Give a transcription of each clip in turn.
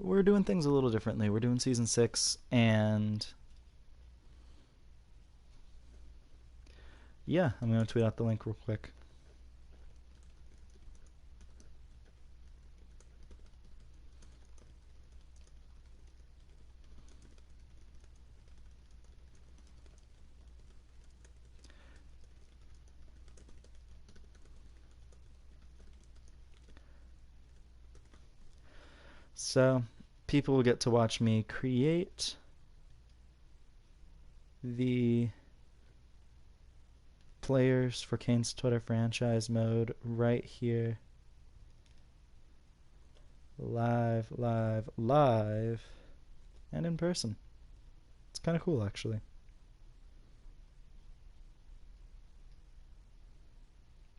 we're doing things a little differently. We're doing season 6, and yeah, I'm going to tweet out the link real quick. So, people will get to watch me create the players for Kane's Twitter franchise mode right here. Live, live, live, and in person. It's kind of cool, actually.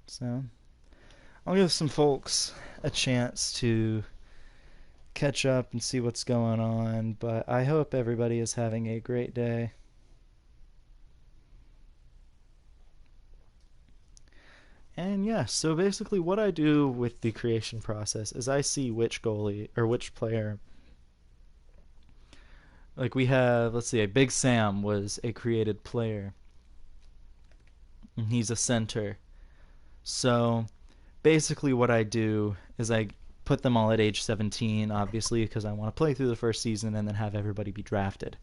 So, I'll give some folks a chance to catch up and see what's going on, but I hope everybody is having a great day. And yeah, so basically what I do with the creation process is I see which goalie or which player. Like we have, let's see, Big Sam was a created player. And he's a center. So basically what I do is I put them all at age 17, obviously, because I want to play through the first season and then have everybody be drafted.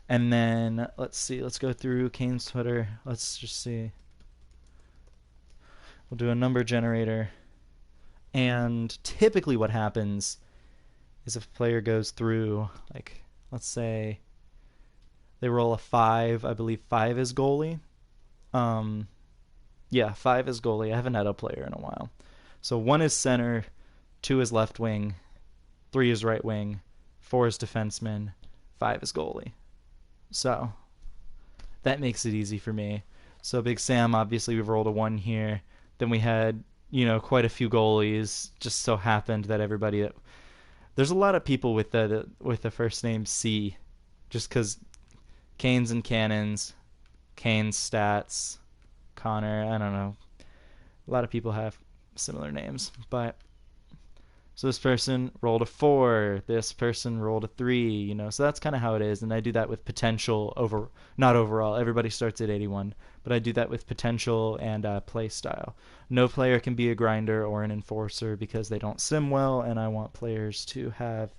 And then, let's see, let's go through Kane's Twitter. Let's just see. We'll do a number generator. And typically what happens is if a player goes through, like, let's say they roll a 5, I believe 5 is goalie. Yeah, 5 is goalie. I haven't had a player in a while. So 1 is center, 2 is left wing, 3 is right wing, 4 is defenseman, 5 is goalie. So that makes it easy for me. So Big Sam, obviously, we've rolled a 1 here. Then we had, quite a few goalies. Just so happened that everybody that there's a lot of people with the first name C, just because Canes and Cannons, Canes Stats, Connor. I don't know. A lot of people have similar names, but so this person rolled a 4, this person rolled a 3, so that's kind of how it is. And I do that with potential not overall. Everybody starts at 81, but I do that with potential and play style. No player can be a grinder or an enforcer because they don't sim well, and I want players to have,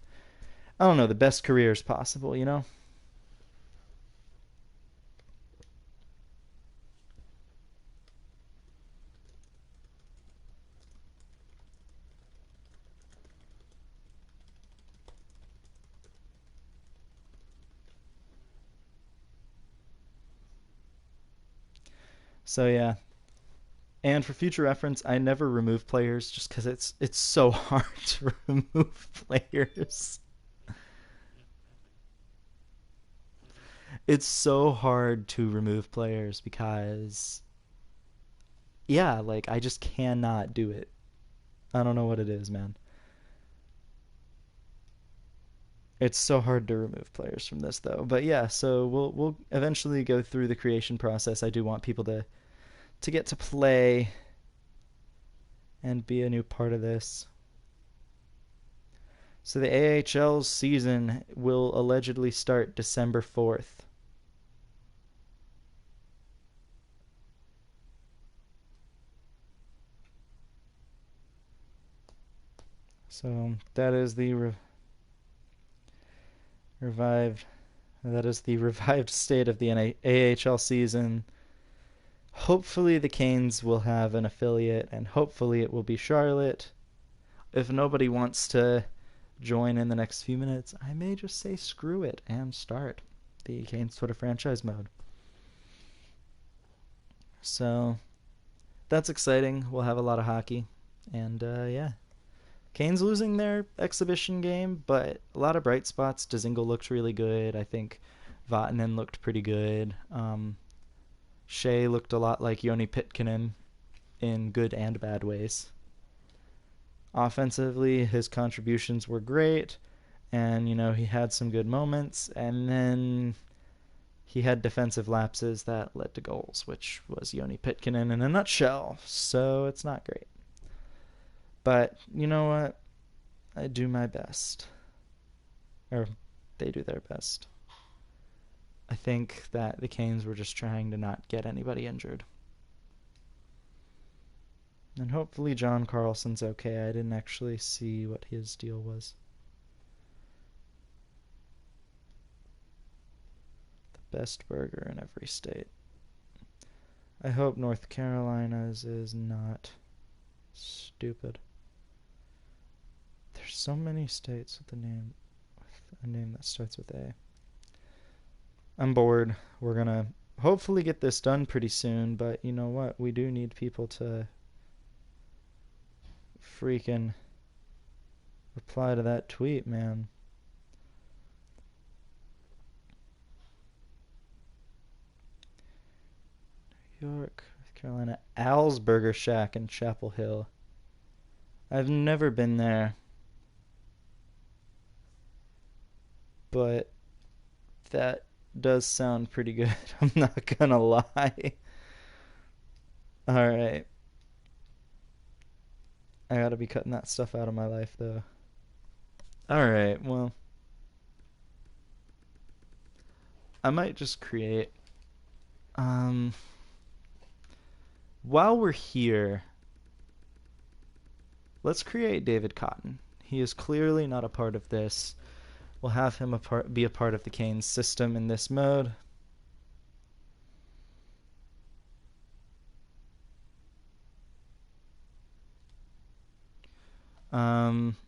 I don't know, the best careers possible. So yeah. And for future reference, I never remove players just because it's so hard to remove players. It's so hard to remove players because yeah, like I just cannot do it. I don't know what it is, man. It's so hard to remove players from this though. But yeah, so we'll eventually go through the creation process. I do want people to get to play and be a new part of this. So the AHL season will allegedly start December 4th. So that is the revived state of the AHL season. Hopefully the Canes will have an affiliate, and hopefully it will be Charlotte. If nobody wants to join in the next few minutes, I may just say screw it and start the Canes Twitter franchise mode. So that's exciting. We'll have a lot of hockey. And yeah. Canes losing their exhibition game, but a lot of bright spots. Dzingel looked really good. I think Vatanen looked pretty good. Shea looked a lot like Joni Pitkanen in good and bad ways. Offensively, his contributions were great, and he had some good moments, and then he had defensive lapses that led to goals, which was Joni Pitkanen in a nutshell. So it's not great. But you know what? I do my best. or they do their best. I think that the Canes were just trying to not get anybody injured. And hopefully John Carlson's okay. I didn't actually see what his deal was. The best burger in every state. I hope North Carolina's is not stupid. There's so many states with a name that starts with A. I'm bored. We're gonna hopefully get this done pretty soon, but you know what? We do need people to freaking reply to that tweet, man. New York, North Carolina, Al's Burger Shack in Chapel Hill. I've never been there, but that does sound pretty good. I'm not gonna lie. Alright. I gotta be cutting that stuff out of my life, though. Alright, well. I might just create... while we're here, let's create David Cotton. He is clearly not a part of this. We'll have him be a part of the Canes system in this mode.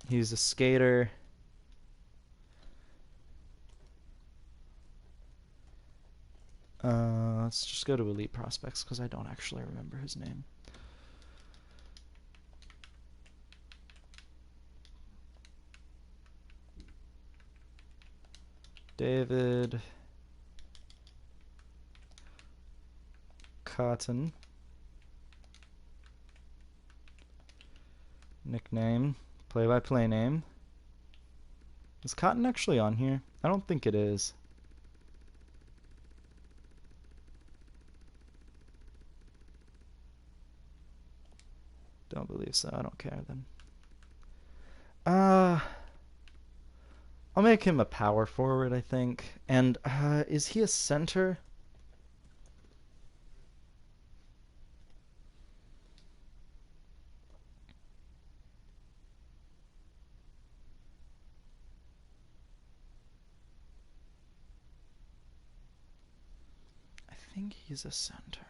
He's a skater. Let's just go to Elite Prospects because I don't actually remember his name. David Cotton. Nickname. Play-by-play name. Is Cotton actually on here? I don't think it is. Don't believe so. I don't care then. I'll make him a power forward, I think. And is he a center? I think he's a center.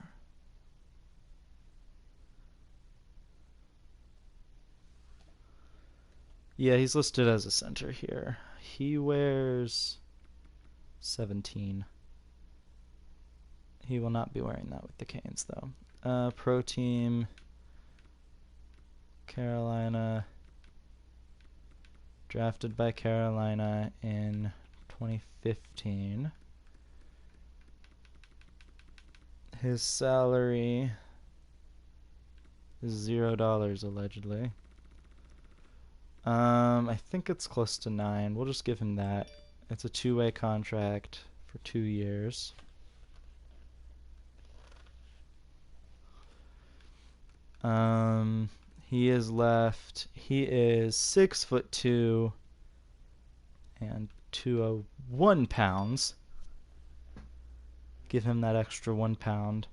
Yeah, he's listed as a center here. He wears 17. He will not be wearing that with the Canes, though. Pro team, Carolina, drafted by Carolina in 2015. His salary is $0 allegedly. I think it's close to 9. We'll just give him that. It's a 2-way contract for 2 years. He is left. He is 6'2" and 201 pounds. Give him that extra 1 pound.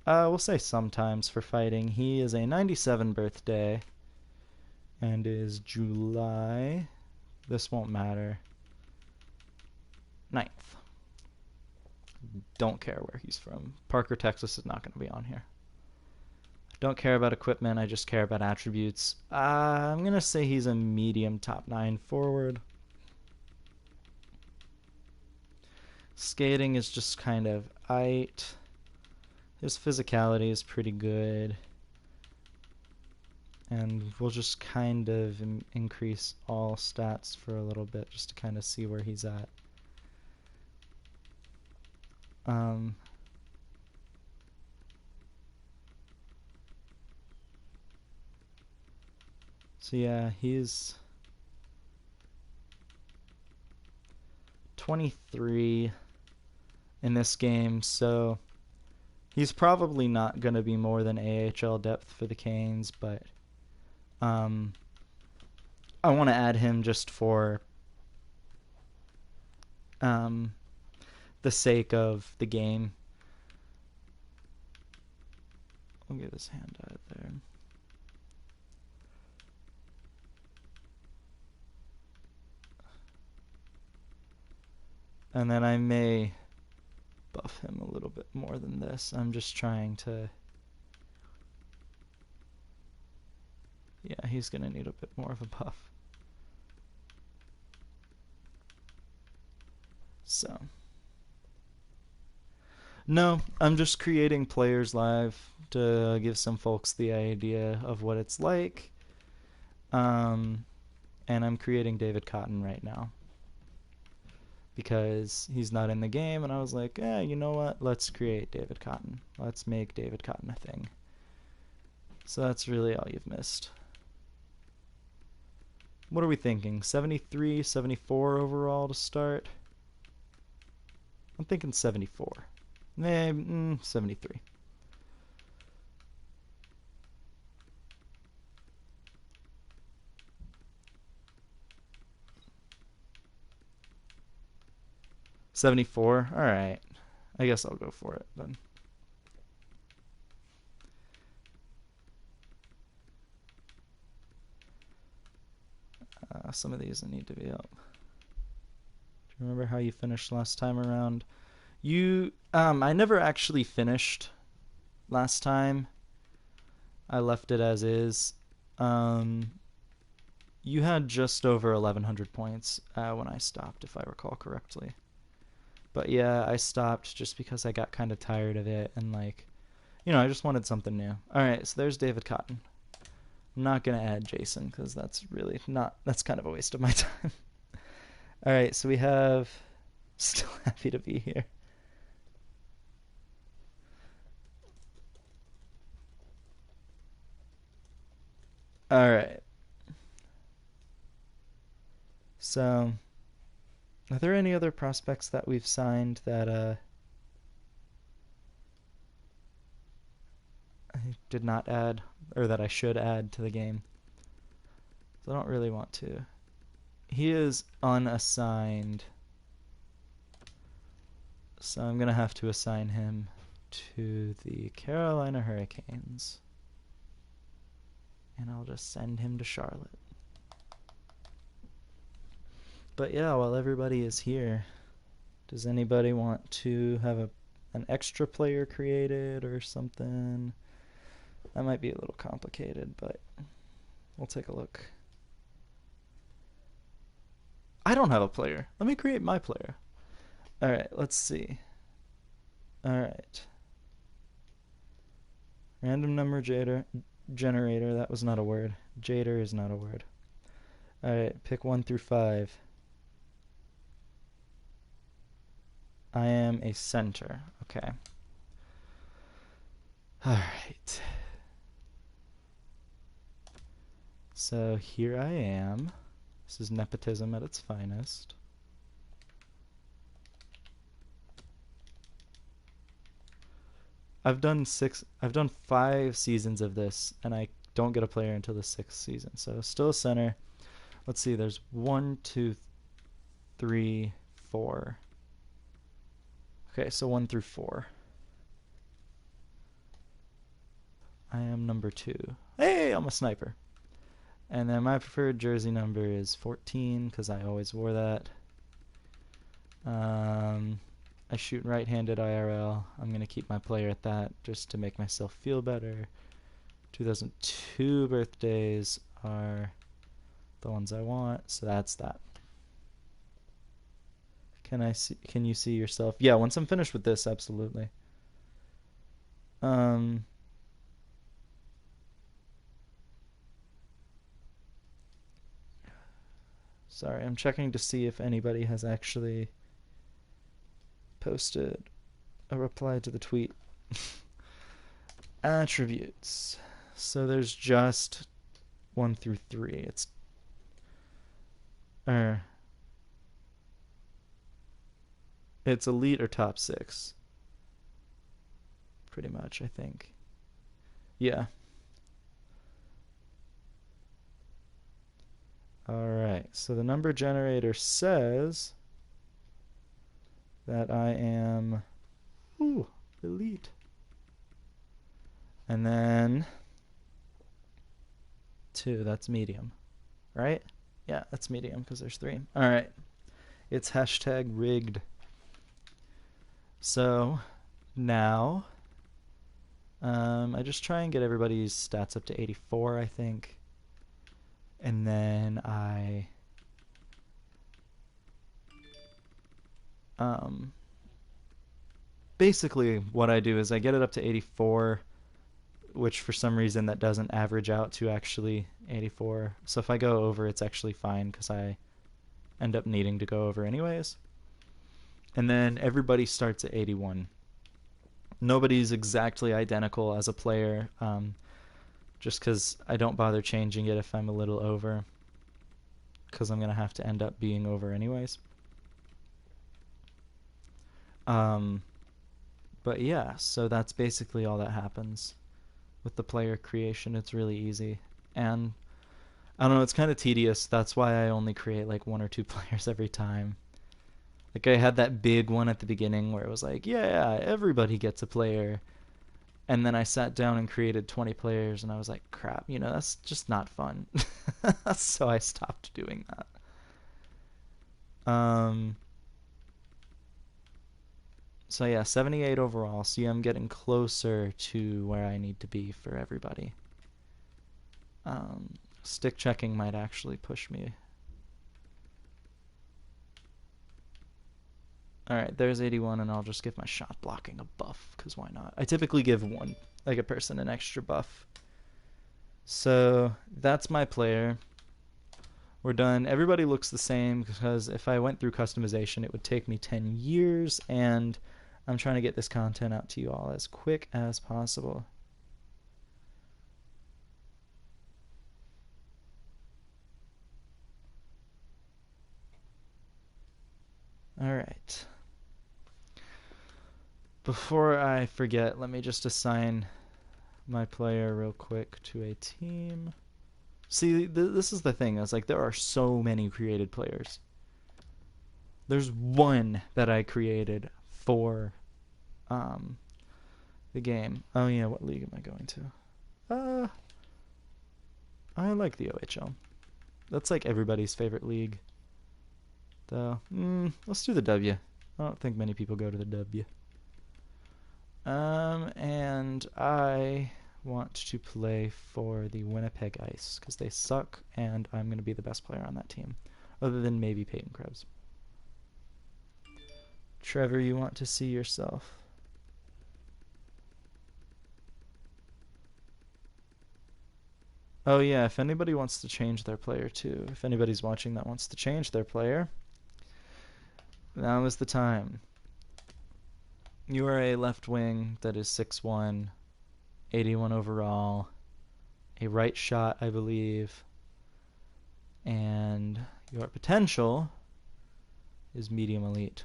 We'll say sometimes for fighting. He is a 97 birthday. And is July, this won't matter, 9th. Don't care where he's from. Parker, Texas is not going to be on here. Don't care about equipment, I just care about attributes. I'm going to say he's a medium top 9 forward. Skating is just kind of aight. His physicality is pretty good. And we'll just kind of increase all stats for a little bit just to kind of see where he's at. So yeah, he's 23 in this game, so he's probably not going to be more than AHL depth for the Canes, but I want to add him just for um, the sake of the game. I'll get his hand out there. And then I may buff him a little bit more than this. I'm just trying to... Yeah, he's going to need a bit more of a buff. So... No, I'm just creating players live to give some folks the idea of what it's like. And I'm creating David Cotton right now because he's not in the game, and I was like, you know what? Let's create David Cotton. Let's make David Cotton a thing. So that's really all you've missed. What are we thinking? 73, 74 overall to start? I'm thinking 74. Maybe 73. $74? Alright. I guess I'll go for it then. Some of these need to be up. Do you remember how you finished last time around? I never actually finished last time. I left it as is. You had just over 1,100 points when I stopped, if I recall correctly. But yeah, I stopped just because I got kind of tired of it, and I just wanted something new. Alright, so there's David Cotton. I'm not going to add Jason, because that's kind of a waste of my time. Alright, so we have... Still happy to be here. Alright. So, are there any other prospects that we've signed that I did not add, or that I should add to the game? So I don't really want to. He is unassigned, so I'm going to have to assign him to the Carolina Hurricanes. And I'll just send him to Charlotte. But yeah, while everybody is here, does anybody want to have an extra player created or something? That might be a little complicated, but we'll take a look. I don't have a player. Let me create my player. Alright, let's see. Alright. Random number generator. That was not a word. Jader is not a word. Alright, pick 1 through 5. I am a center. Okay. Alright. So here I am. This is nepotism at its finest. I've done 5 seasons of this, and I don't get a player until the 6th season. So still a center. Let's see, there's 1, 2, 3, 4. Okay, so 1 through 4. I am number 2. Hey, I'm a sniper. And then my preferred jersey number is 14, because I always wore that. I shoot right-handed IRL. I'm going to keep my player at that just to make myself feel better. 2002 birthdays are the ones I want, so that's that. Can you see yourself? Yeah, once I'm finished with this, absolutely. Sorry, I'm checking to see if anybody has actually posted a reply to the tweet. Attributes. So there's just 1 through 3. It's elite or top 6. Pretty much, I think. Yeah. Alright, so the number generator says that I am elite. And then 2, that's medium, right? Yeah, that's medium because there's 3. All right. It's hashtag rigged. So now I just try and get everybody's stats up to 84, I think. And then I basically what I do is I get it up to 84, which for some reason that doesn't average out to actually 84. So if I go over, it's actually fine because I end up needing to go over anyways. And then everybody starts at 81. Nobody's exactly identical as a player, just because I don't bother changing it if I'm a little over, because I'm going to have to end up being over anyways. But yeah, so that's basically all that happens with the player creation. It's really easy. And I don't know, it's kind of tedious. That's why I only create like 1 or 2 players every time. Like I had that big one at the beginning where it was like, yeah, everybody gets a player. And then I sat down and created 20 players and I was like, crap, that's just not fun. So I stopped doing that. So yeah, 78 overall. See, I'm getting closer to where I need to be for everybody. Stick checking might actually push me. Alright, there's 81, and I'll just give my shot blocking a buff, because why not? I typically give a person an extra buff. So, that's my player. We're done. Everybody looks the same, because if I went through customization, it would take me 10 years, and I'm trying to get this content out to you all as quick as possible. Alright. Before I forget, let me just assign my player real quick to a team. See, this is the thing. It's like there are so many created players. There's one that I created for the game. Oh yeah, what league am I going to? I like the OHL. That's like everybody's favorite league. Though, let's do the W. I don't think many people go to the W. And I want to play for the Winnipeg Ice because they suck, and I'm going to be the best player on that team, other than maybe Peyton Krebs. Trevor, you want to see yourself? Oh yeah, if anybody wants to change their player too, if anybody's watching that wants to change their player, now is the time. You are a left wing that is 6'1", 81 overall, a right shot, I believe, and your potential is medium elite.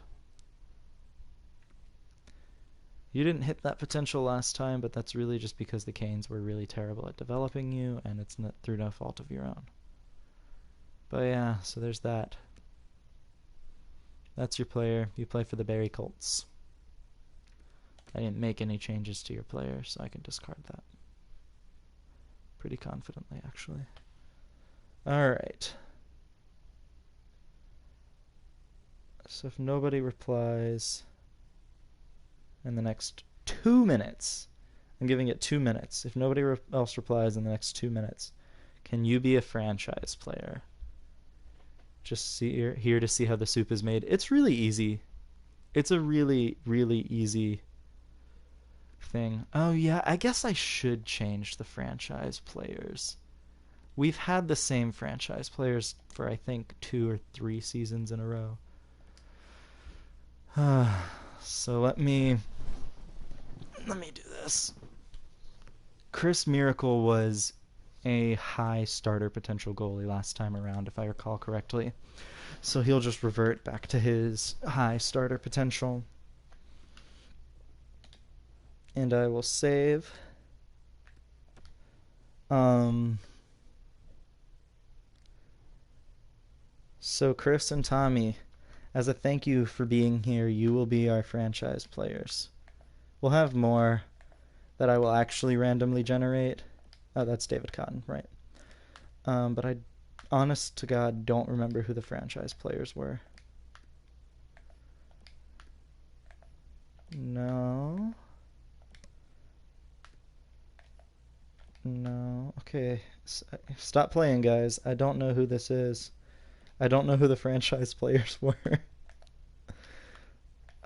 You didn't hit that potential last time, but that's really just because the Canes were really terrible at developing you, and it's not through no fault of your own. But yeah, so there's that. That's your player. You play for the Barrie Colts. I didn't make any changes to your player, so I can discard that. Pretty confidently, actually. Alright. So if nobody replies in the next 2 minutes, I'm giving it 2 minutes. If nobody else replies in the next 2 minutes, can you be a franchise player? Just here to see how the soup is made. It's really easy. It's a really, really easy thing. Oh yeah, I guess I should change the franchise players. We've had the same franchise players for I think 2 or 3 seasons in a row. So let me do this. Chris Miracle was a high starter potential goalie last time around, if I recall correctly. So he'll just revert back to his high starter potential. And I will save. So Chris and Tommy, As a thank you for being here, you will be our franchise players. We'll have more that I will actually randomly generate. Oh, that's David Cotton, right. But I, honest to God, don't remember who the franchise players were. No. No. Okay. Stop playing, guys. I don't know who this is. I don't know who the franchise players were.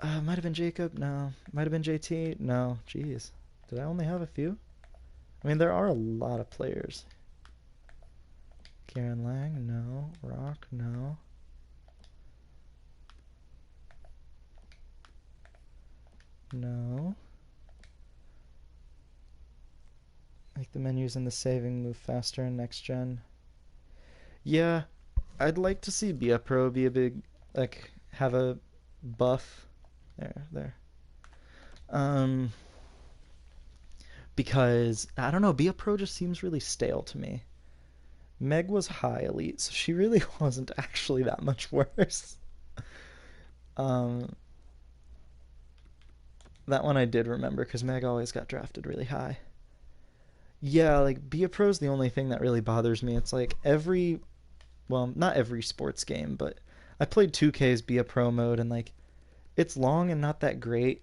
Might have been Jacob. No. Might have been JT. No. Jeez. Did I only have a few? I mean, there are a lot of players. Karen Lang. No. Rock. No. No. Make the menus and the saving move faster in next gen. Yeah, I'd like to see Bia Pro be a big, like, have a buff. There. Because, I don't know, Bia Pro just seems really stale to me. Meg was high elite, so she really wasn't actually that much worse. That one I did remember, because Meg always got drafted really high. Yeah, like, Bia Pro's the only thing that really bothers me. It's like well, not every sports game, but I played 2K's Bia Pro mode, and like, it's long and not that great,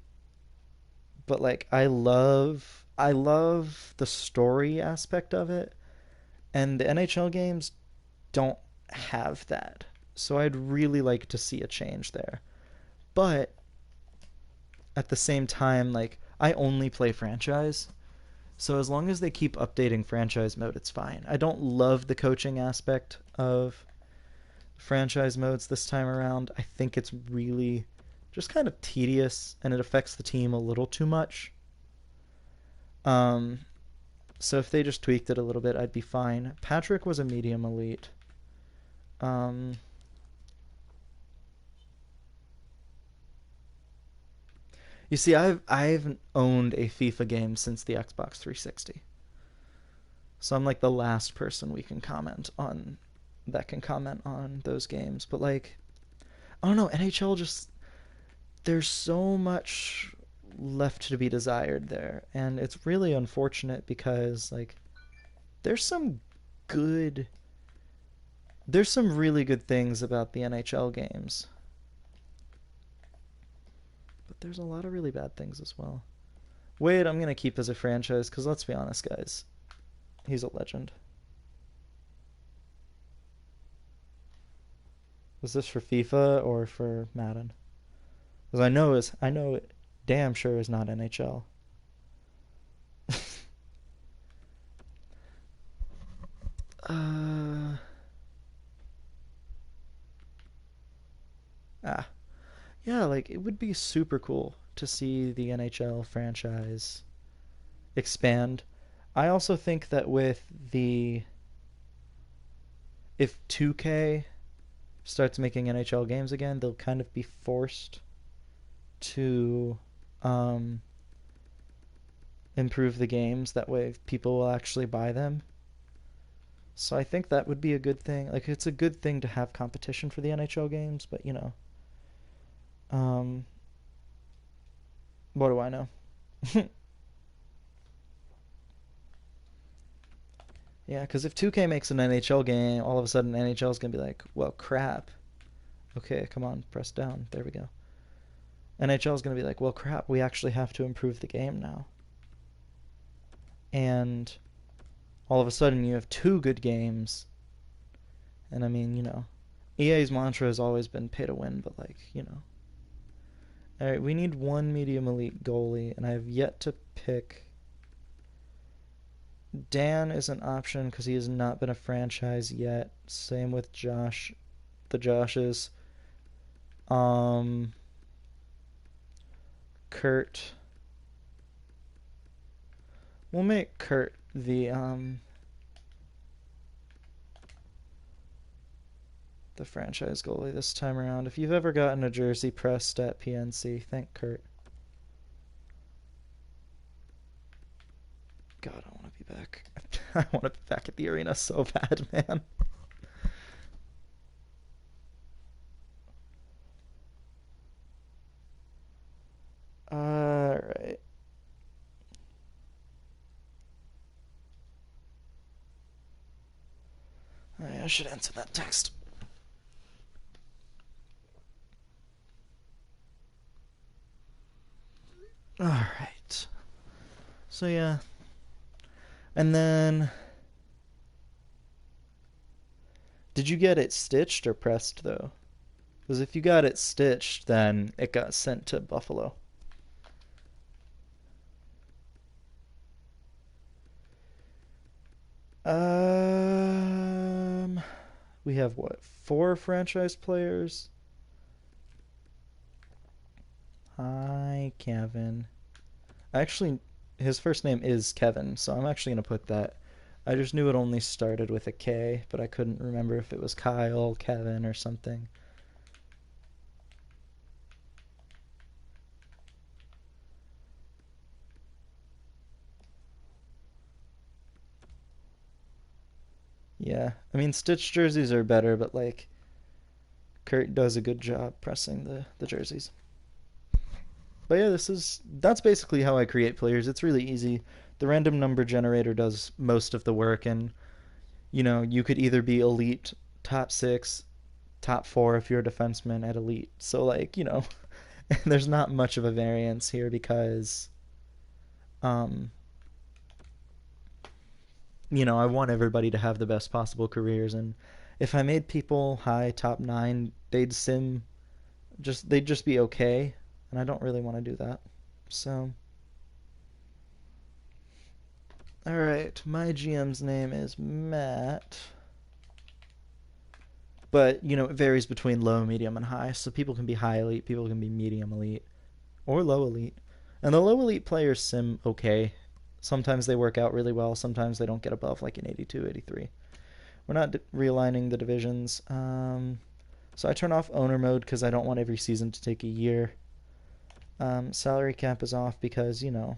but like, I love the story aspect of it, and the NHL games don't have that. So I'd really like to see a change there. But at the same time, like, I only play franchise. So as long as they keep updating franchise mode, it's fine. I don't love the coaching aspect of franchise modes this time around. I think it's really just kind of tedious, and it affects the team a little too much. So if they just tweaked it a little bit, I'd be fine. Patrick was a medium elite. You see, I haven't owned a FIFA game since the Xbox 360. So I'm like the last person we can comment on that can comment on those games. But like, I don't know, NHL just, there's so much left to be desired there, and it's really unfortunate because like there's some good there's some really good things about the NHL games. But there's a lot of really bad things as well. Wade, I'm going to keep as a franchise because let's be honest, guys. He's a legend. Was this for FIFA or for Madden? Because I know it damn sure is not NHL. uh, yeah, like it would be super cool to see the NHL franchise expand. I also think that with the if 2K starts making NHL games again, they'll kind of be forced to improve the games. That way, people will actually buy them. So I think that would be a good thing. Like, it's a good thing to have competition for the NHL games, but you know, what do I know? Yeah, because if 2K makes an NHL game, all of a sudden NHL is gonna be like, well, crap. Okay, come on, press down. There we go. NHL is gonna be like, well, crap. We actually have to improve the game now. And all of a sudden you have two good games. And I mean, you know, EA's mantra has always been pay to win, but like, you know. Alright, we need one medium elite goalie, and I have yet to pick. Dan is an option because he has not been a franchise yet. Same with Josh. The Joshes. Kurt. We'll make Kurt the franchise goalie this time around. If you've ever gotten a jersey pressed at PNC, thank Kurt. God, I want to be back. I want to be back at the arena so bad, man. I should answer that text. Alright. So yeah. And then... Did you get it stitched or pressed, though? Because if you got it stitched, then it got sent to Buffalo. We have what? 4 franchise players? Hi, Kevin. Actually, his first name is Kevin, so I'm actually going to put that. I just knew it only started with a K, but I couldn't remember if it was Kyle, Kevin, or something. Yeah, I mean, stitched jerseys are better, but like, Kurt does a good job pressing the jerseys. But yeah, that's basically how I create players. It's really easy. The random number generator does most of the work, and you could either be elite, top 6, top 4 if you're a defenseman at elite. So like, there's not much of a variance here because um I want everybody to have the best possible careers, and if I made people high top 9, they'd just be okay, and I don't really want to do that. So, all right, my GM's name is Matt. But, it varies between low, medium, and high. So people can be high elite, people can be medium elite, or low elite. And the low elite players sim okay. Sometimes they work out really well, sometimes they don't get above like an 82, 83. We're not realigning the divisions. So I turn off owner mode because I don't want every season to take a year. Salary cap is off because, I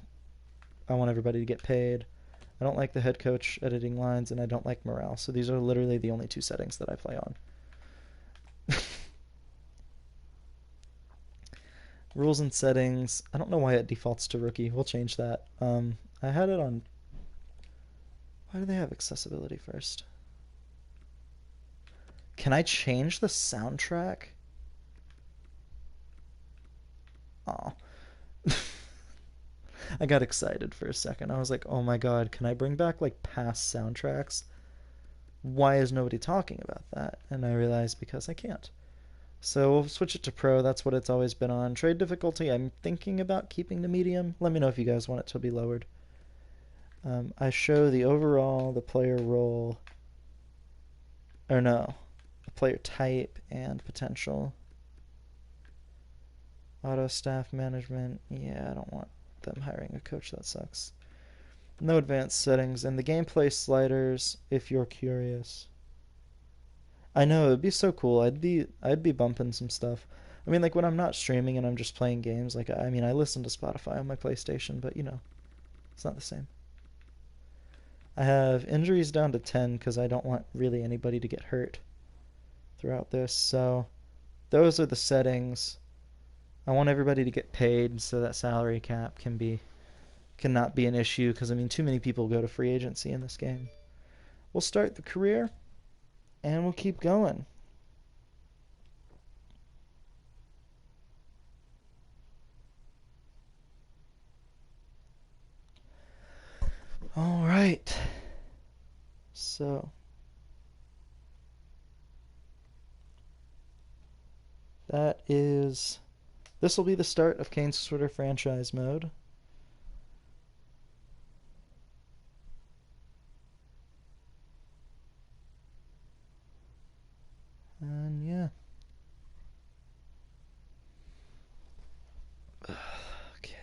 want everybody to get paid. I don't like the head coach editing lines, and I don't like morale. So these are literally the only 2 settings that I play on. Rules and settings. I don't know why it defaults to rookie. We'll change that. I had it on... Why do they have accessibility first? Can I change the soundtrack? Oh. I got excited for a second. I was like, oh my god, can I bring back like past soundtracks? Why is nobody talking about that? And I realized because I can't. So we'll switch it to pro. That's what it's always been on. Trade difficulty, I'm thinking about keeping to medium. Let me know if you guys want it to be lowered. I show the overall, the player role, or no, the player type and potential. Auto staff management. Yeah, I don't want them hiring a coach. That sucks. No advanced settings. And the gameplay sliders, if you're curious. I know, it'd be so cool. I'd be bumping some stuff. I mean, like when I'm not streaming and I'm just playing games, like I mean, I listen to Spotify on my PlayStation, but it's not the same. I have injuries down to 10 because I don't want really anybody to get hurt throughout this. So those are the settings. I want everybody to get paid so that salary cap cannot be an issue, because I mean, too many people go to free agency in this game. We'll start the career and we'll keep going. All right. So this will be the start of Kane's Twitter franchise mode. And yeah. Okay.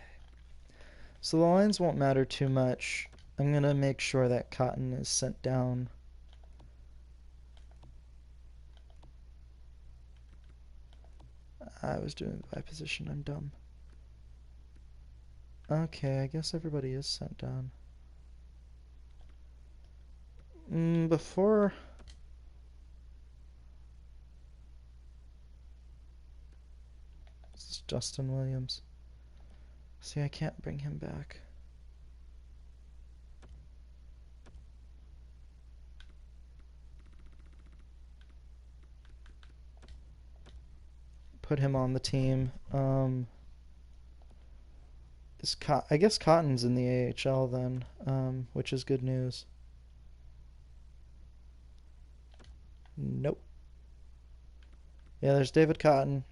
So the lines won't matter too much. I'm going to make sure that cotton is sent down. I was doing it by position. I'm dumb. Okay, I guess everybody is sent down. Before... This is Justin Williams. See, I can't bring him back. put him on the team. I guess Cotton's in the AHL then, which is good news. Nope. Yeah, there's David Cotton.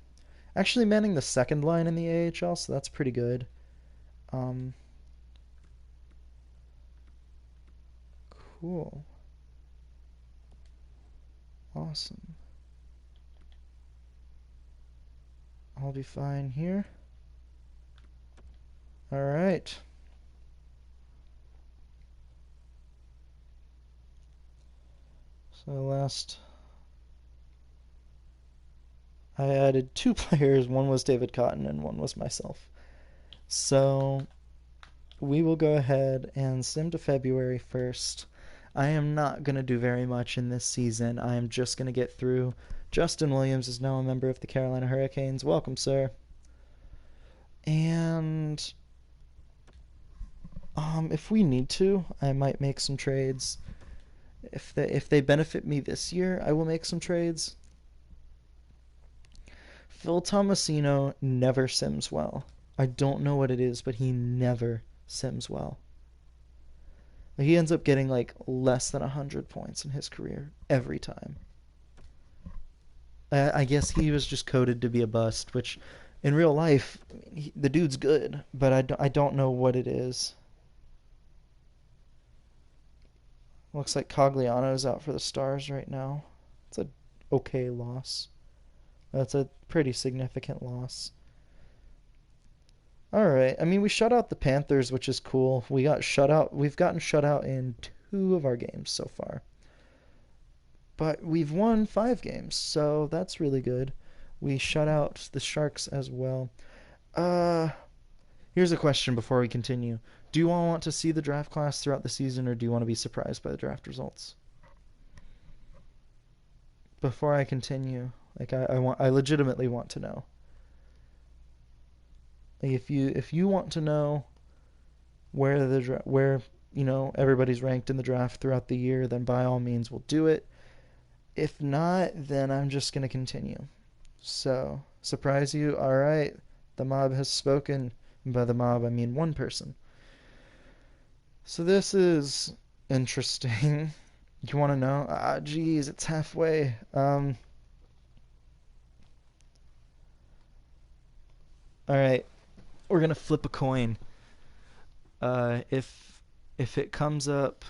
Actually manning the second line in the AHL, so that's pretty good. Cool. Awesome. I'll be fine here. All right. So I added 2 players. One was David Cotton and one was myself. So we will go ahead and sim to February 1st. I am not going to do very much in this season. I am just going to get through. Justin Williams is now a member of the Carolina Hurricanes. Welcome, sir. And if we need to, I might make some trades. If they benefit me this year, I will make some trades. Phil Tomasino never sims well. I don't know what it is, but he never sims well. He ends up getting like less than 100 points in his career every time. I guess he was just coded to be a bust, which in real life, the dude's good, but I don't know what it is. Looks like Cogliano's out for the Stars right now. It's a okay loss. That's a pretty significant loss. All right. I mean, we shut out the Panthers, which is cool. We've gotten shut out in 2 of our games so far. But we've won 5 games, so that's really good. We shut out the Sharks as well. Here's a question before we continue. Do you all want to see the draft class throughout the season, or do you want to be surprised by the draft results? Before I continue, I legitimately want to know. If you want to know where everybody's ranked in the draft throughout the year, then by all means we'll do it. If not, then I'm just gonna continue. So, surprise you? All right, the mob has spoken. And by the mob, I mean one person. So this is interesting. You want to know? Geez, it's halfway. All right, we're gonna flip a coin. If it comes up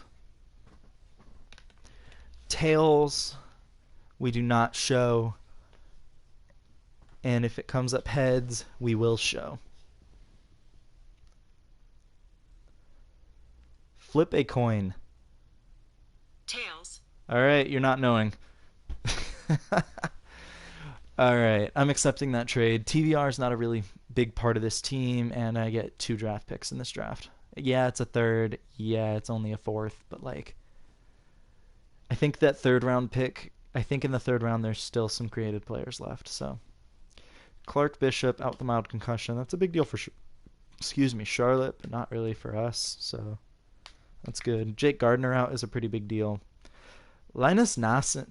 tails, we do not show, and if it comes up heads, we will show. Flip a coin. Tails. All right, you're not knowing. All right, I'm accepting that trade. TVR is not a really big part of this team, and I get 2 draft picks in this draft. Yeah, it's a third. Yeah, it's only a fourth, but like, I think that 3rd round pick. I think in the 3rd round there's still some creative players left. So Clark Bishop out with a mild concussion. That's a big deal for Charlotte, but not really for us. So that's good. Jake Gardner out is a pretty big deal. Linus Nason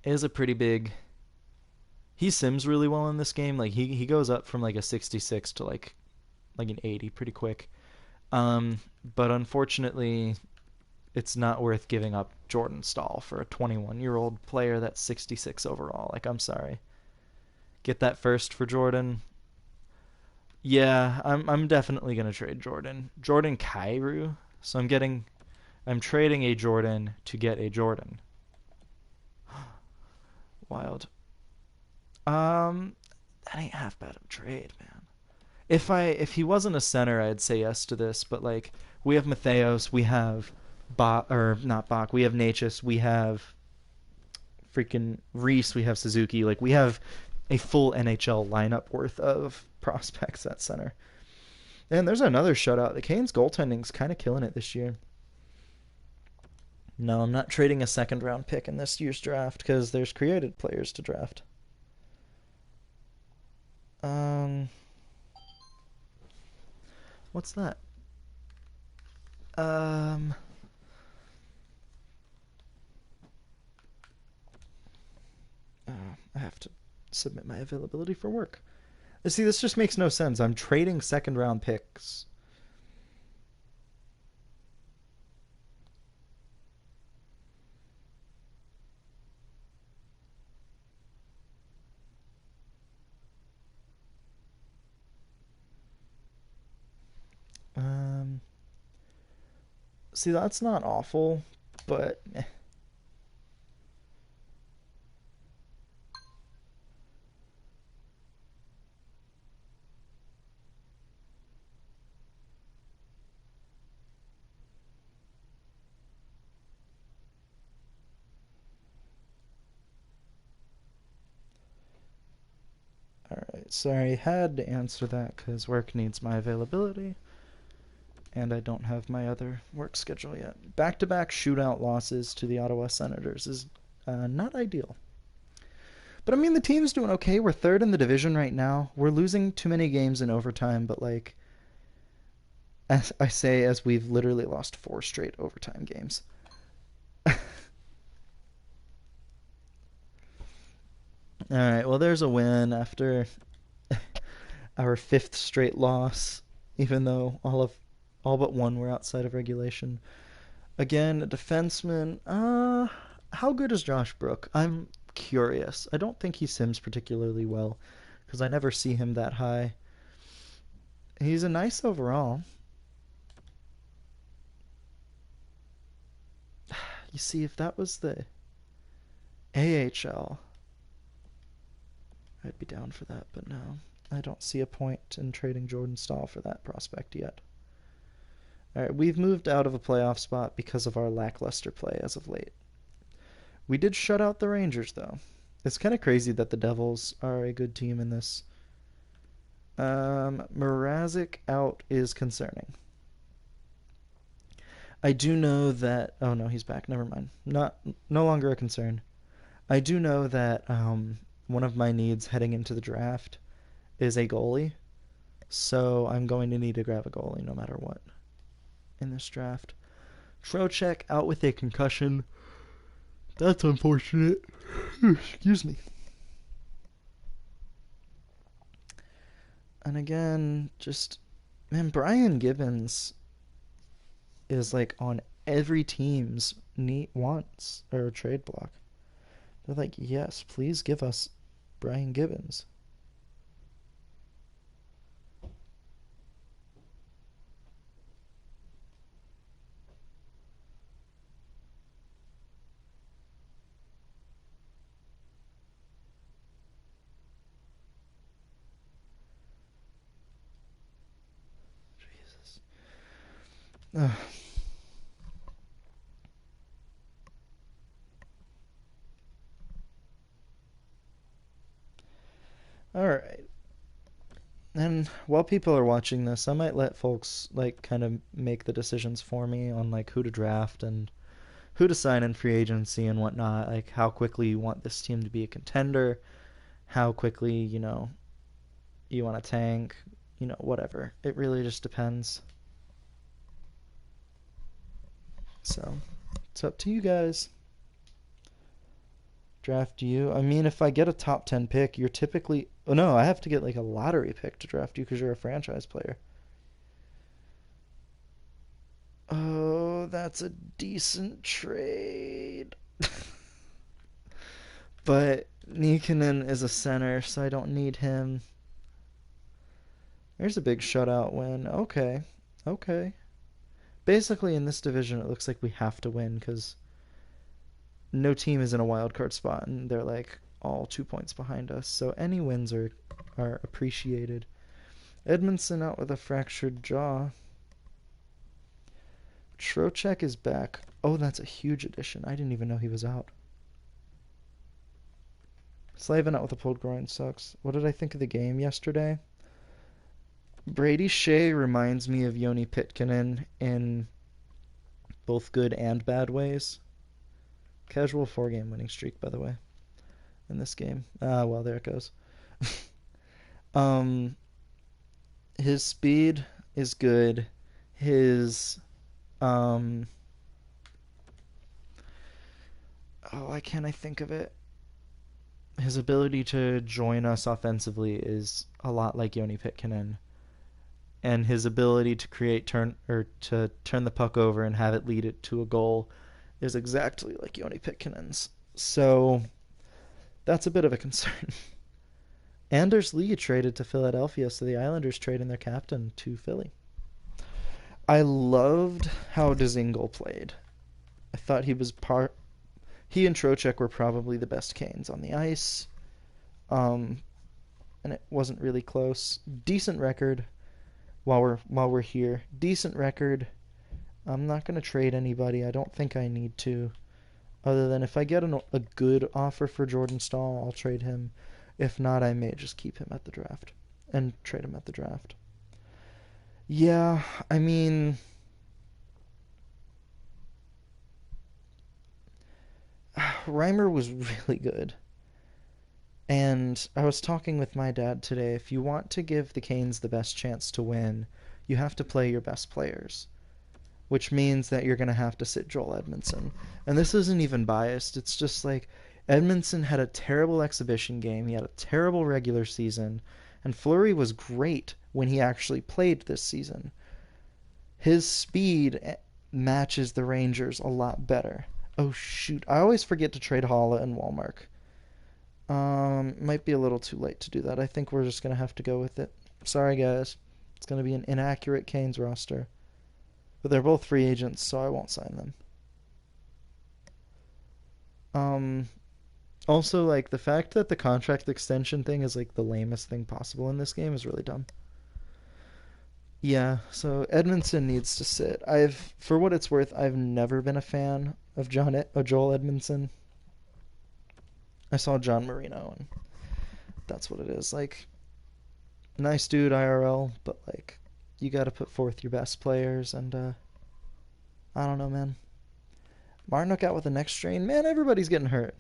is a pretty big. He sims really well in this game. Like he goes up from like a 66 to like an 80 pretty quick. But unfortunately, it's not worth giving up Jordan Staal for a 21-year-old player that's 66 overall. Like, I'm sorry. Get that first for Jordan. Yeah, I'm definitely gonna trade Jordan. Jordan Kyrou. So I'm trading a Jordan to get a Jordan. Wild. That ain't half bad of a trade, man. If he wasn't a center, I'd say yes to this. But like, we have Matheos, we have not Bach, we have Natchez, we have freaking Reese, we have Suzuki. Like, we have a full NHL lineup worth of prospects at center. And there's another shutout. The Canes goaltending's kind of killing it this year. No, I'm not trading a 2nd round pick in this year's draft because there's created players to draft. What's that? have to submit my availability for work. See, this just makes no sense. I'm trading second round picks. Um, See, that's not awful, but alright. Sorry, had to answer that because work needs my availability, and I don't have my other work schedule yet. Back-to-back shootout losses to the Ottawa Senators is not ideal. But I mean, the team's doing okay. We're third in the division right now. We're losing too many games in overtime, but like, as I say, as we've literally lost 4 straight overtime games. All right, well, there's a win after our 5th straight loss, even though all but one were outside of regulation. Again, a defenseman. How good is Josh Brook? I'm curious. I don't think he sims particularly well because I never see him that high. He's a nice overall. You see, if that was the AHL, I'd be down for that, but no. I don't see a point in trading Jordan Staal for that prospect yet. Alright, we've moved out of a playoff spot because of our lackluster play as of late. We did shut out the Rangers, though. It's kind of crazy that the Devils are a good team in this. Mrazek out is concerning. I do know that... Oh, no, he's back. Never mind. No longer a concern. I do know that one of my needs heading into the draft is a goalie. So I'm going to need to grab a goalie no matter what in this draft. Trocheck out with a concussion. That's unfortunate. Excuse me. And again, man, Brian Gibbons is like on every team's wants or trade block. They're like, yes, please give us Brian Gibbons. Jesus. Ugh. All right. And while people are watching this, I might let folks like kind of make the decisions for me on like who to draft and who to sign in free agency and whatnot. Like how quickly you want this team to be a contender, how quickly you want to tank, whatever. It really just depends. So it's up to you guys. Draft you. I mean, if I get a top 10 pick, you're typically. Oh, no, I have to get like a lottery pick to draft you because you're a franchise player. Oh, that's a decent trade. But Niikanen is a center, so I don't need him. There's a big shutout win. Okay. Okay. Basically, in this division, it looks like we have to win because no team is in a wild card spot, and they're like all 2 points behind us. So any wins are appreciated. Edmondson out with a fractured jaw. Trocheck is back. Oh, that's a huge addition. I didn't even know he was out. Slavin out with a pulled groin sucks. What did I think of the game yesterday? Brady Shea reminds me of Joni Pitkanen in both good and bad ways. Casual 4-game winning streak, by the way, in this game. Well, there it goes. His speed is good. His why can't I think of it? his ability to join us offensively is a lot like Joni Pitkanen, and his ability to to turn the puck over and have it lead it to a goal is exactly like Joni Pitkanen's. So that's a bit of a concern. Anders Lee traded to Philadelphia, so the Islanders trading their captain to Philly. I loved how Dzingel played. I thought he and Trocheck were probably the best Canes on the ice. And it wasn't really close. Decent record while we're here. Decent record. I'm not going to trade anybody. I don't think I need to. Other than if I get a good offer for Jordan Staal, I'll trade him. If not, I may just keep him at the draft and trade him at the draft. Yeah, I mean, Reimer was really good. And I was talking with my dad today. If you want to give the Canes the best chance to win, you have to play your best players, which means that you're going to have to sit Joel Edmondson. And this isn't even biased. It's just like Edmondson had a terrible exhibition game. He had a terrible regular season. And Fleury was great when he actually played this season. His speed matches the Rangers a lot better. Oh, shoot. I always forget to trade Haula and Wallmark. Might be a little too late to do that. I think we're just going to have to go with it. Sorry, guys. It's going to be an inaccurate Canes roster. But they're both free agents, so I won't sign them. Also, like, the fact that the contract extension thing is, like, the lamest thing possible in this game is really dumb. Yeah, so Edmondson needs to sit. For what it's worth, I've never been a fan of Joel Edmondson. I saw John Marino, and that's what it is. Like, nice dude IRL, but, like, you got to put forth your best players, and, I don't know, man. Martinook out with the neck strain. Man, everybody's getting hurt.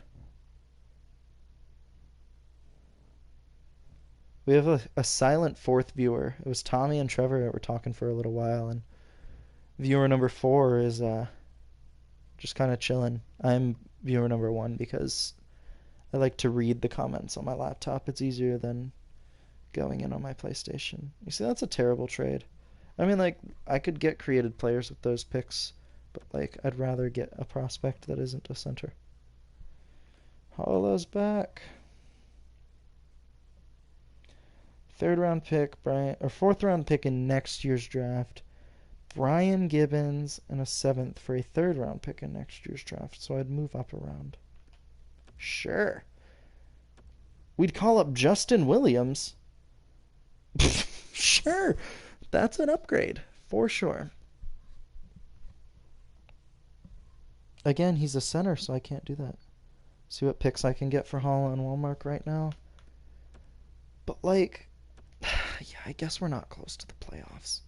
We have a silent fourth viewer. It was Tommy and Trevor that were talking for a little while, and viewer number 4 is just kind of chilling. I'm viewer number 1 because I like to read the comments on my laptop. It's easier than going in on my PlayStation. You see, that's a terrible trade. I mean, like, I could get created players with those picks, but, like, I'd rather get a prospect that isn't a center. Hollow's back. 3rd round pick, or 4th round pick in next year's draft. Brian Gibbons and a 7th for a 3rd round pick in next year's draft. So I'd move up a round. Sure. We'd call up Justin Williams. Sure. That's an upgrade, for sure. Again, he's a center, so I can't do that. See what picks I can get for Haula and Wallmark right now. But, like, yeah, I guess we're not close to the playoffs.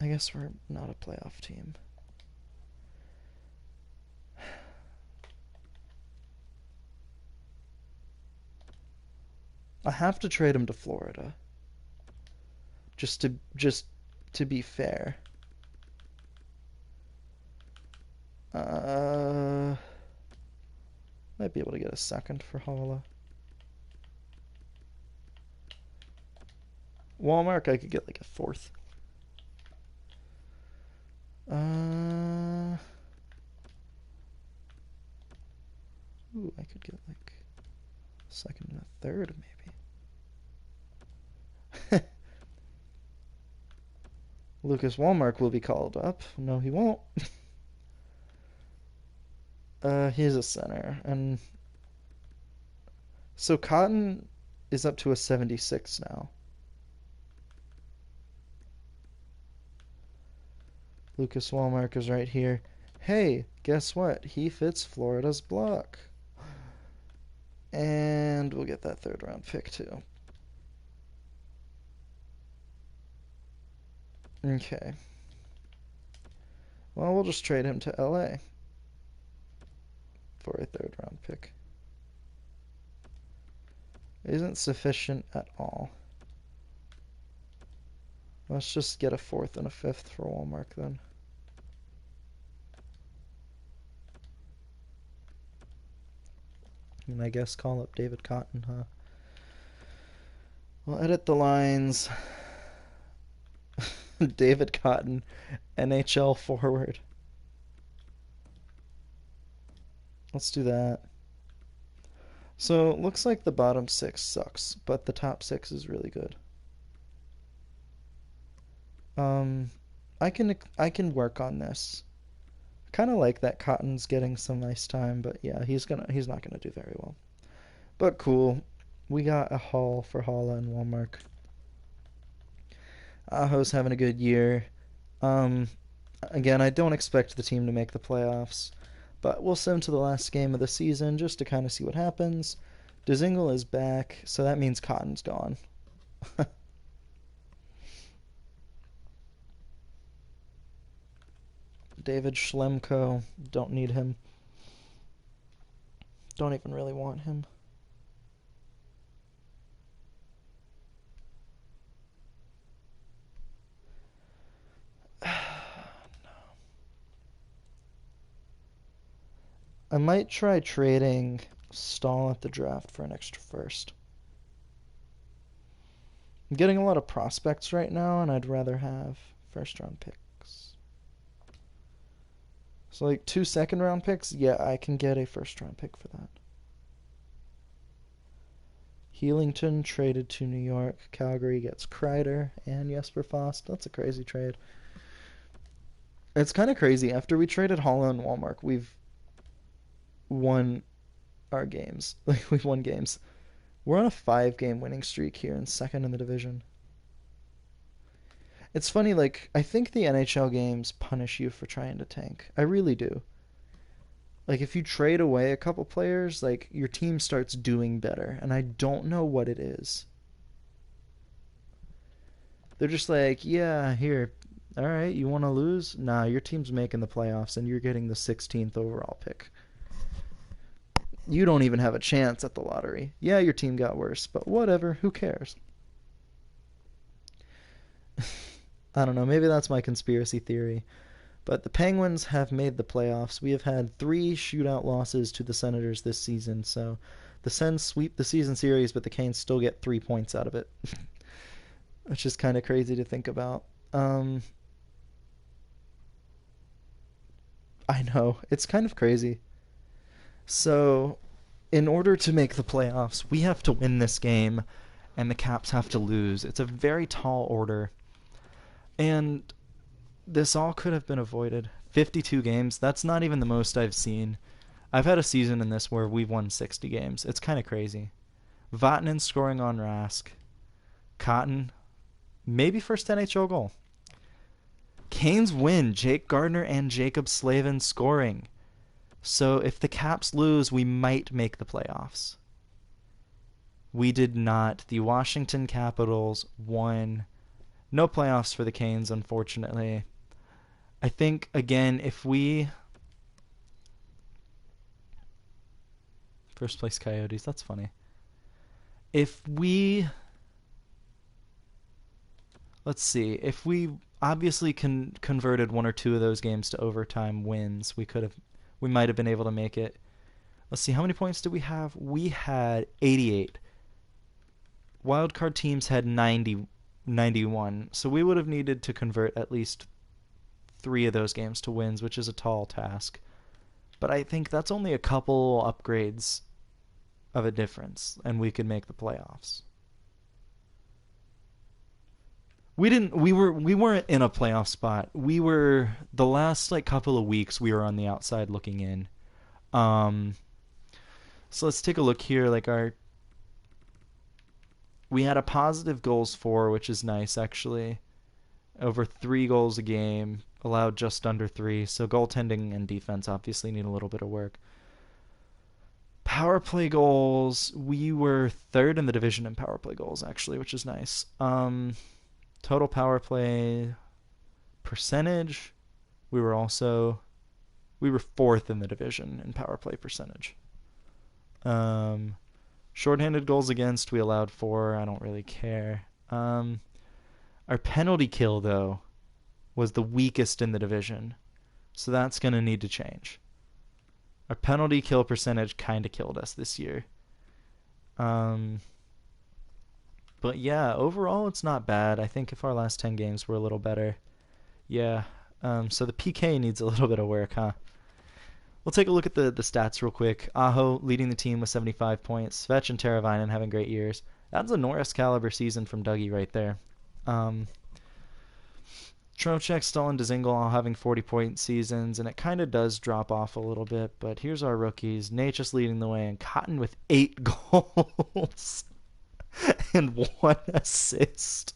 I guess we're not a playoff team. I have to trade him to Florida. Just to be fair. Might be able to get a 2nd for Haula. Wallmark, I could get like a 4th. Ooh, I could get like a 2nd and a 3rd, maybe. Lucas Wallmark will be called up. No, he won't. He's a center, and so Cotton is up to a 76 now. Lucas Wallmark is right here. Hey, guess what? He fits Florida's block. And we'll get that 3rd round pick too. Okay. Well, we'll just trade him to LA for a 3rd round pick. Isn't sufficient at all. Let's just get a 4th and a 5th for Wallmark then. I guess call up David Cotton, huh? We'll edit the lines. David Cotton, NHL forward. Let's do that. So it looks like the bottom six sucks, but the top six is really good. Um, I can work on this. I kind of like that Cotton's getting some nice time, but yeah, he's not gonna do very well. But cool, we got a haul for Hala and Walmart. Aho's having a good year. Um, Again, I don't expect the team to make the playoffs, but we'll send him to the last game of the season just to kind of see what happens. Dzingel is back, so that means Cotton's gone. David Schlemko, don't need him. Don't even really want him. I might try trading Stahl at the draft for an extra first. I'm getting a lot of prospects right now, and I'd rather have first round picks. So, like 2 second round picks, yeah, I can get a first round pick for that. Healington traded to New York. Calgary gets Kreider and Jesper Fast. That's a crazy trade. It's kind of crazy. After we traded Holland and Walmart, we've won our games. Like, we've won games. We're on a 5-game winning streak here and second in the division. It's funny, like, I think the NHL games punish you for trying to tank. I really do. Like, if you trade away a couple players, like, your team starts doing better, and I don't know what it is. They're just like, yeah, here, all right, you want to lose? Nah, your team's making the playoffs, and you're getting the 16th overall pick. You don't even have a chance at the lottery. Yeah, your team got worse, but whatever, who cares? I don't know, maybe that's my conspiracy theory. But the Penguins have made the playoffs. We have had 3 shootout losses to the Senators this season, so the Sens sweep the season series, but the Canes still get 3 points out of it. Which is kind of crazy to think about. I know, it's kind of crazy. So, in order to make the playoffs, we have to win this game, and the Caps have to lose. It's a very tall order. And this all could have been avoided. 52 games, that's not even the most I've seen. I've had a season in this where we've won 60 games. It's kind of crazy. Vatanen scoring on Rask. Cotton, maybe first NHL goal. Canes win. Jake Gardiner and Jacob Slavin scoring. So if the Caps lose, we might make the playoffs. We did not. The Washington Capitals won. No playoffs for the Canes, unfortunately. I think, again, if we... First place Coyotes, that's funny. If we... Let's see. If we obviously converted 1 or 2 of those games to overtime wins, we might have been able to make it. Let's see, how many points did we have? We had 88. Wildcard teams had 91. So we would have needed to convert at least 3 of those games to wins, which is a tall task. But I think that's only a couple upgrades of a difference, and we could make the playoffs. We weren't in a playoff spot. We were the last couple of weeks we were on the outside looking in. So let's take a look here. We had a positive goals for, which is nice actually. Over 3 goals a game, allowed just under 3. So goaltending and defense obviously need a little bit of work. Power play goals, we were 3rd in the division in power play goals actually, which is nice. Total power play percentage, we were 4th in the division in power play percentage. Shorthanded goals against, we allowed 4. I don't really care. Our penalty kill, though, was the weakest in the division. So that's going to need to change. Our penalty kill percentage kind of killed us this year. Um, but yeah, overall it's not bad. I think if our last 10 games were a little better. Yeah. So the PK needs a little bit of work, huh? We'll take a look at the stats real quick. Aho leading the team with 75 points. Svech and Teravainen having great years. That's a Norris caliber season from Dougie right there. Trocheck, Stahl, and Dzingel all having 40-point seasons, and it kind of does drop off a little bit. But here's our rookies. Nate just leading the way, and Cotton with 8 goals and 1 assist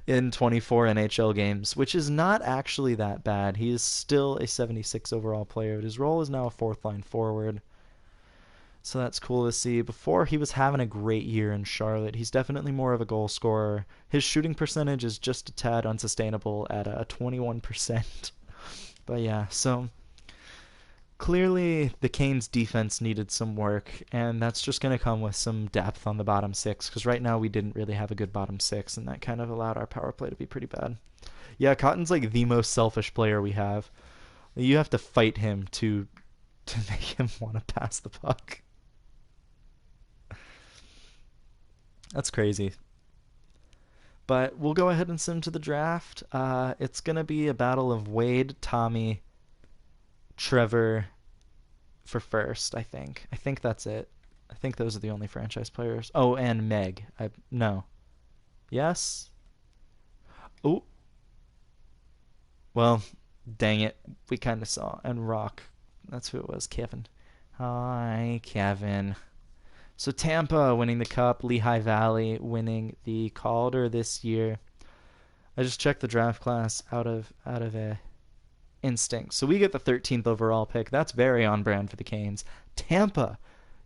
in 24 NHL games, which is not actually that bad. He is still a 76 overall player, but his role is now a fourth line forward. So that's cool to see. Before, he was having a great year in Charlotte. He's definitely more of a goal scorer. His shooting percentage is just a tad unsustainable at a 21%. But yeah, so clearly the Canes defense needed some work, and that's just going to come with some depth on the bottom six, because right now we didn't really have a good bottom six, and that kind of allowed our power play to be pretty bad. Yeah, Cotton's like the most selfish player we have. You have to fight him to make him want to pass the puck. That's crazy. But we'll go ahead and send to the draft. It's going to be a battle of Wade, Tommy, Trevor for first, I think. I think that's it. I think those are the only franchise players. Oh, and Meg. No. Yes? Oh. Well, dang it. We kind of saw. And Rock. That's who it was. Kevin. Hi, Kevin. So Tampa winning the Cup, Lehigh Valley winning the Calder this year. I just checked the draft class out of instinct. So we get the 13th overall pick. That's very on brand for the Canes. Tampa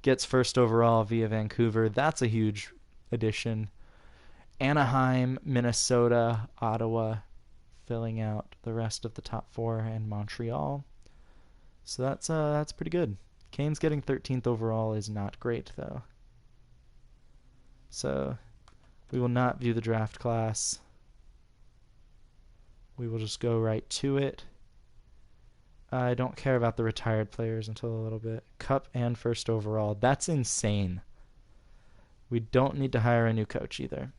gets first overall via Vancouver. That's a huge addition. Anaheim, Minnesota, Ottawa filling out the rest of the top four, and Montreal. So that's pretty good. Canes getting 13th overall is not great, though. So we will not view the draft class. We will just go right to it. I don't care about the retired players until a little bit. Cup and first overall. That's insane. We don't need to hire a new coach either.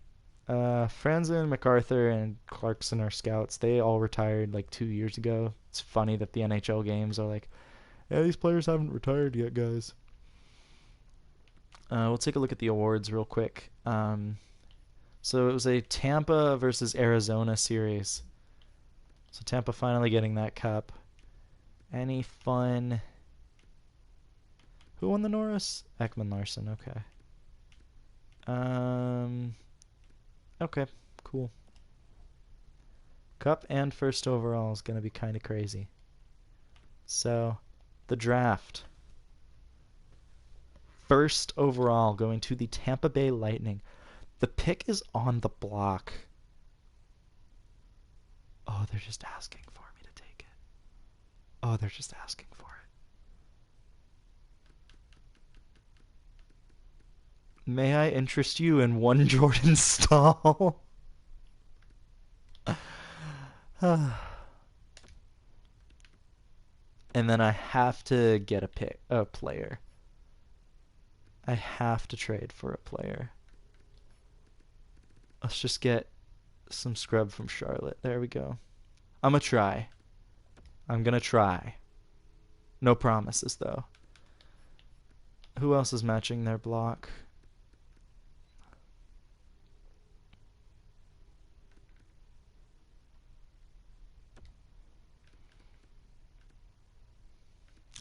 Franzen, MacArthur, and Clarkson are scouts. They all retired like 2 years ago. It's funny that the NHL games are like, yeah, these players haven't retired yet, guys. We'll take a look at the awards real quick. So it was a Tampa versus Arizona series. So Tampa finally getting that cup. Any fun? Who won the Norris? Ekman Larson. Okay. Okay. Cool. Cup and first overall is gonna be kind of crazy. So, the draft. First overall going to the Tampa Bay Lightning. The pick is on the block. Oh, they're just asking for me to take it. Oh, they're just asking for it. May I interest you in one Jordan Stahl? And then I have to get a player. I have to trade for a player. Let's just get some scrub from Charlotte. There we go. I'm gonna try. No promises, though. Who else is matching their block?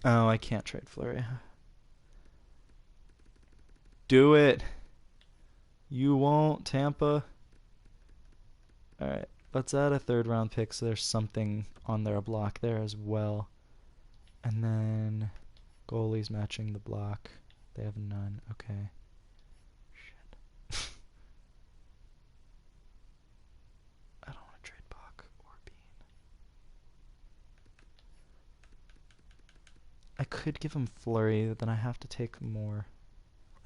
Oh, I can't trade Fleury. Do it. You won't, Tampa. Alright, let's add a third round pick so there's something on their block there as well. And then goalies matching the block. They have none. Okay. Shit. I don't want to trade Bach or Bean. I could give him Fleury, then I have to take more.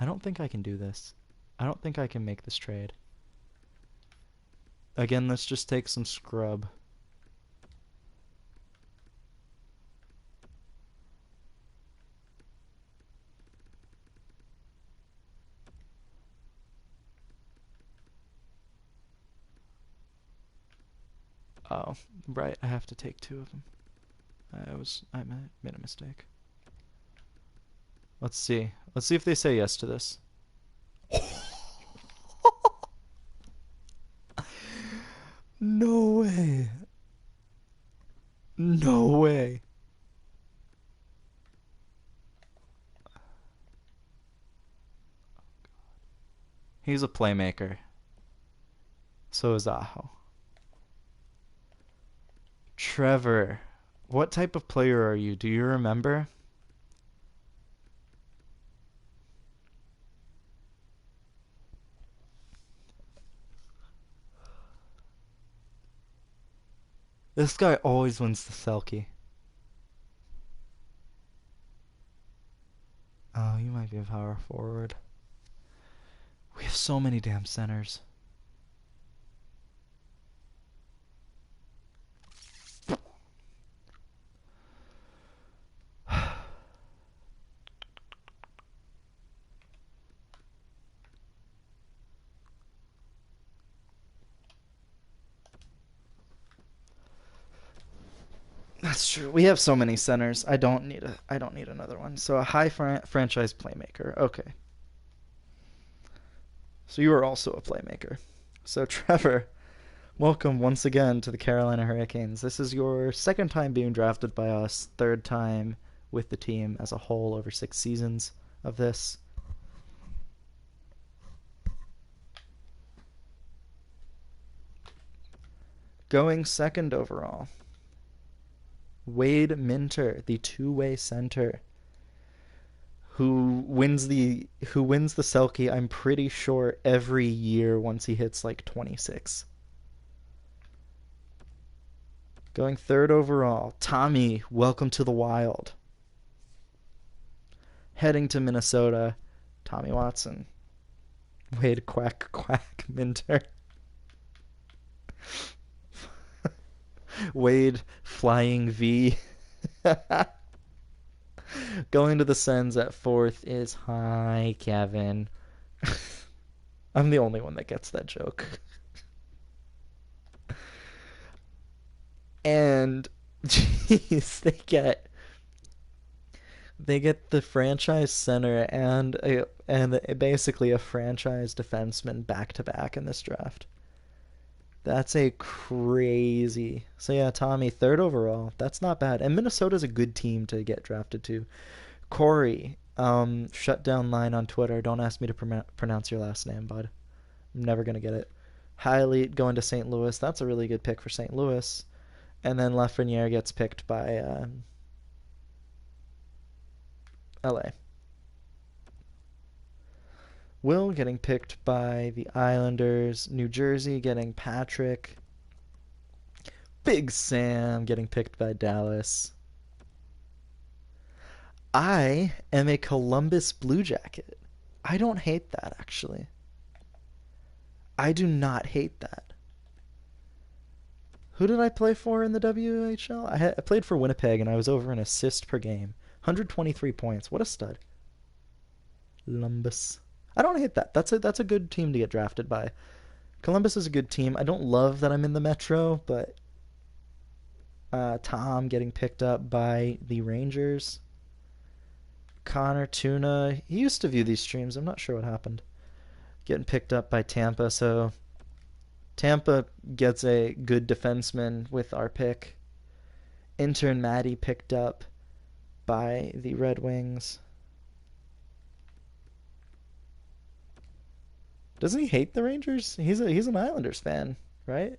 I don't think I can do this. I don't think I can make this trade. Again, let's just take some scrub. Oh, right. I have to take two of them. I made a mistake. Let's see. Let's see if they say yes to this. No way. No way. He's a playmaker. So is Aho. Trevor, what type of player are you? Do you remember? This guy always wins the Selkie. Oh, you might be a power forward. We have so many damn centers. That's true. We have so many centers. I don't need another one. So a high franchise playmaker. Okay. So you are also a playmaker. So Trevor, welcome once again to the Carolina Hurricanes. This is your second time being drafted by us, third time with the team as a whole over 6 seasons of this. Going second overall, Wade Minter, the two-way center, who wins the Selkie, I'm pretty sure, every year once he hits like 26. Going third overall, Tommy, welcome to the Wild. Heading to Minnesota, Tommy Watson. Wade quack quack Minter. Wade flying V. Going to the Sens at fourth is hi Kevin. I'm the only one that gets that joke. And jeez, they get the franchise center and basically a franchise defenseman back to back in this draft. That's a crazy. So yeah, Tommy, third overall. That's not bad. And Minnesota's a good team to get drafted to. Corey, shut down line on Twitter. Don't ask me to pronounce your last name, bud. I'm never gonna get it. Highly going to St. Louis. That's a really good pick for St. Louis. And then Lafreniere gets picked by LA. Will getting picked by the Islanders. New Jersey getting Patrick. Big Sam getting picked by Dallas. I am a Columbus Blue Jacket. I don't hate that, actually. I do not hate that. Who did I play for in the WHL? I played for Winnipeg, and I was over an assist per game. 123 points. What a stud. Columbus. I don't hate that. That's a good team to get drafted by. Columbus is a good team. I don't love that I'm in the Metro, but Tom getting picked up by the Rangers. Connor Tuna, he used to view these streams. I'm not sure what happened. Getting picked up by Tampa, so Tampa gets a good defenseman with our pick. Intern Maddie picked up by the Red Wings. Doesn't he hate the Rangers? He's an Islanders fan, right?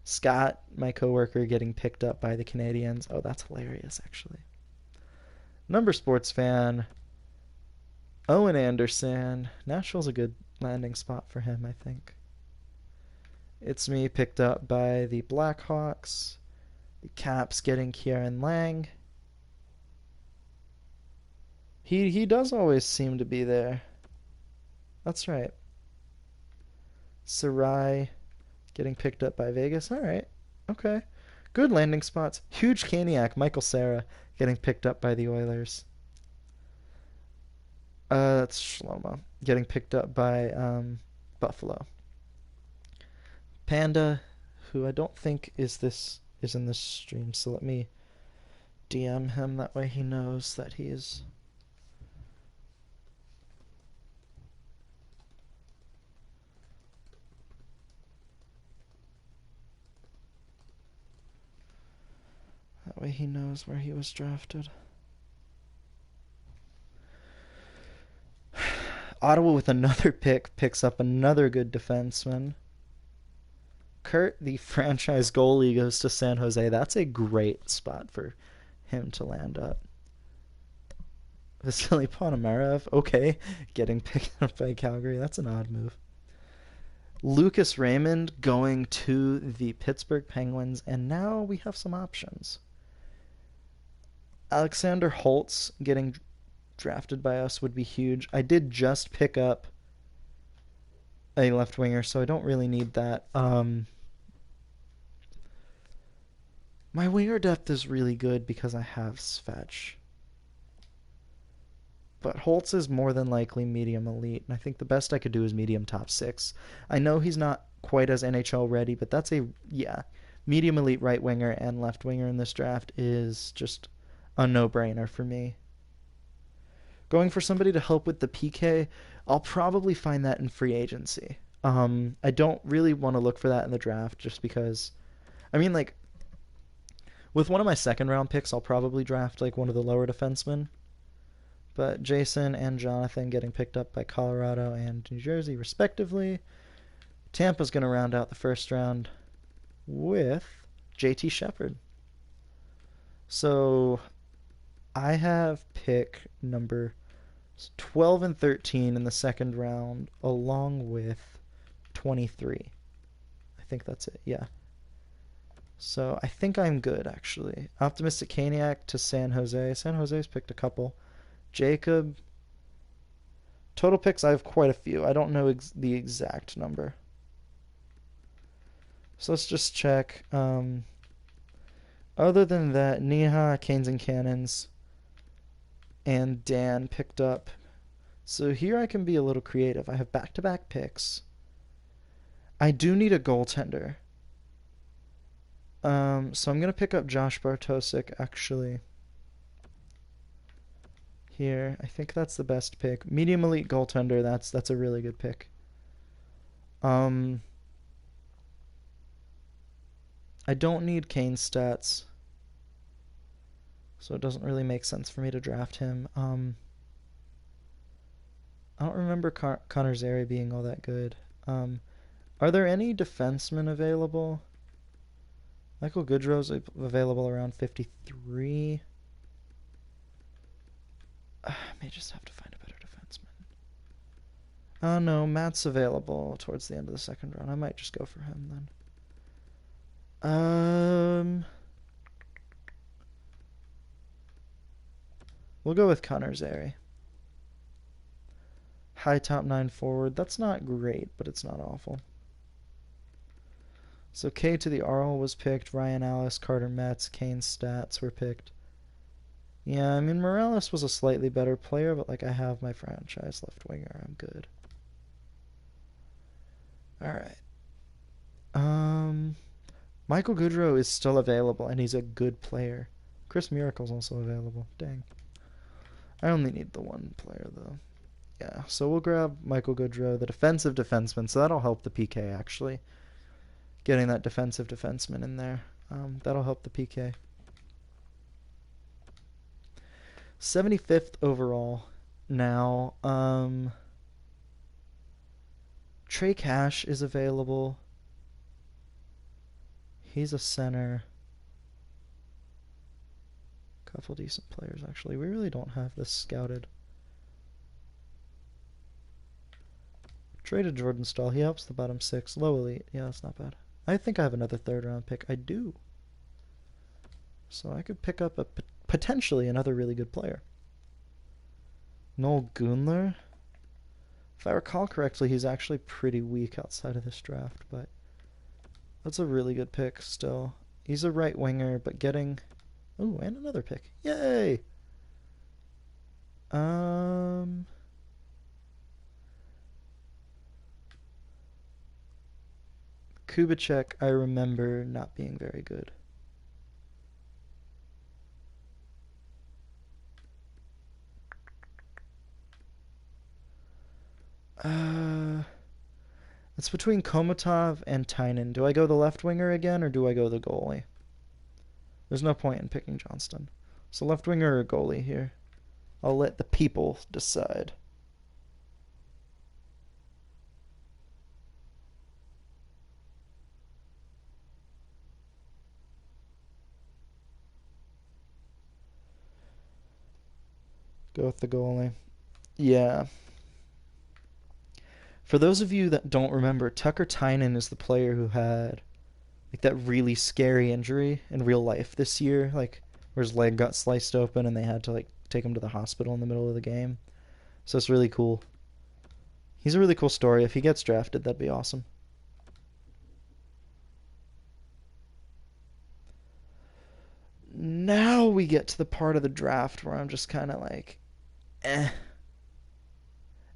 Scott, my coworker, getting picked up by the Canadiens. Oh, that's hilarious, actually. Number Sports fan. Owen Anderson. Nashville's a good landing spot for him, I think. It's me picked up by the Blackhawks. The Caps getting Kieran Lang. He does always seem to be there. That's right. Sarai getting picked up by Vegas. All right. Okay. Good landing spots. Huge Caniac, Michael Cera, getting picked up by the Oilers. That's Shlomo getting picked up by Buffalo. Panda, who I don't think is in this stream, so let me DM him, that way he knows that he is. That way he knows where he was drafted. Ottawa with another pick picks up another good defenseman. Kurt, the franchise goalie, goes to San Jose. That's a great spot for him to land up. Vasily Ponomarev, okay, getting picked up by Calgary. That's an odd move. Lucas Raymond going to the Pittsburgh Penguins, and now we have some options. Alexander Holtz getting drafted by us would be huge. I did just pick up a left winger, so I don't really need that. My winger depth is really good because I have Svetch. But Holtz is more than likely medium elite, and I think the best I could do is medium top 6. I know he's not quite as NHL ready, but that's medium elite right winger and left winger in this draft is just a no-brainer for me. Going for somebody to help with the PK, I'll probably find that in free agency. I don't really want to look for that in the draft just because, with one of my second round picks, I'll probably draft one of the lower defensemen. But Jason and Jonathan getting picked up by Colorado and New Jersey, respectively. Tampa's going to round out the first round with JT Shepard. So I have pick number 12 and 13 in the second round, along with 23. I think that's it, yeah. So I think I'm good, actually. Optimistic Caniac to San Jose. San Jose's picked a couple. Jacob. Total picks, I have quite a few. I don't know the exact number. So let's just check. Other than that, Neha, Canes and Cannons, and Dan picked up. So here I can be a little creative. I have back-to-back picks. I do need a goaltender. So I'm going to pick up Josh Bartosik, actually. Here, I think that's the best pick. Medium elite goaltender, that's a really good pick. I don't need Kane's stats, so it doesn't really make sense for me to draft him. I don't remember Connor Zary being all that good. Are there any defensemen available? Michael Goodrow's available around 53. I may just have to find a better defenseman. Oh no, Matt's available towards the end of the second round. I might just go for him then. We'll go with Connor Zary. High top 9 forward. That's not great, but it's not awful. So K to the Arl was picked. Ryan Ellis, Carter Metz, Kane's stats were picked. Yeah, Morales was a slightly better player, but I have my franchise left winger. I'm good. Alright. Michael Goodrow is still available, and he's a good player. Chris Miracle's also available. Dang. I only need the one player, though. Yeah, so we'll grab Michael Goodrow, the defensive defenseman, so that'll help the PK, actually. Getting that defensive defenseman in there. That'll help the PK. 75th overall now. Trey Cash is available. He's a center. Couple decent players, actually. We really don't have this scouted. Traded Jordan Stahl. He helps the bottom 6. Low elite. Yeah, that's not bad. I think I have another third round pick. I do. So I could pick up potentially another really good player. Noel Gunler. If I recall correctly, he's actually pretty weak outside of this draft, but that's a really good pick still. He's a right winger, but getting... Ooh, and another pick. Yay! Kubicek, I remember not being very good. It's between Komatov and Tynan. Do I go the left winger again, or do I go the goalie? There's no point in picking Johnston. So left winger or goalie here? I'll let the people decide. Go with the goalie. Yeah. For those of you that don't remember, Tucker Tynan is the player who had like that really scary injury in real life this year, like where his leg got sliced open and they had to like take him to the hospital in the middle of the game. So it's really cool. He's a really cool story. If he gets drafted, that'd be awesome. Now we get to the part of the draft where I'm just kind of like, eh.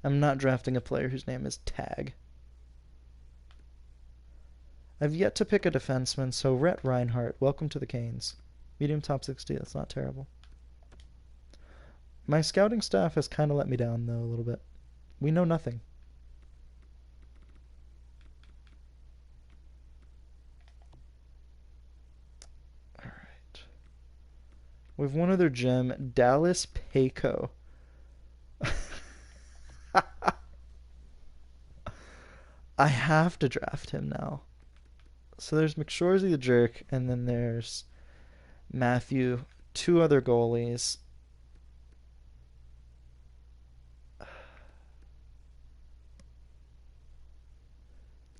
I'm not drafting a player whose name is Tag. I've yet to pick a defenseman, so Rhett Reinhardt, welcome to the Canes. Medium top 60, that's not terrible. My scouting staff has kind of let me down, though, a little bit. We know nothing. Alright. We have one other gem, Dallas Payco. I have to draft him now. So there's McShorsey the Jerk, and then there's Matthew, two other goalies.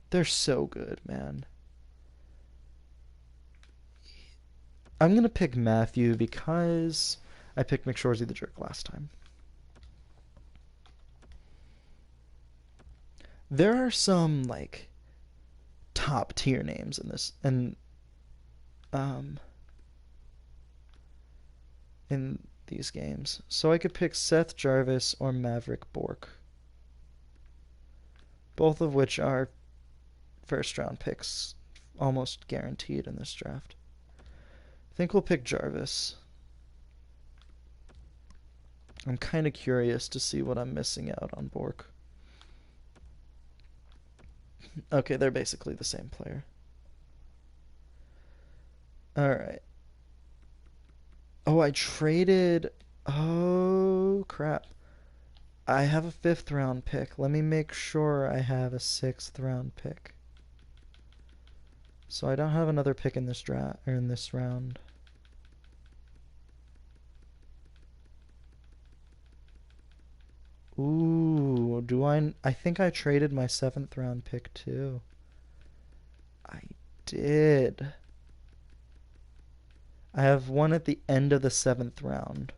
They're so good, man. I'm going to pick Matthew because I picked McShorsey the Jerk last time. There are some, like, top tier names in this, and in these games. So I could pick Seth Jarvis or Maverick Bourque, both of which are first round picks, almost guaranteed in this draft. I think we'll pick Jarvis. I'm kind of curious to see what I'm missing out on Bourque. Okay, they're basically the same player. Alright. Oh, I traded... Oh, crap. I have a 5th round pick. Let me make sure I have a 6th round pick. So I don't have another pick in this draft, or in this round. Ooh, do I think I traded my 7th round pick too. I did. I have one at the end of the 7th round.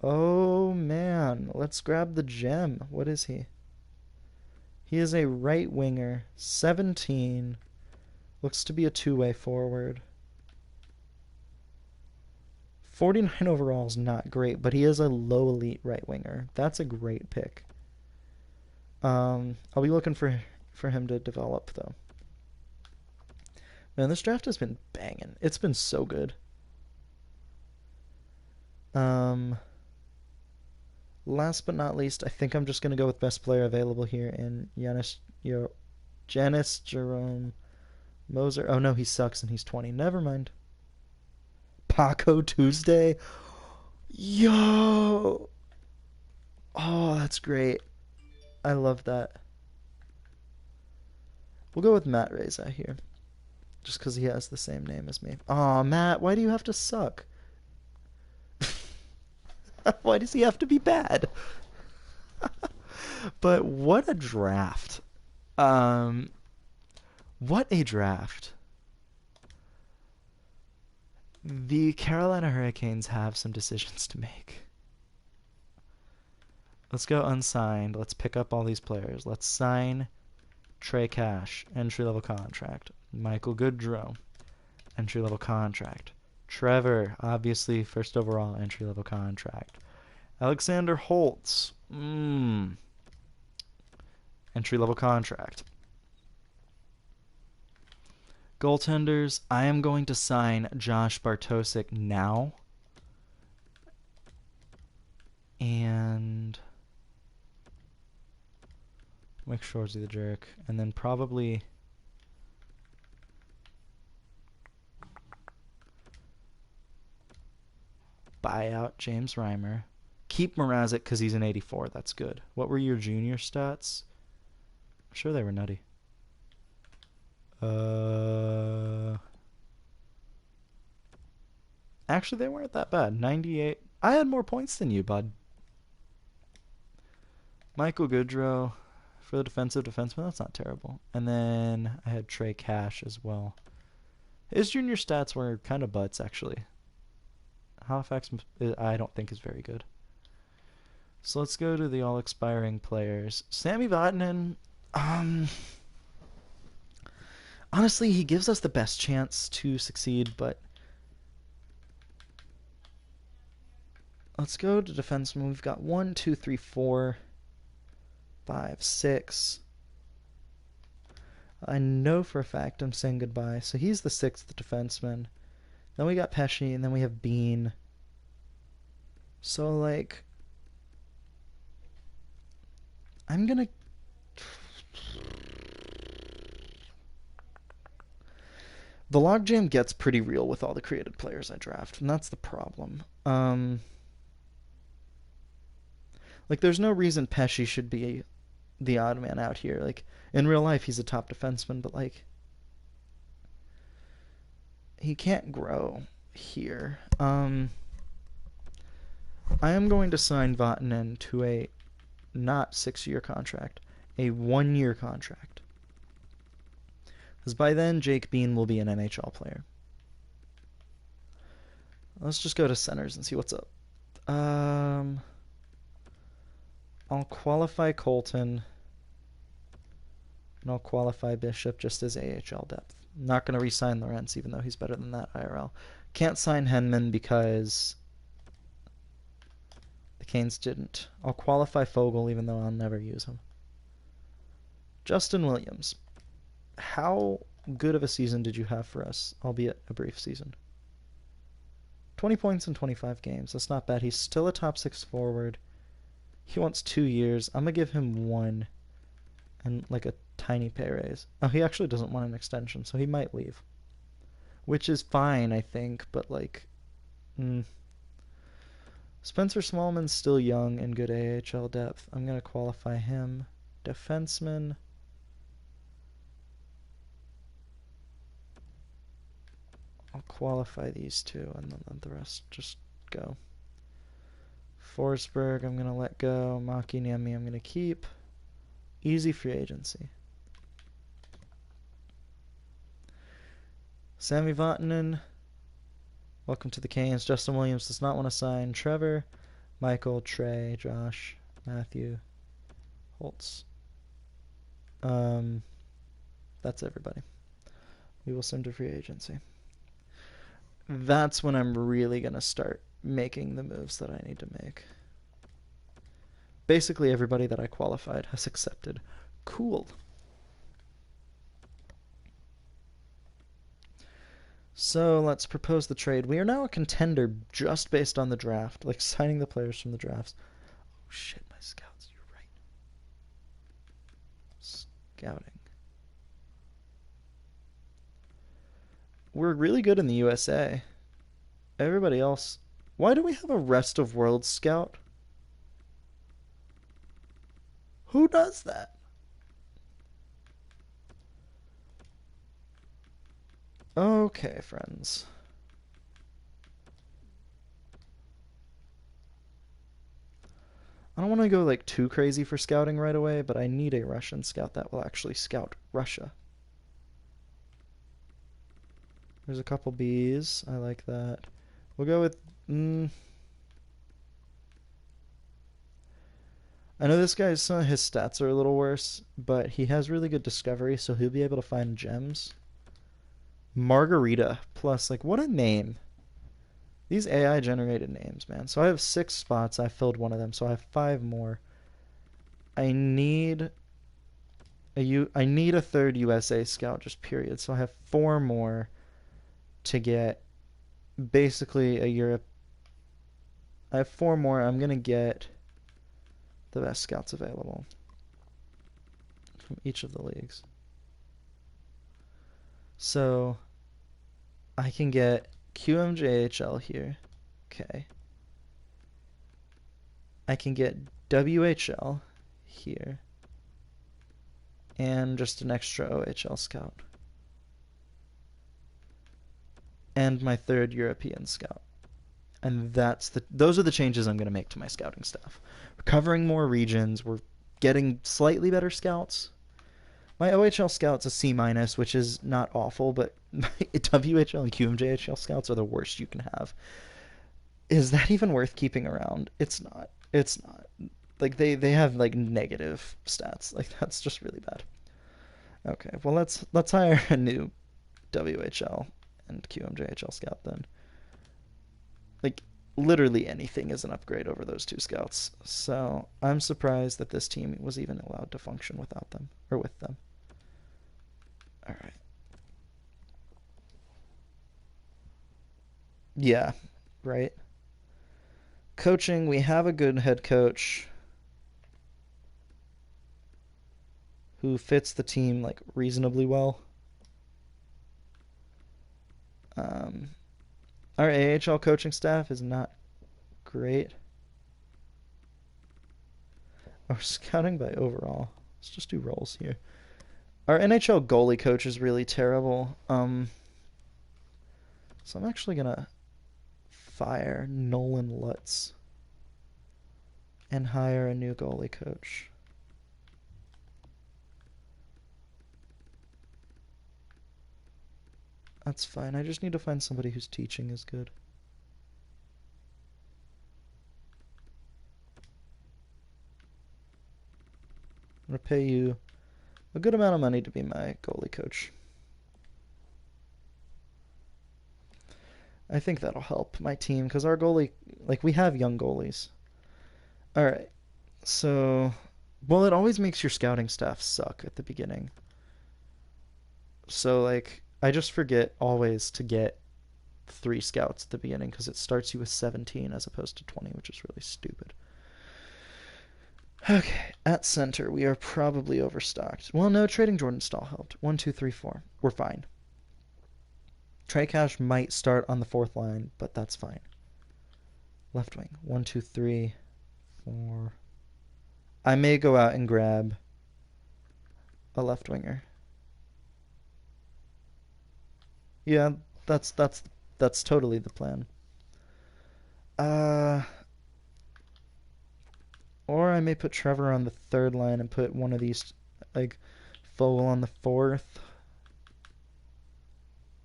Oh man, let's grab the gem. What is he? He is a right winger, 17. Looks to be a two-way forward. 49 overall is not great, but he is a low elite right winger. That's a great pick. I'll be looking for him to develop though. Man, this draft has been banging. It's been so good. Last but not least, I think I'm just gonna go with best player available here in Janice Jerome Moser. Oh no, he sucks and he's 20. Never mind. Paco Tuesday. Yo. Oh, that's great. I love that. We'll go with Matt Reza here. Just because he has the same name as me. Aw, Matt, why do you have to suck? Why does he have to be bad? But what a draft. What a draft. The Carolina Hurricanes have some decisions to make. Let's go unsigned. Let's pick up all these players. Let's sign Trey Cash, entry-level contract. Michael Goodrow, entry-level contract. Trevor, obviously first overall, entry-level contract. Alexander Holtz. Entry-level contract. Goaltenders, I am going to sign Josh Bartosik now. And Mike Shorzy the jerk. And then probably buy out James Reimer. Keep Mrazek because he's an 84. That's good. What were your junior stats? I'm sure they were nutty. Actually, they weren't that bad. 98. I had more points than you, bud. Michael Goodrow for the defensive defenseman. That's not terrible. And then I had Trey Cash as well. His junior stats were kind of butts, actually. Halifax, I don't think, is very good. So let's go to the all-expiring players. Sami Vatanen, honestly, he gives us the best chance to succeed, but let's go to defenseman. We've got 1, 2, 3, 4, 5, 6. I know for a fact I'm saying goodbye. So he's the 6th defenseman. Then we got Pesce, and then we have Bean. So, like, I'm going to... The logjam gets pretty real with all the created players I draft, and that's the problem. Like, there's no reason Pesce should be the odd man out here. Like, in real life, he's a top defenseman, but, like, he can't grow here. I am going to sign Vatanen to a not 6-year contract, a 1-year contract. Because by then, Jake Bean will be an NHL player. Let's just go to centers and see what's up. I'll qualify Colton. And I'll qualify Bishop just as AHL depth. I'm not going to re-sign Lorentz, even though he's better than that IRL. Can't sign Henman because the Canes didn't. I'll qualify Fogle, even though I'll never use him. Justin Williams. How good of a season did you have for us, albeit a brief season? 20 points in 25 games. That's not bad. He's still a top 6 forward. He wants 2 years. I'm going to give him 1 and like a tiny pay raise. Oh, he actually doesn't want an extension, so he might leave. Which is fine, I think, but like... Spencer Smallman's still young and good AHL depth. I'm going to qualify him. Defenseman... I'll qualify these two, and then let the rest just go. Forsberg, I'm going to let go. Makiniemi, I'm going to keep. Easy free agency. Sami Vatanen, welcome to the Canes. Justin Williams does not want to sign. Trevor, Michael, Trey, Josh, Matthew, Holtz. That's everybody. We will send to free agency. That's when I'm really going to start making the moves that I need to make. Basically, everybody that I qualified has accepted. Cool. So let's propose the trade. We are now a contender just based on the draft, like signing the players from the drafts. Oh shit, my scouts, you're right. Scouting. We're really good in the USA. Everybody else... Why do we have a rest of world scout? Who does that? Okay, friends. I don't want to go like too crazy for scouting right away, but I need a Russian scout that will actually scout Russia. There's a couple Bs. I like that. We'll go with... I know this guy's... Some of his stats are a little worse, but he has really good discovery, so he'll be able to find gems. Margarita plus, like, what a name. These AI-generated names, man. So I have 6 spots. I filled one of them, so I have 5 more. I need I need a third USA scout, just period. So I have 4 more to get basically a Europe. I have 4 more. I'm going to get the best scouts available from each of the leagues. So I can get QMJHL here. Okay. I can get WHL here. And just an extra OHL scout. And my third European scout. And those are the changes I'm going to make to my scouting staff. We're covering more regions. We're getting slightly better scouts. My OHL scout's a C-, which is not awful, but my WHL and QMJHL scouts are the worst you can have. Is that even worth keeping around? It's not. It's not. Like they have like negative stats. Like that's just really bad. Okay, well let's hire a new WHL and QMJHL scout then. Like literally anything is an upgrade over those 2 scouts. So I'm surprised that this team was even allowed to function without them or with them. All right. Yeah, right. Coaching, we have a good head coach who fits the team like reasonably well. Our AHL coaching staff is not great. We're scouting by overall. Let's just do roles here. Our NHL goalie coach is really terrible. So I'm actually gonna fire Nolan Lutz and hire a new goalie coach. That's fine. I just need to find somebody whose teaching is good. I'm going to pay you a good amount of money to be my goalie coach. I think that'll help my team because our goalie, like, we have young goalies. All right. So, well, it always makes your scouting staff suck at the beginning. So, like, I just forget always to get 3 scouts at the beginning because it starts you with 17 as opposed to 20, which is really stupid. Okay, at center, we are probably overstocked. Well, no, trading Jordan Stahl helped. 1, 2, 3, 4. We're fine. Trey Cash might start on the 4th line, but that's fine. Left wing. 1, 2, 3, 4. I may go out and grab a left winger. Yeah, that's totally the plan. Or I may put Trevor on the 3rd line and put one of these, like, Fogle on the 4th.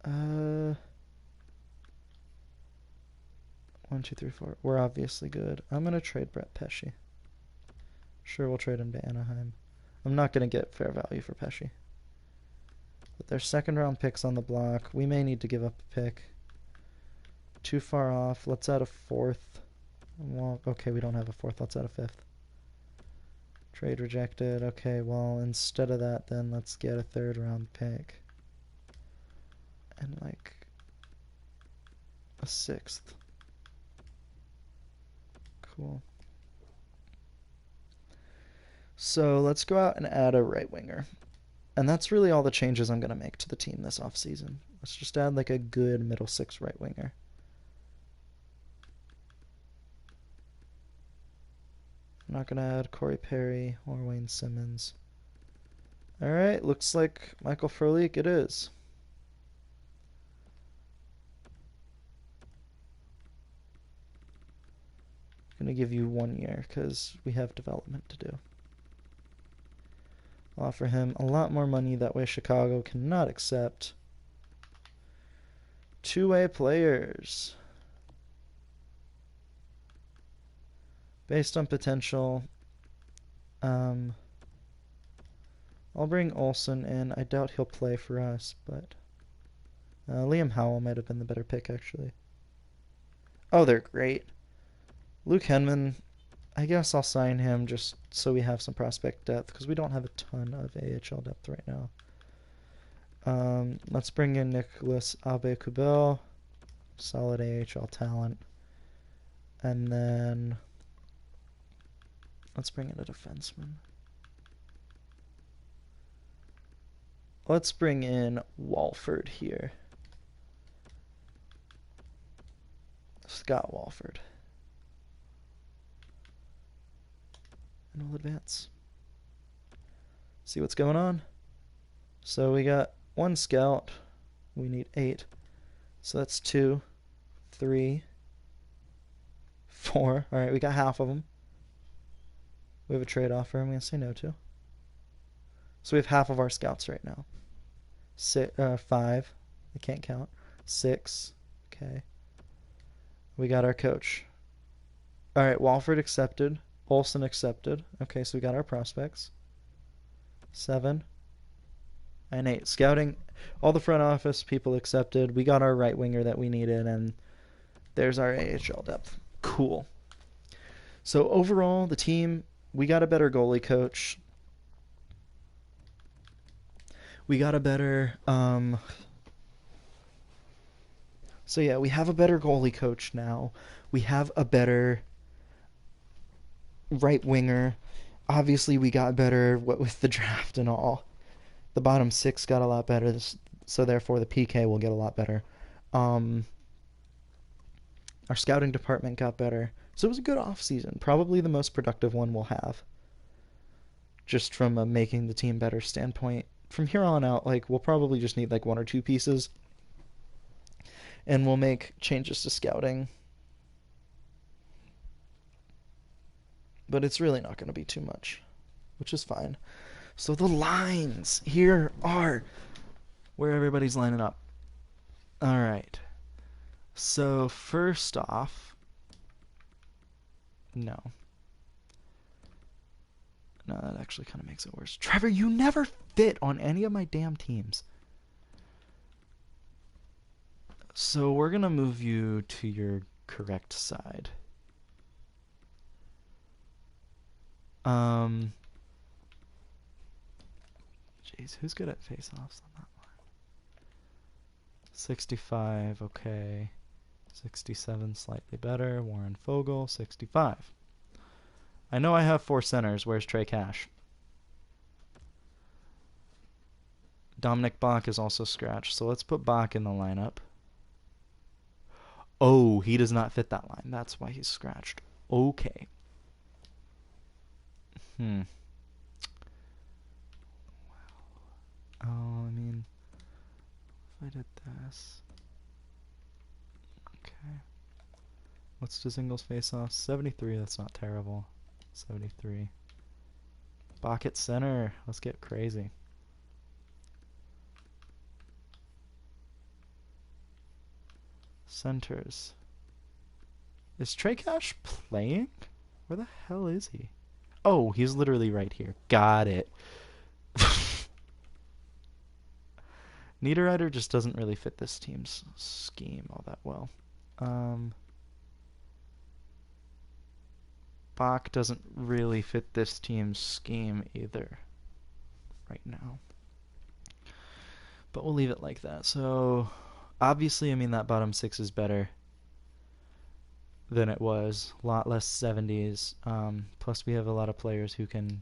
1, 2, 3, 4. We're obviously good. I'm gonna trade Brett Pesce. Sure, we'll trade him to Anaheim. I'm not gonna get fair value for Pesce. But there's 2nd round picks on the block. We may need to give up a pick. Too far off. Let's add a 4th. Well, okay, we don't have a 4th. Let's add a 5th. Trade rejected. Okay, well, instead of that, then let's get a 3rd round pick. And, like, a 6th. Cool. So let's go out and add a right winger. And that's really all the changes I'm going to make to the team this offseason. Let's just add, like, a good middle 6 right winger. I'm not going to add Corey Perry or Wayne Simmons. Alright, looks like Michael Frolik it is. I'm going to give you 1 year because we have development to do. I'll offer him a lot more money, that way Chicago cannot accept. 2-way players. Based on potential, I'll bring Olsen in. I doubt he'll play for us, but Liam Howell might have been the better pick, actually. Oh, they're great. Luke Henman, I guess I'll sign him just so we have some prospect depth because we don't have a ton of AHL depth right now. Let's bring in Nicholas Aube-Kubel, solid AHL talent. And then let's bring in a defenseman. Let's bring in Walford here. Scott Walford. And we'll advance. See what's going on. So we got 1 scout. We need 8. So that's 2, 3, 4. Alright, we got half of them. We have a trade offer I'm going to say no to. So we have half of our scouts right now. 5. I can't count. 6. Okay. We got our coach. Alright, Walford accepted. Olsen accepted. Okay, so we got our prospects. 7 and 8. Scouting, all the front office people accepted. We got our right winger that we needed, and there's our AHL depth. Cool. So overall, the team, we got a better goalie coach. We got a better... So yeah, we have a better goalie coach now. We have a better right winger. Obviously, we got better with the draft and all. The bottom 6 got a lot better, so therefore the PK will get a lot better. Our scouting department got better. So it was a good off-season. Probably the most productive one we'll have. Just from a making the team better standpoint. From here on out, like, we'll probably just need like 1 or 2 pieces. And we'll make changes to scouting. But it's really not going to be too much, which is fine. So the lines here are where everybody's lining up. All right. So first off, no, that actually kind of makes it worse. Trevor, you never fit on any of my damn teams. So we're going to move you to your correct side. Jeez, who's good at face-offs on that line? 65, okay. 67, slightly better. Warren Fogle, 65. I know I have 4 centers. Where's Trey Cash? Dominic Bach is also scratched, so let's put Bach in the lineup. Oh, he does not fit that line. That's why he's scratched. Okay. Wow. Oh, I mean, if I did this. Okay. What's Dzingle's face-off? 73, that's not terrible. 73. Bach at center. Let's get crazy. Centers. Is Trey Cash playing? Where the hell is he? Oh, he's literally right here. Got it. Niederreiter just doesn't really fit this team's scheme all that well. Bach doesn't really fit this team's scheme either right now. But we'll leave it like that. So, obviously, I mean, that bottom 6 is better than it was. A lot less 70s. Plus, we have a lot of players who can,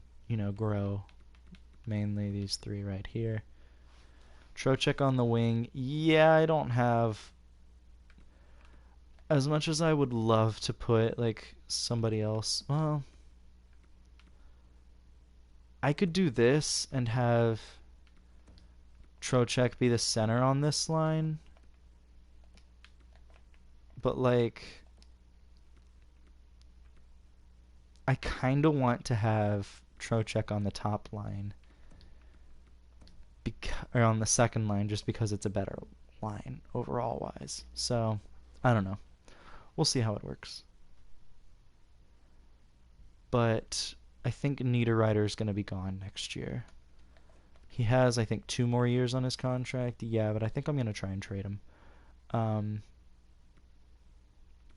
grow. Mainly these 3 right here. Trocheck on the wing. Yeah, I don't have... As much as I would love to put, like, somebody else... Well... I could do this and have Trocheck be the center on this line. But, like... I kind of want to have Trocheck on the top line. Or on the second line, just because it's a better line overall wise. So, I don't know. We'll see how it works. But I think Niederreiter is going to be gone next year. He has, I think, 2 more years on his contract. Yeah, but I think I'm going to try and trade him.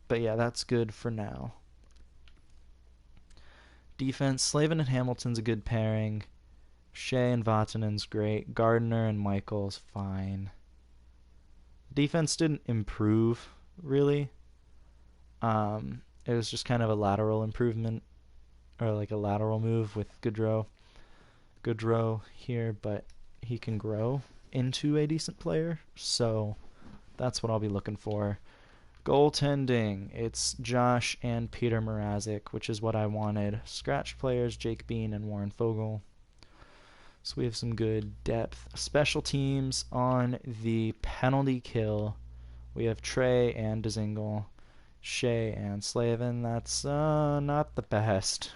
But yeah, that's good for now. Defense, Slavin and Hamilton's a good pairing. Shea and Vatanen's great. Gardner and Michael's fine. Defense didn't improve, really. It was just kind of a lateral improvement, or like a lateral move with Goodrow. Goodrow here, but he can grow into a decent player, so that's what I'll be looking for. Goaltending, it's Josh and Peter Mrazek, which is what I wanted. Scratch players, Jake Bean and Warren Fogle. So we have some good depth. Special teams on the penalty kill. We have Trey and Dzingel, Shea and Slavin. That's not the best.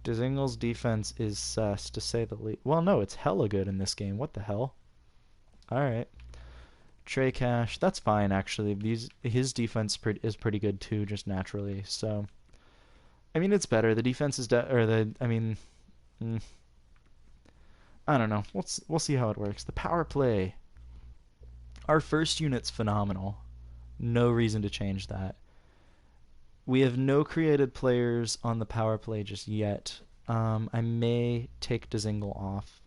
Dzingel's defense is sus, to say the least. Well, no, it's hella good in this game. What the hell? Alright. Trey Cash, that's fine, actually. His defense is pretty good, too, just naturally. So, I mean, it's better. The defense is... I don't know. We'll see how it works. The power play. Our first unit's phenomenal. No reason to change that. We have no created players on the power play just yet. I may take Dzingel off.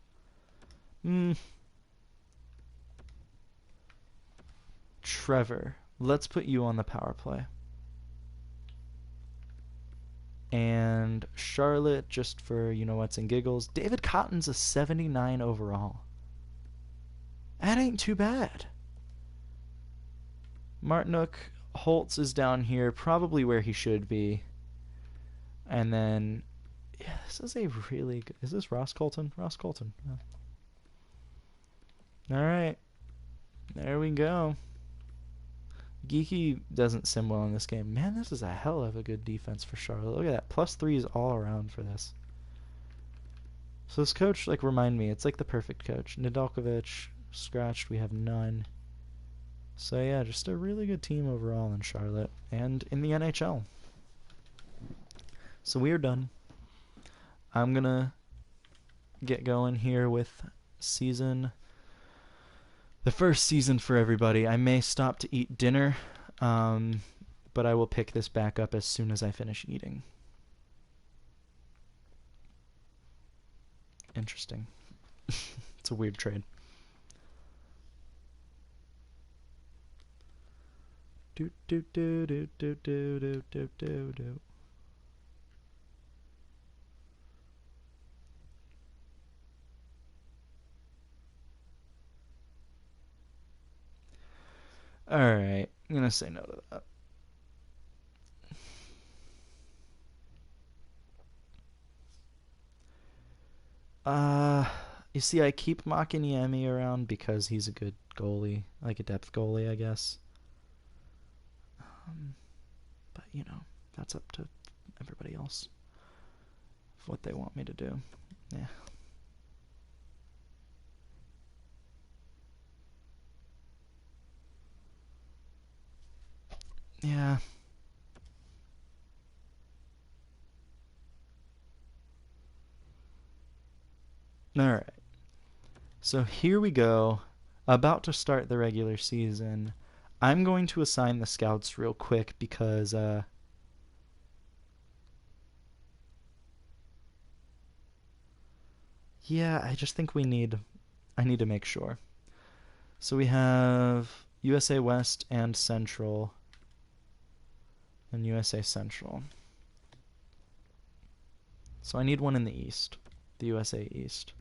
Trevor, let's put you on the power play. And Charlotte, just for you-know-whats and giggles. David Cotton's a 79 overall. That ain't too bad. Martinook, Holtz is down here, probably where he should be. And then, yeah, this is a really good... Is this Ross Colton? Ross Colton. Yeah. Alright. There we go. Geeky doesn't sim well in this game. Man, this is a hell of a good defense for Charlotte. Look at that. +3s all around for this. So this coach, like, remind me, it's like the perfect coach. Nedeljkovic, scratched, we have none. So yeah, just a really good team overall in Charlotte and in the NHL. So we are done. I'm gonna get going here with the first season for everybody. I may stop to eat dinner, but I will pick this back up as soon as I finish eating. Interesting. It's a weird trade. Do do do do do do do do do do. Alright, I'm gonna say no to that. You see, I keep Makiniemi around because he's a good goalie, like a depth goalie, I guess. But, that's up to everybody else. What they want me to do. Yeah. Yeah. Alright. So here we go. About to start the regular season. I'm going to assign the scouts real quick because yeah, I just think I need to make sure. So we have USA West and Central and USA Central. So I need one in the East, the USA East.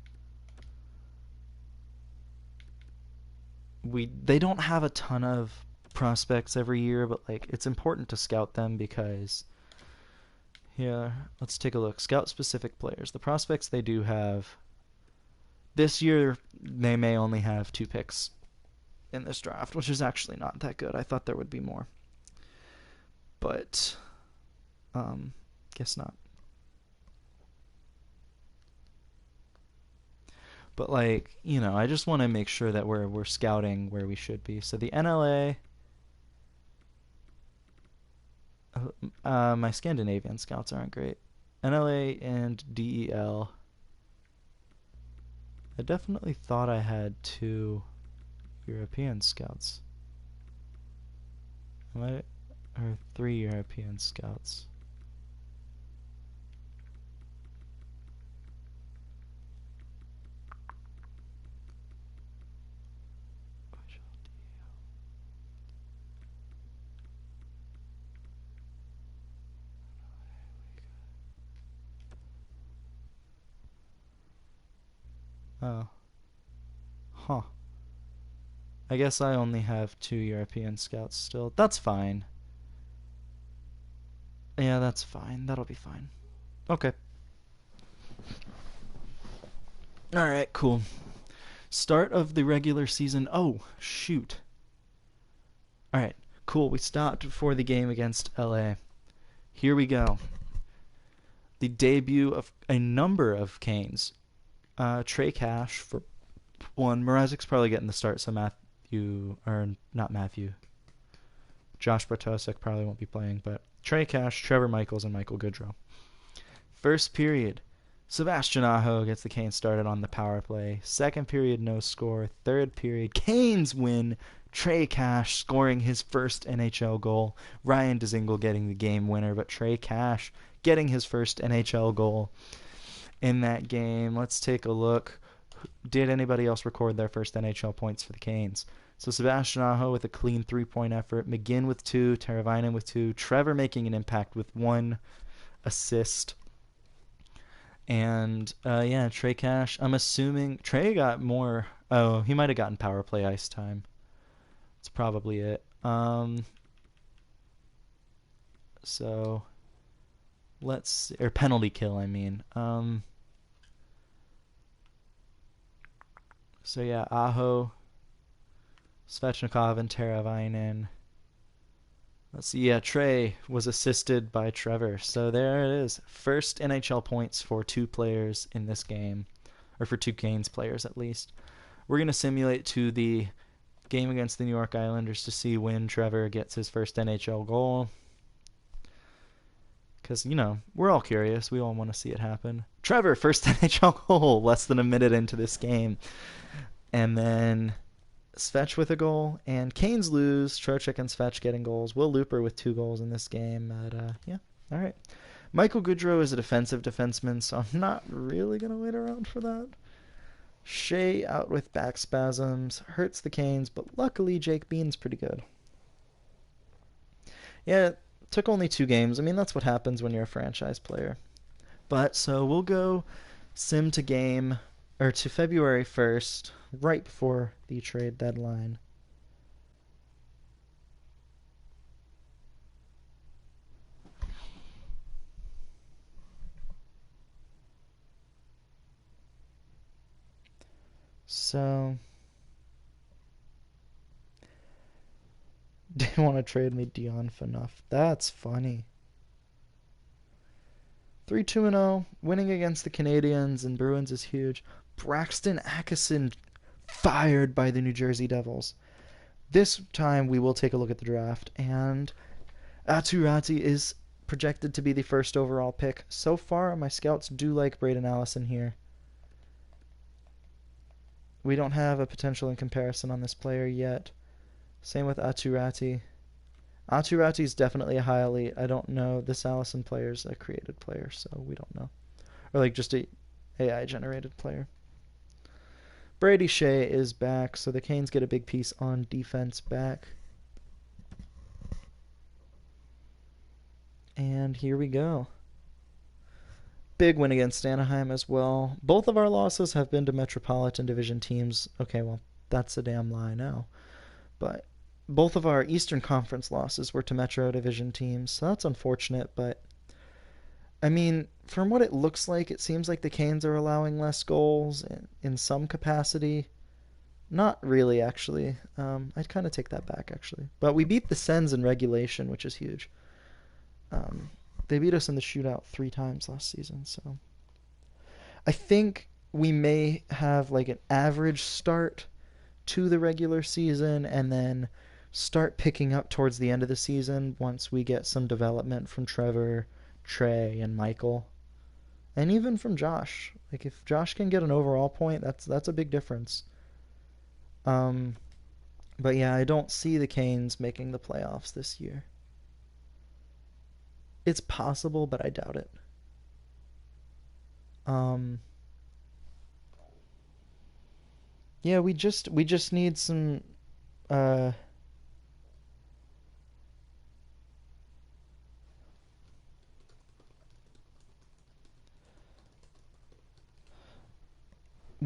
They don't have a ton of prospects every year, but like it's important to scout them because yeah, let's take a look. Scout specific players. The prospects they do have this year, they may only have 2 picks in this draft, which is actually not that good. I thought there would be more. But guess not. But like, I just want to make sure that we're scouting where we should be. So the NLA, my Scandinavian scouts aren't great. NLA and DEL. I definitely thought I had 2 European scouts. Or 3 European scouts. Oh. Huh. I guess I only have 2 European scouts still. That's fine. Yeah, that's fine. That'll be fine. Okay. Alright, cool. Start of the regular season. Oh, shoot. Alright, cool. We stopped before the game against LA. Here we go. The debut of a number of Canes. Trey Cash for one. Mrazek's probably getting the start, so not Matthew. Josh Bartosek probably won't be playing, but Trey Cash, Trevor Michaels, and Michael Goodrow. First period, Sebastian Aho gets the Canes started on the power play. Second period, no score. Third period, Canes win. Trey Cash scoring his first NHL goal. Ryan Dzingel getting the game winner, but Trey Cash getting his first NHL goal in that game. Let's take a look. Did anybody else record their first NHL points for the Canes? So Sebastian Aho with a clean 3-point effort. McGinn with 2. Teravainen with 2. Trevor making an impact with 1 assist. And, Trey Cash. I'm assuming Trey got more. Oh, he might have gotten power play ice time. That's probably it. So, let's see. Or penalty kill, I mean. So, yeah, Aho, Svechnikov, and Teravainen. Let's see. Yeah, Trey was assisted by Trevor. So there it is. First NHL points for 2 players in this game. Or for 2 Canes players, at least. We're going to simulate to the game against the New York Islanders to see when Trevor gets his first NHL goal. Because, we're all curious. We all want to see it happen. Trevor, first NHL goal, less than a minute into this game. And then Svech with a goal, and Canes lose. Trocheck and Svech getting goals. Will Looper with 2 goals in this game. But, all right. Michael Goodrow is a defensive defenseman, so I'm not really going to wait around for that. Shea out with back spasms. Hurts the Canes, but luckily Jake Bean's pretty good. Yeah, it took only 2 games. I mean, that's what happens when you're a franchise player. But, so we'll go sim to game, or to February 1st, right before the trade deadline. So, they want to trade me Dion Phaneuf. That's funny. 3-2-0, winning against the Canadiens and Bruins is huge. Braxton Atkinson fired by the New Jersey Devils. This time we will take a look at the draft, and Aatu Räty is projected to be the first overall pick. So far, my scouts do like Braden Allison here. We don't have a potential in comparison on this player yet. Same with Aatu Räty. Aatu Räty is definitely a high elite. I don't know. This Allison player is a created player, so we don't know. Or just a AI generated player. Brady Shea is back, so the Canes get a big piece on defense back. And here we go. Big win against Anaheim as well. Both of our losses have been to Metropolitan Division teams. Okay, well, that's a damn lie now. But both of our Eastern Conference losses were to Metro Division teams, so that's unfortunate. But, I mean, from what it looks like, it seems like the Canes are allowing less goals in some capacity. Not really, actually. I'd kind of take that back, actually. But we beat the Sens in regulation, which is huge. They beat us in the shootout 3 times last season, so I think we may have an average start to the regular season and then start picking up towards the end of the season once we get some development from Trevor, Trey, and Michael, and even from Josh. If Josh can get an overall point, that's a big difference. But yeah, I don't see the Canes making the playoffs this year. It's possible, but I doubt it. Yeah, we just need some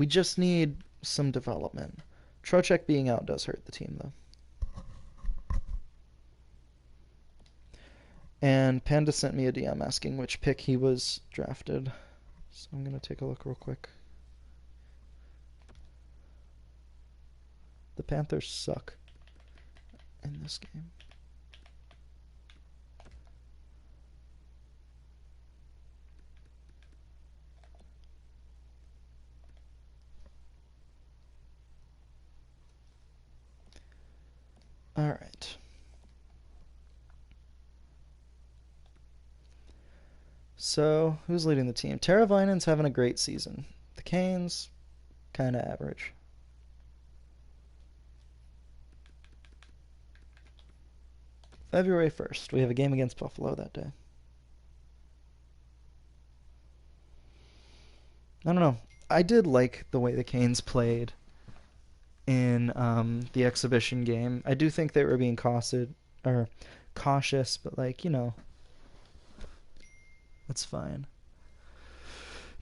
We just need some development. Trocheck being out does hurt the team, though. And Panda sent me a DM asking which pick he was drafted. So I'm going to take a look real quick. The Panthers suck in this game. All right. So, who's leading the team? Tara Vinan's having a great season. The Canes, kind of average. February 1st, we have a game against Buffalo that day. I don't know. I did like the way the Canes played in the exhibition game. I do think they were being cautious, but like, that's fine.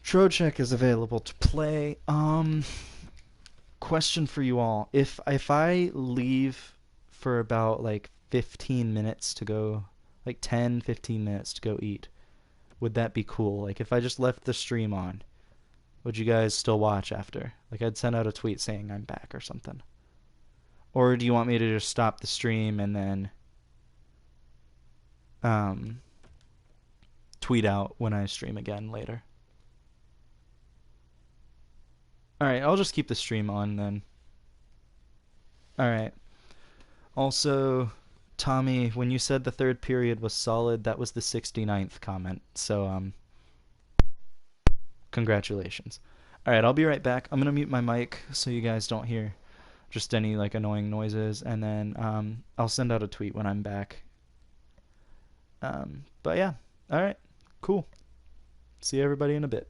Trocheck is available to play. Question for you all: if I leave for about like 15 minutes to go, like 10, 15 minutes to go eat, would that be cool? Like if I just left the stream on, would you guys still watch after? Like I'd send out a tweet saying I'm back or something. Or do you want me to just stop the stream and then um, tweet out when I stream again later? Alright, I'll just keep the stream on then. Alright. Also, Tommy, when you said the third period was solid, that was the 69th comment. So, congratulations. Alright, I'll be right back. I'm gonna mute my mic so you guys don't hear just any like annoying noises, and then I'll send out a tweet when I'm back. But yeah, alright, cool. See everybody in a bit.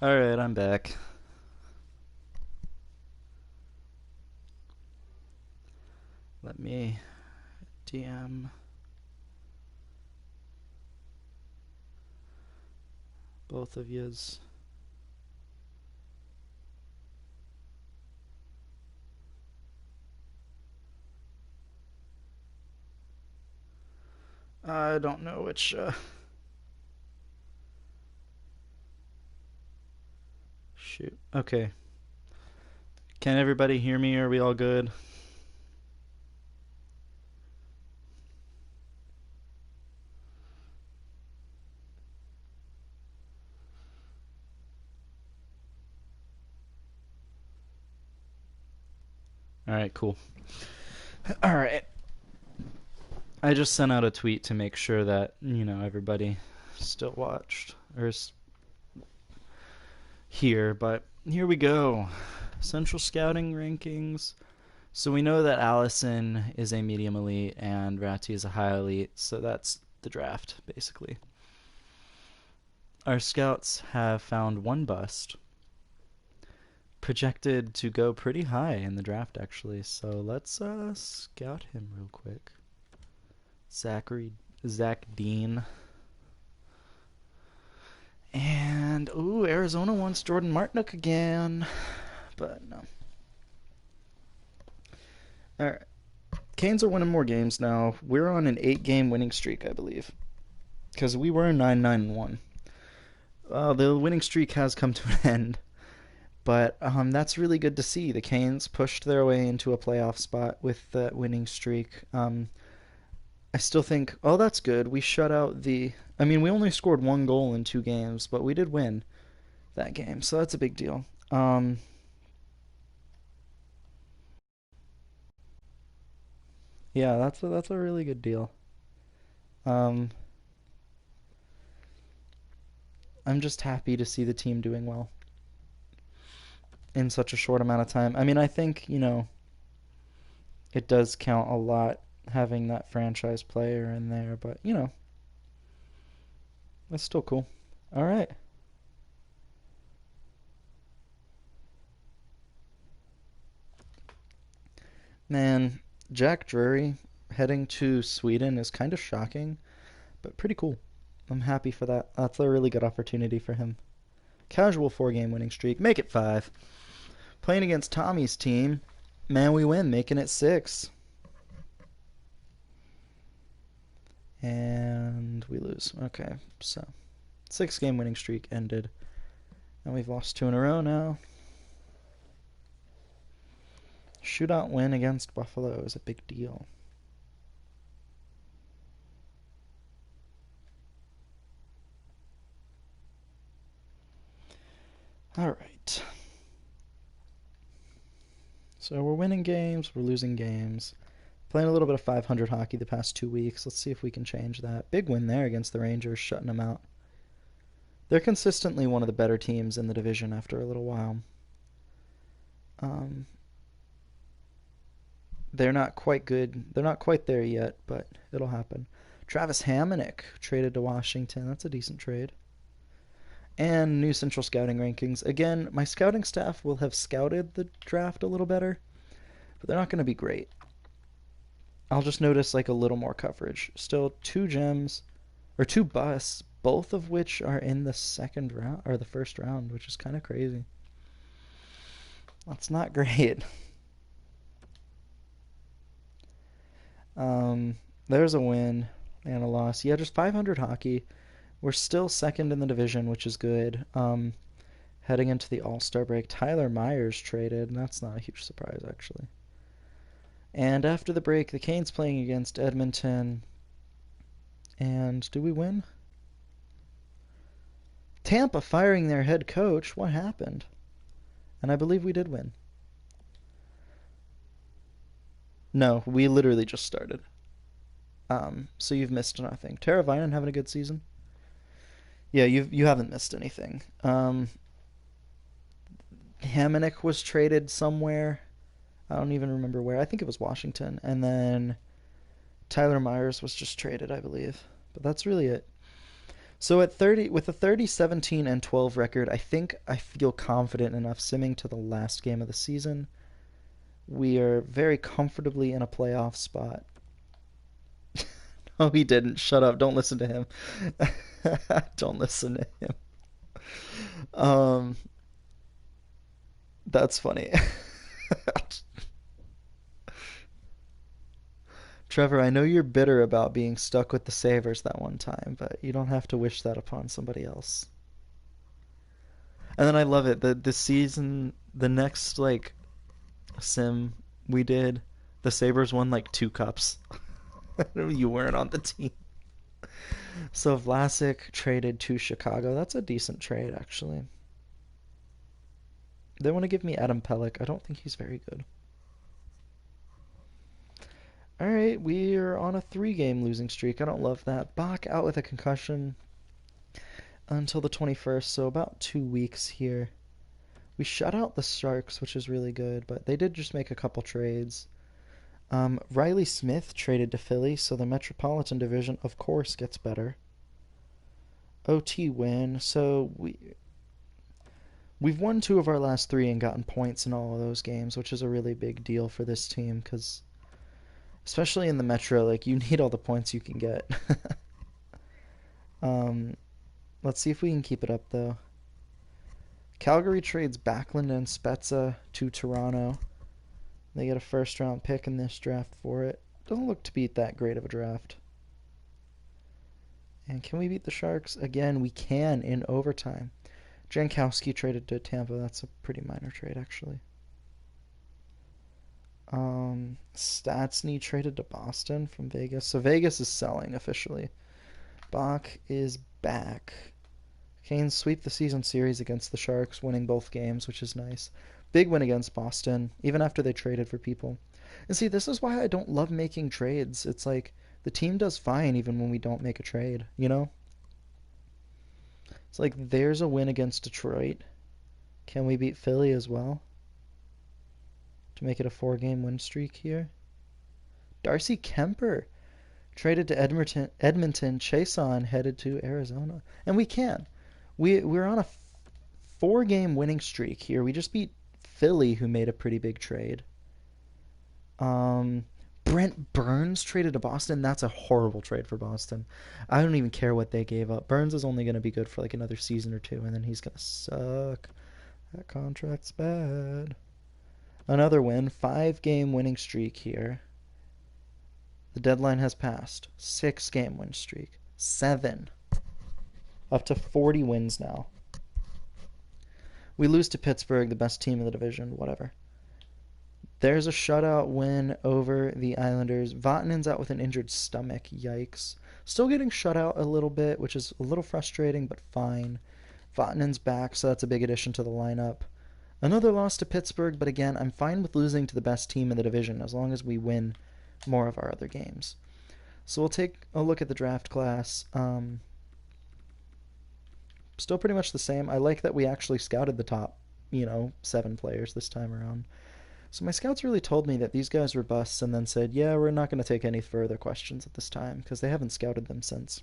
All right, I'm back. Let me DM both of yous. I don't know which. Shoot. Okay. Can everybody hear me? Are we all good? All right, cool. All right. I just sent out a tweet to make sure that, everybody still watched or here, but here we go. Central Scouting rankings. So we know that Allison is a medium elite and Ratty is a high elite, so that's the draft, basically. Our scouts have found one bust, projected to go pretty high in the draft, actually. So let's scout him real quick. Zach Dean. And, Arizona wants Jordan Martinook again. But no. All right. Canes are winning more games now. We're on an 8-game winning streak, I believe. Because we were 9-9-1. The winning streak has come to an end. But that's really good to see. The Canes pushed their way into a playoff spot with that winning streak. I still think, oh, that's good. We shut out we only scored 1 goal in 2 games, but we did win that game, so that's a big deal. Yeah, that's a really good deal. Um, I'm just happy to see the team doing well in such a short amount of time. I think, it does count a lot having that franchise player in there, but, that's still cool. All right. Man, Jack Drury heading to Sweden is kind of shocking, but pretty cool. I'm happy for that. That's a really good opportunity for him. Casual 4-game winning streak. Make it 5. Playing against Tommy's team. Man, we win, making it 6. And we lose. Okay, so 6-game winning streak ended. And we've lost 2 in a row now. Shootout win against Buffalo is a big deal. All right. So we're winning games, we're losing games. Playing a little bit of 500 hockey the past 2 weeks. Let's see if we can change that. Big win there against the Rangers, shutting them out. They're consistently one of the better teams in the division after a little while. They're not quite good. They're not quite there yet, but it'll happen. Travis Hamonic traded to Washington. That's a decent trade. And new Central Scouting rankings. Again, my scouting staff will have scouted the draft a little better, but they're not going to be great. I'll just notice like a little more coverage. Still 2 gems, or 2 busts, both of which are in the second round, or the first round, which is kind of crazy. That's not great. There's a win and a loss. Yeah, just 500 hockey. We're still second in the division, which is good. Heading into the All-Star break, Tyler Myers traded, and that's not a huge surprise, actually. And after the break, the Canes playing against Edmonton. And do we win? Tampa firing their head coach. What happened? And I believe we did win. No, we literally just started. So you've missed nothing. Tara Vinen having a good season. Yeah, you haven't missed anything. Hamonic was traded somewhere. I don't even remember where. I think it was Washington. And then Tyler Myers was just traded, I believe. But that's really it. So at 30, with a 30, 17, and 12 record, I think I feel confident enough simming to the last game of the season. We are very comfortably in a playoff spot. Oh, he didn't. Shut up. Don't listen to him. Don't listen to him. Um, that's funny. Trevor, I know you're bitter about being stuck with the Savers that one time, but you don't have to wish that upon somebody else. And then I love it. The season, the next like sim we did, the Sabres won like two cups. You weren't on the team. So Vlasic traded to Chicago. That's a decent trade, actually. They want to give me Adam Pelech. I don't think he's very good. All right, we're on a three-game losing streak. I don't love that. Bach out with a concussion until the 21st, so about 2 weeks here. We shut out the Sharks, which is really good, but they did just make a couple trades. Riley Smith traded to Philly, so the Metropolitan Division, of course, gets better. OT win, so we've won two of our last three and gotten points in all of those games, which is a really big deal for this team because, especially in the Metro, like you need all the points you can get. um, let's see if we can keep it up though. Calgary trades Backlund and Spezza to Toronto. They get a first round pick in this draft for it. Doesn't look to be that great of a draft. And can we beat the Sharks? Again, we can in overtime. Jankowski traded to Tampa. That's a pretty minor trade, actually. Stastny traded to Boston from Vegas. So Vegas is selling officially. Bach is back. Canes sweep the season series against the Sharks, winning both games, which is nice. Big win against Boston, even after they traded for people. And see, this is why I don't love making trades. It's like the team does fine even when we don't make a trade, you know? It's like there's a win against Detroit. Can we beat Philly as well? To make it a 4-game win streak here. Darcy Kemper traded to Edmonton. Chason headed to Arizona. And we can. We're on a 4-game winning streak here. We just beat Philly, who made a pretty big trade. Brent Burns traded to Boston. That's a horrible trade for Boston. I don't even care what they gave up. Burns is only going to be good for like another season or two, and then he's going to suck. That contract's bad. Another win. 5-game winning streak here. The deadline has passed. 6-game win streak. 7. Up to 40 wins now. We lose to Pittsburgh, the best team in the division. Whatever. There's a shutout win over the Islanders. Vatanen's out with an injured stomach. Yikes. Still getting shut out a little bit, which is a little frustrating, but fine. Vatanen's back, so that's a big addition to the lineup. Another loss to Pittsburgh, but again, I'm fine with losing to the best team in the division as long as we win more of our other games. So we'll take a look at the draft class. Still pretty much the same. I like that we actually scouted the top, 7 players this time around. So my scouts really told me that these guys were busts and then said, yeah, we're not going to take any further questions at this time because they haven't scouted them since.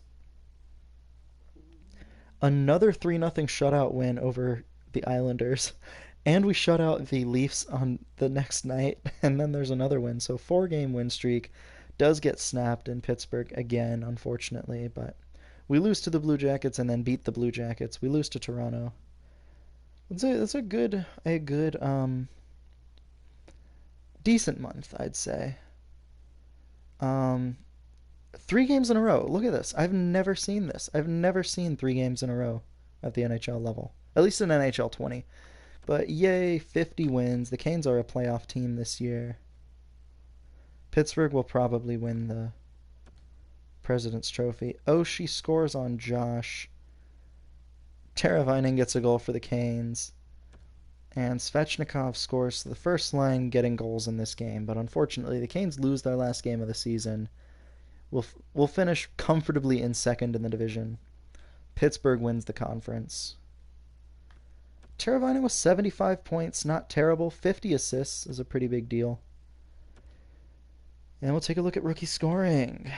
Another 3-0 shutout win over the Islanders. And we shut out the Leafs on the next night. And then there's another win. So 4-game win streak does get snapped in Pittsburgh again, unfortunately. But we lose to the Blue Jackets and then beat the Blue Jackets. We lose to Toronto. It's a good decent month, I'd say. 3 games in a row. Look at this. I've never seen this. I've never seen 3 games in a row at the NHL level. At least in NHL 20. But yay, 50 wins. The Canes are a playoff team this year. Pittsburgh will probably win the President's Trophy. Oshie scores on Josh. Teravainen gets a goal for the Canes. And Svechnikov scores the first line getting goals in this game. But unfortunately, the Canes lose their last game of the season. We'll finish comfortably in second in the division. Pittsburgh wins the conference. Teravainen with 75 points, not terrible. 50 assists is a pretty big deal. And we'll take a look at rookie scoring.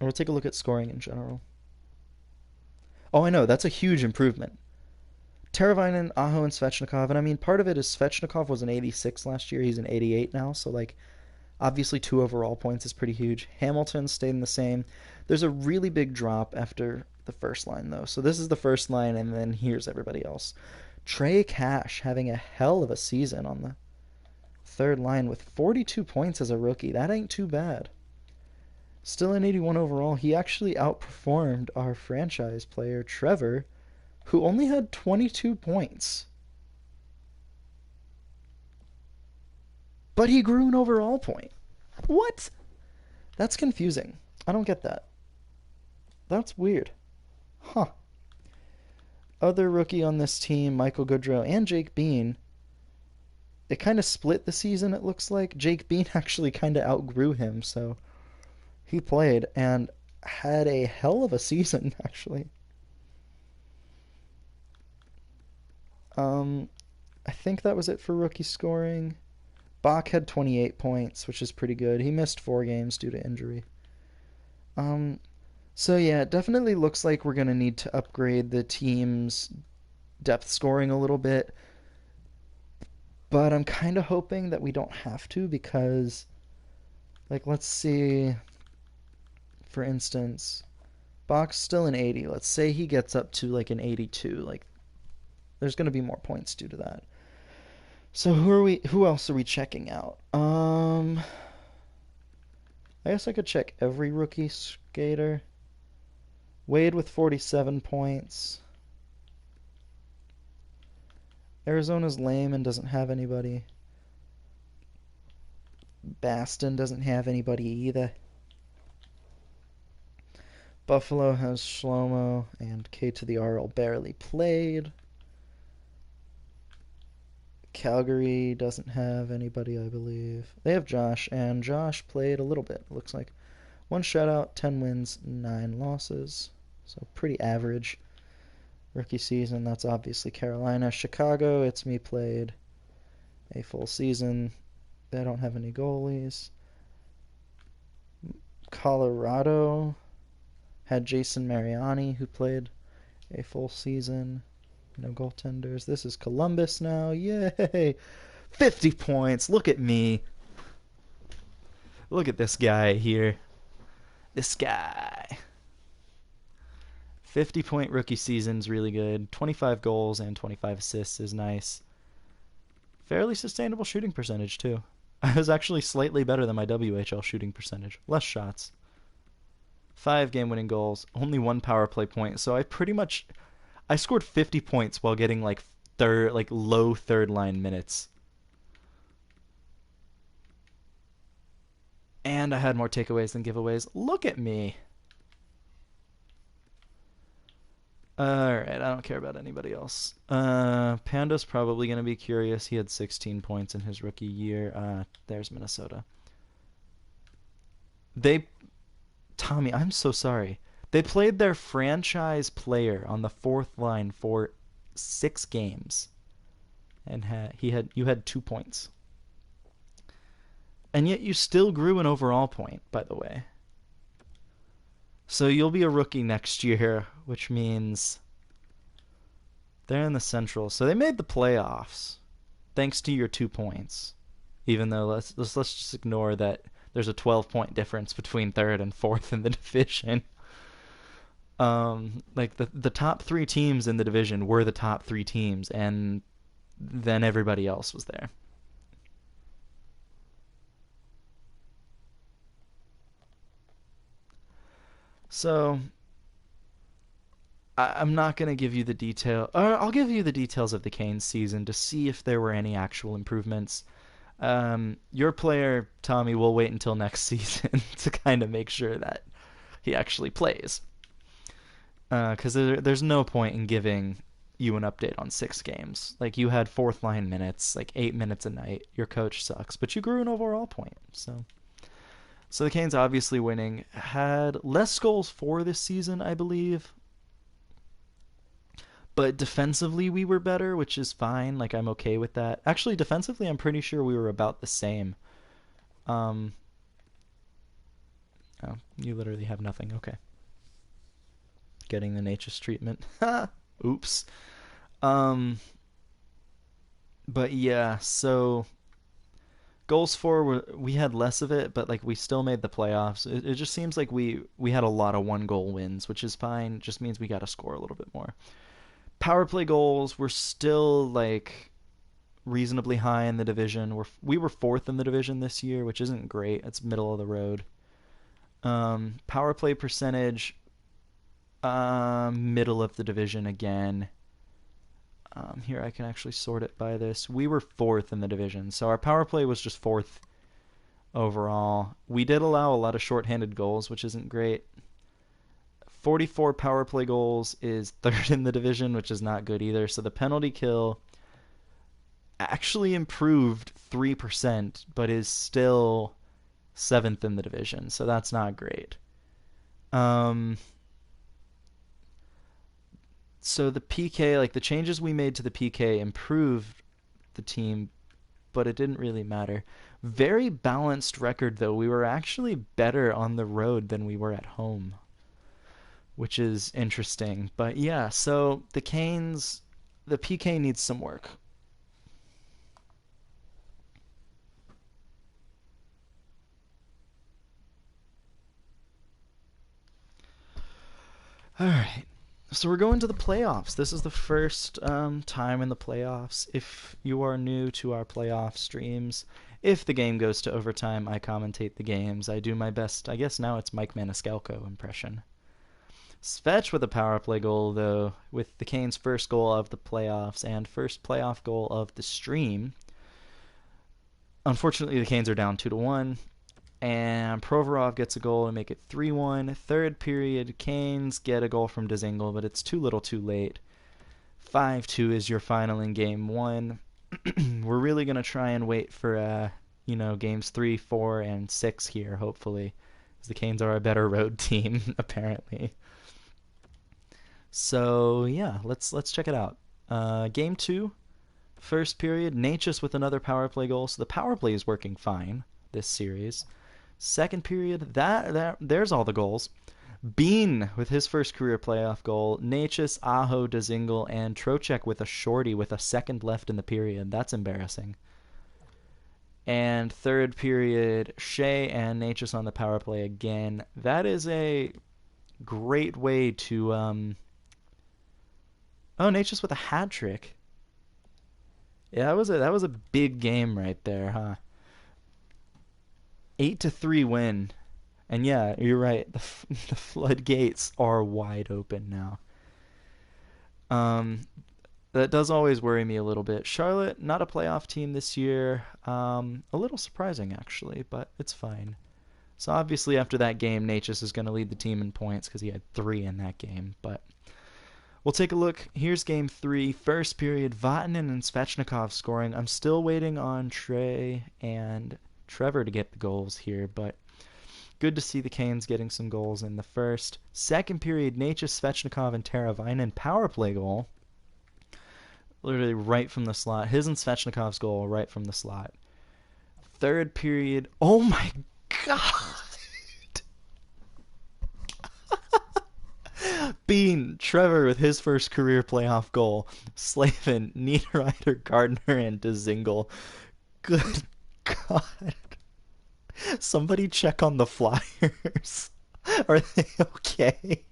Or we'll take a look at scoring in general. Oh, I know. That's a huge improvement. Teravainen, Aho, and Svechnikov. And I mean, part of it is Svechnikov was an 86 last year. He's an 88 now. So, like, obviously, 2 overall points is pretty huge. Hamilton stayed in the same. There's a really big drop after the first line, though. So, this is the first line, and then here's everybody else. Trey Cash having a hell of a season on the third line with 42 points as a rookie. That ain't too bad. Still an 81 overall. He actually outperformed our franchise player, Trevor, who only had 22 points. But he grew an overall point. What? That's confusing. I don't get that. That's weird. Huh. Other rookie on this team, Michael Goodrow and Jake Bean. It kind of split the season, it looks like. Jake Bean actually kind of outgrew him, so he played and had a hell of a season, actually. I think that was it for rookie scoring. Bach had 28 points, which is pretty good. He missed 4 games due to injury. So yeah, it definitely looks like we're going to need to upgrade the team's depth scoring a little bit. But I'm kind of hoping that we don't have to because, like, let's see, for instance, Bach's still an 80. Let's say he gets up to, like, an 82. Like, there's going to be more points due to that. So who else are we checking out? I guess I could check every rookie skater. Wade with 47 points. Arizona's lame and doesn't have anybody. Baston doesn't have anybody either. Buffalo has Shlomo and K to the RL barely played. Calgary doesn't have anybody, I believe. They have Josh, and Josh played a little bit, looks like. 1 shutout, 10 wins, 9 losses. So pretty average rookie season. That's obviously Carolina. Chicago, it's me played a full season. They don't have any goalies. Colorado had Jason Mariani, who played a full season. No goaltenders. This is Columbus now. Yay! 50 points. Look at me. Look at this guy here. This guy. 50-point rookie season's really good. 25 goals and 25 assists is nice. Fairly sustainable shooting percentage, too. I was actually slightly better than my WHL shooting percentage. Less shots. 5 game-winning goals. Only 1 power play point. So I scored 50 points while getting low third line minutes. And I had more takeaways than giveaways. Look at me. Alright, I don't care about anybody else. Panda's probably going to be curious. He had 16 points in his rookie year. There's Minnesota. Tommy, I'm so sorry. They played their franchise player on the 4th line for 6 games. And you had 2 points. And yet you still grew an overall point, by the way. So you'll be a rookie next year, which means they're in the Central. So they made the playoffs thanks to your 2 points. Even though let's just ignore that there's a 12-point difference between 3rd and 4th in the division. Like the top 3 teams in the division were the top 3 teams, and then everybody else was there. So I'm not going to give you the detail. I'll give you the details of the Canes season to see if there were any actual improvements. Your player, Tommy, will wait until next season to kind of make sure that he actually plays. Because there's no point in giving you an update on 6 games. Like, you had 4th line minutes, like 8 minutes a night. Your coach sucks, but you grew an overall point. So the Canes obviously winning. Had less goals for this season, I believe. But defensively we were better, which is fine. Like, I'm okay with that. Actually, defensively, I'm pretty sure we were about the same. Oh, you literally have nothing. Okay. Getting the Nature's treatment. Oops. Um, but yeah, so goals for we had less of it, but like we still made the playoffs. It just seems like we had a lot of one goal wins, which is fine. Just means we got to score a little bit more. Power play goals were still like reasonably high in the division. We were fourth in the division this year, which isn't great. It's middle of the road. Power play percentage, middle of the division again. Here I can actually sort it by this. We were fourth in the division, so our power play was just fourth overall. We did allow a lot of shorthanded goals, which isn't great. 44 power play goals is third in the division, which is not good either. So the penalty kill actually improved 3%, but is still seventh in the division. So that's not great. So the PK, like the changes we made to the PK improved the team, but it didn't really matter. Very balanced record though. We were actually better on the road than we were at home, which is interesting. But yeah, so the Canes, the PK needs some work. All right. So we're going to the playoffs. This is the first time in the playoffs. If you are new to our playoff streams, if the game goes to overtime, I commentate the games. I do my best. I guess now it's Mike Maniscalco impression. Svetch with a power play goal, though, with the Canes' first goal of the playoffs and first playoff goal of the stream. Unfortunately, the Canes are down 2-1. And Provorov gets a goal to make it 3-1. Third period, Canes get a goal from Dzingel, but it's too little too late. 5-2 is your final in game one. We're really going to try and wait for, games 3, 4, and 6 here, hopefully. Because the Canes are a better road team, apparently. So, yeah, let's check it out. Game 2, first period, Necas with another power play goal. So the power play is working fine this series. Second period, there's all the goals. Bean with his first career playoff goal. Necas, Aho, Dzingel, and Trocheck with a shorty with a second left in the period. That's embarrassing. And third period, Shea and Necas on the power play again. That is a great way to... Oh, Necas with a hat trick. Yeah, that was a big game right there, huh? 8-3 win. And yeah, you're right. The floodgates are wide open now. Um, that does always worry me a little bit. Charlotte, not a playoff team this year. A little surprising actually, but it's fine. So obviously after that game, Necas is going to lead the team in points because he had 3 in that game. But we'll take a look. Here's game 3. First period, Vatanen and Svechnikov scoring. I'm still waiting on Trey and Trevor to get the goals here, but good to see the Canes getting some goals in the first. Second period, Necas, Svechnikov, and Teravainen power play goal. Literally right from the slot. His and Svechnikov's goal right from the slot. Third period, oh my god! Bean, Trevor with his first career playoff goal. Slavin, Niederreiter, Gardner, and Dzingel. Good God. Somebody check on the Flyers. Are they okay?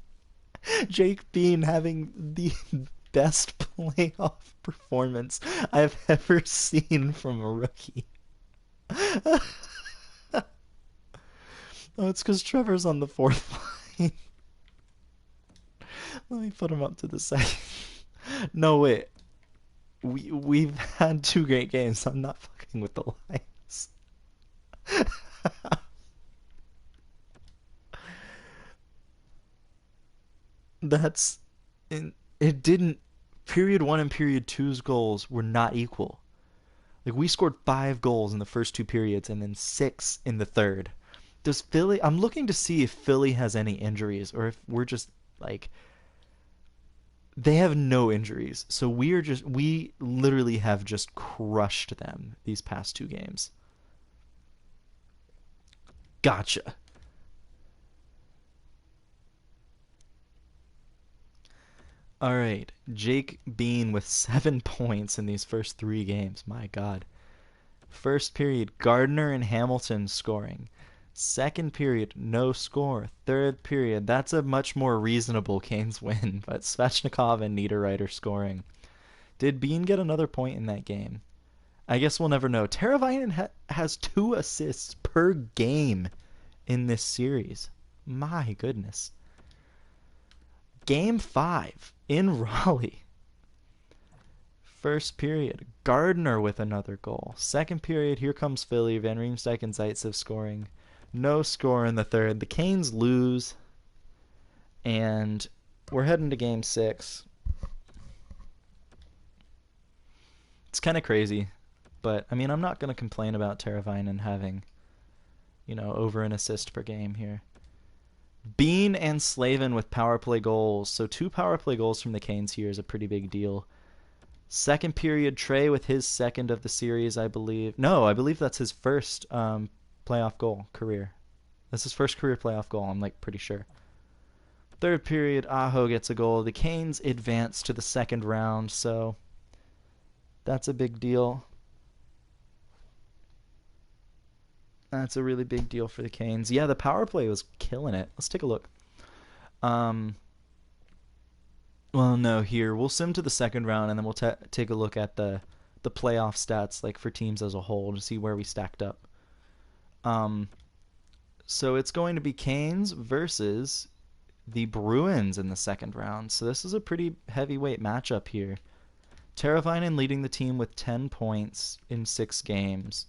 Jake Bean having the best playoff performance I've ever seen from a rookie. Oh, it's because Trevor's on the fourth line. Let me put him up to the second. No, wait. We've had 2 great games. I'm not fucking with the lines. That's it didn't period 1 and period two's goals were not equal. Like we scored 5 goals in the first 2 periods and then 6 in the third. Does Philly I'm looking to see if Philly has any injuries or if we're just like they have no injuries. So we literally have just crushed them these past 2 games. Gotcha. All right, Jake Bean with 7 points in these first 3 games. My God. First period, Gardner and Hamilton scoring. Second period, no score. Third period, that's a much more reasonable Canes win, but Svechnikov and Niederreiter scoring. Did Bean get another point in that game? I guess we'll never know. Teravainen has 2 assists per game in this series. My goodness. Game 5 in Raleigh. First period, Gardner with another goal. Second period, here comes Philly. Van Riemsdyk and Zaitsev scoring. No score in the third. The Canes lose, and we're heading to Game 6. It's kind of crazy, but I mean, I'm not going to complain about Teravainen having, over an assist per game here. Bean and Slavin with power play goals. So 2 power play goals from the Canes here is a pretty big deal. Second period, Trey with his second of the series, I believe. No, I believe that's his first playoff goal career. That's his first career playoff goal, I'm pretty sure. Third period, Aho gets a goal. The Canes advance to the second round, so that's a big deal. That's a really big deal for the Canes. Yeah, the power play was killing it. Let's take a look. Well, no, here. We'll sim to the second round, and then we'll take a look at the playoff stats, for teams as a whole, to see where we stacked up. So it's going to be Canes versus the Bruins in the second round. So this is a pretty heavyweight matchup here. Teravainen leading the team with 10 points in 6 games.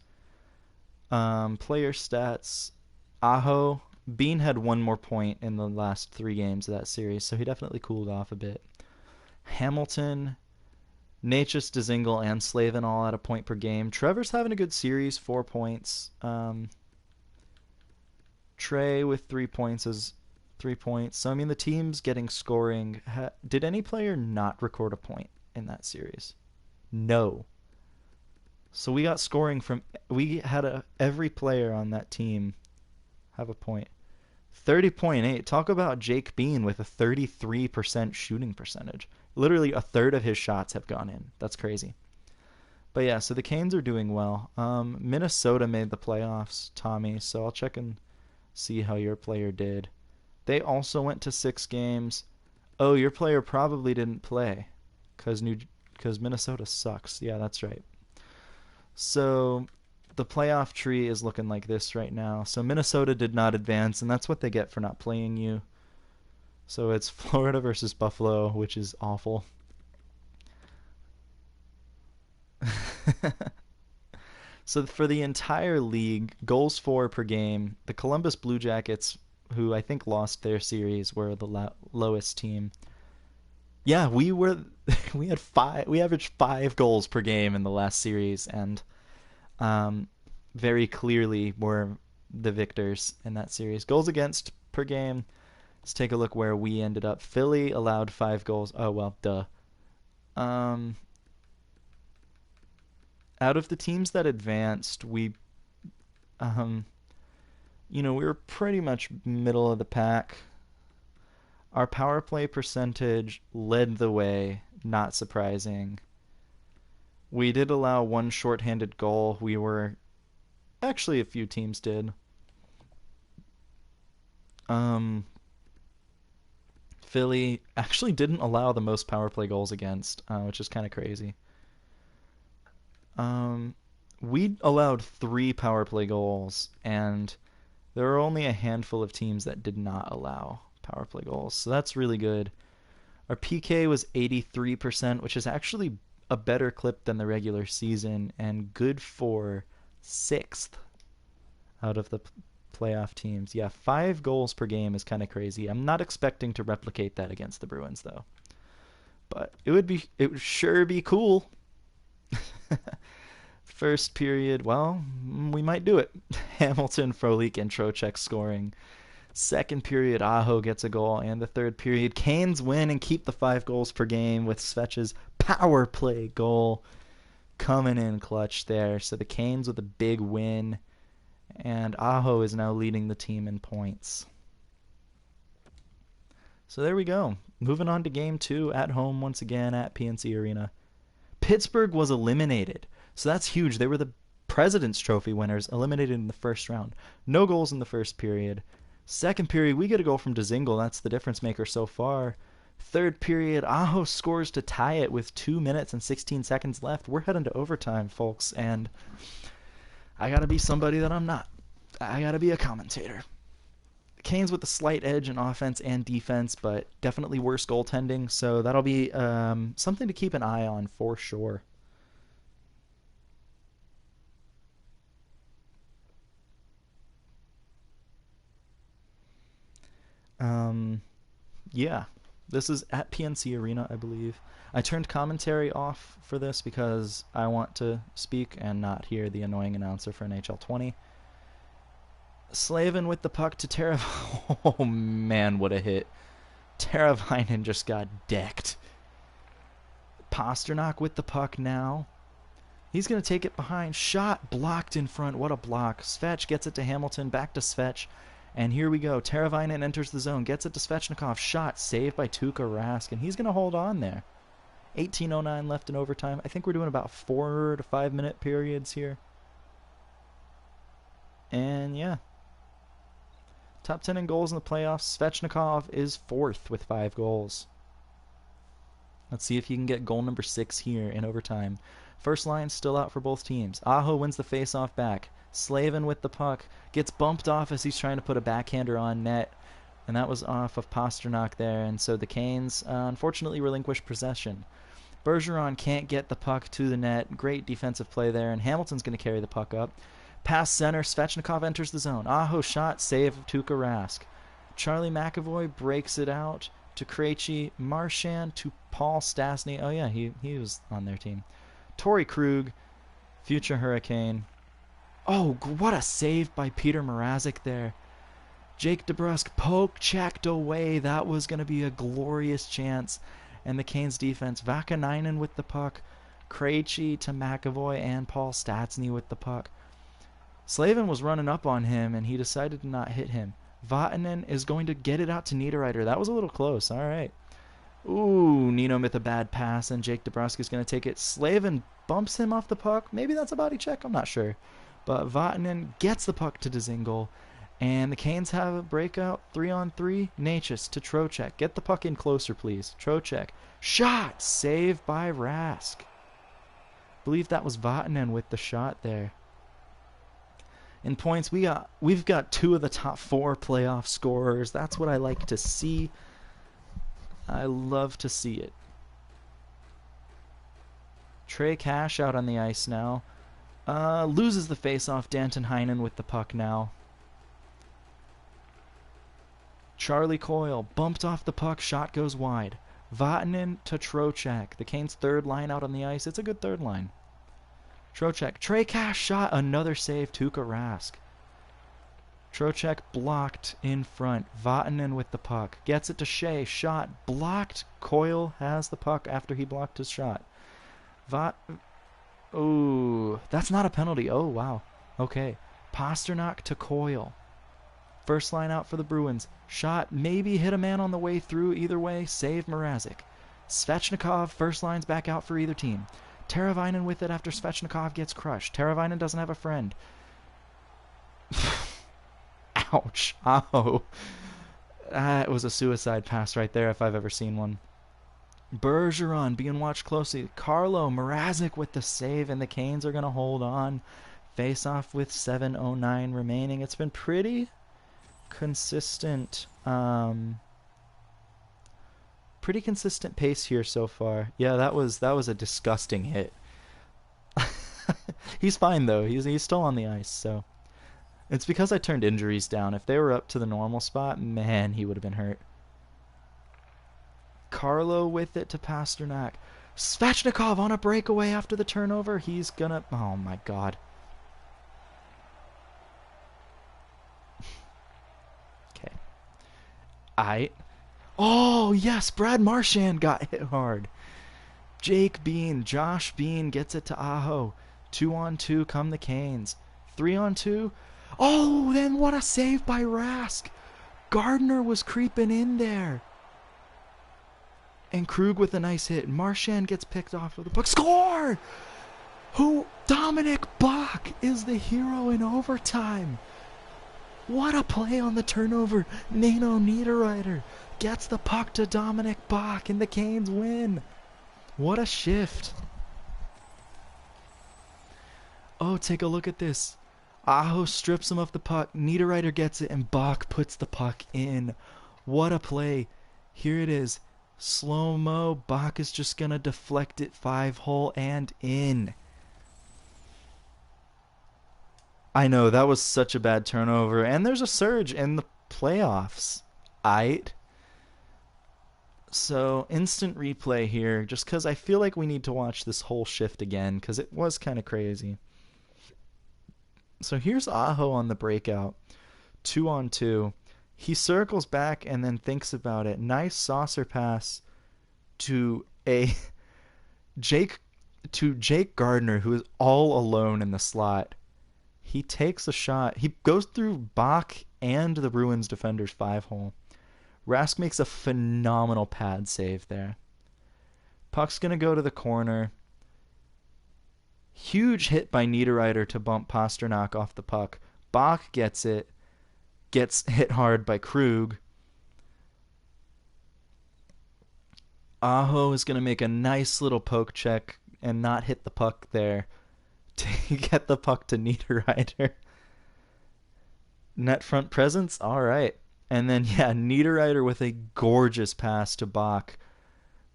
Player stats, Aho. Bean had 1 more point in the last 3 games of that series, so he definitely cooled off a bit. Hamilton, Necas, Dzingel, and Slavin all at a point per game. Trevor's having a good series, 4 points. Trey with 3 points is 3 points. So, I mean, the team's getting scoring. Did any player not record a point in that series? No. So we got scoring from... We had every player on that team have a point. 30.8. Talk about Jake Bean with a 33% shooting percentage. Literally a third of his shots have gone in. That's crazy. But yeah, so the Canes are doing well. Minnesota made the playoffs, Tommy, so I'll check and see how your player did. They also went to 6 games. Oh, your player probably didn't play because Minnesota sucks. Yeah, that's right. So the playoff tree is looking like this right now. So Minnesota did not advance, and that's what they get for not playing you. So it's Florida versus Buffalo, which is awful. So for the entire league, goals for per game, the Columbus Blue Jackets, who I think lost their series, were the lowest team. Yeah, we had 5. We averaged 5 goals per game in the last series, and very clearly were the victors in that series. Goals against per game. Let's take a look where we ended up. Philly allowed 5 goals. Oh well, duh. Out of the teams that advanced, we were pretty much middle of the pack. Our power play percentage led the way, not surprising. We did allow 1 shorthanded goal. Actually, a few teams did. Philly actually didn't allow the most power play goals against, which is kind of crazy. We allowed 3 power play goals, and there were only a handful of teams that did not allow power play goals. So that's really good. Our PK was 83%, which is actually a better clip than the regular season and good for 6th out of the playoff teams. Yeah, 5 goals per game is kind of crazy. I'm not expecting to replicate that against the Bruins, though. But it would sure be cool. First period, well, we might do it. Hamilton, Frolik, and Trocheck scoring. Second period, Aho gets a goal, and the third period, Canes win and keep the 5 goals per game with Svech's power play goal coming in clutch there. So the Canes with a big win, and Aho is now leading the team in points. So there we go. Moving on to game 2 at home once again at PNC Arena. Pittsburgh was eliminated. So that's huge. They were the President's Trophy winners, eliminated in the first round. No goals in the first period. Second period, we get a goal from Dzingel. That's the difference maker so far. Third period, Aho scores to tie it with 2 minutes and 16 seconds left. We're heading to overtime, folks, and I gotta be somebody that I'm not. I gotta be a commentator. Canes with a slight edge in offense and defense, but definitely worse goaltending, so that'll be something to keep an eye on for sure. Yeah, this is at PNC Arena, I believe. I turned commentary off for this because I want to speak and not hear the annoying announcer for NHL 20. Slavin with the puck to Teravainen. Oh man, what a hit. Teravainen just got decked. Pastrnak with the puck now. He's going to take it behind. Shot blocked in front. What a block. Svech gets it to Hamilton. Back to Svech. And here we go. Teravainen enters the zone. Gets it to Svechnikov. Shot saved by Tuukka Rask. And he's going to hold on there. 18:09 left in overtime. I think we're doing about 4 to 5 minute periods here. And yeah. Top 10 in goals in the playoffs. Svechnikov is 4th with 5 goals. Let's see if he can get goal number 6 here in overtime. First line still out for both teams. Aho wins the faceoff back. Slavin with the puck. Gets bumped off as he's trying to put a backhander on net. And that was off of Pastrnak there. And so the Canes unfortunately relinquish possession. Bergeron can't get the puck to the net. Great defensive play there. And Hamilton's going to carry the puck up. Pass center. Svechnikov enters the zone. Aho shot. Save of Tuukka Rask. Charlie McAvoy breaks it out to Krejci. Marchand to Paul Stastny. Oh, yeah, he was on their team. Torrey Krug, future Hurricane. Oh, what a save by Peter Mrazek there. Jake DeBrusk poke-checked away. That was going to be a glorious chance. And the Canes defense, Vakanainen with the puck. Krejci to McAvoy and Paul Stastny with the puck. Slavin was running up on him, and he decided to not hit him. Vatanen is going to get it out to Niederreiter. That was a little close. All right. Ooh, Nino with a bad pass, and Jake DeBrusk is going to take it. Slavin bumps him off the puck. Maybe that's a body check. I'm not sure. But Vatanen gets the puck to Dzingel, and the Canes have a breakout 3-on-3. Necas to Trocheck. Get the puck in closer, please. Trocheck. Shot! Saved by Rask. I believe that was Vatanen with the shot there. In points, we've got 2 of the top 4 playoff scorers. That's what I like to see. I love to see it. Trey Cash out on the ice now. Loses the faceoff. Danton Heinen with the puck now. Charlie Coyle bumped off the puck. Shot goes wide. Vatanen to Trocheck. The Canes' third line out on the ice. It's a good third line. Trocheck. Trey Cash shot. Another save. Tuukka Rask. Trocheck blocked in front. Vatanen with the puck. Gets it to Shea. Shot blocked. Coyle has the puck after he blocked his shot. Ooh, that's not a penalty. Oh, wow. Okay. Pastrnak to Coyle. First line out for the Bruins. Shot maybe hit a man on the way through. Either way, save Mrazek. Svechnikov, first line's back out for either team. Teravainen with it after Svechnikov gets crushed. Teravainen doesn't have a friend. Ouch. Ow. That was a suicide pass right there if I've ever seen one. Bergeron being watched closely. Carlo Mrazek with the save, and the Canes are going to hold on. Face off with 7:09 remaining. It's been pretty consistent. Pretty consistent pace here so far. Yeah, that was a disgusting hit. He's fine though. He's still on the ice, so it's because I turned injuries down. If they were up to the normal spot, man, he would have been hurt. Carlo with it to Pastrnak. Svechnikov on a breakaway after the turnover. He's gonna... Oh, my God. Okay. Oh, yes, Brad Marchand got hit hard. Jake Bean, Josh Bean gets it to Aho. 2-on-2 come the Canes. 3-on-2. Oh, then what a save by Rask. Gardner was creeping in there. And Krug with a nice hit. Marchand gets picked off with the puck. Score! Dominic Bach is the hero in overtime. What a play on the turnover. Nino Niederreiter gets the puck to Dominic Bach and the Canes win. What a shift. Oh, take a look at this. Aho strips him of the puck. Niederreiter gets it and Bach puts the puck in. What a play. Here it is. Slow-mo. Bach is just going to deflect it 5-hole and in. I know, that was such a bad turnover. And there's a surge in the playoffs. So, instant replay here, just because I feel like we need to watch this whole shift again, because it was kind of crazy. So here's Aho on the breakout. 2-on-2. He circles back and then thinks about it. Nice saucer pass to Jake Gardner, who is all alone in the slot. He takes a shot. He goes through Bach and the Bruins defender's 5-hole. Rask makes a phenomenal pad save there. Puck's going to go to the corner. Huge hit by Niederreiter to bump Pastrnak off the puck. Bach gets it. Gets hit hard by Krug. Aho is going to make a nice little poke check and not hit the puck there to get the puck to Niederreiter. Net front presence? All right. And then, Niederreiter with a gorgeous pass to Bach,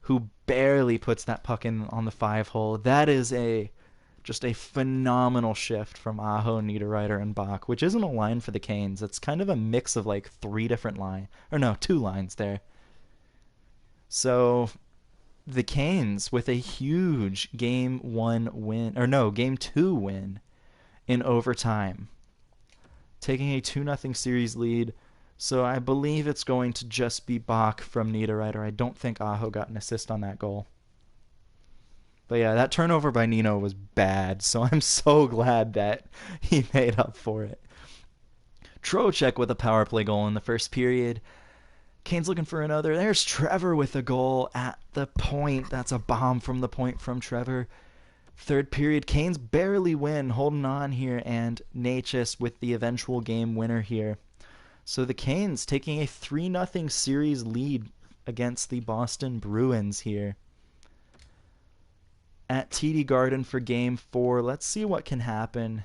who barely puts that puck in on the 5-hole. That is just a phenomenal shift from Aho, Niederreiter, and Bach, which isn't a line for the Canes. It's kind of a mix of like 3 different lines. Or no, 2 lines there. So the Canes with a huge Game 2 win in overtime, taking a 2-0 series lead. So I believe it's going to just be Bach from Niederreiter. I don't think Aho got an assist on that goal. But yeah, that turnover by Nino was bad, so I'm so glad that he made up for it. Trocheck with a power play goal in the first period. Canes looking for another. There's Trevor with a goal at the point. That's a bomb from the point from Trevor. Third period, Canes barely win, holding on here, and Necas with the eventual game winner here. So the Canes taking a 3-0 series lead against the Boston Bruins here at TD Garden for Game 4. Let's see what can happen.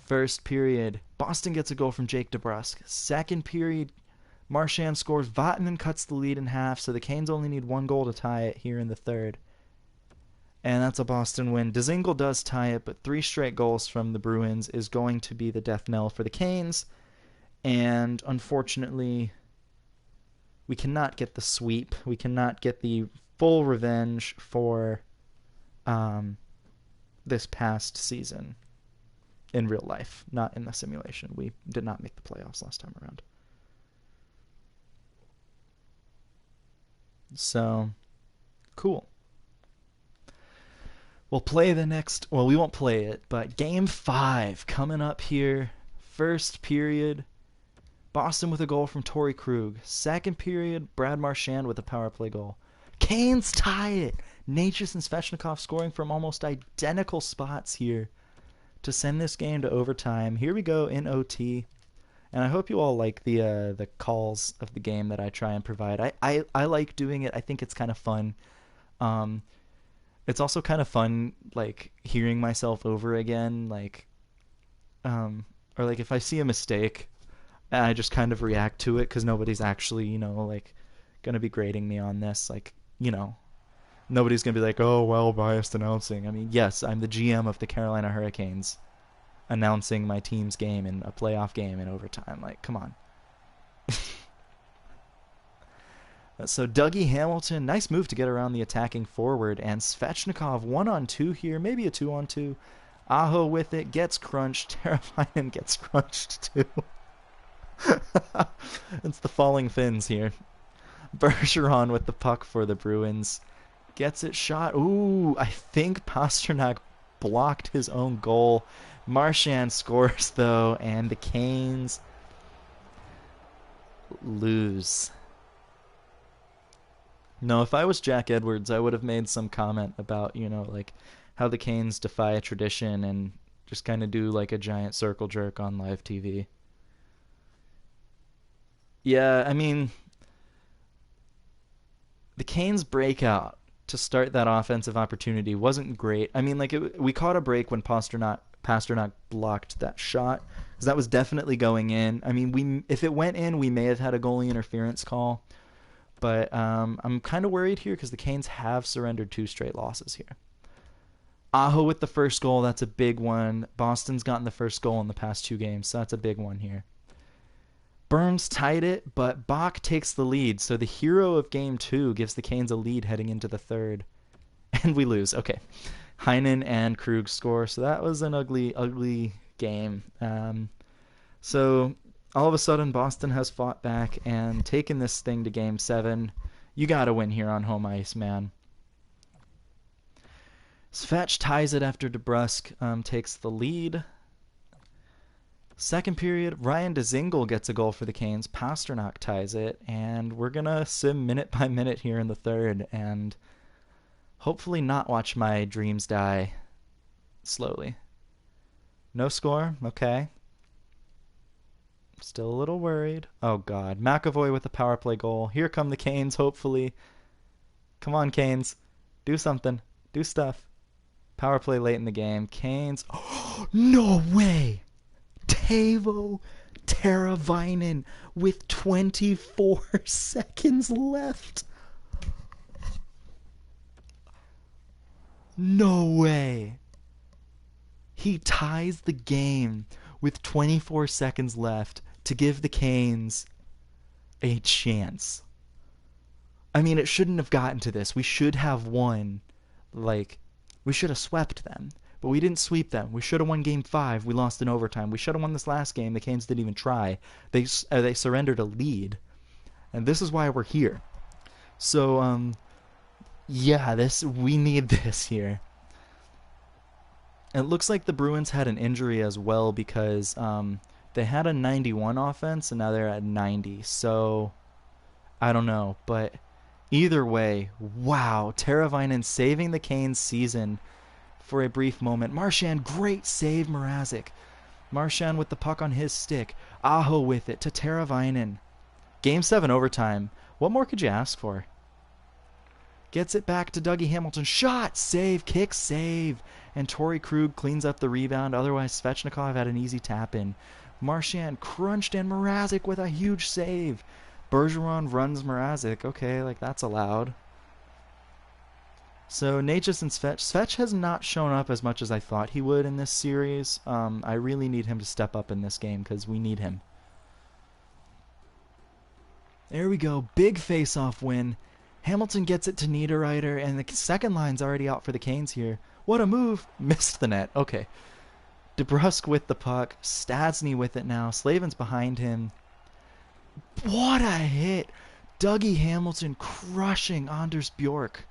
First period, Boston gets a goal from Jake DeBrusk. Second period, Marchand scores. Vatanen cuts the lead in half, so the Canes only need 1 goal to tie it here in the third. And that's a Boston win. Dzingel does tie it, but 3 straight goals from the Bruins is going to be the death knell for the Canes. And unfortunately, we cannot get the sweep. We cannot get the full revenge for this past season in real life, not in the simulation. We did not make the playoffs last time around. So, cool. We'll play the next... Well, we won't play it, but Game 5 coming up here. First period, Boston with a goal from Torrey Krug. Second period, Brad Marchand with a power play goal. Canes tie it. Necas and Svechnikov scoring from almost identical spots here to send this game to overtime. Here we go in OT. And I hope you all like the calls of the game that I try and provide. I like doing it. I think it's kind of fun. It's also kind of fun, like, hearing myself over again, or like if I see a mistake, I just kind of react to it because nobody's actually, gonna be grading me on this. Nobody's gonna be like, oh, well, biased announcing. I mean, yes, I'm the GM of the Carolina Hurricanes, announcing my team's game in a playoff game in overtime. Like, come on. So Dougie Hamilton, nice move to get around the attacking forward, and Svechnikov 1-on-2 here, maybe a 2-on-2. Aho with it, gets crunched. Teravainen gets crunched too. It's the falling Finns here. Bergeron with the puck for the Bruins. Gets it shot. Ooh, I think Pastrnak blocked his own goal. Marchand scores though, and the Canes lose. No, if I was Jack Edwards, I would have made some comment about, like how the Canes defy a tradition and just kind of do like a giant circle jerk on live TV. Yeah, I mean, the Canes breakout to start that offensive opportunity wasn't great. I mean, like we caught a break when Pasternak blocked that shot, because that was definitely going in. I mean, we if it went in, we may have had a goalie interference call, but I'm kind of worried here because the Canes have surrendered 2 straight losses here. Aho with the first goal, that's a big one. Boston's gotten the first goal in the past 2 games, so that's a big one here. Burns tied it, but Bach takes the lead, so the hero of game 2 gives the Canes a lead heading into the third. And we lose. Okay. Heinen and Krug score, so that was an ugly, ugly game. So all of a sudden, Boston has fought back and taken this thing to game 7. You got to win here on home ice, man. Svetch ties it after DeBrusk takes the lead. Second period, Ryan Dzingel gets a goal for the Canes. Pasternak ties it, and we're going to sim minute by minute here in the third and hopefully not watch my dreams die slowly. No score? Okay. Still a little worried. Oh, God. McAvoy with a power play goal. Here come the Canes, hopefully. Come on, Canes. Do something. Do stuff. Power play late in the game. Canes. Oh, no way! Teuvo Teravainen with 24 seconds left. No way. He ties the game with 24 seconds left to give the Canes a chance. I mean, it shouldn't have gotten to this. We should have won. We should have swept them. But we didn't sweep them. We should have won Game 5. We lost in overtime. We should have won this last game. The Canes didn't even try. They surrendered a lead. And this is why we're here. So, yeah, we need this here. It looks like the Bruins had an injury as well because they had a 91 offense and now they're at 90. So, I don't know. But either way, wow. Teravainen saving the Canes season for a brief moment. Marchand, great save, Mrazek. Marchand with the puck on his stick. Aho with it to Teravainen. Game 7 overtime. What more could you ask for? Gets it back to Dougie Hamilton. Shot! Save! Kick! Save! And Torrey Krug cleans up the rebound. Otherwise, Svechnikov had an easy tap-in. Marchand crunched and Mrazek with a huge save. Bergeron runs Mrazek. Okay, that's allowed. So Necas and Svetch. Svetch has not shown up as much as I thought he would in this series. I really need him to step up in this game because we need him. There we go. Big face-off win. Hamilton gets it to Niederreiter, and the second line's already out for the Canes here. What a move. Missed the net. Okay. DeBrusk with the puck. Stastny with it now. Slavin's behind him. What a hit. Dougie Hamilton crushing Anders Bjork.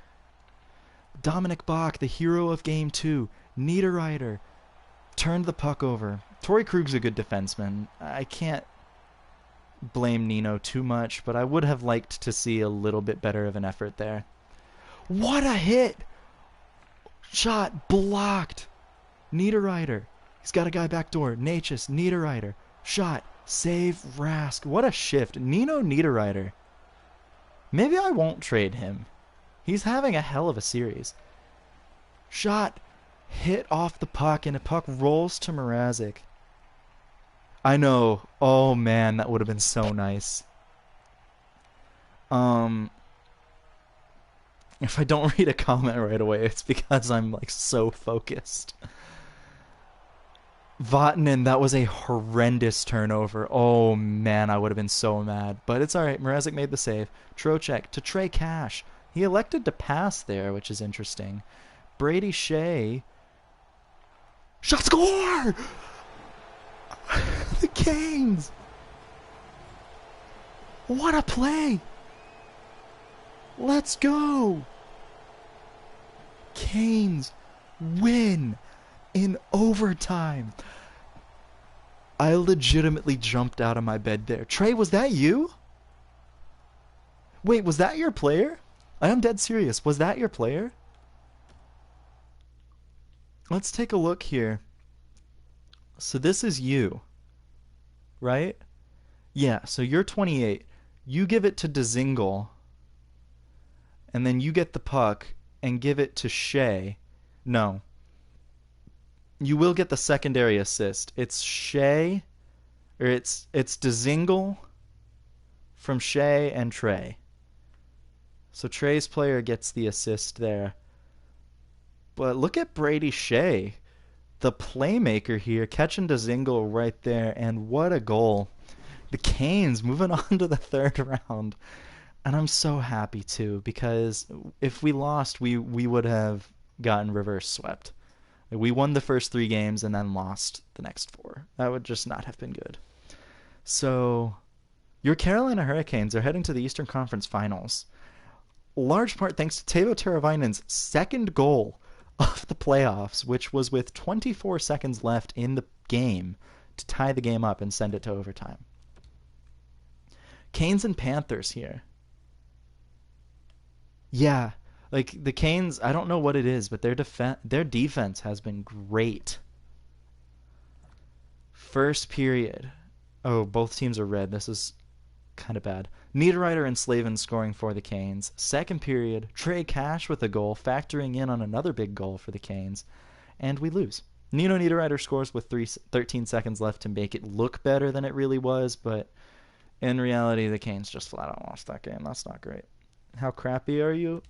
Dominic Bach, the hero of Game 2. Niederreiter turned the puck over. Torrey Krug's a good defenseman. I can't blame Nino too much, but I would have liked to see a little bit better of an effort there. What a hit! Shot blocked. Niederreiter. He's got a guy backdoor. Necas, Niederreiter. Shot. Save. Rask. What a shift. Nino Niederreiter. Maybe I won't trade him. He's having a hell of a series. Shot. Hit off the puck, and the puck rolls to Mrazek. I know. Oh, man, that would have been so nice. If I don't read a comment right away, it's because I'm, so focused. Vatanen, that was a horrendous turnover. Oh, man, I would have been so mad. But it's all right. Mrazek made the save. Trocheck to Trey Cash. He elected to pass there, which is interesting. Brady Shea. Shot score! The Canes! What a play! Let's go! Canes win in overtime. I legitimately jumped out of my bed there. Trey, was that you? Wait, was that your player? I am dead serious. Was that your player? Let's take a look here. So this is you, right? Yeah, so you're 28. You give it to Dzingel, and then you get the puck and give it to Shea. No. You will get the secondary assist. It's Shea, or it's Dzingel from Shea and Trey. So Trey's player gets the assist there. But look at Brady Shea, the playmaker here, catching Dzingel right there, and what a goal. The Canes moving on to the third round. And I'm so happy too, because if we lost, we would have gotten reverse swept. We won the first 3 games and then lost the next 4. That would just not have been good. So your Carolina Hurricanes are heading to the Eastern Conference Finals. Large part thanks to Teuvo Teravainen's second goal of the playoffs, which was with 24 seconds left in the game to tie the game up and send it to overtime. Canes and Panthers here. Yeah, like the Canes, I don't know what it is, but their defense has been great. First period. Oh, both teams are red. This is kind of bad. Niederreiter and Slavin scoring for the Canes. Second period, Trey Cash with a goal, factoring in on another big goal for the Canes, and we lose. Nino Niederreiter scores with 13 seconds left to make it look better than it really was, but in reality, the Canes just flat out lost that game. That's not great. How crappy are you?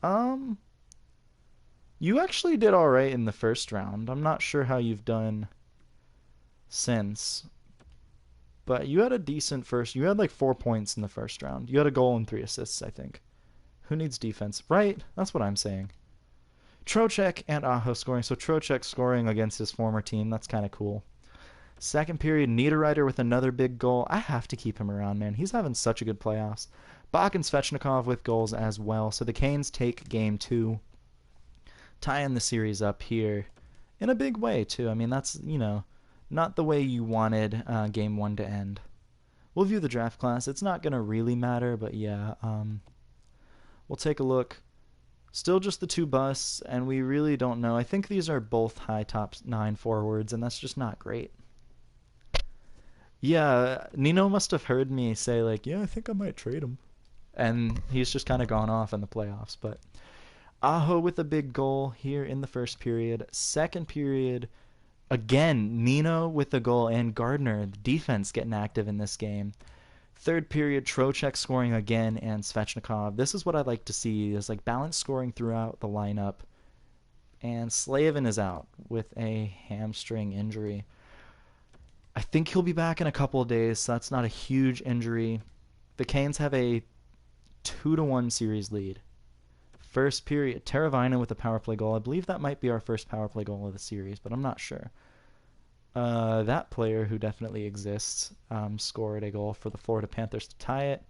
You actually did all right in the first round. I'm not sure how you've done since, but you had a decent first. You had like 4 points in the first round. You had a goal and 3 assists, I think. Who needs defense? Right? That's what I'm saying. Trocheck and Aho scoring. So Trocheck scoring against his former team. That's kind of cool. Second period, Niederreiter with another big goal. I have to keep him around, man. He's having such a good playoffs. Bach and Svechnikov with goals as well. So the Canes take game 2, tying the series up here in a big way, too. I mean, that's, not the way you wanted game 1 to end. We'll view the draft class. It's not going to really matter, but yeah. We'll take a look. Still just the 2 busts, and we really don't know. I think these are both high top 9 forwards, and that's just not great. Yeah, Nino must have heard me say, like, yeah, I think I might trade him. And he's just kind of gone off in the playoffs. But Aho with a big goal here in the first period. Second period, again, Nino with a goal and Gardner, the defense, getting active in this game. Third period, Trocheck scoring again and Svechnikov. This is what I like to see, is like balanced scoring throughout the lineup. And Slavin is out with a hamstring injury. I think he'll be back in a couple of days, so that's not a huge injury. The Canes have a 2-1 series lead. First period, Teravainen with a power play goal. I believe that might be our first power play goal of the series, but I'm not sure. That player, who definitely exists, scored a goal for the Florida Panthers to tie it.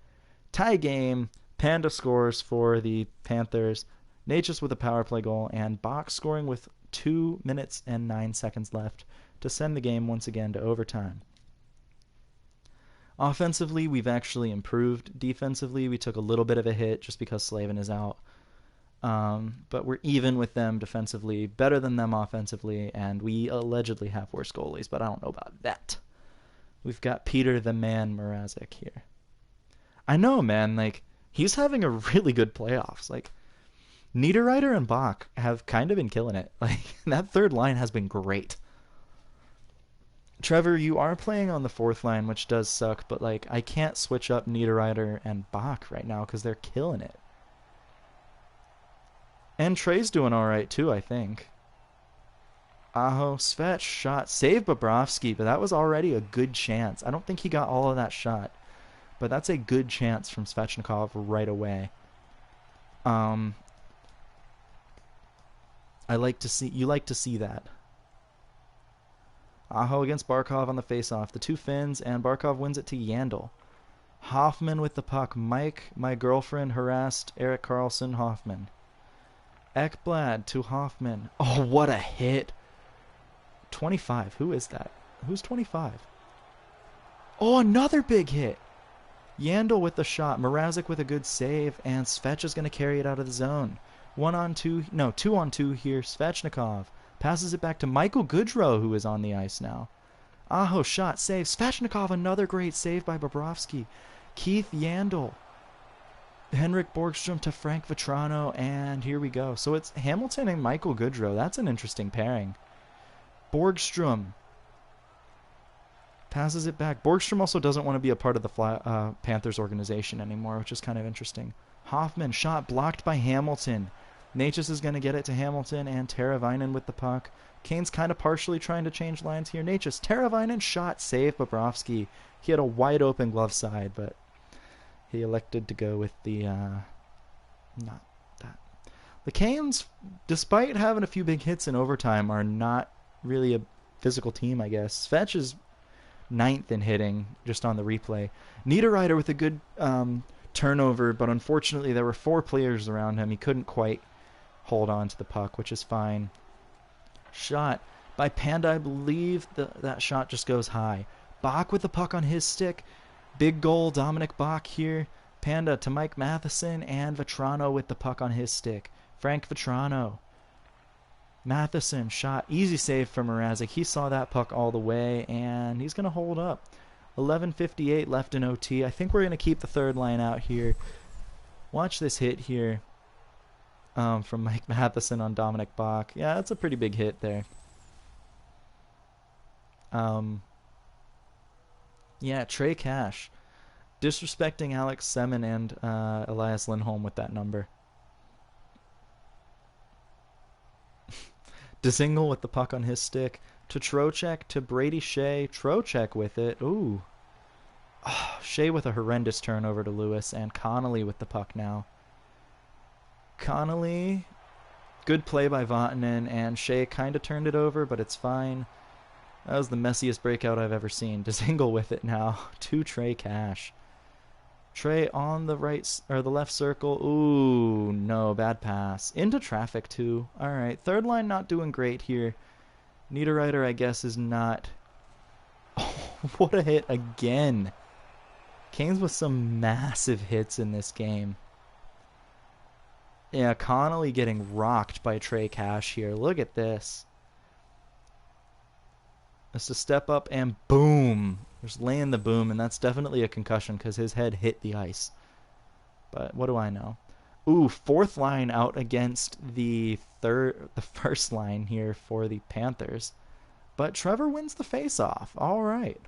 Tie game. Panda scores for the Panthers. Natchez with a power play goal, and Bach scoring with 2 minutes and 9 seconds left to send the game once again to overtime. Offensively, we've actually improved. Defensively, we took a little bit of a hit just because Slavin is out. But we're even with them defensively, better than them offensively, and we allegedly have worse goalies, but I don't know about that. We've got Peter the Man Mrazek here. I know, man, like, he's having a really good playoffs. Like, Niederreiter and Bach have kind of been killing it. Like, that third line has been great. Trevor, you are playing on the fourth line, which does suck, but like I can't switch up Niederreiter and Bach right now because they're killing it. And Trey's doing all right too, I think. Aho, Svech, shot, save Bobrovsky, but that was already a good chance. I don't think he got all of that shot, but that's a good chance from Svechnikov right away. You like to see that. Aho against Barkov on the faceoff. The 2 Finns, and Barkov wins it to Yandel. Hoffman with the puck. Mike, my girlfriend, harassed Erik Karlsson. Hoffman. Ekblad to Hoffman. Oh, what a hit. 25. Who is that? Who's 25? Oh, another big hit. Yandel with the shot. Mrazek with a good save. And Svech is going to carry it out of the zone. 1-on-2. No, 2-on-2 here. Svechnikov passes it back to Michael Goodrow, who is on the ice now. Aho shot. Save. Svechnikov, another great save by Bobrovsky. Keith Yandel. Henrik Borgstrom to Frank Vetrano. And here we go. So it's Hamilton and Michael Goodrow. That's an interesting pairing. Borgstrom passes it back. Borgstrom also doesn't want to be a part of the Panthers organization anymore, which is kind of interesting. Hoffman, shot blocked by Hamilton. Necas is going to get it to Hamilton, and Teravainen with the puck. Kane's kind of partially trying to change lines here. Necas, Teravainen, shot, save Bobrovsky. He had a wide open glove side, but he elected to go with the, not that. The Canes, despite having a few big hits in overtime, are not really a physical team, I guess. Svech is 9th in hitting, just on the replay. Niederreiter with a good turnover, but unfortunately there were 4 players around him. He couldn't quite hold on to the puck, which is fine. Shot by Panda, I believe that shot just goes high. Bach with the puck on his stick. Big goal, Dominic Bach here. Panda to Mike Matheson, and Vetrano with the puck on his stick. Frank Vetrano. Matheson, shot. Easy save from Mrazek. He saw that puck all the way, and he's going to hold up. 11:58 left in OT. I think we're going to keep the third line out here. Watch this hit here from Mike Matheson on Dominic Bach. Yeah, that's a pretty big hit there. Yeah, Trey Cash. Disrespecting Alex Semin and Elias Lindholm with that number. Dzingel with the puck on his stick. To Trocheck, to Brady Shea. Trocheck with it. Ooh. Oh, Shea with a horrendous turnover to Lewis. And Connolly with the puck now. Connolly. Good play by Vatanen. And Shea kind of turned it over, but it's fine. That was the messiest breakout I've ever seen. Dzingel with it now. To Trey Cash. Trey on the right or the left circle. Ooh, no, bad pass. Into traffic too. All right, third line not doing great here. Niederreiter, I guess, is not. Oh, what a hit again. Canes with some massive hits in this game. Yeah, Connolly getting rocked by Trey Cash here. Look at this. Just a step up and boom. Just laying the boom, and that's definitely a concussion because his head hit the ice. But what do I know? Ooh, fourth line out against the first line here for the Panthers. But Trevor wins the face-off. All right.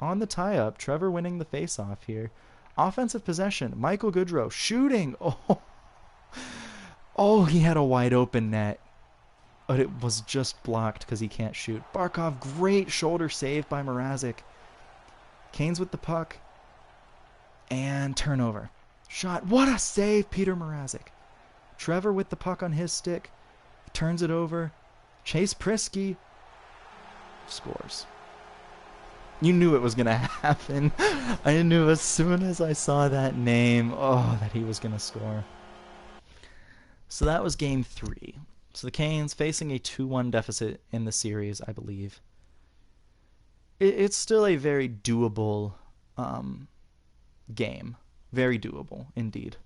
On the tie-up, Trevor winning the face-off here. Offensive possession. Michael Goodrow shooting. Oh, he had a wide open net. But it was just blocked because he can't shoot. Barkov, great shoulder save by Mrazek. Canes with the puck. And turnover. Shot. What a save, Peter Mrazek. Trevor with the puck on his stick. Turns it over. Chase Prisky scores. You knew it was going to happen. I knew as soon as I saw that name, that he was going to score. So that was game 3. So the Canes facing a 2-1 deficit in the series, I believe. It's still a very doable game. Very doable, indeed.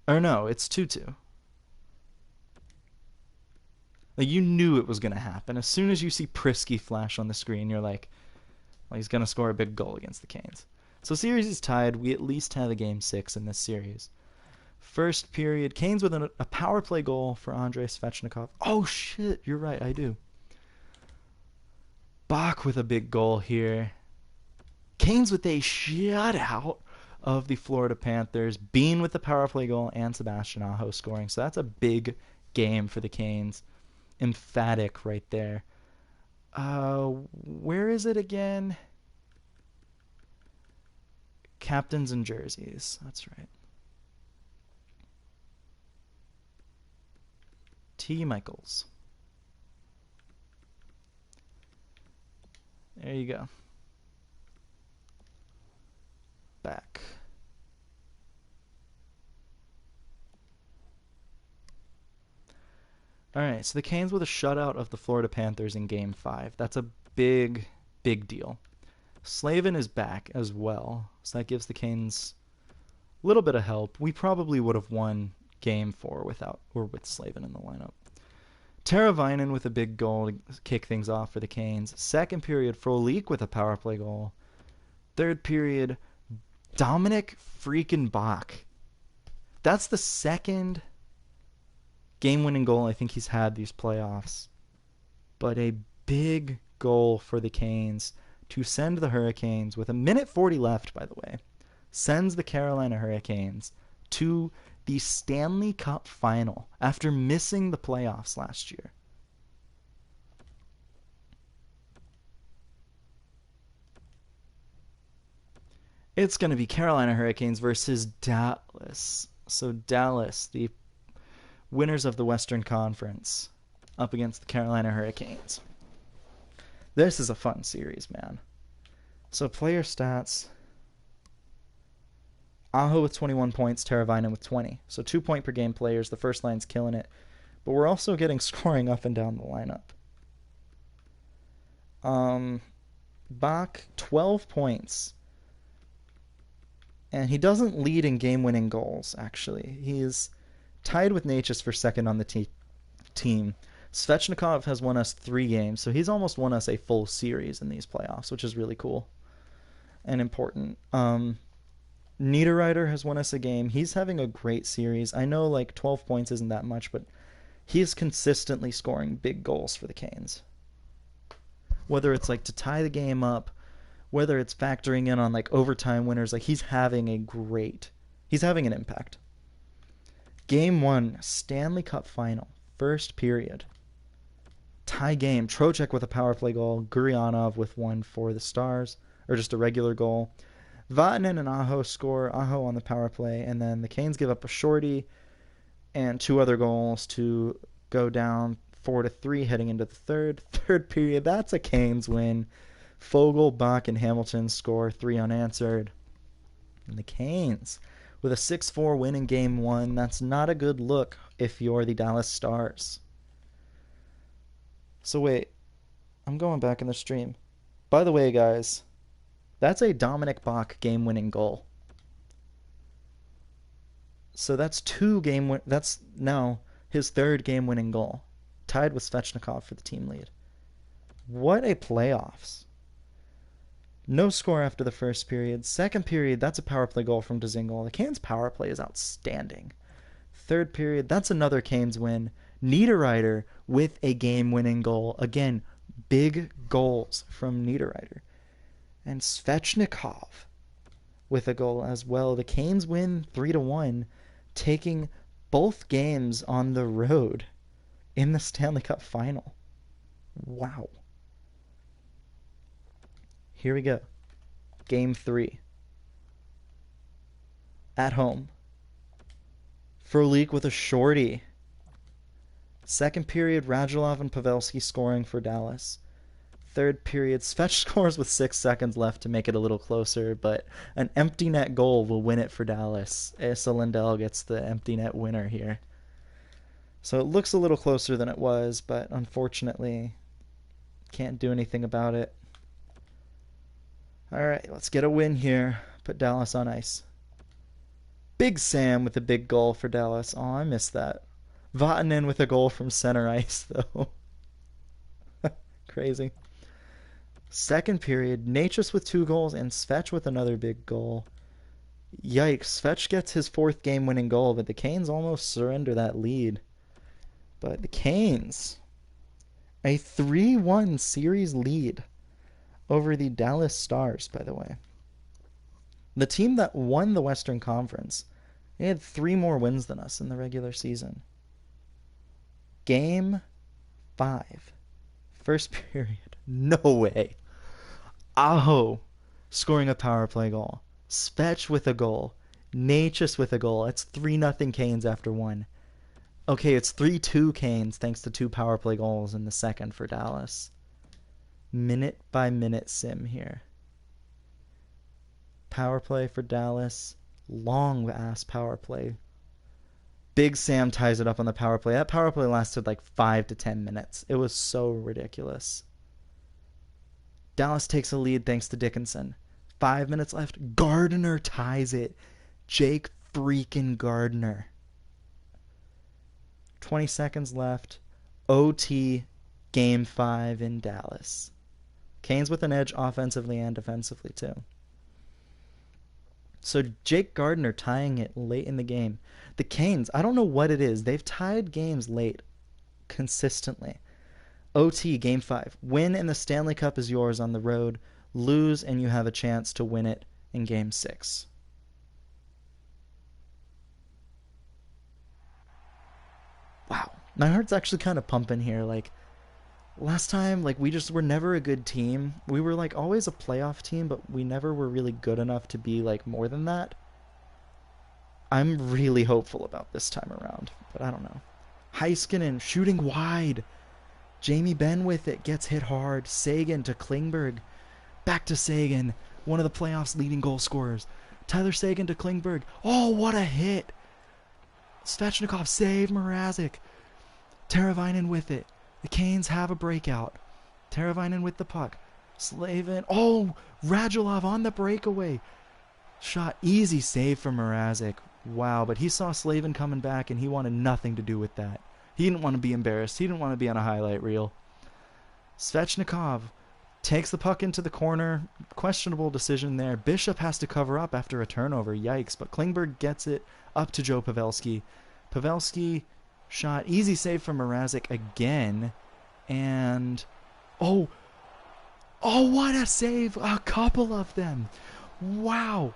Or no, it's 2-2. Like, you knew it was going to happen. As soon as you see Prisky flash on the screen, you're like, well, he's going to score a big goal against the Canes. So series is tied. We at least have a game 6 in this series. First period, Canes with a power play goal for Andrei Svechnikov. Oh, shit, you're right, I do. Bach with a big goal here. Canes with a shutout of the Florida Panthers. Bean with the power play goal and Sebastian Aho scoring. So that's a big game for the Canes. Emphatic right there. Where is it again? Captains and jerseys. That's right. T. Michaels. There you go. Back. Alright, so the Canes with a shutout of the Florida Panthers in Game 5. That's a big, big deal. Slavin is back as well, so that gives the Canes a little bit of help. We probably would have won game 4 without or with Slavin in the lineup. Teravainen with a big goal to kick things off for the Canes. Second period, Frolik with a power play goal. Third period, Dominic freaking Bach. That's the second game-winning goal I think he's had these playoffs. But a big goal for the Canes to send the Hurricanes, with a minute 40 left, by the way, sends the Carolina Hurricanes to the Stanley Cup final after missing the playoffs last year. It's going to be Carolina Hurricanes versus Dallas. So Dallas, the winners of the Western Conference, up against the Carolina Hurricanes. This is a fun series, man. So player stats. Aho with 21 points, Teravainen with 20. So 2 point per game players. The first line's killing it. But we're also getting scoring up and down the lineup. Bach, 12 points. And he doesn't lead in game-winning goals, actually. He is tied with Necas for second on the team. Svechnikov has won us 3 games, so he's almost won us a full series in these playoffs, which is really cool and important. Niederreiter has won us a game. He's having a great series. I know like 12 points isn't that much, but he's consistently scoring big goals for the Canes. Whether it's like to tie the game up, whether it's factoring in on like overtime winners, like he's having an impact. Game 1, Stanley Cup final, first period. Tie game, Trocheck with a power play goal, Gurianov with one for the Stars, or just a regular goal. Vatanen and Aho score, Aho on the power play, and then the Canes give up a shorty and 2 other goals to go down 4-3 heading into the third period. That's a Canes win. Fogle, Bach, and Hamilton score 3 unanswered. And the Canes with a 6-4 win in Game 1. That's not a good look if you're the Dallas Stars. So wait, I'm going back in the stream. By the way, guys, that's a Dominic Bach game-winning goal. So that's that's now his 3rd game-winning goal, tied with Svechnikov for the team lead. What a playoffs. No score after the first period. Second period, that's a power play goal from Dzingel. The Canes power play is outstanding. Third period, that's another Canes win. Niederreiter with a game-winning goal. Again, big goals from Niederreiter. And Svechnikov with a goal as well. The Canes win 3-1, taking both games on the road in the Stanley Cup final. Wow. Here we go. Game 3. At home. Frolik with a shorty. Second period, Radulov and Pavelski scoring for Dallas. Third period, Svech scores with 6 seconds left to make it a little closer, but an empty net goal will win it for Dallas. Asa Lindell gets the empty net winner here. So it looks a little closer than it was, but unfortunately, can't do anything about it. All right, let's get a win here. Put Dallas on ice. Big Sam with a big goal for Dallas. Oh, I missed that. Vatanen with a goal from center ice, though. Crazy. Second period, Necas with 2 goals and Svech with another big goal. Yikes, Svech gets his 4th game-winning goal, but the Canes almost surrender that lead. But the Canes, a 3-1 series lead over the Dallas Stars, by the way. The team that won the Western Conference, they had 3 more wins than us in the regular season. Game 5. First period. No way. Aho scoring a power play goal. Svech with a goal. Necas with a goal. It's 3-0 Canes after 1. Okay, it's 3-2 Canes thanks to 2 power play goals in the second for Dallas. Minute by minute sim here. Power play for Dallas. Long ass power play. Big Sam ties it up on the power play. That power play lasted like 5 to 10 minutes. It was so ridiculous. Dallas takes a lead thanks to Dickinson. 5 minutes left. Gardner ties it. Jake freaking Gardner. 20 seconds left. OT, game 5 in Dallas. Canes with an edge offensively and defensively, too. So Jake Gardner tying it late in the game. The Canes, I don't know what it is. They've tied games late consistently. OT, game 5. Win and the Stanley Cup is yours on the road. Lose and you have a chance to win it in game 6. Wow. My heart's actually kind of pumping here. Like, last time, like, we just were never a good team. We were, like, always a playoff team, but we never were really good enough to be, like, more than that. I'm really hopeful about this time around, but I don't know. Heiskanen shooting wide. Jamie Benn with it, gets hit hard. Sagan to Klingberg. Back to Sagan, one of the playoffs' leading goal scorers. Tyler Sagan to Klingberg. Oh, what a hit. Svechnikov save Mrazek. Teravainen with it. The Canes have a breakout. Teravainen with the puck. Slavin. Oh, Radulov on the breakaway. Shot. Easy save from Mrazek. Wow, but he saw Slavin coming back and he wanted nothing to do with that. He didn't want to be embarrassed. He didn't want to be on a highlight reel. Svechnikov takes the puck into the corner. Questionable decision there. Bishop has to cover up after a turnover. Yikes. But Klingberg gets it up to Joe Pavelski. Pavelski shot. Easy save from Mrazek again. And... Oh, what a save. A couple of them. Wow.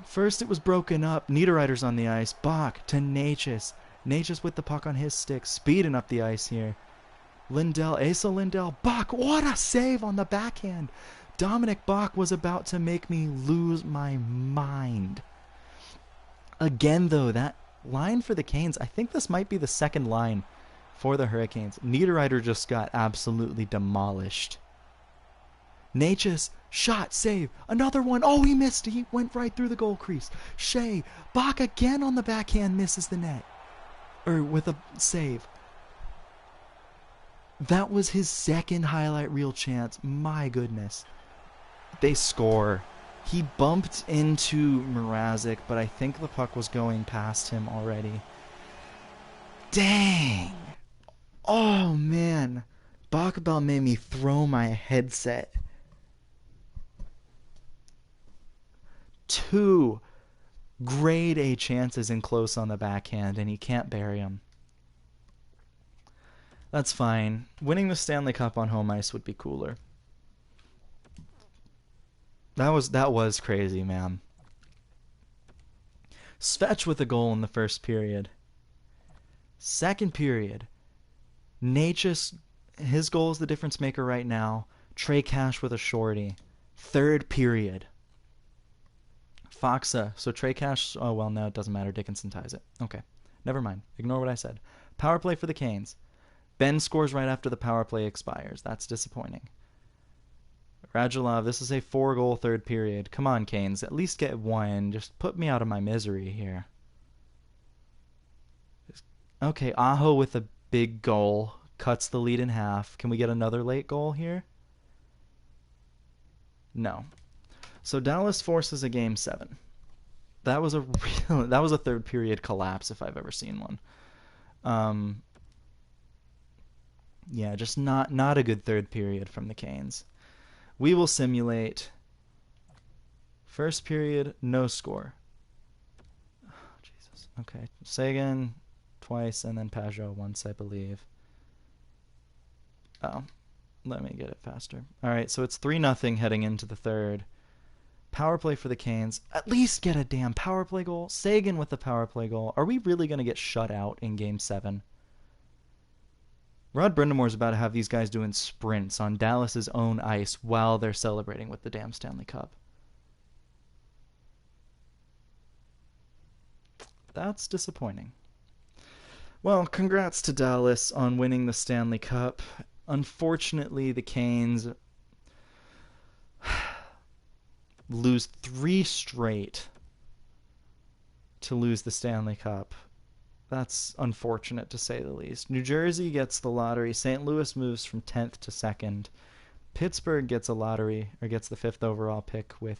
First it was broken up. Niederreiter's on the ice. Bach to Necas. Necas with the puck on his stick. Speeding up the ice here. Lindell, Asa Lindell. Bach, what a save on the backhand. Dominic Bach was about to make me lose my mind. Again, though, that line for the Canes, I think this might be the second line for the Hurricanes. Niederreiter just got absolutely demolished. Necas, shot, save. Another one. Oh, he missed. He went right through the goal crease. Shea, Bach again on the backhand misses the net. Or with a save. That was his second highlight reel chance. My goodness. They score. He bumped into Mrazek, but I think the puck was going past him already. Dang. Oh, man. Bach about made me throw my headset. 2 grade A chances in close on the backhand, and he can't bury them. That's fine. Winning the Stanley Cup on home ice would be cooler. That was crazy, man. Svech with a goal in the first period. Second period, Necas, his goal is the difference maker right now. Trey Cash with a shorty. Third period, Foxa. So Trey Cash, oh well, no, it doesn't matter. Dickinson ties it. Okay, never mind. Ignore what I said. Power play for the Canes. Ben scores right after the power play expires. That's disappointing. Radulov, this is a 4-goal third period. Come on, Canes. At least get one. Just put me out of my misery here. Okay, Aho with a big goal. Cuts the lead in half. Can we get another late goal here? No. So Dallas forces a game 7. That was a third period collapse if I've ever seen one. Yeah, just not a good third period from the Canes. We will simulate. First period, no score. Oh, Jesus. Okay, Sagan twice and then Pajot once, I believe. Oh, let me get it faster. All right, so it's 3-0 heading into the third. Power play for the Canes. At least get a damn power play goal. Sagan with the power play goal. Are we really going to get shut out in Game 7? Rod Brindamore's about to have these guys doing sprints on Dallas's own ice while they're celebrating with the damn Stanley Cup. That's disappointing. Well, congrats to Dallas on winning the Stanley Cup. Unfortunately, the Canes lose 3 straight to lose the Stanley Cup. That's unfortunate, to say the least. New Jersey gets the lottery. St. Louis moves from 10th to 2nd. Pittsburgh gets a lottery, or gets the 5th overall pick with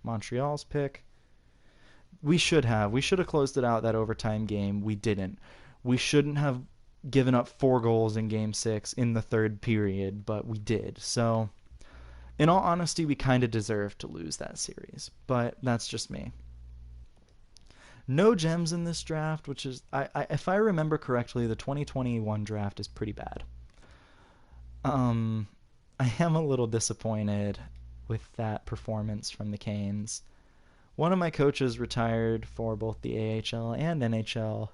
Montreal's pick. We should have closed it out that overtime game. We didn't. We shouldn't have given up 4 goals in game 6 in the 3rd period, but we did. So, in all honesty, we kind of deserved to lose that series, but that's just me. No gems in this draft, which is, if I remember correctly, the 2021 draft is pretty bad. I am a little disappointed with that performance from the Canes. One of my coaches retired for both the AHL and NHL.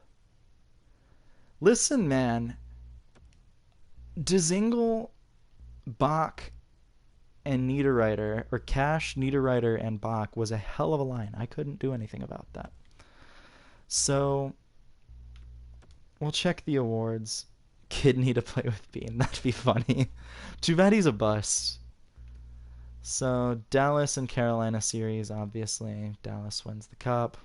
Listen, man, Dzingel, Bach, and Niederreiter, or Cash, Niederreiter, and Bach was a hell of a line. I couldn't do anything about that. So, we'll check the awards. Kidney to play with Bean. That'd be funny. Too bad he's a bust. So, Dallas and Carolina series, obviously. Dallas wins the cup.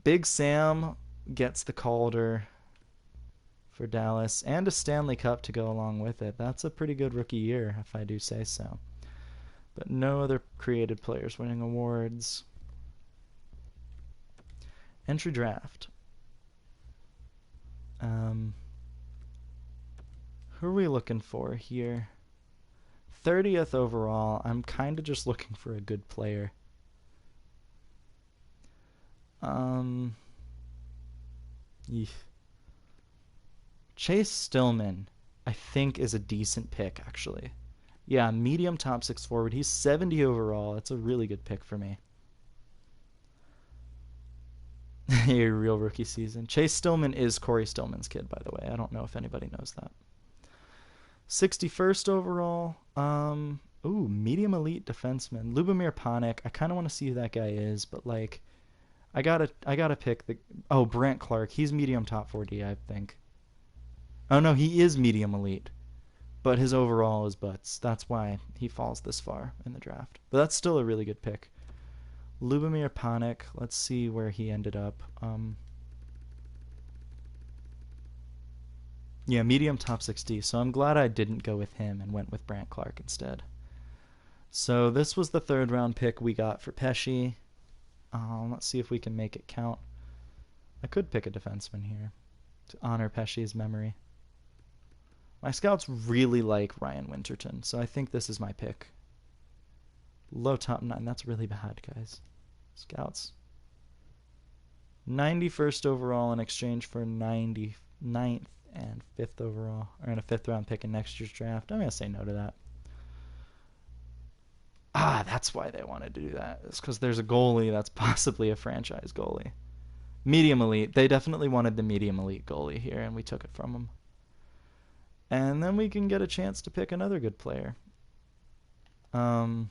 Big Sam gets the Calder for Dallas and a Stanley Cup to go along with it. That's a pretty good rookie year, if I do say so. But no other created players winning awards. Entry draft. Who are we looking for here? 30th overall. I'm kind of just looking for a good player. Chase Stillman, I think, is a decent pick, actually. Yeah, medium top 6 forward. He's 70 overall. That's a really good pick for me. A real rookie season. Chase Stillman is Corey Stillman's kid, by the way. I don't know if anybody knows that. 61st overall. Medium elite defenseman. Lubomir Panik. I kind of want to see who that guy is, but like, I gotta pick the. Oh, Brant Clark. He's medium top 40, I think. Oh no, he is medium elite, but his overall is butts. That's why he falls this far in the draft. But that's still a really good pick. Lubomir Panik. Let's see where he ended up. Yeah, medium top 60. So I'm glad I didn't go with him and went with Brant Clark instead. So this was the 3rd round pick we got for Pesce. Let's see if we can make it count. I could pick a defenseman here to honor Pesce's memory. My scouts really like Ryan Winterton, so I think this is my pick. Low top 9. That's really bad, guys. Scouts. 91st overall in exchange for 99th and 5th overall, or in a 5th round pick in next year's draft. I'm going to say no to that. That's why they wanted to do that. It's because there's a goalie that's possibly a franchise goalie. Medium elite. They definitely wanted the medium elite goalie here, and we took it from them. And then we can get a chance to pick another good player. That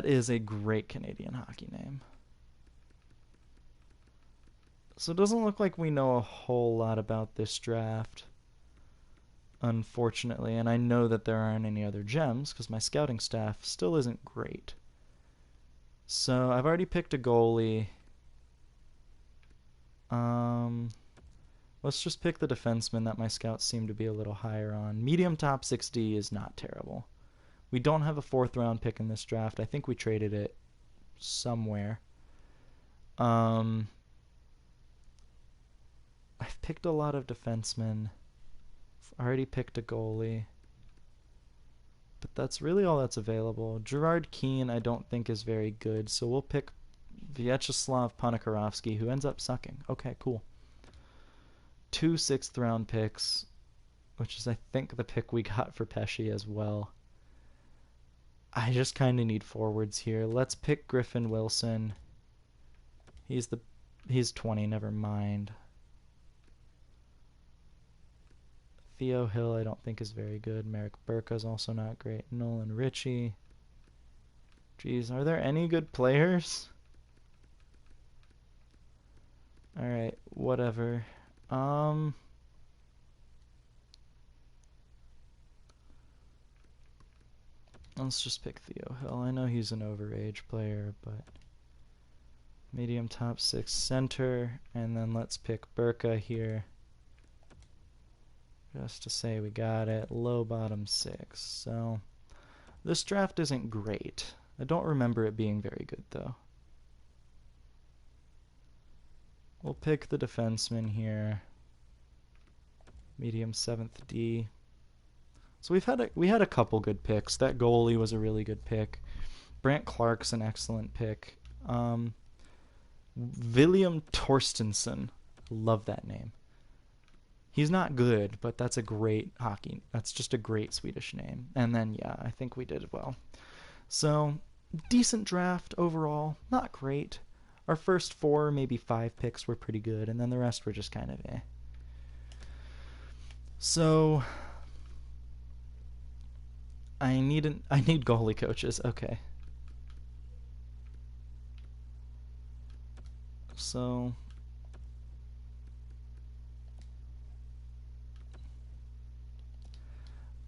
is a great Canadian hockey name. So it doesn't look like we know a whole lot about this draft, unfortunately. And I know that there aren't any other gems because my scouting staff still isn't great. So I've already picked a goalie. Let's just pick the defenseman that my scouts seem to be a little higher on. Medium top 60 is not terrible. We don't have a 4th round pick in this draft. I think we traded it somewhere. I've picked a lot of defensemen. I've already picked a goalie. But that's really all that's available. Gerard Keane I don't think is very good, so we'll pick Vyacheslav Ponikarovsky, who ends up sucking. Okay, cool. 2 6th round picks, which is I think the pick we got for Pesce as well. I just kind of need forwards here. Let's pick Griffin Wilson. He's 20, never mind. Theo Hill I don't think is very good. Marek Burka's also not great. Nolan Ritchie. Jeez, are there any good players? Alright, whatever. Let's just pick Theo Hill. I know he's an overage player, but medium top 6 center, and then let's pick Burka here. just to say we got it. Low bottom 6. So this draft isn't great. I don't remember it being very good, though. We'll pick the defenseman here. Medium 7th D. So we had a couple good picks. That goalie was a really good pick. Brant Clark's an excellent pick. William Torstensson. Love that name. He's not good, but that's a great hockey. That's just a great Swedish name. And then, yeah, I think we did well. So, decent draft overall. Not great. Our first 4, maybe 5 picks were pretty good, and then the rest were just kind of eh. So, I need goalie coaches. Okay. So,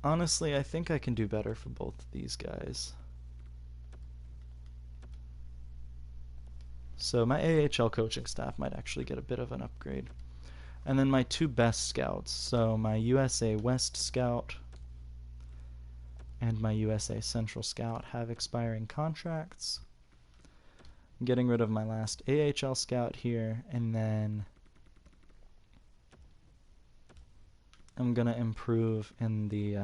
honestly, I think I can do better for both of these guys. So my AHL coaching staff might actually get a bit of an upgrade. And then my 2 best scouts, so my USA West scout and my USA Central scout, have expiring contracts. I'm getting rid of my last AHL scout here, and then I'm going to improve in the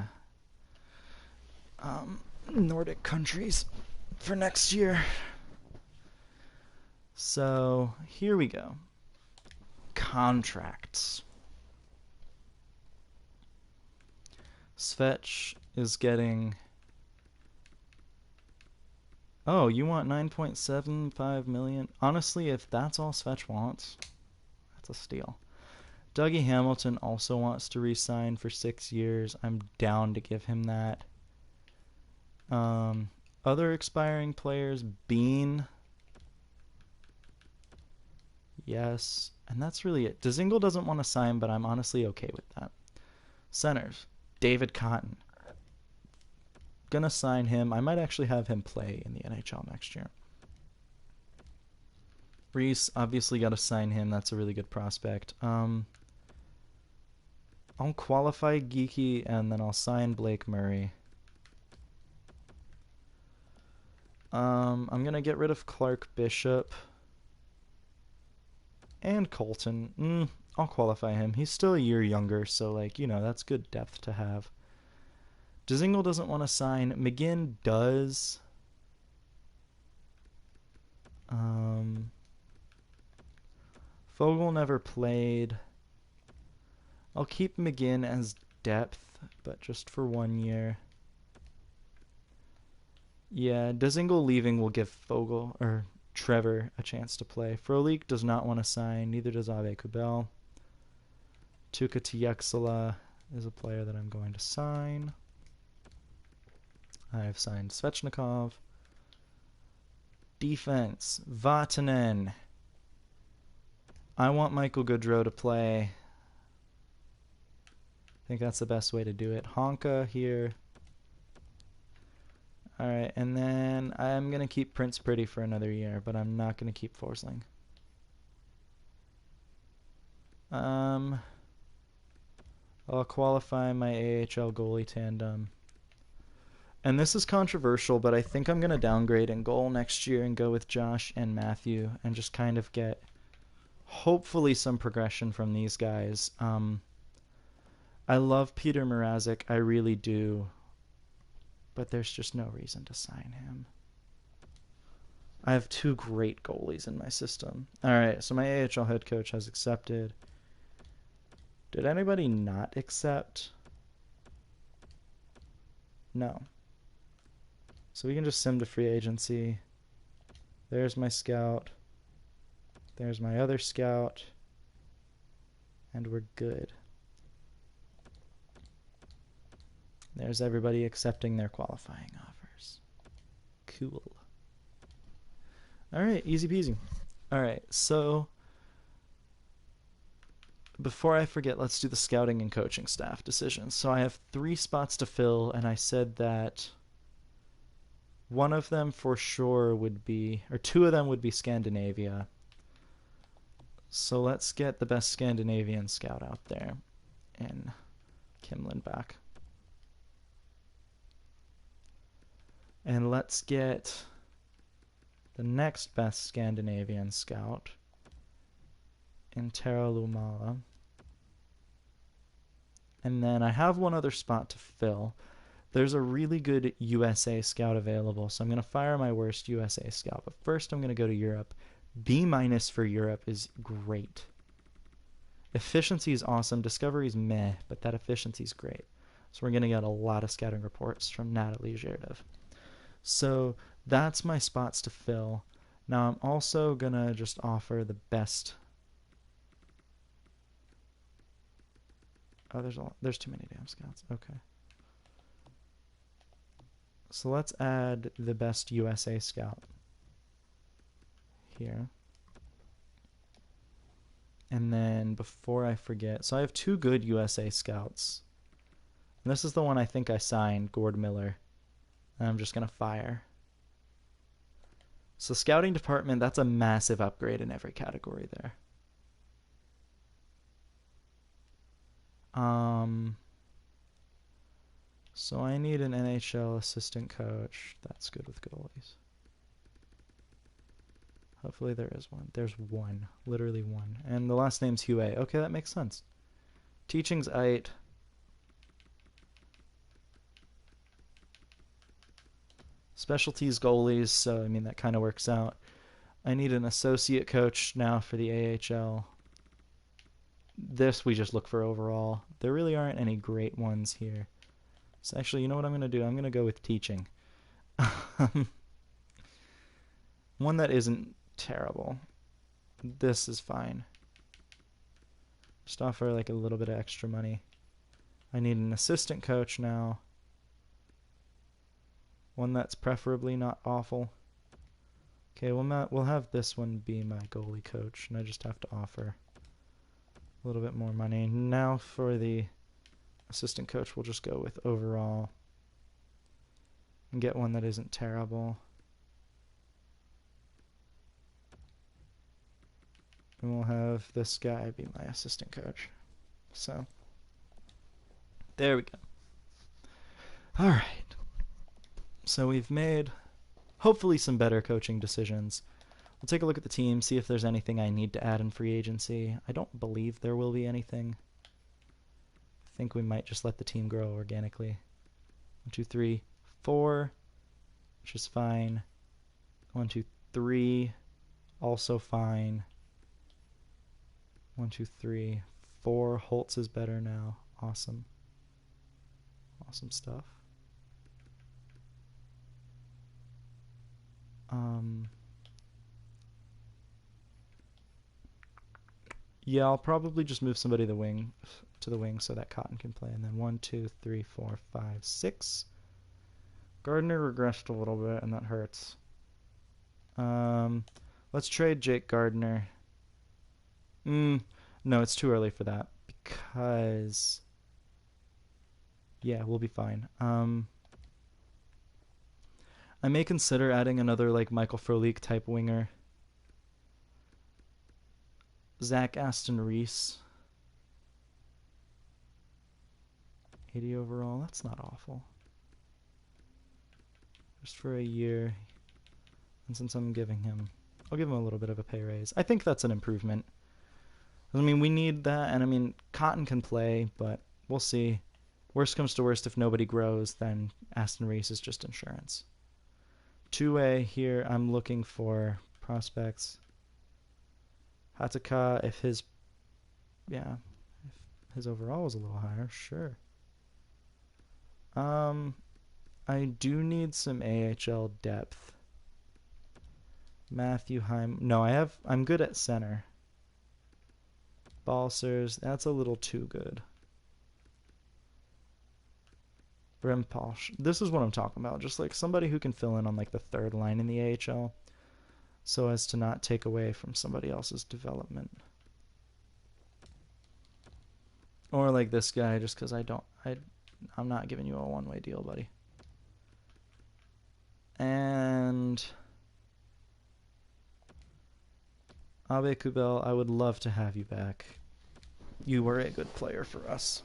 Nordic countries for next year. So here we go. Contracts. Svetch is getting... Oh, you want 9.75 million? Honestly, if that's all Svetch wants, that's a steal. Dougie Hamilton also wants to re-sign for 6 years. I'm down to give him that. Other expiring players, Bean. Yes, and that's really it. Dzingel doesn't want to sign, but I'm honestly okay with that. Centers, David Cotton. Gonna sign him. I might actually have him play in the NHL next year. Reese, obviously got to sign him. That's a really good prospect. I'll qualify Geeky, and then I'll sign Blake Murray. I'm going to get rid of Clark Bishop. And Colton. I'll qualify him. He's still a year younger, so, like, you know, that's good depth to have. Dzingel doesn't want to sign. McGinn does. Fogle never played. I'll keep McGinn as depth, but just for 1 year. Yeah, Dzingel leaving will give Fogle or Trevor a chance to play. Frolik does not want to sign. Neither does Ave Kubel. Tuukka Tuiaksala is a player that I'm going to sign. I've signed Svechnikov. Defense, Vatanen. I want Michael Goodrow to play. I think that's the best way to do it. Honka here. Alright, and then I'm going to keep Prince Pretty for another year, but I'm not going to keep Forsling. I'll qualify my AHL goalie tandem. And this is controversial, but I think I'm going to downgrade in goal next year and go with Josh and Matthew and just kind of get, hopefully, some progression from these guys. I love Peter Mrazek, I really do, but there's just no reason to sign him. I have 2 great goalies in my system. Alright, so my AHL head coach has accepted. Did anybody not accept? No. So we can just sim to free agency. There's my scout. There's my other scout. And we're good. There's everybody accepting their qualifying offers. Cool. Alright, easy peasy. Alright, so before I forget, let's do the scouting and coaching staff decisions. So I have 3 spots to fill, and I said that one of them for sure would be, or 2 of them would be Scandinavia. So let's get the best Scandinavian scout out there in Kimlin back. And let's get the next best Scandinavian scout in Tara Lumala. And then I have one other spot to fill. There's a really good USA scout available, so I'm going to fire my worst USA scout. But first I'm going to go to Europe. B- for Europe is great. Efficiency is awesome. Discovery is meh, but that efficiency is great. So we're going to get a lot of scouting reports from Natalie Zherdev. So that's my spots to fill. Now I'm also going to just offer the best. Oh, there's too many damn scouts. Okay. So let's add the best USA scout here. And then before I forget, so I have 2 good USA scouts. And this is the one I think I signed, Gord Miller. And I'm just going to fire. So scouting department, that's a massive upgrade in every category there. So I need an NHL assistant coach. That's good with goalies. Hopefully there is one. There's one. Literally one. And the last name's Hue. Okay, that makes sense. Teaching's 8. Specialties goalies, so I mean that kind of works out. I need an associate coach now for the AHL. This we just look for overall. There really aren't any great ones here. So actually, you know what I'm going to do? I'm going to go with teaching. One that isn't terrible. This is fine. Just offer like a little bit of extra money. I need an assistant coach now. One that's preferably not awful. Okay, we'll have this one be my goalie coach, and I just have to offer a little bit more money. Now for the assistant coach, we'll just go with overall and get one that isn't terrible. And we'll have this guy be my assistant coach. So, there we go. Alright. So we've made, hopefully, some better coaching decisions. We'll take a look at the team, see if there's anything I need to add in free agency. I don't believe there will be anything. I think we might just let the team grow organically. 1, 2, 3, 4, which is fine. 1, 2, 3, also fine. 1, 2, 3, 4. Holtz is better now. Awesome. Awesome stuff. Yeah, I'll probably just move somebody to the wing so that Cotton can play. And then 1, 2, 3, 4, 5, 6. Gardner regressed a little bit, and that hurts. Let's trade Jake Gardner. No, it's too early for that because yeah, we'll be fine. I may consider adding another like Michael Frolik type winger. Zach Aston Reese. 80 overall. That's not awful. Just for a year. And since I'm giving him, I'll give him a little bit of a pay raise. I think that's an improvement. I mean, we need that, and I mean, Cotton can play, but we'll see. Worst comes to worst, if nobody grows, then Aston Reese is just insurance. 2A here, I'm looking for prospects. Hataka, if his overall is a little higher, sure. I do need some AHL depth. Matthew Heim. No, I'm good at center. Balsers, that's a little too good. Brimpolsch. This is what I'm talking about. Just like somebody who can fill in on like the third line in the AHL so as to not take away from somebody else's development. Or like this guy, just because I'm not giving you a one-way deal, buddy. And Abe Kubel, I would love to have you back. You were a good player for us.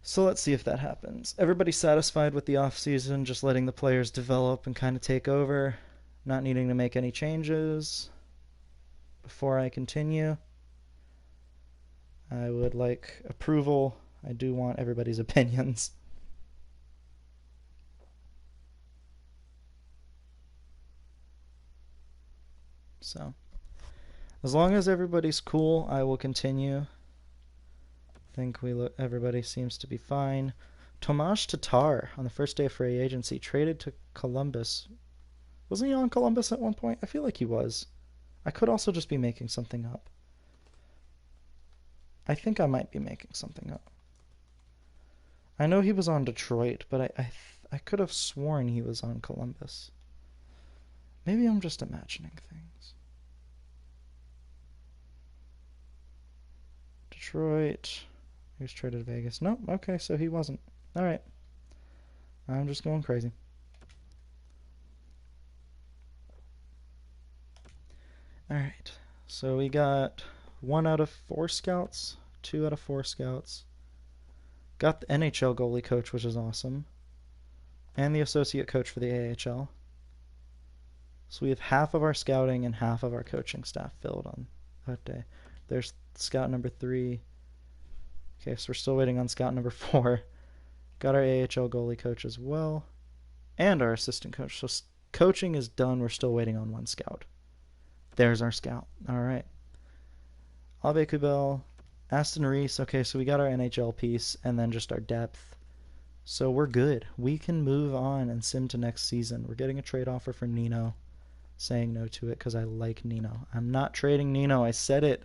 So let's see if that happens. Everybody satisfied with the offseason, just letting the players develop and kind of take over, not needing to make any changes. Before I continue, I would like approval. I do want everybody's opinions. So, as long as everybody's cool, I will continue. I think everybody seems to be fine. Tomas Tatar on the first day of free agency traded to Columbus. Wasn't he on Columbus at one point? I feel like he was. I could also just be making something up. I think I might be making something up. I know he was on Detroit, but I could have sworn he was on Columbus. Maybe I'm just imagining things. Detroit. He was traded to Vegas. Nope. Okay, so he wasn't. All right. I'm just going crazy. All right. So we got 1 out of 4 scouts, 2 out of 4 scouts. Got the NHL goalie coach, which is awesome, and the associate coach for the AHL. So we have half of our scouting and half of our coaching staff filled on that day. There's scout number 3. Okay, so we're still waiting on scout number 4. Got our AHL goalie coach as well, and our assistant coach. So coaching is done. We're still waiting on 1 scout. There's our scout. All right. Ave Kubel, Aston Reese. Okay, so we got our NHL piece and then just our depth. So we're good. We can move on and sim to next season. We're getting a trade offer for Nino. Saying no to it because I like Nino. I'm not trading Nino. I said it.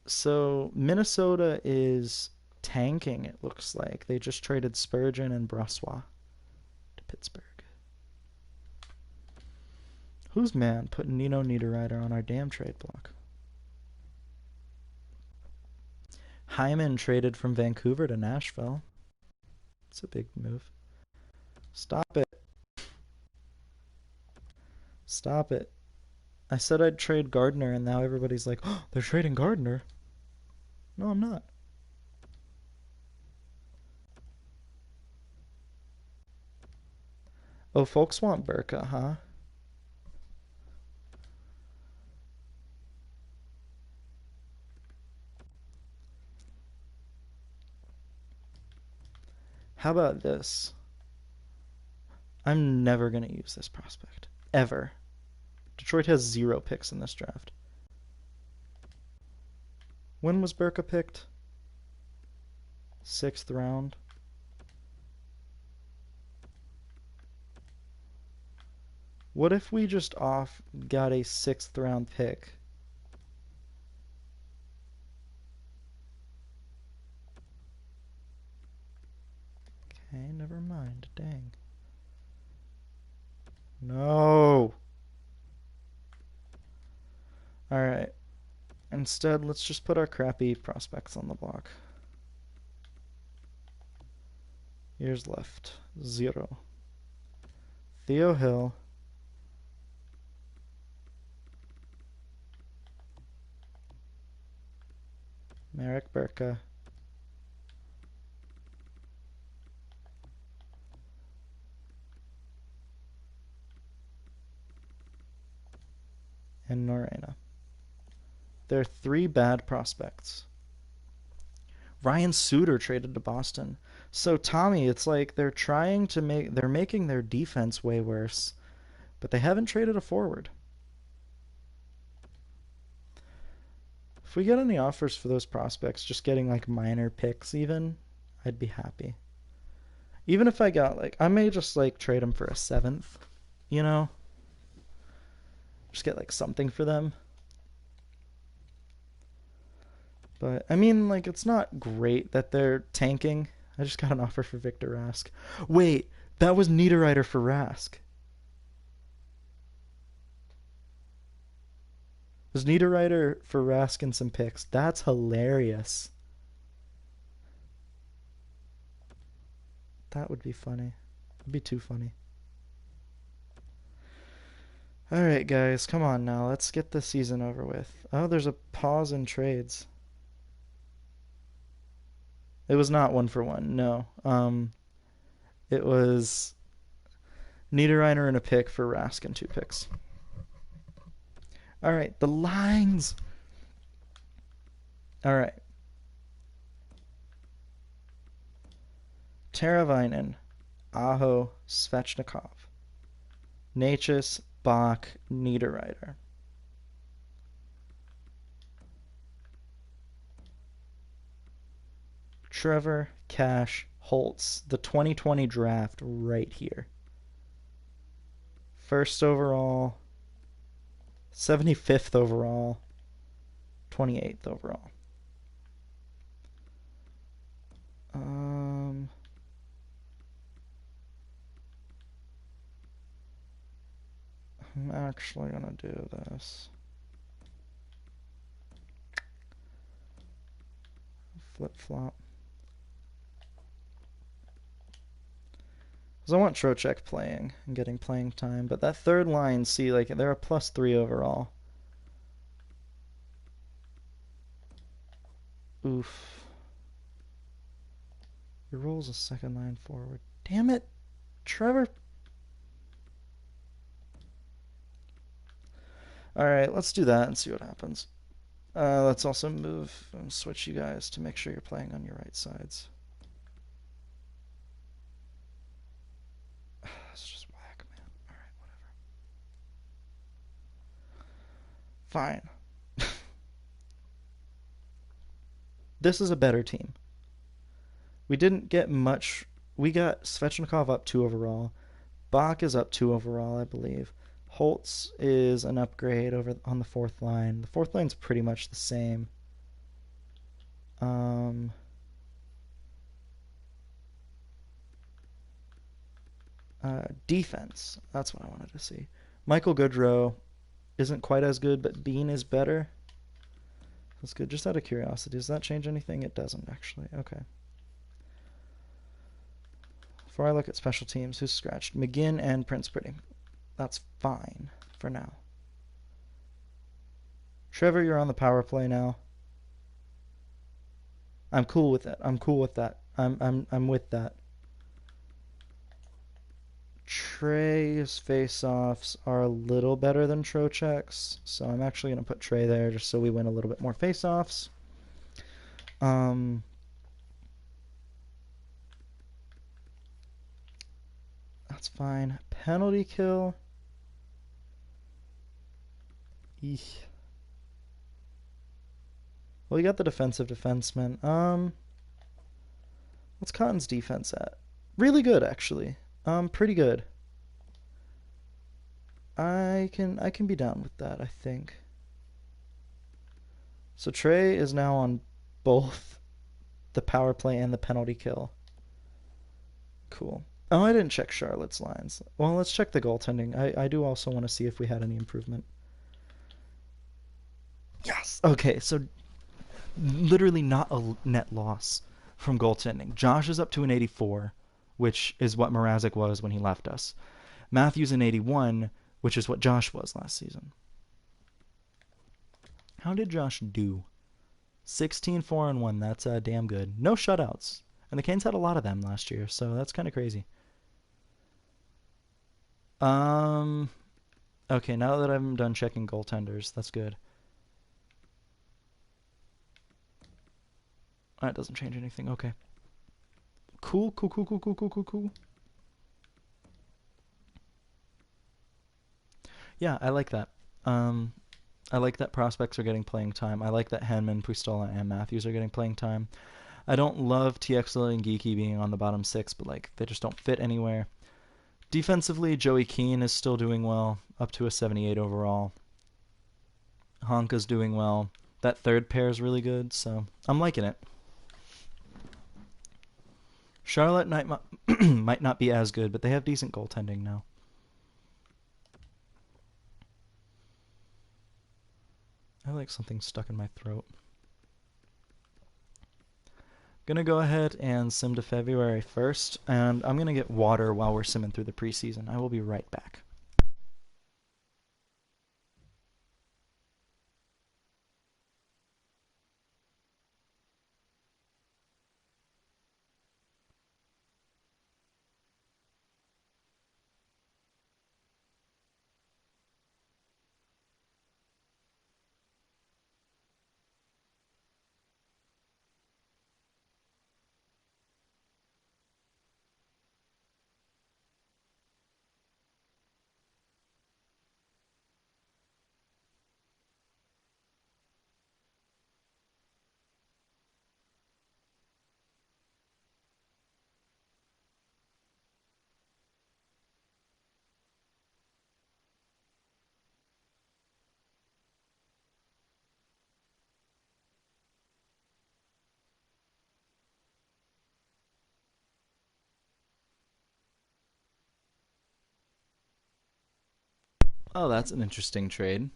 So Minnesota is tanking, it looks like. They just traded Spurgeon and Brossois to Pittsburgh. Who's man putting Nino Niederreiter on our damn trade block? Hyman traded from Vancouver to Nashville. It's a big move. Stop it. Stop it. I said I'd trade Gardner, and now everybody's like, oh, they're trading Gardner. No, I'm not. Oh, folks want Burka, huh? How about this? I'm never going to use this prospect. Ever. Detroit has 0 picks in this draft. When was Burka picked? 6th round. What if we just got a 6th round pick? Okay, never mind. Dang. No. Alright. Instead, let's just put our crappy prospects on the block. Years left. 0. Theo Hill. Marek Burka. And Norena. There are 3 bad prospects. Ryan Suter traded to Boston. So Tommy, it's like they're making their defense way worse, but they haven't traded a forward. If we get any offers for those prospects, just getting like minor picks even, I'd be happy. Even if I got I may just trade them for a 7th, you know? Just get something for them. But I mean, it's not great that they're tanking. I just got an offer for Victor Rask. Wait, that was Niederreiter for Rask. It was Niederreiter for Rask and some picks. That's hilarious. That would be funny. It'd be too funny. Alright, guys, come on now. Let's get the season over with. Oh, there's a pause in trades. It was not 1-for-1. No. It was Niederreiter and a pick for Rask and 2 picks. All right, the lines. All right. Teravainen, Aho, Svechnikov, Necas, Bach, Niederreiter. Trevor, Cash, Holtz. The 2020 draft right here. First overall, 75th overall, 28th overall. I'm actually gonna do this. Flip-flop. Because I want Trocheck playing and getting playing time. But that third line, see, like, they're a +3 overall. Oof. Your role's a second line forward. Damn it, Trevor. Alright, let's do that and see what happens. Let's also move and switch you guys to make sure you're playing on your right sides. That's just whack, man. Alright, whatever. Fine. This is a better team. We didn't get much. We got Svechnikov up 2 overall. Bach is up 2 overall, I believe. Holtz is an upgrade over on the 4th line. The 4th line's pretty much the same. Defense. That's what I wanted to see. Michael Goodrow isn't quite as good, but Bean is better. That's good. Just out of curiosity, does that change anything? It doesn't, actually. Okay. Before I look at special teams, who's scratched? McGinn and Prince Pretty. That's fine for now. Trevor, you're on the power play now. I'm cool with it. I'm cool with that. I'm with that. Trey's face-offs are a little better than Trocheck's, so I'm actually going to put Trey there just so we win a little bit more face-offs. That's fine. Penalty kill. Eesh. Well, you got the defensive defenseman. What's Cotton's defense at? Really good, actually. Pretty good. I can be down with that, I think. So Trey is now on both the power play and the penalty kill. Cool. Oh, I didn't check Charlotte's lines. Well, let's check the goaltending. I do also want to see if we had any improvement. Yes! Okay, so literally not a net loss from goaltending. Josh is up to an 84, which is what Mrazek was when he left us. Matthews an 81, which is what Josh was last season. How did Josh do? 16-4-1. That's damn good. No shutouts. And the Canes had a lot of them last year, so that's kind of crazy. Okay, now that I'm done checking goaltenders, that's good. That doesn't change anything. Okay. Cool. Yeah, I like that. I like that prospects are getting playing time. I like that Henman, Puistola, and Matthews are getting playing time. I don't love TXL and Geeky being on the bottom 6, but like they just don't fit anywhere. Defensively, Joey Keane is still doing well, up to a 78 overall. Honka's doing well. That third pair is really good, so I'm liking it. Charlotte might not be as good, but they have decent goaltending now. I like something stuck in my throat. Gonna go ahead and sim to February 1st, and I'm gonna get water while we're simming through the preseason. I will be right back. Oh, that's an interesting trade.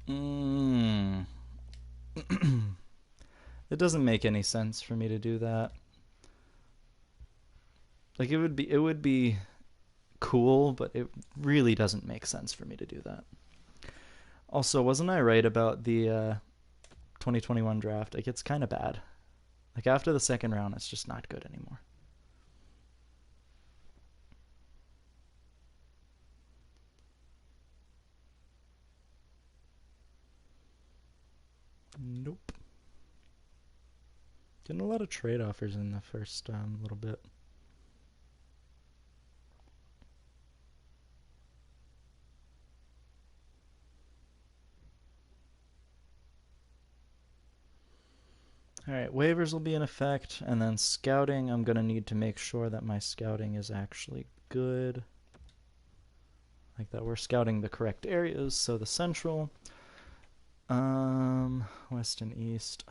Mm. It doesn't make any sense for me to do that. Like it would be cool, but it really doesn't make sense for me to do that. Also, wasn't I right about the 2021 draft? Like it's kind of bad. Like after the second round, it's just not good anymore. Nope. Getting a lot of trade offers in the first little bit. All right, waivers will be in effect, and then scouting. I'm gonna need to make sure that my scouting is actually good, like that we're scouting the correct areas. So the central, west and east.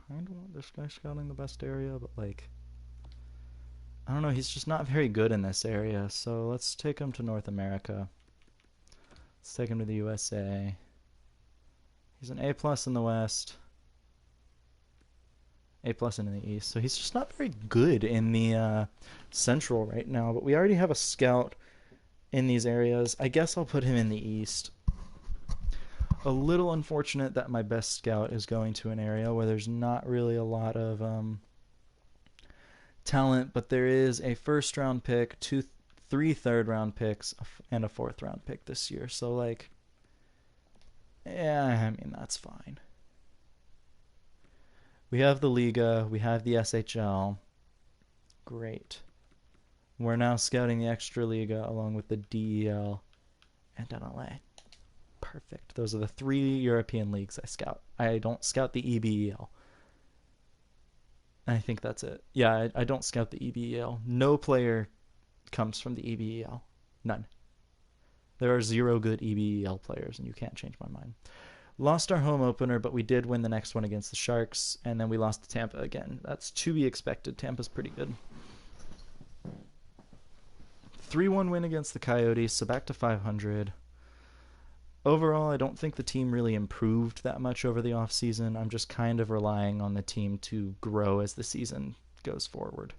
Kind of want this guy scouting the best area, but like, I don't know. He's just not very good in this area. So let's take him to North America. Let's take him to the USA. He's an A plus in the West. A plus in the East. So he's just not very good in the Central right now. But we already have a scout in these areas. I guess I'll put him in the East. A little unfortunate that my best scout is going to an area where there's not really a lot of talent, but there is a first round pick, three third round picks, and a fourth round pick this year. So like, yeah, I mean that's fine. We have the Liga, we have the SHL. Great. We're now scouting the Extra Liga along with the DEL and NLA. Perfect. Those are the three European leagues I scout. I don't scout the EBEL. I think that's it. Yeah, I don't scout the EBEL. No player comes from the EBEL. None. There are zero good EBEL players, and you can't change my mind. Lost our home opener, but we did win the next one against the Sharks, and then we lost to Tampa again. That's to be expected. Tampa's pretty good. 3-1 win against the Coyotes, so back to 500. Overall, I don't think the team really improved that much over the offseason. I'm just kind of relying on the team to grow as the season goes forward.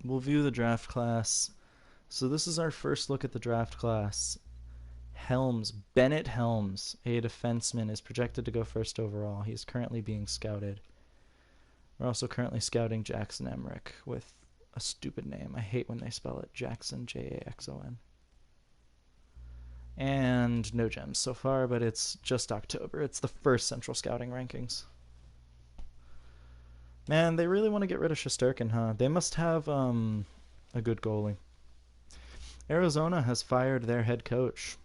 We'll view the draft class. So this is our first look at the draft class. Helms, Bennett Helms, a defenseman, is projected to go first overall. He's currently being scouted. We're also currently scouting Jackson Emmerich with a stupid name. I hate when they spell it Jackson, Jaxon. And no gems so far, but it's just October. It's the first Central Scouting rankings. Man, they really want to get rid of Shesterkin, huh? They must have a good goalie. Arizona has fired their head coach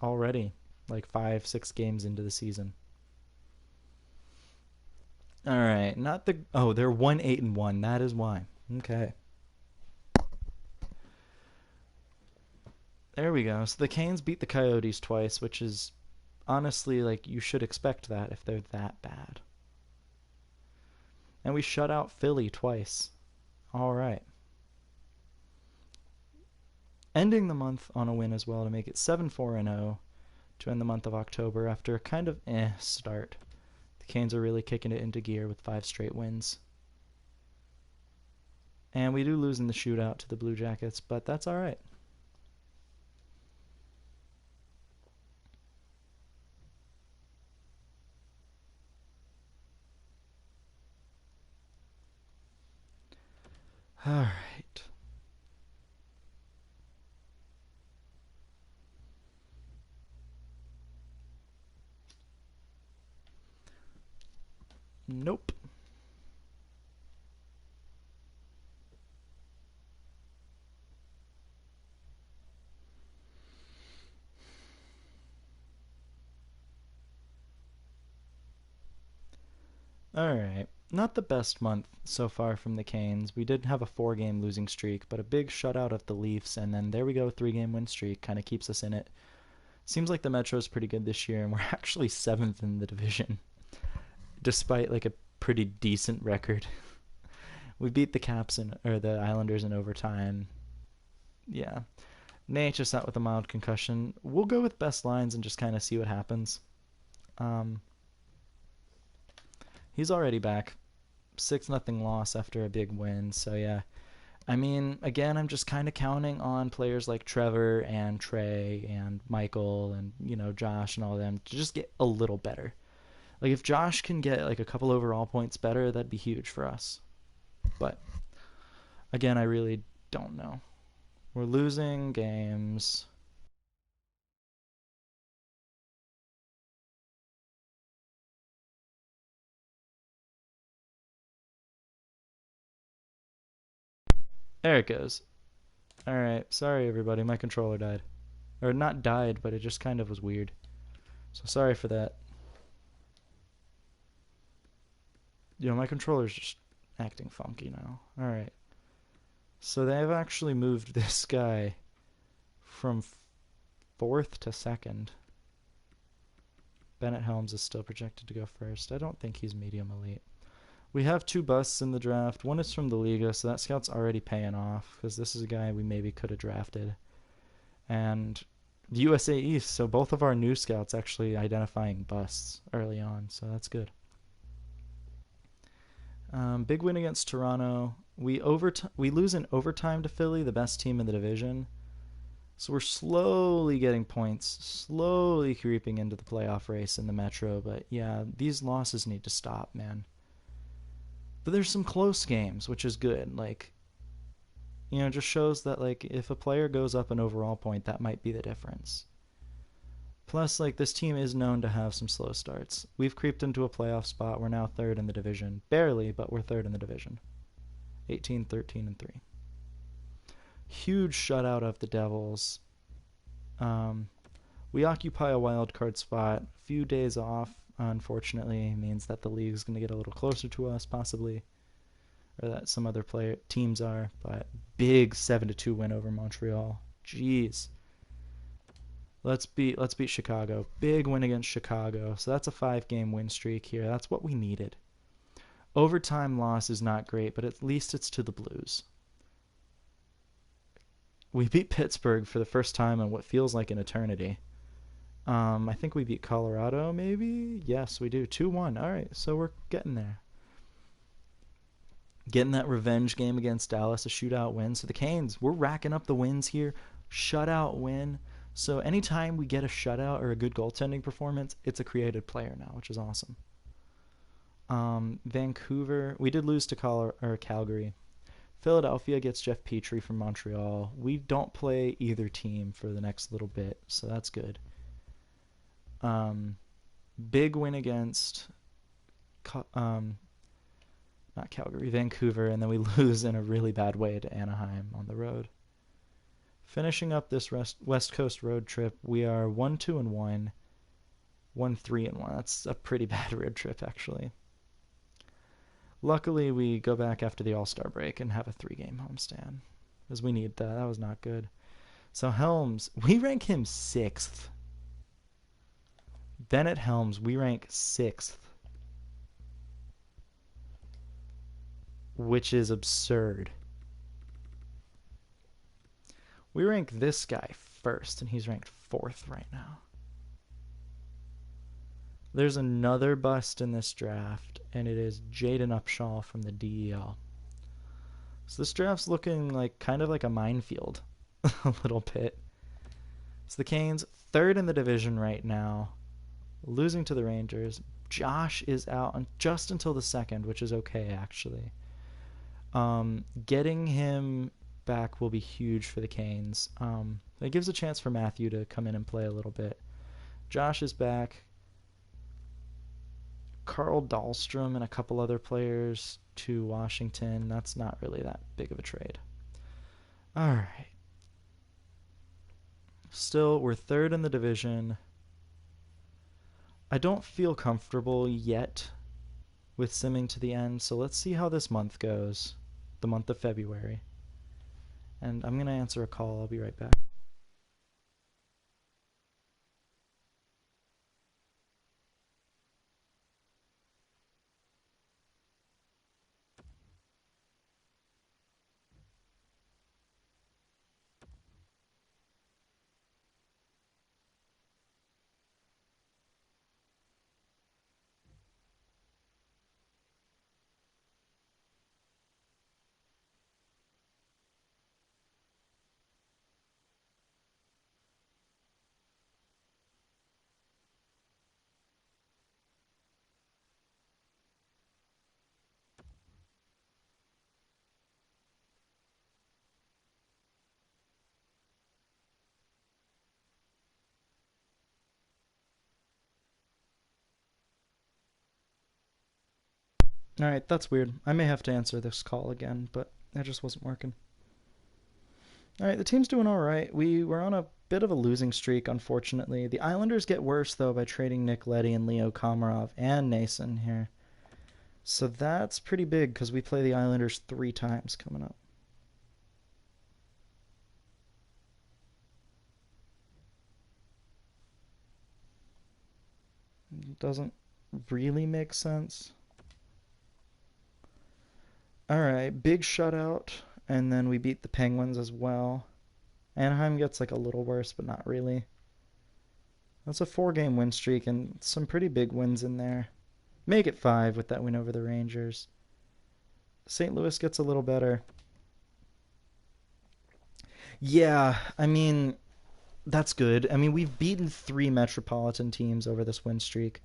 already, like 5-6 games into the season. All right, not the they're 1-8-1. That is why. Okay. There we go. So the Canes beat the Coyotes twice, which is honestly like you should expect that if they're that bad. And we shut out Philly twice. All right. Ending the month on a win as well to make it 7-4-0 to end the month of October after a kind of start. The Canes are really kicking it into gear with 5 straight wins. And we do lose in the shootout to the Blue Jackets, but that's all right. All right. Nope. All right. Not the best month so far from the Canes. We did have a 4-game losing streak, but a big shutout of the Leafs, and then there we go, 3-game win streak. Kind of keeps us in it. Seems like the Metro's pretty good this year, and we're actually 7th in the division, despite like a pretty decent record. We beat the Caps or the Islanders in overtime. Yeah. Nate just out with a mild concussion. We'll go with best lines and just kind of see what happens. Um, he's already back. 6-0 loss after a big win. So yeah. I mean, again, I'm just kind of counting on players like Trevor and Trey and Michael and, Josh and all of them to just get a little better. Like, if Josh can get, like, a couple overall points better, that'd be huge for us. But, again, I really don't know. We're losing games. There it goes. Alright, sorry everybody, my controller died. Or not died, but it just kind of was weird. So sorry for that. My controller's just acting funky now. Alright. So they've actually moved this guy from 4th to 2nd. Bennett Helms is still projected to go first. I don't think he's medium elite. We have 2 busts in the draft. One is from the Liga, so that scout's already paying off because this is a guy we maybe could have drafted. And the USA East, so both of our new scouts actually identifying busts early on, so that's good. Big win against Toronto. We lose in overtime to Philly, the best team in the division. So we're slowly getting points, slowly creeping into the playoff race in the Metro. But yeah, these losses need to stop, man. But there's some close games, which is good. Like, it just shows that, like, if a player goes up an overall point, that might be the difference. Plus, like, this team is known to have some slow starts. We've creeped into a playoff spot. We're now 3rd in the division. Barely, but we're 3rd in the division. 18, 13, and 3. Huge shutout of the Devils. We occupy a wild card spot. A few days off, unfortunately, means that the league's going to get a little closer to us, possibly, or that some other teams are. But big 7-2 win over Montreal. Jeez. Let's beat Chicago. Big win against Chicago. So that's a 5-game win streak here. That's what we needed. Overtime loss is not great, but at least it's to the Blues. We beat Pittsburgh for the first time in what feels like an eternity. I think we beat Colorado, maybe? Yes, we do. 2-1. All right, so we're getting there. Getting that revenge game against Dallas, a shootout win. So the Canes, we're racking up the wins here. Shutout win. So anytime we get a shutout or a good goaltending performance, it's a created player now, which is awesome. Vancouver, we did lose to Calgary. Philadelphia gets Jeff Petrie from Montreal. We don't play either team for the next little bit, so that's good. Big win against not Calgary, Vancouver, and then we lose in a really bad way to Anaheim on the road. Finishing up this West Coast road trip, we are 1-2-1, 1-3-1. That's a pretty bad road trip, actually. Luckily, we go back after the All-Star break and have a 3-game homestand, because we need that. That was not good. So Helms, we rank him 6th. Bennett Helms, we rank 6th. Which is absurd. We rank this guy 1st, and he's ranked 4th right now. There's another bust in this draft, and it is Jaden Upshaw from the DEL. So this draft's looking like kind of like a minefield a little bit. So the Canes, 3rd in the division right now, losing to the Rangers. Josh is out just until the 2nd, which is okay, actually. Getting him back will be huge for the Canes. It gives a chance for Matthew to come in and play a little bit. Josh is back. Carl Dahlstrom and a couple other players to Washington. That's not really that big of a trade. All right. Still, we're 3rd in the division. I don't feel comfortable yet with simming to the end, so let's see how this month goes, the month of February. And I'm going to answer a call. I'll be right back. All right, that's weird. I may have to answer this call again, but it just wasn't working. All right, the team's doing all right. We were on a bit of a losing streak, unfortunately. The Islanders get worse, though, by trading Nick Leddy and Leo Komarov and Nason here. So that's pretty big because we play the Islanders 3 times coming up. Doesn't really make sense. All right, big shutout, and then we beat the Penguins as well. Anaheim gets like a little worse, but not really. That's a 4 game win streak and some pretty big wins in there. Make it 5 with that win over the Rangers. St. Louis gets a little better. Yeah, I mean, that's good. I mean, we've beaten 3 Metropolitan teams over this win streak.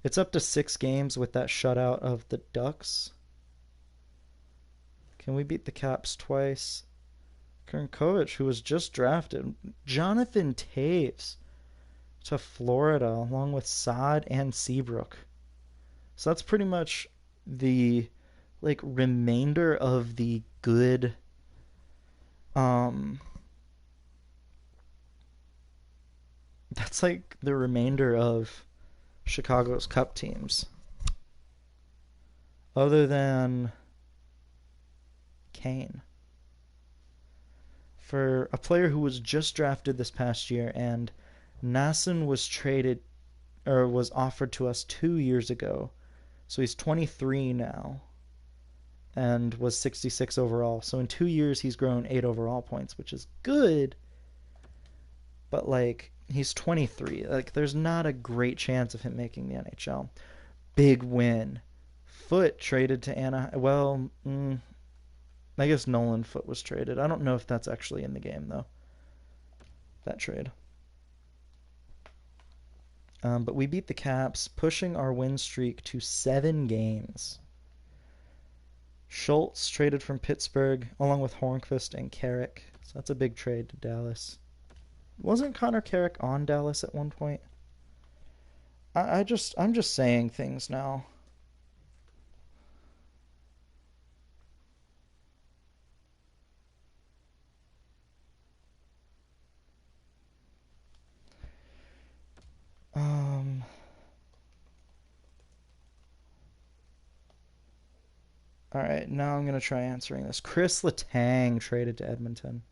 It's up to 6 games with that shutout of the Ducks. Can we beat the Caps twice? Kurnkovic, who was just drafted. Jonathan Taves to Florida, along with Saad and Seabrook. So that's pretty much the like remainder of the good um that's like the remainder of Chicago's Cup teams. Other than Kane. For a player who was just drafted this past year and Nasson was traded or was offered to us 2 years ago. So he's 23 now and was 66 overall. So in 2 years, he's grown 8 overall points, which is good. But like, he's 23. Like, there's not a great chance of him making the NHL. Big win. Foote traded to Anaheim. Well, I guess Nolan Foote was traded. I don't know if that's actually in the game, though. That trade. But we beat the Caps, pushing our win streak to 7 games. Schultz traded from Pittsburgh along with Hornqvist and Carrick. So that's a big trade to Dallas. Wasn't Connor Carrick on Dallas at one point? I'm just saying things now. Um all right, now I'm going to try answering this. Chris Letang traded to Edmonton.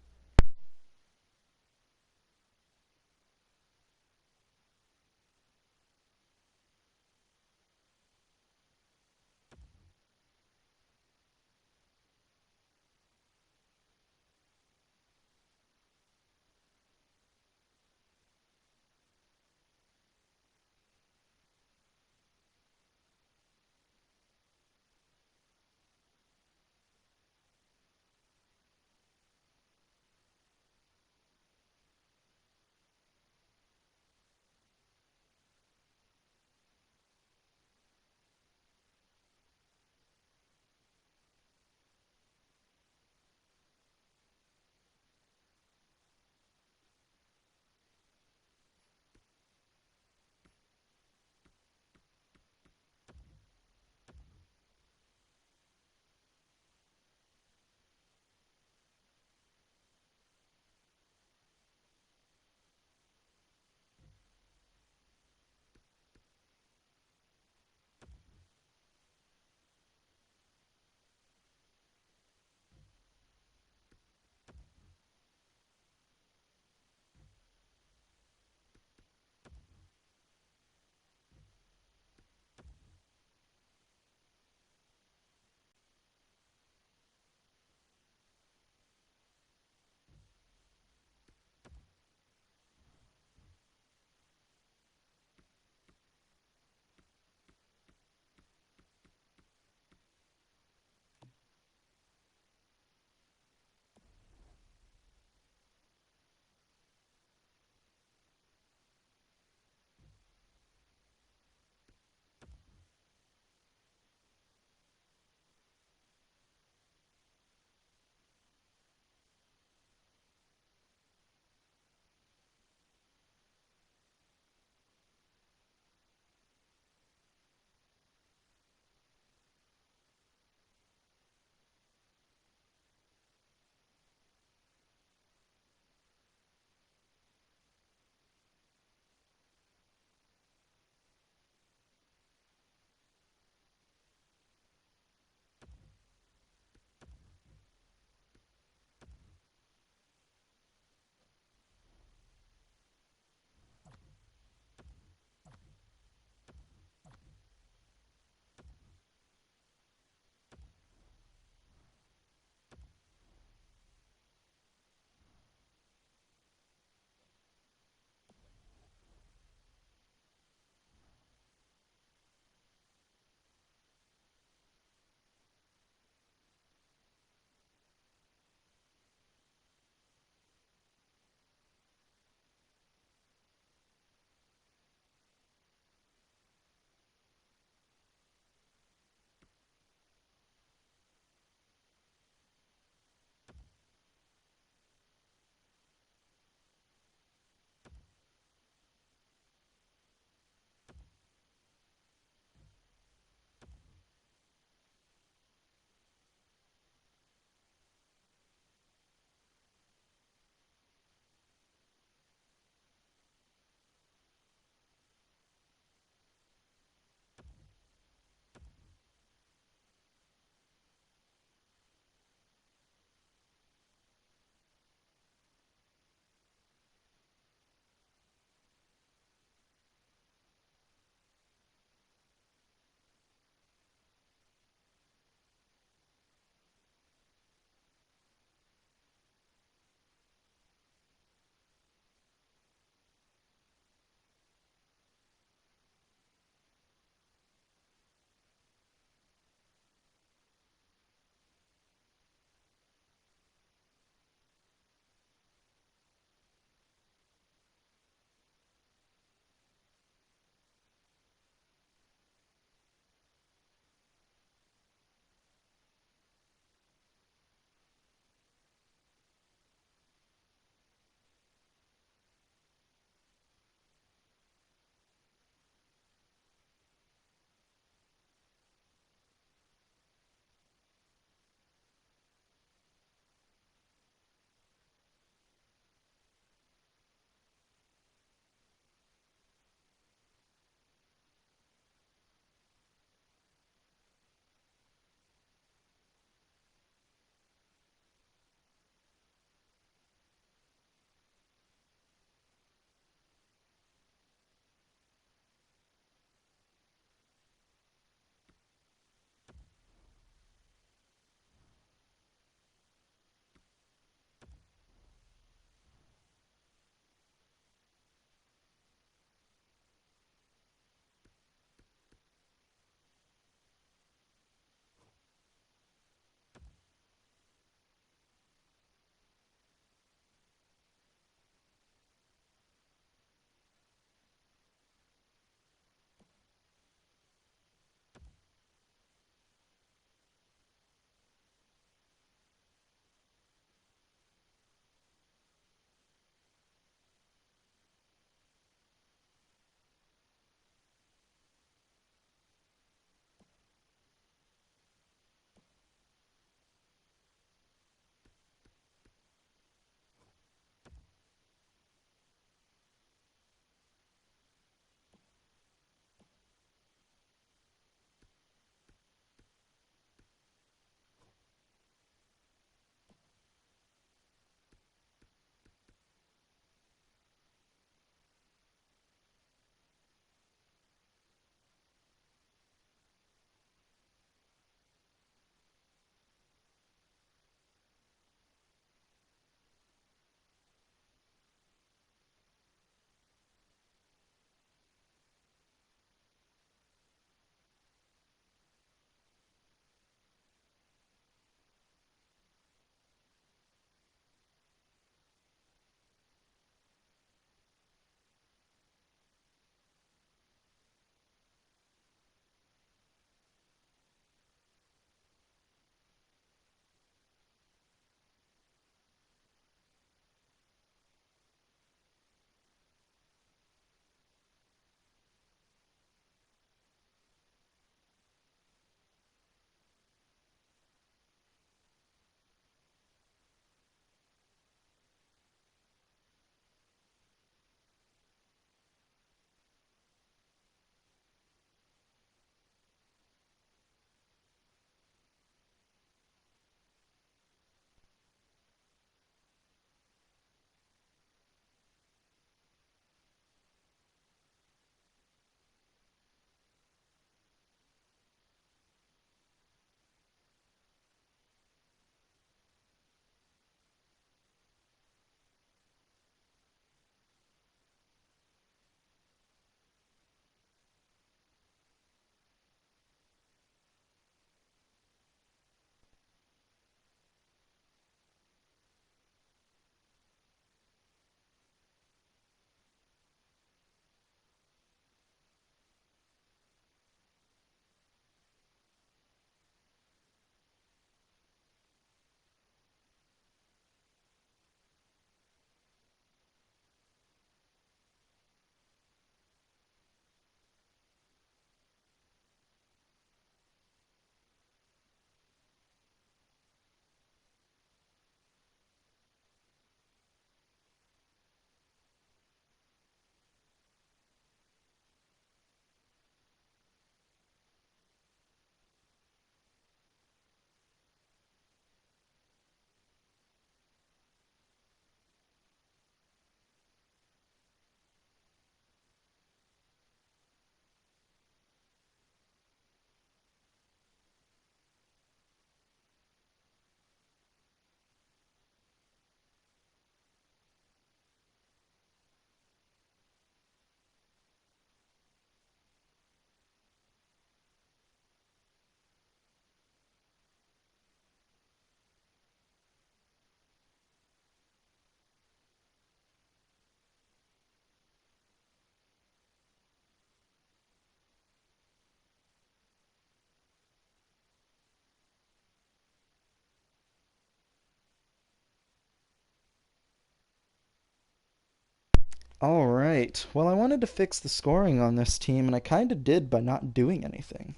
All right. Well, I wanted to fix the scoring on this team, and I kind of did by not doing anything.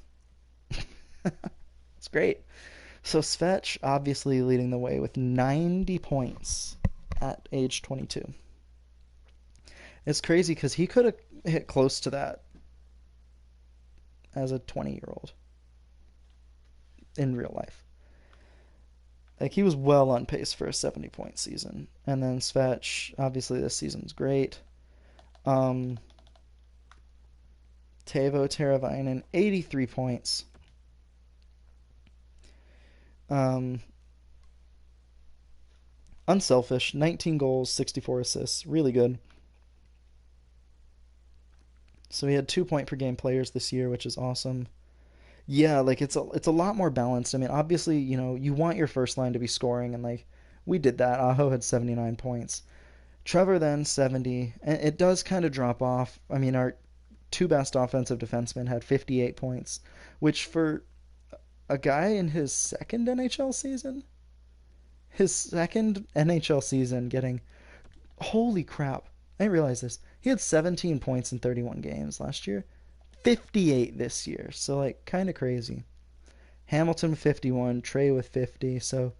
It's great. So Svetch obviously leading the way with 90 points at age 22. It's crazy because he could have hit close to that as a 20-year-old in real life. Like he was well on pace for a 70-point season. And then Svetch, obviously this season's great. Um, Teuvo Teravainen, 83 points. Um, Unselfish, 19 goals, 64 assists. Really good. So he had 2 point per game players this year, which is awesome. Yeah, like it's a lot more balanced. I mean, obviously, you want your first line to be scoring, and like we did that. Aho had 79 points. Trevor then 70, and it does kind of drop off. I mean, our two best offensive defensemen had 58 points, which for a guy in his second NHL season getting holy crap. I didn't realize this. He had 17 points in 31 games last year. 58 this year. So like kind of crazy. Hamilton 51, Trey with 50. So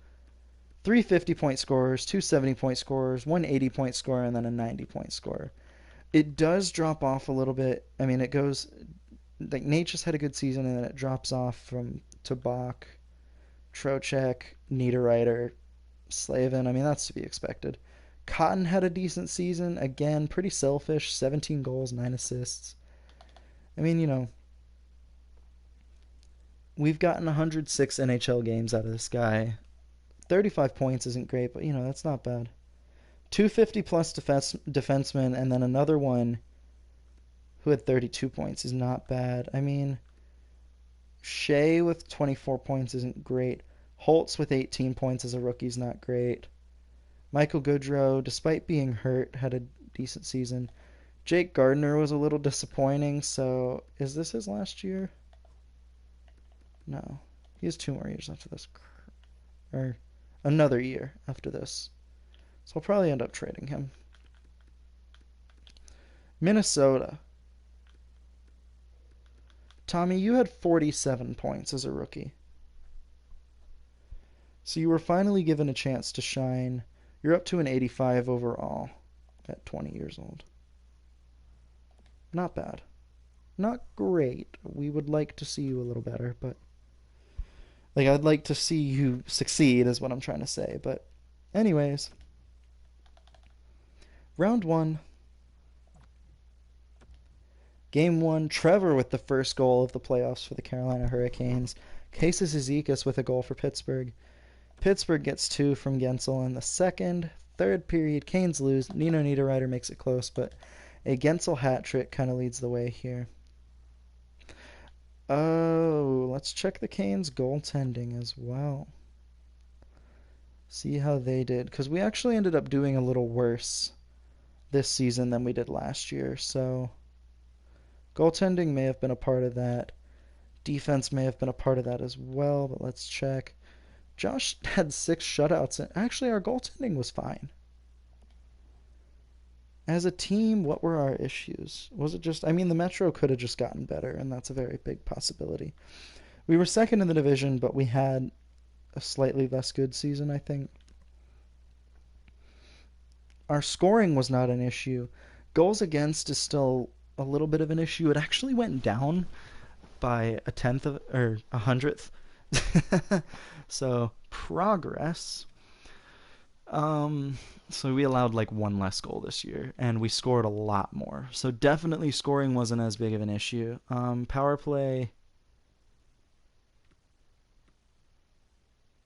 three 50-point scorers, two 70-point scorers, one 80-point scorer, and then a 90-point scorer. It does drop off a little bit. I mean, it goes like Nate just had a good season, and then it drops off from Tabak, Trocheck, Niederreiter, Slavin. I mean, that's to be expected. Cotton had a decent season. Again, pretty selfish. 17 goals, 9 assists. I mean, we've gotten 106 NHL games out of this guy. 35 points isn't great, but, that's not bad. 250 plus defensemen, and then another one who had 32 points is not bad. I mean, Shea with 24 points isn't great. Holtz with 18 points as a rookie is not great. Michael Goodrow, despite being hurt, had a decent season. Jake Gardiner was a little disappointing, so is this his last year? No. He has 2 more years after this. Or another year after this. So I'll probably end up trading him. Minnesota. Tommy, you had 47 points as a rookie. So you were finally given a chance to shine. You're up to an 85 overall at 20 years old. Not bad. Not great. We would like to see you a little better, but like I'd like to see you succeed is what I'm trying to say, but anyways. Round 1. Game 1, Trevor with the first goal of the playoffs for the Carolina Hurricanes. Casey Cizikas with a goal for Pittsburgh. Pittsburgh gets 2 from Gensel in the second. Third period, Canes lose. Nino Niederreiter makes it close, but a Gensel hat trick kind of leads the way here. Oh, let's check the Canes goaltending as well. See how they did, because we actually ended up doing a little worse this season than we did last year, so goaltending may have been a part of that. Defense may have been a part of that as well, but let's check. Josh had 6 shutouts, and actually our goaltending was fine. As a team, what were our issues? Was it just, I mean, the Metro could have just gotten better, and that's a very big possibility. We were second in the division, but we had a slightly less good season, I think. Our scoring was not an issue. Goals against is still a little bit of an issue. It actually went down by a tenth of, or 100th. So progress. So we allowed like one less goal this year, and we scored a lot more. So definitely scoring wasn't as big of an issue. Power play.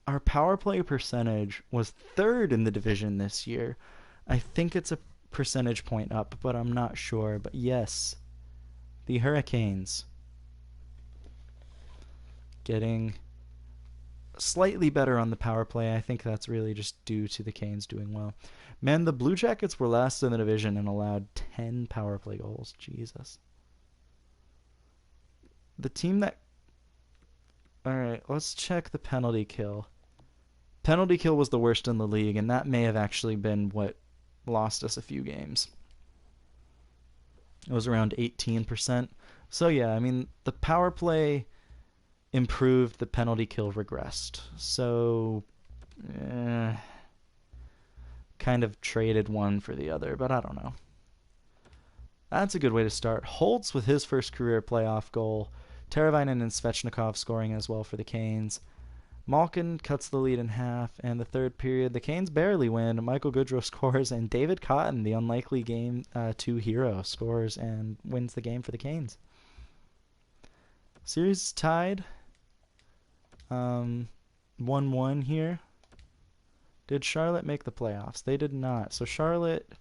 Our power play percentage was third in the division this year. I think it's a percentage point up, but I'm not sure. But yes, the Hurricanes getting slightly better on the power play. I think that's really just due to the Canes doing well. Man, the Blue Jackets were last in the division and allowed 10 power play goals. Jesus. The team that... Alright, let's check the penalty kill. Penalty kill was the worst in the league, and that may have actually been what lost us a few games. It was around 18%. So yeah, I mean the power play improved, the penalty kill regressed. So kind of traded one for the other, but I don't know. That's a good way to start. Holtz with his first career playoff goal. Teravainen and Svechnikov scoring as well for the Canes. Malkin cuts the lead in half, and the third period, the Canes barely win. Michael Goodrow scores, and David Cotton, the unlikely Game 2 hero, scores and wins the game for the Canes. Series tied. 1-1 here. Did Charlotte make the playoffs? They did not. So Charlotte,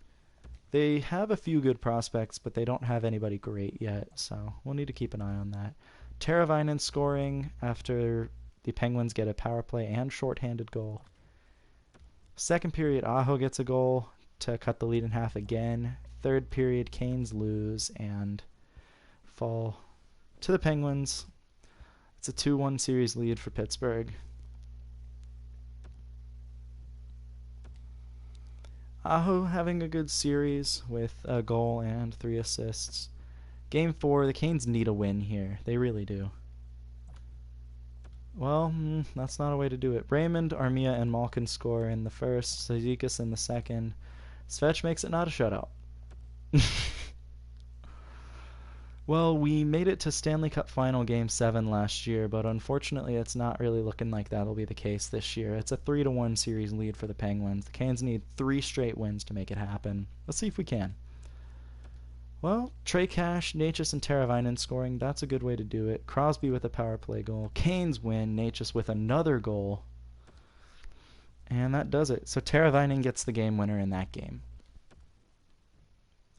they have a few good prospects, but they don't have anybody great yet. So we'll need to keep an eye on that. Teravainen scoring after the Penguins get a power play and shorthanded goal. Second period, Aho gets a goal to cut the lead in half again. Third period, Canes lose and fall to the Penguins. It's a 2-1 series lead for Pittsburgh. Aho having a good series with a goal and 3 assists. Game 4, the Canes need a win here. They really do. Well, that's not a way to do it. Raymond, Armia, and Malkin score in the first. Cizikas in the second. Svech makes it not a shutout. Well, we made it to Stanley Cup Final Game 7 last year, but unfortunately it's not really looking like that'll be the case this year. It's a 3-1 series lead for the Penguins. The Canes need 3 straight wins to make it happen. Let's see if we can. Well, Trey Cash, Necas, and Teravainen scoring. That's a good way to do it. Crosby with a power play goal. Canes win. Necas with another goal. And that does it. So Teravainen gets the game winner in that game.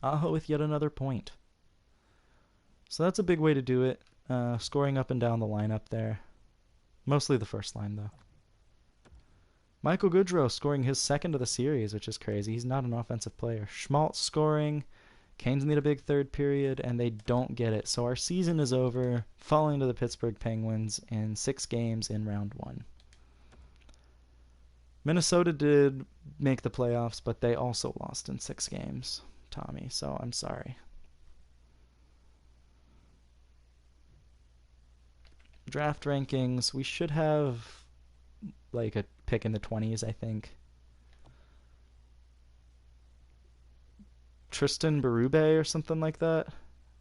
Aho with yet another point. So that's a big way to do it. Scoring up and down the lineup there. Mostly the first line, though. Michael Goodrow scoring his second of the series, which is crazy. He's not an offensive player. Schmaltz scoring. Canes need a big third period, and they don't get it. So our season is over, falling to the Pittsburgh Penguins in 6 games in round 1. Minnesota did make the playoffs, but they also lost in 6 games, Tommy, so I'm sorry. Draft rankings, we should have like a pick in the 20s, I think. Tristan Berube or something like that.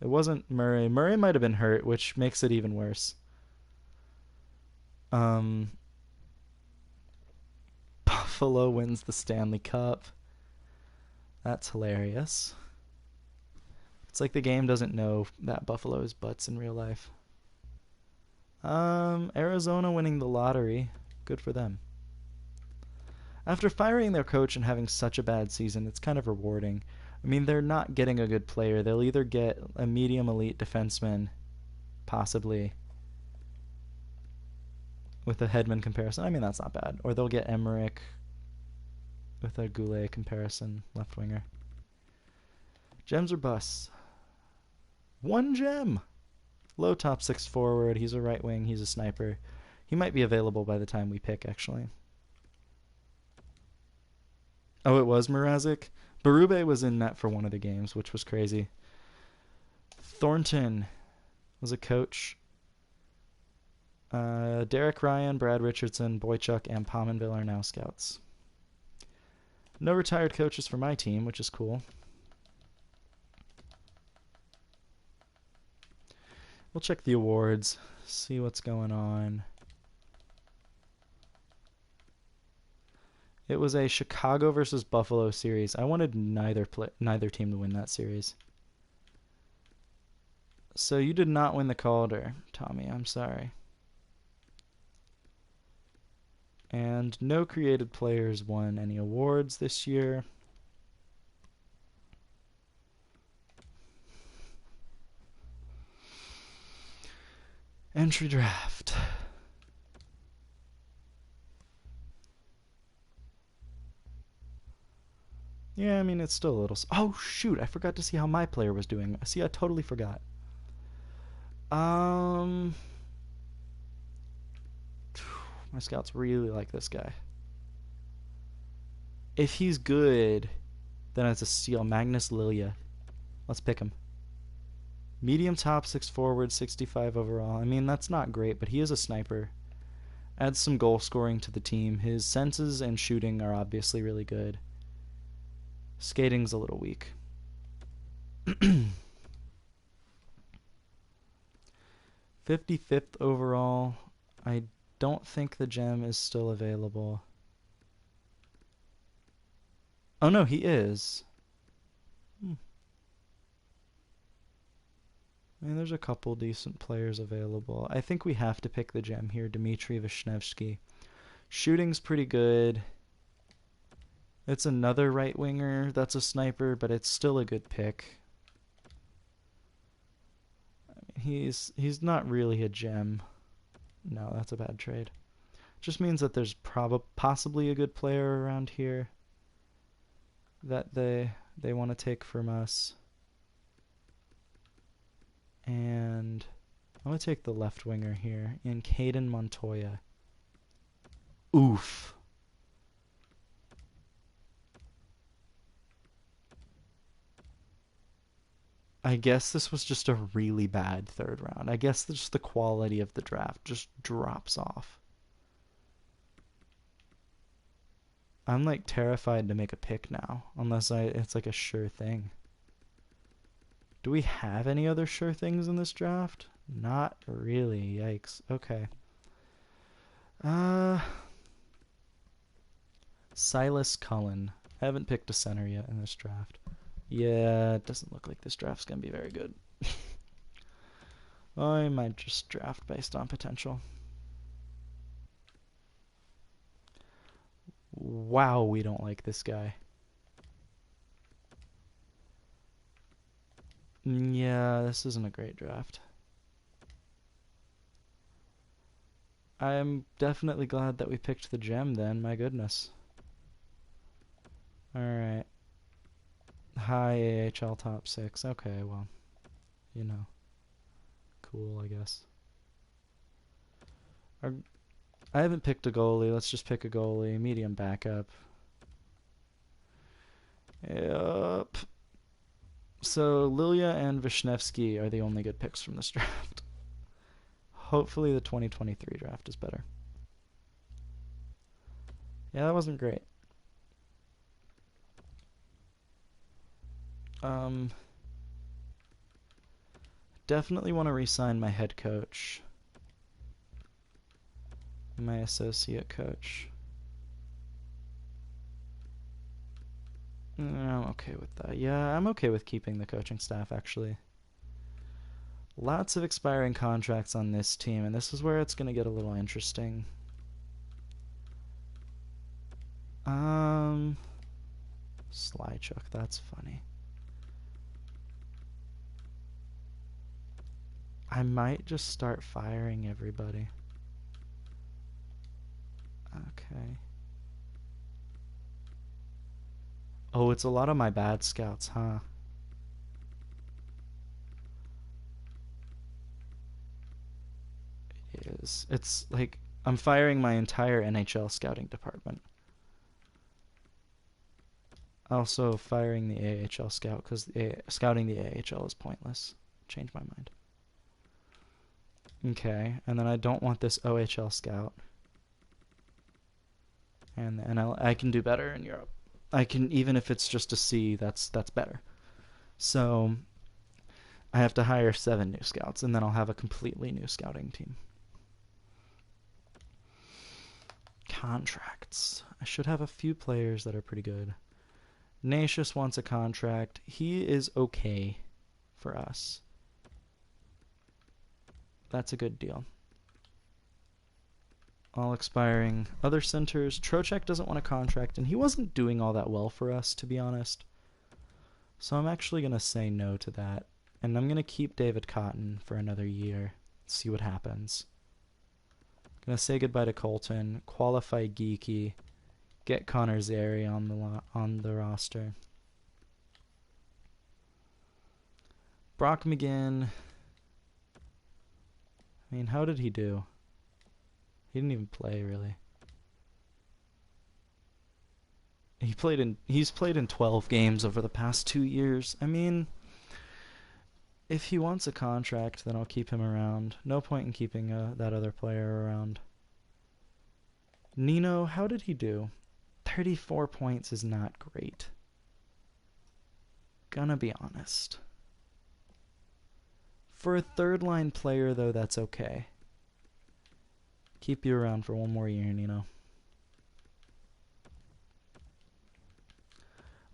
It wasn't Murray. Murray might have been hurt, which makes it even worse. Buffalo wins the Stanley Cup. That's hilarious. It's like the game doesn't know that Buffalo is butts in real life. Arizona winning the lottery. Good for them. After firing their coach and having such a bad season, it's kind of rewarding. I mean, they're not getting a good player. They'll either get a medium elite defenseman, possibly, with a Hedman comparison. I mean, that's not bad. Or they'll get Emmerich with a Goulet comparison, left winger. Gems or busts? 1 gem! Low top 6 forward. He's a right wing. He's a sniper. He might be available by the time we pick, actually. Oh, it was Mrazek? Berube was in net for one of the games, which was crazy. Thornton was a coach. Derek Ryan, Brad Richardson, Boychuk, and Pominville are now scouts. No retired coaches for my team, which is cool. We'll check the awards, see what's going on. It was a Chicago versus Buffalo series. I wanted neither team to win that series. So you did not win the Calder, Tommy. I'm sorry. And no created players won any awards this year. Entry draft. Yeah, I mean, it's still a little... Oh, shoot, I forgot to see how my player was doing. See, I totally forgot. My scouts really like this guy. If he's good, then it's a steal. Magnus Lilia. Let's pick him. Medium top, 6 forward, 65 overall. I mean, that's not great, but he is a sniper. Adds some goal scoring to the team. His senses and shooting are obviously really good. Skating's a little weak. 55th overall. I don't think the gem is still available. Oh no, he is. I mean, there's a couple decent players available. I think we have to pick the gem here, Dmitry Vishnevsky. Shooting's pretty good. It's another right winger that's a sniper, but it's still a good pick. I mean, he's not really a gem. No, that's a bad trade. Just means that there's possibly a good player around here that they want to take from us. And I'm going to take the left winger here in Caden Montoya. Oof. I guess this was just a really bad third round. I guess just the quality of the draft just drops off. I'm like terrified to make a pick now, unless it's like a sure thing. Do we have any other sure things in this draft? Not really. Yikes. Okay. Silas Cullen. I haven't picked a center yet in this draft. Yeah, it doesn't look like this draft's going to be very good. I might just draft based on potential. Wow, we don't like this guy. Yeah, this isn't a great draft. I'm definitely glad that we picked the gem then, my goodness. Alright. High AHL top 6. Okay, well, you know. Cool, I guess. I haven't picked a goalie. Let's just pick a goalie. Medium backup. Yep. So Lilia and Vishnevsky are the only good picks from this draft. Hopefully the 2023 draft is better. Yeah, that wasn't great. Definitely want to re-sign my head coach. My associate coach. I'm okay with that. Yeah, I'm okay with keeping the coaching staff, actually. Lots of expiring contracts on this team, and this is where it's going to get a little interesting. Slychuk, that's funny. I might just start firing everybody. Okay. Oh, it's a lot of my bad scouts, huh? It is. It's like I'm firing my entire NHL scouting department. Also firing the AHL scout because scouting the AHL is pointless. Change my mind. Okay, and then I don't want this OHL scout. And the NL, I can do better in Europe. I can, even if it's just a C, that's better. So I have to hire 7 new scouts, and then I'll have a completely new scouting team. Contracts. I should have a few players that are pretty good. Nacius wants a contract. He is okay for us. That's a good deal. All expiring. Other centers. Trocheck doesn't want a contract, and he wasn't doing all that well for us, to be honest. So I'm actually going to say no to that. And I'm going to keep David Cotton for another year. See what happens. Going to say goodbye to Colton. Qualify Geeky. Get Connor Zary on the roster. Brock McGinn. I mean, how did he do? He didn't even play, really. He's played in 12 games over the past 2 years. I mean, If he wants a contract, then I'll keep him around. No point in keeping that other player around. Nino, how did he do? 34 points is not great. Gonna be honest. For a third line player, though, that's okay. Keep you around for one more year, Nino.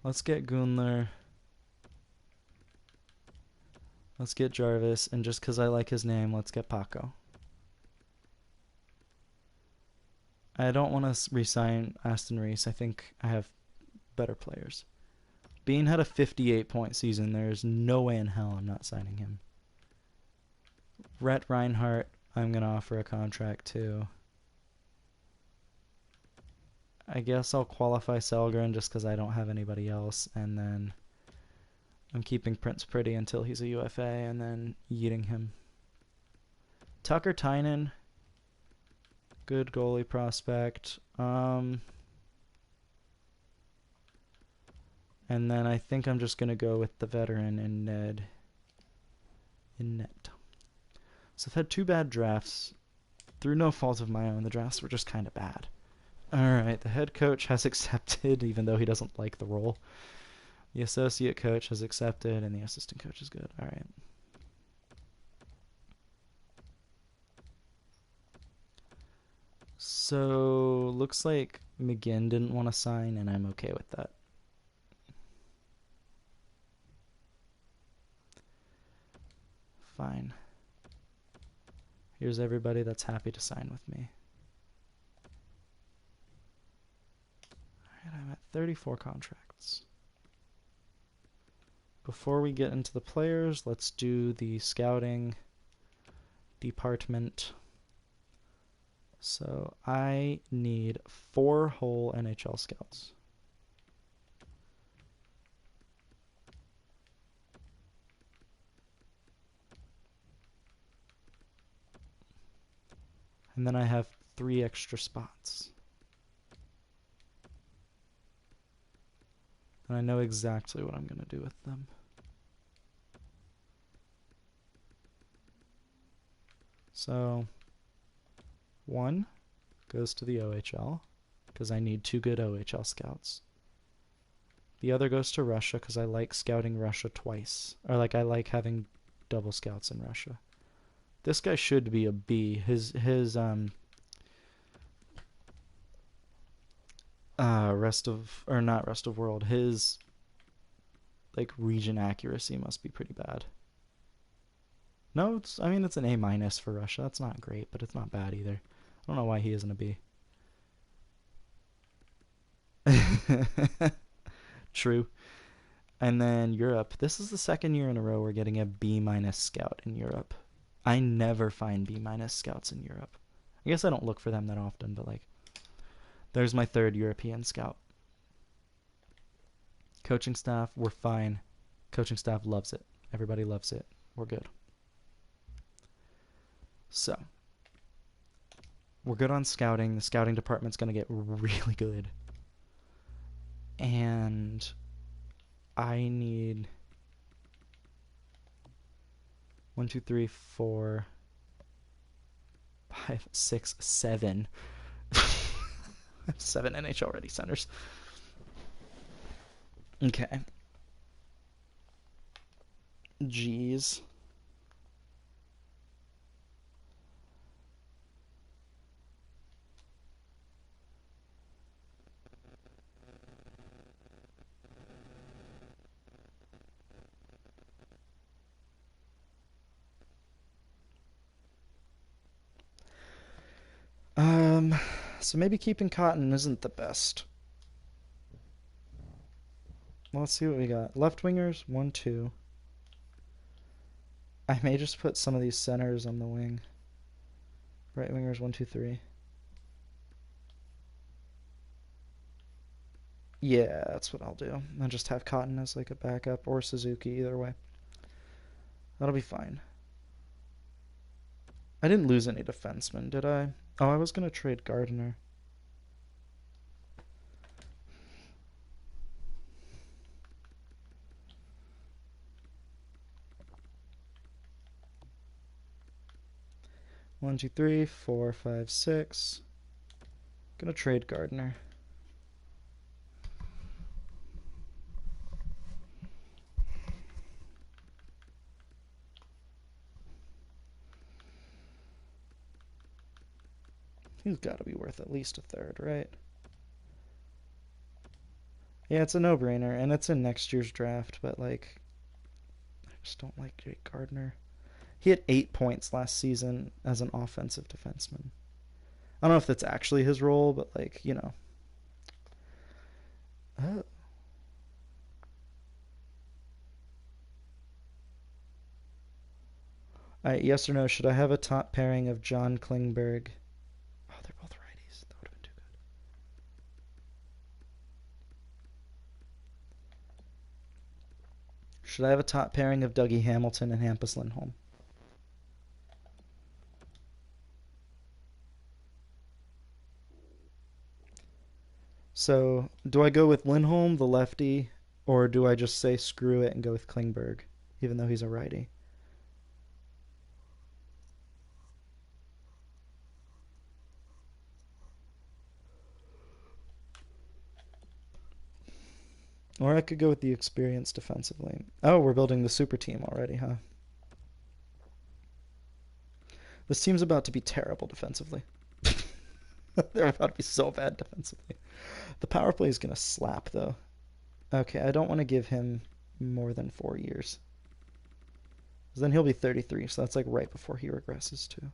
Let's get Gunler. Let's get Jarvis. And just because I like his name, let's get Paco. I don't want to re-sign Aston Reese. I think I have better players. Bean had a 58-point season. There's no way in hell I'm not signing him. Rhett Reinhardt, I'm going to offer a contract to. I guess I'll qualify Selgren just because I don't have anybody else. And then I'm keeping Prince Pretty until he's a UFA and then yeeting him. Tucker Tynan. Good goalie prospect. And then I think I'm just going to go with the veteran in Ned. In net. So I've had 2 bad drafts. Through no fault of my own, the drafts were just kind of bad. Alright, the head coach has accepted, even though he doesn't like the role. The associate coach has accepted, and the assistant coach is good. Alright. So, looks like McGinn didn't want to sign, and I'm okay with that. Fine. Here's everybody that's happy to sign with me. Alright, I'm at 34 contracts. Before we get into the players, let's do the scouting department. So I need 4 whole NHL scouts. And then I have 3 extra spots. And I know exactly what I'm going to do with them. So 1 goes to the OHL because I need 2 good OHL scouts. The other goes to Russia because I like scouting Russia twice. Or like I like having double scouts in Russia. This guy should be a B. His rest of, or not rest of world, his like region accuracy must be pretty bad. No, I mean it's an A minus for Russia. That's not great, but it's not bad either. I don't know why he isn't a B. True. And then Europe. This is the second year in a row we're getting a B minus scout in Europe. I never find B minus scouts in Europe. I guess I don't look for them that often, but like, there's my 3rd European scout. Coaching staff, we're fine. Coaching staff loves it. Everybody loves it. We're good. So, we're good on scouting. The scouting department's going to get really good. And I need 1, 2, 3, 4, 5, 6, 7. I have 7 NHL ready centers. Okay. Jeez. So maybe keeping Cotton isn't the best. Well, let's see what we got. Left wingers, 1, 2. I may just put some of these centers on the wing. Right wingers, 1, 2, 3. Yeah, that's what I'll do. I'll just have Cotton as like a backup or Suzuki, either way. That'll be fine. I didn't lose any defensemen, did I? Oh, I was going to trade Gardner. 1, 2, 3, 4, 5, 6. Gonna trade Gardner. He's got to be worth at least a third, right? Yeah, it's a no-brainer, and it's in next year's draft, but, like, I just don't like Jake Gardner. He had 8 points last season as an offensive defenseman. I don't know if that's actually his role, but, like, you know. Oh. All right, yes or no, should I have a top pairing of John Klingberg? Oh, they're both righties. That would have been too good. Should I have a top pairing of Dougie Hamilton and Hampus Lindholm? So, do I go with Lindholm, the lefty, or do I just say screw it and go with Klingberg, even though he's a righty? Or I could go with the experience defensively. Oh, we're building the super team already, huh? This team's about to be terrible defensively. They're about to be so bad defensively. The power play is going to slap, though. Okay, I don't want to give him more than 4 years. Because then he'll be 33, so that's like right before he regresses, too.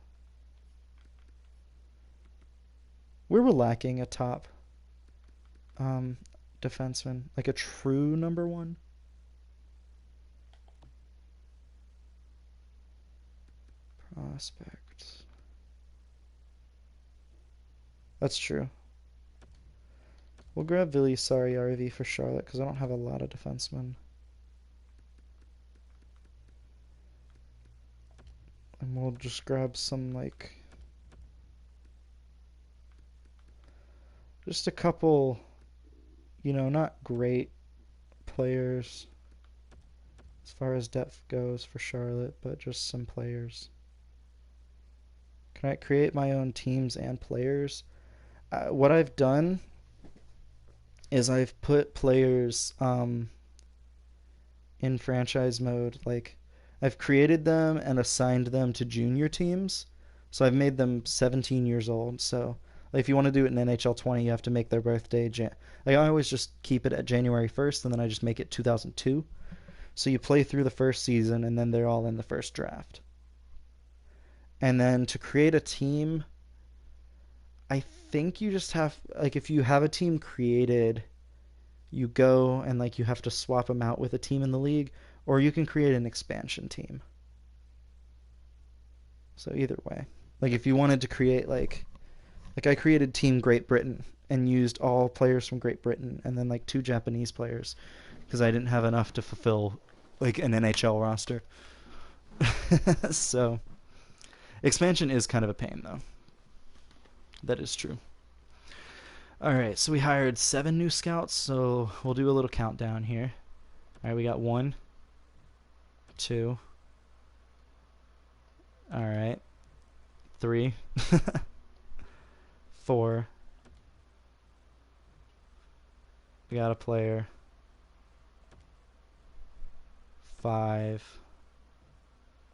We were lacking a top defenseman, like a true number one. Prospects. That's true. We'll grab Vili Saarijarvi for Charlotte because I don't have a lot of defensemen. And we'll just grab some, like, just a couple, you know, not great players as far as depth goes for Charlotte, but just some players. Can I create my own teams and players? What I've done is I've put players in franchise mode. Like, I've created them and assigned them to junior teams. So I've made them 17 years old. So like, if you want to do it in NHL 20, you have to make their birthday. Like, I always just keep it at January 1st, and then I just make it 2002. So you play through the first season, and then they're all in the first draft. And then to create a team, I think you just have, like, if you have a team created, you go and, like, you have to swap them out with a team in the league, or you can create an expansion team. So either way, like, if you wanted to create, like I created Team Great Britain and used all players from Great Britain and then, like, 2 Japanese players because I didn't have enough to fulfill, like, an NHL roster. So expansion is kind of a pain, though. That is true. All right, so we hired 7 new scouts, so we'll do a little countdown here. All right, we got 1, 2. All right, 3, 4. We got a player. 5,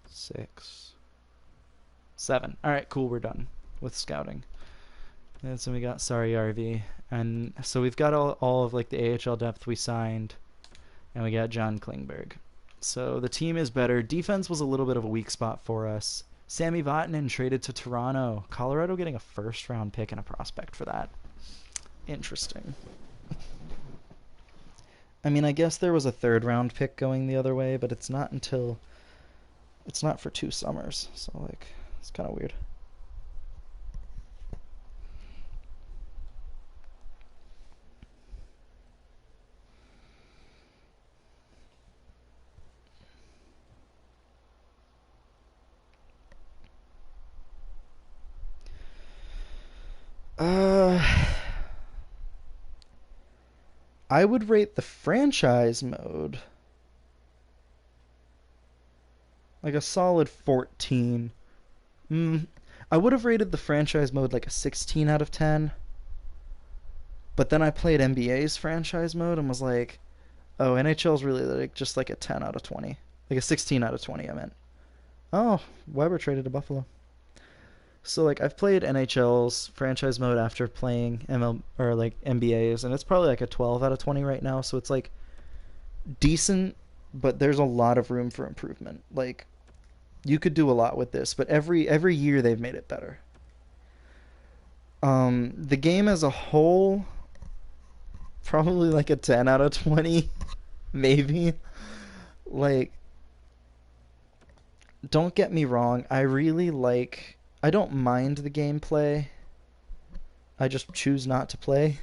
6, 7. All right, cool. We're done with scouting. And so we got Saarijarvi, and so we've got all of, like, the AHL depth we signed, and we got John Klingberg. So the team is better. Defense was a little bit of a weak spot for us. Sami Vatanen traded to Toronto. Colorado getting a first-round pick and a prospect for that. Interesting. I mean, I guess there was a third-round pick going the other way, but it's not for 2 summers. So, like, it's kind of weird. I would rate the franchise mode like a solid 14. I would have rated the franchise mode like a 16 out of 10, but then I played NBA's franchise mode and was like, oh, NHL's really like just like a 10 out of 20. Like a 16 out of 20, I meant. Oh, Weber traded to Buffalo. So like I've played NHL's franchise mode after playing ML or like NBA's, and it's probably like a 12 out of 20 right now. So it's like decent, but there's a lot of room for improvement. Like you could do a lot with this, but every year they've made it better. The game as a whole, probably like a 10 out of 20, maybe. Like, don't get me wrong, I don't mind the gameplay. I just choose not to play.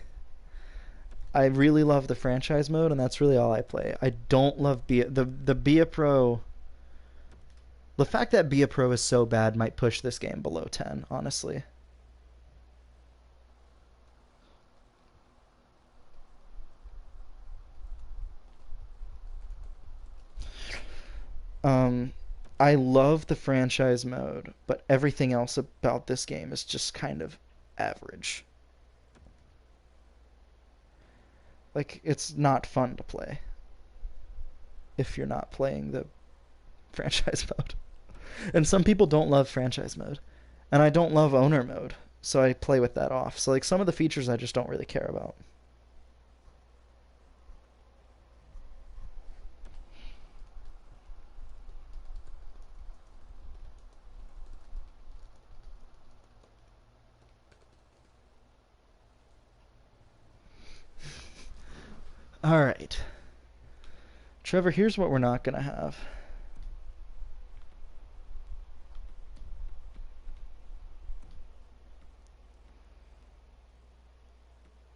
I really love the franchise mode, and that's really all I play. I don't love the Bia Pro. The fact that Bia Pro is so bad might push this game below 10, honestly. Um, I love the franchise mode, but everything else about this game is just kind of average. Like, it's not fun to play if you're not playing the franchise mode. And some people don't love franchise mode. And I don't love owner mode, so I play with that off. So, like, some of the features I just don't really care about. All right. Trevor, here's what we're not going to have.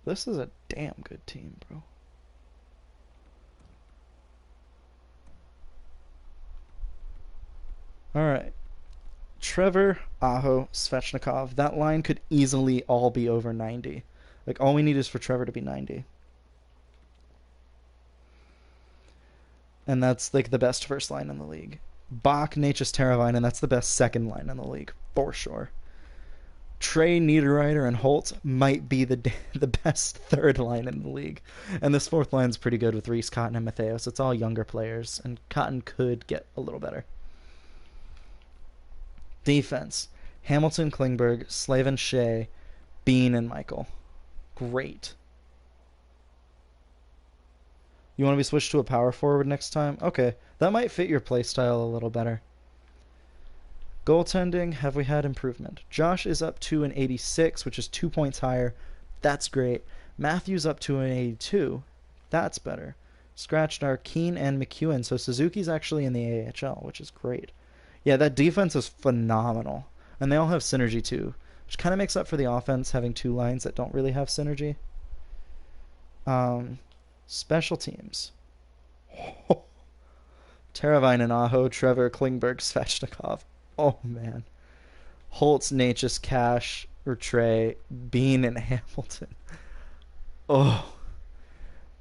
This is a damn good team, bro. All right. Trevor, Aho, Svechnikov. That line could easily all be over 90. Like, all we need is for Trevor to be 90. And that's, like, the best first line in the league. Bach, Natchez, Teravainen, that's the best second line in the league, for sure. Trey, Niederreiter, and Holtz might be the best third line in the league. And this fourth line's pretty good with Reese, Cotton, and Matheos. It's all younger players, and Cotton could get a little better. Defense. Hamilton, Klingberg, Slavin, Shea, Bean, and Michael. Great. You want to be switched to a power forward next time? Okay, that might fit your play style a little better. Goaltending, have we had improvement? Josh is up to an 86, which is 2 points higher. That's great. Matthews up to an 82. That's better. Scratched are Keane and McEwen, so Suzuki's actually in the AHL, which is great. Yeah, that defense is phenomenal. And they all have synergy too, which kind of makes up for the offense having two lines that don't really have synergy. Special teams. Teravainen, Aho, Trevor, Klingberg, Svechnikov. Oh, man. Holtz, Natchez, Cash, or Trey, Bean, and Hamilton. Oh.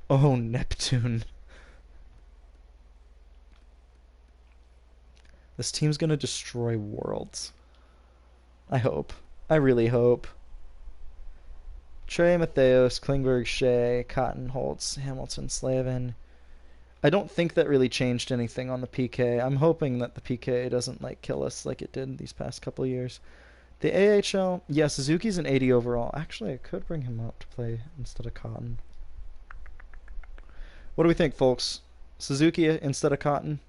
Oh, Neptune. This team's going to destroy worlds. I hope. I really hope. Trey, Matheos, Klingberg, Shea, Cotton, Holtz, Hamilton, Slavin. I don't think that really changed anything on the PK. I'm hoping that the PK doesn't like kill us like it did these past couple of years. The AHL, yeah, Suzuki's an 80 overall. Actually, I could bring him up to play instead of Cotton. What do we think, folks? Suzuki instead of Cotton?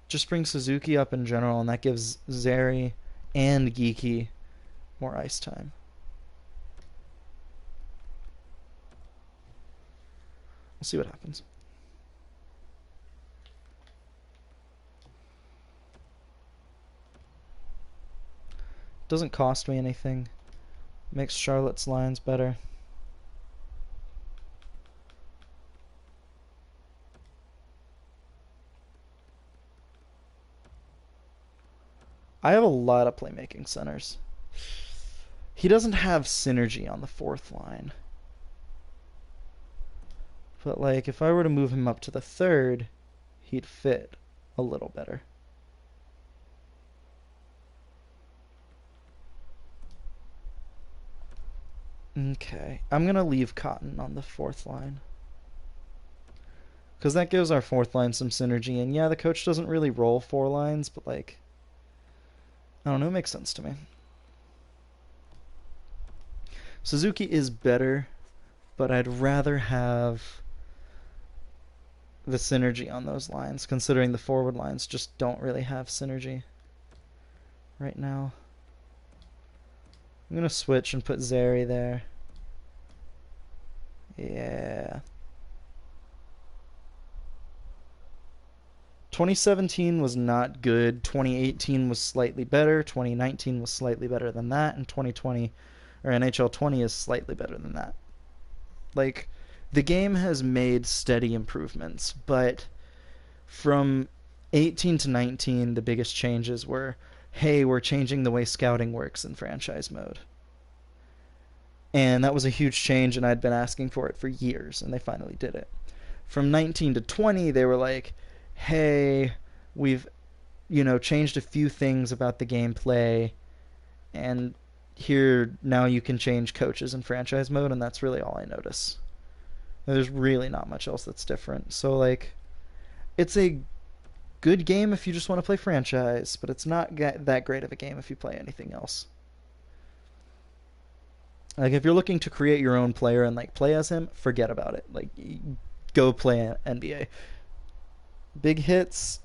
Just bring Suzuki up in general, and that gives Zary and Geeky more ice time. We'll see what happens. Doesn't cost me anything. Makes Charlotte's lines better. I have a lot of playmaking centers. He doesn't have synergy on the fourth line. But, like, if I were to move him up to the third, he'd fit. a little better. Okay, I'm going to leave Cotton on the fourth line. Because that gives our fourth line some synergy. And yeah, the coach doesn't really roll four lines, but like, I don't know, it makes sense to me. Suzuki is better, but I'd rather have the synergy on those lines, considering the forward lines just don't really have synergy right now. I'm going to switch and put Zary there. Yeah. 2017 was not good. 2018 was slightly better. 2019 was slightly better than that. And 2020, or NHL 20, is slightly better than that. Like, the game has made steady improvements, but from 18 to 19, the biggest changes were, hey, we're changing the way scouting works in franchise mode. And that was a huge change, and I'd been asking for it for years, and they finally did it. From 19 to 20, they were like, hey, we've, changed a few things about the gameplay, and here, now you can change coaches in franchise mode, and that's really all I notice. There's really not much else that's different. So, like, it's a good game if you just want to play franchise, but it's not that great of a game if you play anything else. Like, if you're looking to create your own player and like play as him, forget about it. Like, go play NBA. Big hits.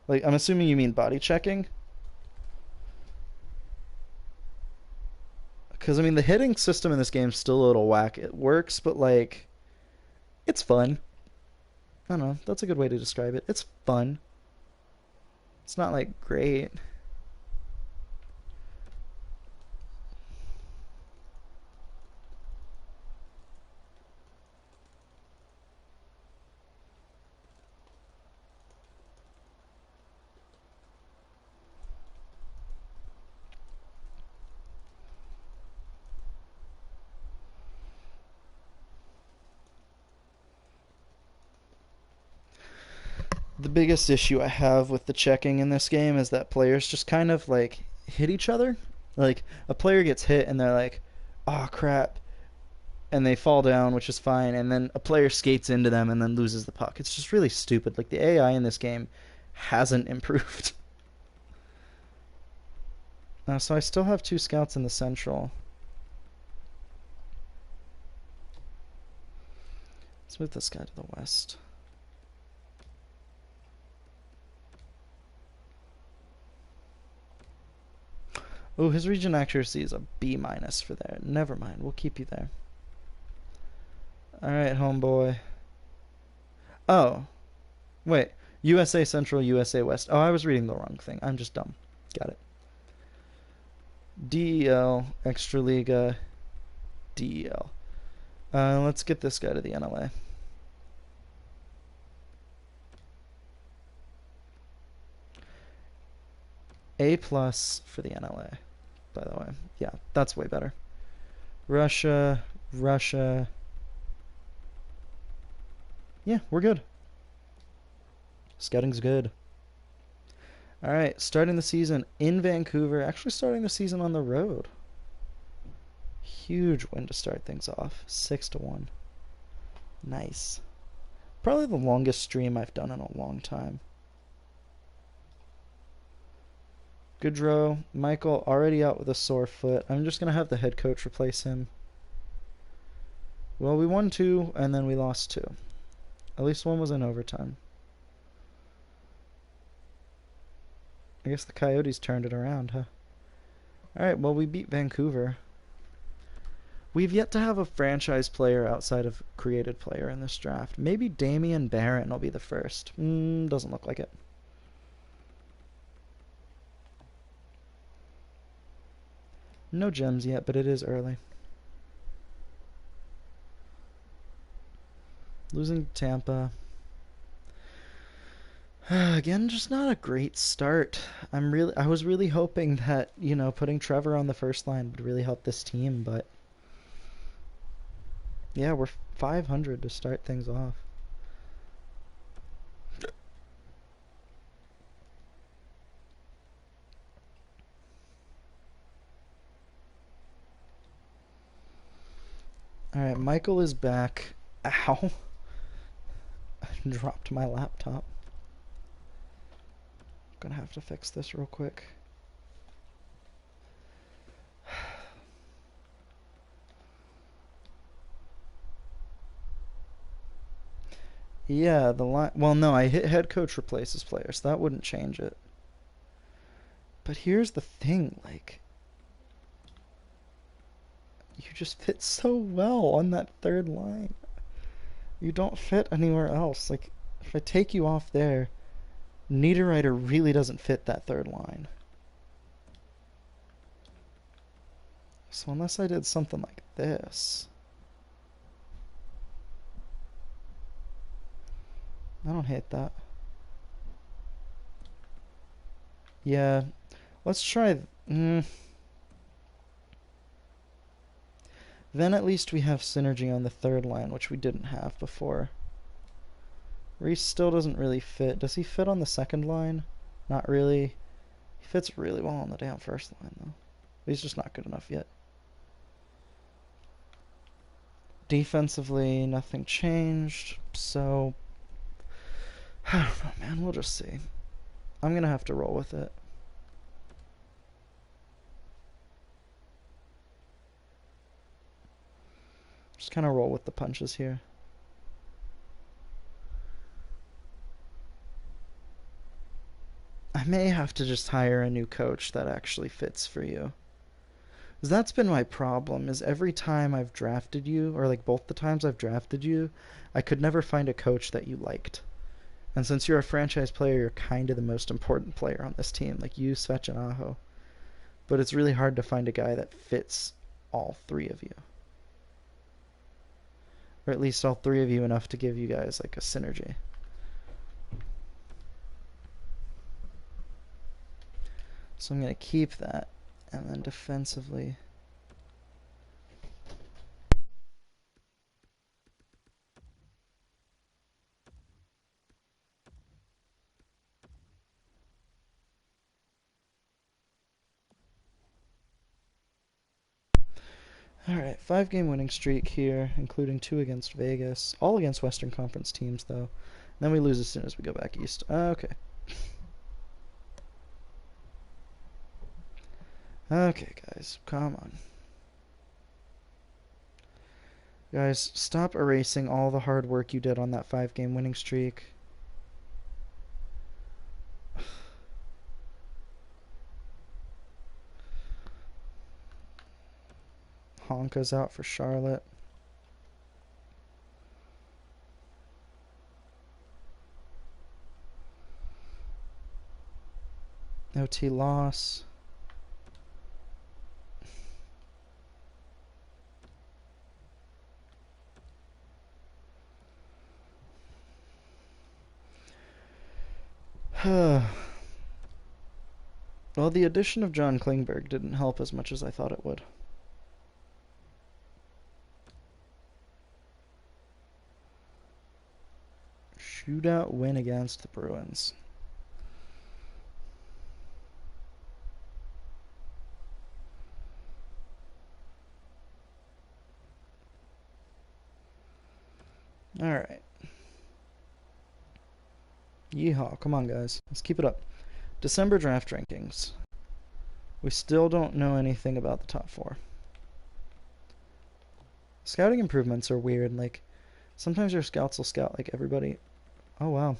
Like, I'm assuming you mean body checking. Because, I mean, the hitting system in this game is still a little whack. It works, but, like, it's fun. I don't know. That's a good way to describe it. It's fun. It's not, like, great. The biggest issue I have with the checking in this game is that players just kind of like hit each other. Like a player gets hit and they're like, "Oh crap," and they fall down, which is fine. And then a player skates into them and then loses the puck. It's just really stupid. Like the AI in this game hasn't improved. So I still have 2 scouts in the central. Let's move this guy to the west. Oh, his region accuracy is a B- for there. Never mind, we'll keep you there. Alright, homeboy. Oh. Wait. USA Central, USA West. Oh, I was reading the wrong thing. I'm just dumb. Got it. DEL, Extraliga, DEL. Let's get this guy to the NLA. A+ for the NLA, by the way. Yeah, that's way better. Russia. Yeah, we're good. Scouting's good. Alright, starting the season in Vancouver. Actually starting the season on the road. Huge win to start things off. 6-1. Nice. Probably the longest stream I've done in a long time. Goodrow. Michael already out with a sore foot. I'm just going to have the head coach replace him. Well, we won 2, and then we lost 2. At least one was in overtime. I guess the Coyotes turned it around, huh? Alright, well, we beat Vancouver. We've yet to have a franchise player outside of created player in this draft. Maybe Damian Barron will be the first. Doesn't look like it. No gems yet, but it is early. Losing to Tampa. Again, just not a great start. I was really hoping that, putting Trevor on the first line would really help this team, but yeah, we're 500 to start things off. All right, Michael is back. Ow. I dropped my laptop. Gonna have to fix this real quick. Yeah, the line. Well, no, I hit head coach replaces player, so that wouldn't change it. But here's the thing, like, you just fit so well on that third line. You don't fit anywhere else. Like, if I take you off there, Niederreiter really doesn't fit that third line. So unless I did something like this, I don't hate that. Yeah, let's try. Then at least we have synergy on the third line, which we didn't have before. Reese still doesn't really fit. Does he fit on the second line? Not really. He fits really well on the damn first line, though. He's just not good enough yet. Defensively, nothing changed, so I don't know, man. We'll just see. I'm gonna have to roll with it. Just kind of roll with the punches here. I may have to just hire a new coach that actually fits for you. Because that's been my problem, is every time I've drafted you, or like both the times I've drafted you, I could never find a coach that you liked. And since you're a franchise player, you're kind of the most important player on this team, like you, Svech, and Aho. But it's really hard to find a guy that fits all three of you. Or at least all three of you enough to give you guys like a synergy. So I'm going to keep that. And then defensively. Alright, 5-game winning streak here, including 2 against Vegas. All against Western Conference teams, though. And then we lose as soon as we go back east. Okay. Okay, guys, come on. Guys, stop erasing all the hard work you did on that 5-game winning streak. Honka's out for Charlotte. OT loss. Well, the addition of John Klingberg didn't help as much as I thought it would. Shootout win against the Bruins. Alright. Yeehaw. Come on, guys. Let's keep it up. December draft rankings. We still don't know anything about the top 4. Scouting improvements are weird. Like, sometimes your scouts will scout like everybody. Oh, wow.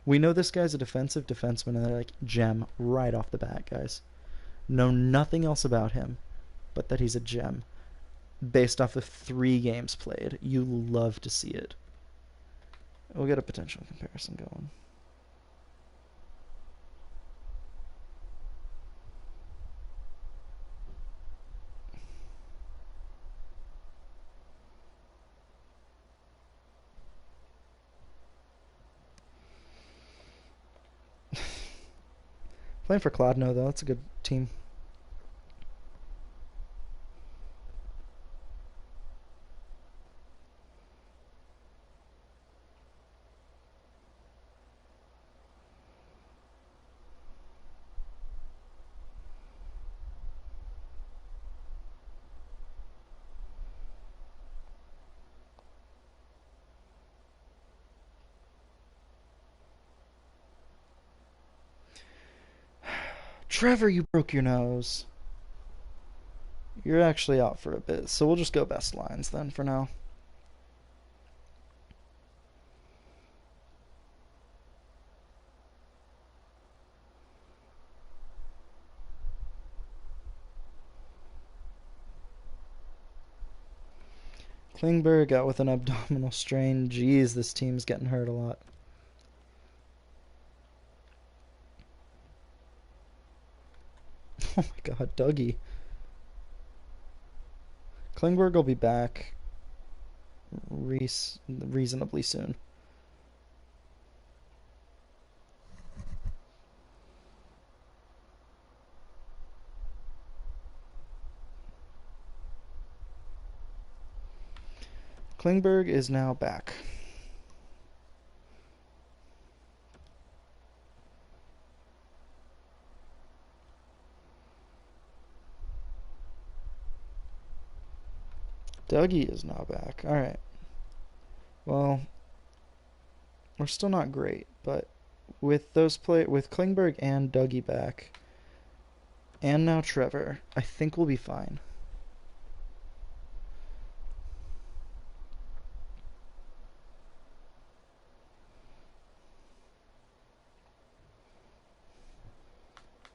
We know this guy's a defensive defenseman, and they're like, gem right off the bat, guys. Know nothing else about him but that he's a gem. Based off of 3 games played. You love to see it. We'll get a potential comparison going. Playing for Kladno, though. That's a good team. Trevor, you broke your nose. You're actually out for a bit, so we'll just go best lines then for now. Klingberg out with an abdominal strain. Jeez, this team's getting hurt a lot. Oh my god, Dougie. Klingberg will be back reasonably soon. Klingberg is now back. Dougie is now back. Alright. Well, we're still not great, but with Klingberg and Dougie back, and now Trevor, I think we'll be fine.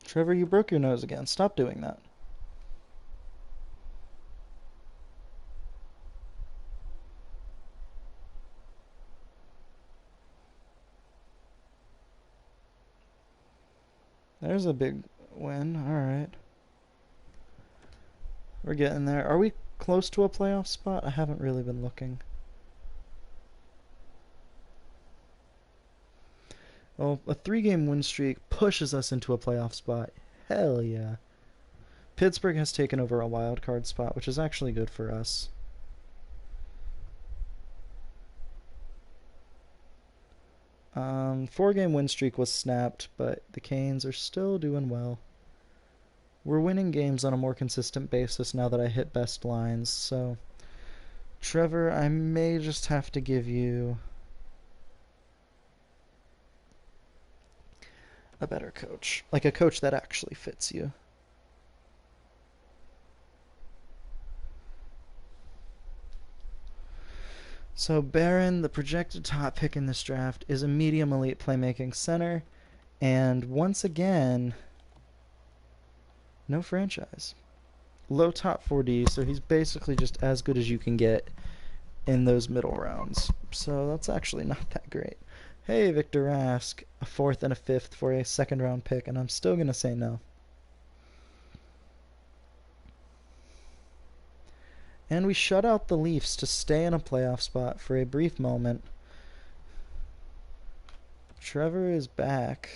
Trevor, you broke your nose again. Stop doing that. There's a big win. Alright. We're getting there. Are we close to a playoff spot? I haven't really been looking. Well, a 3-game win streak pushes us into a playoff spot. Hell yeah. Pittsburgh has taken over a wild card spot, which is actually good for us. Four-game win streak was snapped, but the Canes are still doing well. We're winning games on a more consistent basis now that I hit best lines, so Trevor, I may just have to give you a better coach. Like a coach that actually fits you. So Barron, the projected top pick in this draft, is a medium elite playmaking center. And once again, no franchise. Low top 4D, so he's basically just as good as you can get in those middle rounds. So that's actually not that great. Hey, Victor Rask, a 4th and a 5th for a 2nd round pick, and I'm still going to say no. And we shut out the Leafs to stay in a playoff spot for a brief moment. Trevor is back.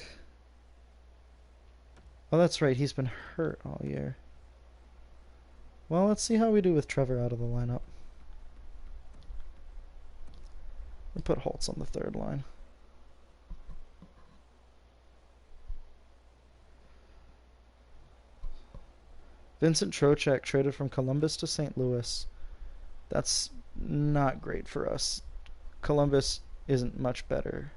Oh, that's right. He's been hurt all year. Well, let's see how we do with Trevor out of the lineup. We'll put Holtz on the 3rd line. Vincent Trocheck traded from Columbus to St. Louis. That's not great for us. Columbus isn't much better.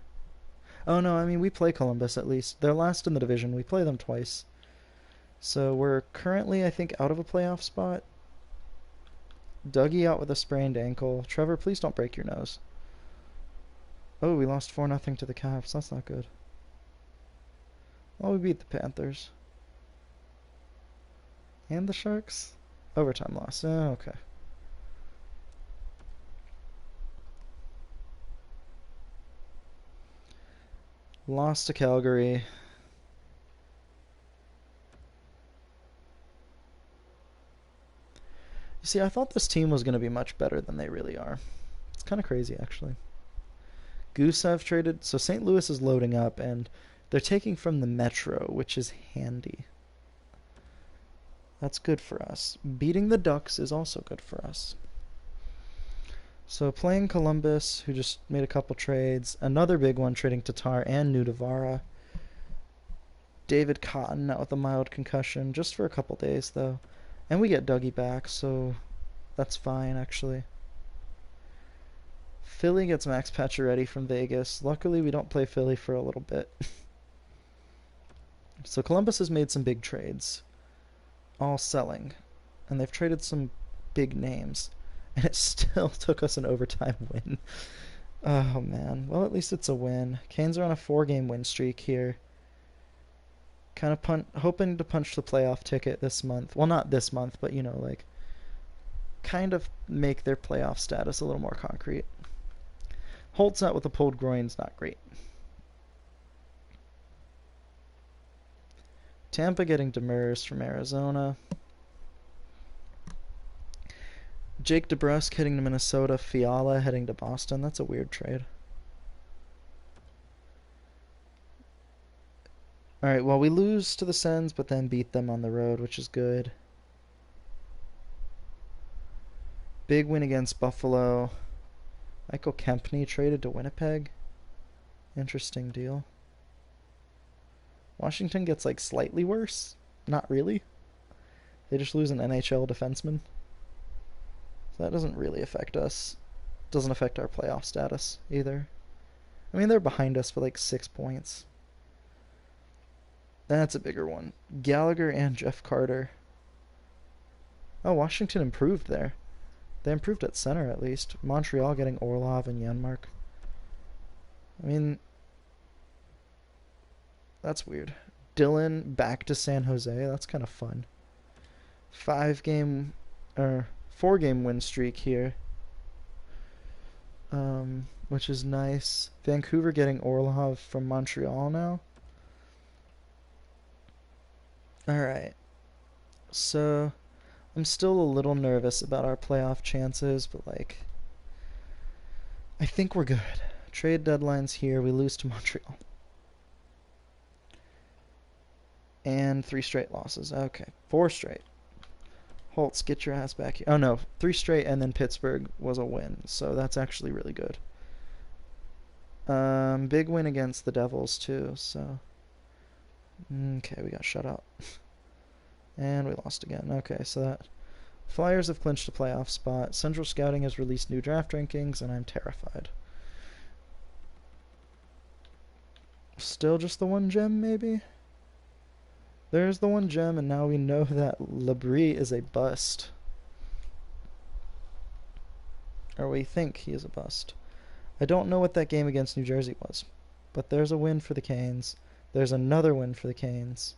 Oh no, I mean, we play Columbus at least. They're last in the division. We play them twice. So we're currently, I think, out of a playoff spot. Dougie out with a sprained ankle. Trevor, please don't break your nose. Oh, we lost 4-0 to the Caps. That's not good. Well, we beat the Panthers. And the Sharks? Overtime loss. Oh, okay. Lost to Calgary. You see, I thought this team was going to be much better than they really are. It's kind of crazy, actually. Gusev traded. So St. Louis is loading up, and They're taking from the Metro, which is handy. That's good for us. Beating the Ducks is also good for us. So playing Columbus, who just made a couple trades. Another big one, trading Tatar and Nudavara. David Cotton out with a mild concussion, just for a couple days, though. And we get Dougie back, so that's fine, actually. Philly gets Max Pacioretty from Vegas. Luckily, we don't play Philly for a little bit. So Columbus has made some big trades. All selling. And they've traded some big names. And it still took us an overtime win. Oh, man. Well, at least it's a win. Canes are on a 4-game win streak here. Kind of hoping to punch the playoff ticket this month. Well, not this month, but, like, kind of make their playoff status a little more concrete. Holtz out with a pulled groin's not great. Tampa getting Demers from Arizona. Jake DeBrusk heading to Minnesota. Fiala heading to Boston. That's a weird trade. Alright, well, we lose to the Sens, but then beat them on the road, which is good. Big win against Buffalo. Michael Kempney traded to Winnipeg. Interesting deal. Washington gets, like, slightly worse. Not really. They just lose an NHL defenseman. So that doesn't really affect us. Doesn't affect our playoff status either. I mean, they're behind us for like 6 points. That's a bigger one. Gallagher and Jeff Carter. Oh, Washington improved there. They improved at center, at least. Montreal getting Orlov and Janmark. I mean, that's weird. Dylan back to San Jose. That's kind of fun. 4-game win streak here. Which is nice. Vancouver getting Orlov from Montreal now. Alright. So, I'm still a little nervous about our playoff chances, but, like, I think we're good. Trade deadline's here. We lose to Montreal. And 3 straight losses. Okay. 4 straight. Holtz, get your ass back here. Oh, no. 3 straight, and then Pittsburgh was a win. So that's actually really good. Big win against the Devils, too. So, okay, we got shut out. And we lost again. Okay, so that Flyers have clinched a playoff spot. Central Scouting has released new draft rankings, and I'm terrified. Still just the 1 gem, maybe? There's the 1 gem, and now we know that Labrie is a bust. Or we think he is a bust. I don't know what that game against New Jersey was, but there's a win for the Canes. There's another win for the Canes.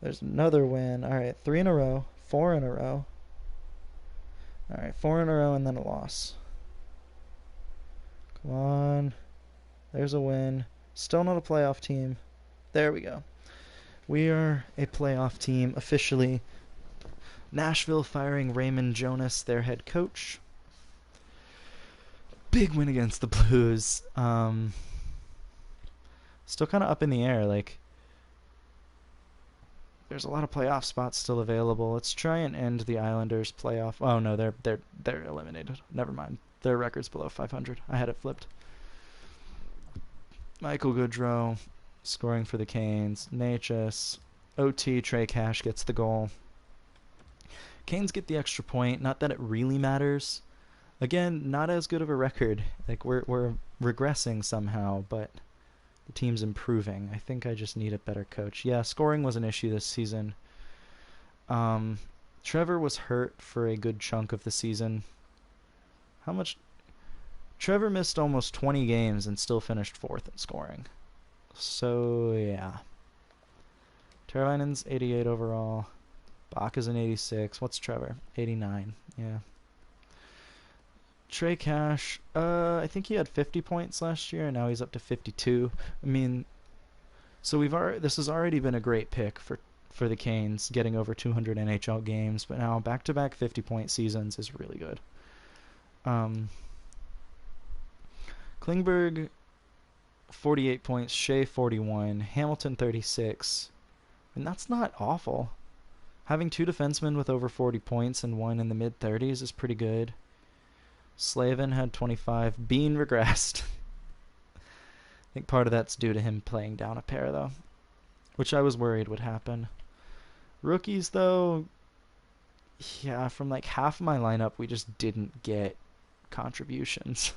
There's another win. Alright, 3 in a row. 4 in a row. Alright, 4 in a row and then a loss. Come on. There's a win. Still not a playoff team. There we go. We are a playoff team officially. Nashville firing Raymond Jonas, their head coach. Big win against the Blues. Still kind of up in the air. Like, there's a lot of playoff spots still available. Let's try and end the Islanders' playoff. Oh no, they're eliminated. Never mind. Their record's below 500. I had it flipped. Michael Goodrow scoring for the Canes. Natchez. OT. Trey Cash gets the goal. Canes get the extra point. Not that it really matters. Again, not as good of a record. Like, we're regressing somehow, but the team's improving. I think I just need a better coach. Yeah, scoring was an issue this season. Trevor was hurt for a good chunk of the season. How much? Trevor missed almost 20 games and still finished 4th in scoring. So, yeah. Teravainen's 88 overall. Bach is an 86. What's Trevor? 89. Yeah. Trey Cash, I think he had 50 points last year, and now he's up to 52. I mean, so this has already been a great pick for the Canes, getting over 200 NHL games, but now back-to-back 50-point seasons is really good. Klingberg 48 points. Shea 41. Hamilton 36. And that's not awful. Having two defensemen with over 40 points and one in the mid-30s is pretty good. Slavin had 25. Bean regressed. I think part of that's due to him playing down a pair, though, which I was worried would happen. Rookies, though, yeah, from like half of my lineup, we just didn't get contributions.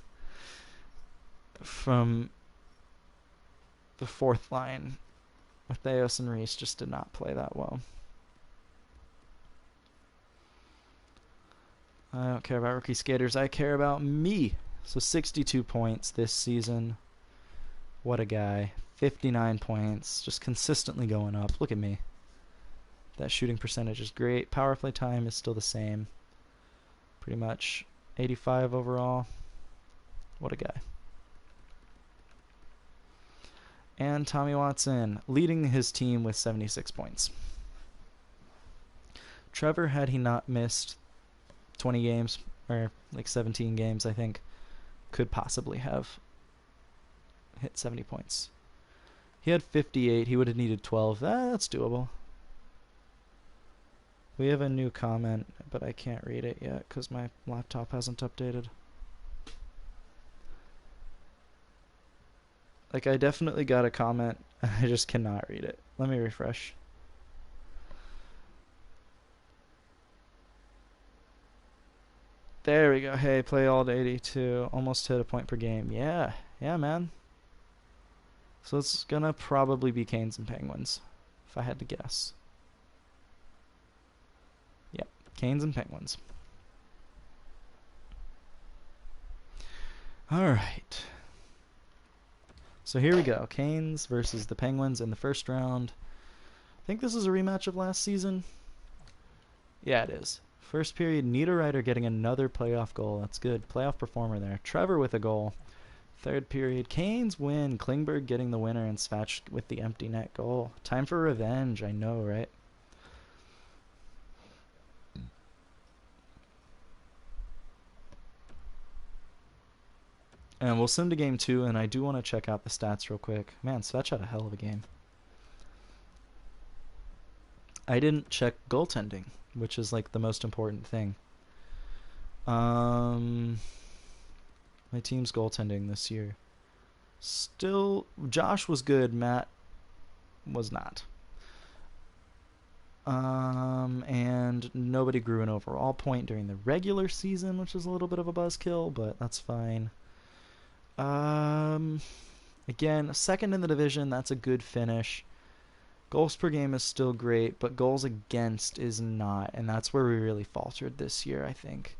From the fourth line, Matheos and Reese just did not play that well. I don't care about rookie skaters. I care about me. So 62 points this season. What a guy. 59 points. Just consistently going up. Look at me. That shooting percentage is great. Power play time is still the same. Pretty much 85 overall. What a guy. And Tommy Watson leading his team with 76 points. Trevor, had he not missed 20 games, or like 17 games, I think, could possibly have hit 70 points. He had 58. He would have needed 12. That's doable. We have a new comment, but I can't read it yet because my laptop hasn't updated. Like, I definitely got a comment. I just cannot read it. Let me refresh. There we go. Hey, play all to 82. Almost hit a point per game. Yeah. Yeah, man. So it's gonna probably be Canes and Penguins, if I had to guess. Yep, Canes and Penguins. Alright. So here we go. Canes versus the Penguins in the first round. I think this is a rematch of last season. Yeah, it is. First period, Niederreiter getting another playoff goal. That's good. Playoff performer there. Trevor with a goal. Third period, Canes win. Klingberg getting the winner and Svach with the empty net goal. Time for revenge, I know, right? And we'll sim to game 2, and I do want to check out the stats real quick. Man, Svach had a hell of a game. I didn't check goaltending, which is like the most important thing. My team's goaltending this year. Still, Josh was good. Matt was not. And nobody grew an overall point during the regular season, which is a little bit of a buzzkill, but that's fine. Again, second in the division, that's a good finish. Goals per game is still great, but goals against is not, and that's where we really faltered this year, I think.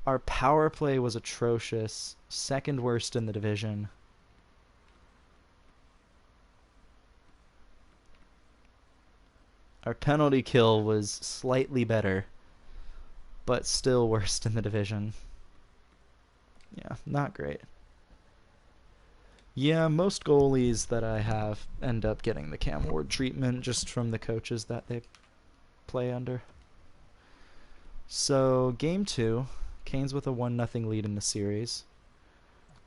Our power play was atrocious, second worst in the division. Our penalty kill was slightly better, but still worst in the division. Yeah, not great. Yeah, most goalies that I have end up getting the Cam Ward treatment just from the coaches that they play under. So, game 2, Canes with a 1-0 lead in the series.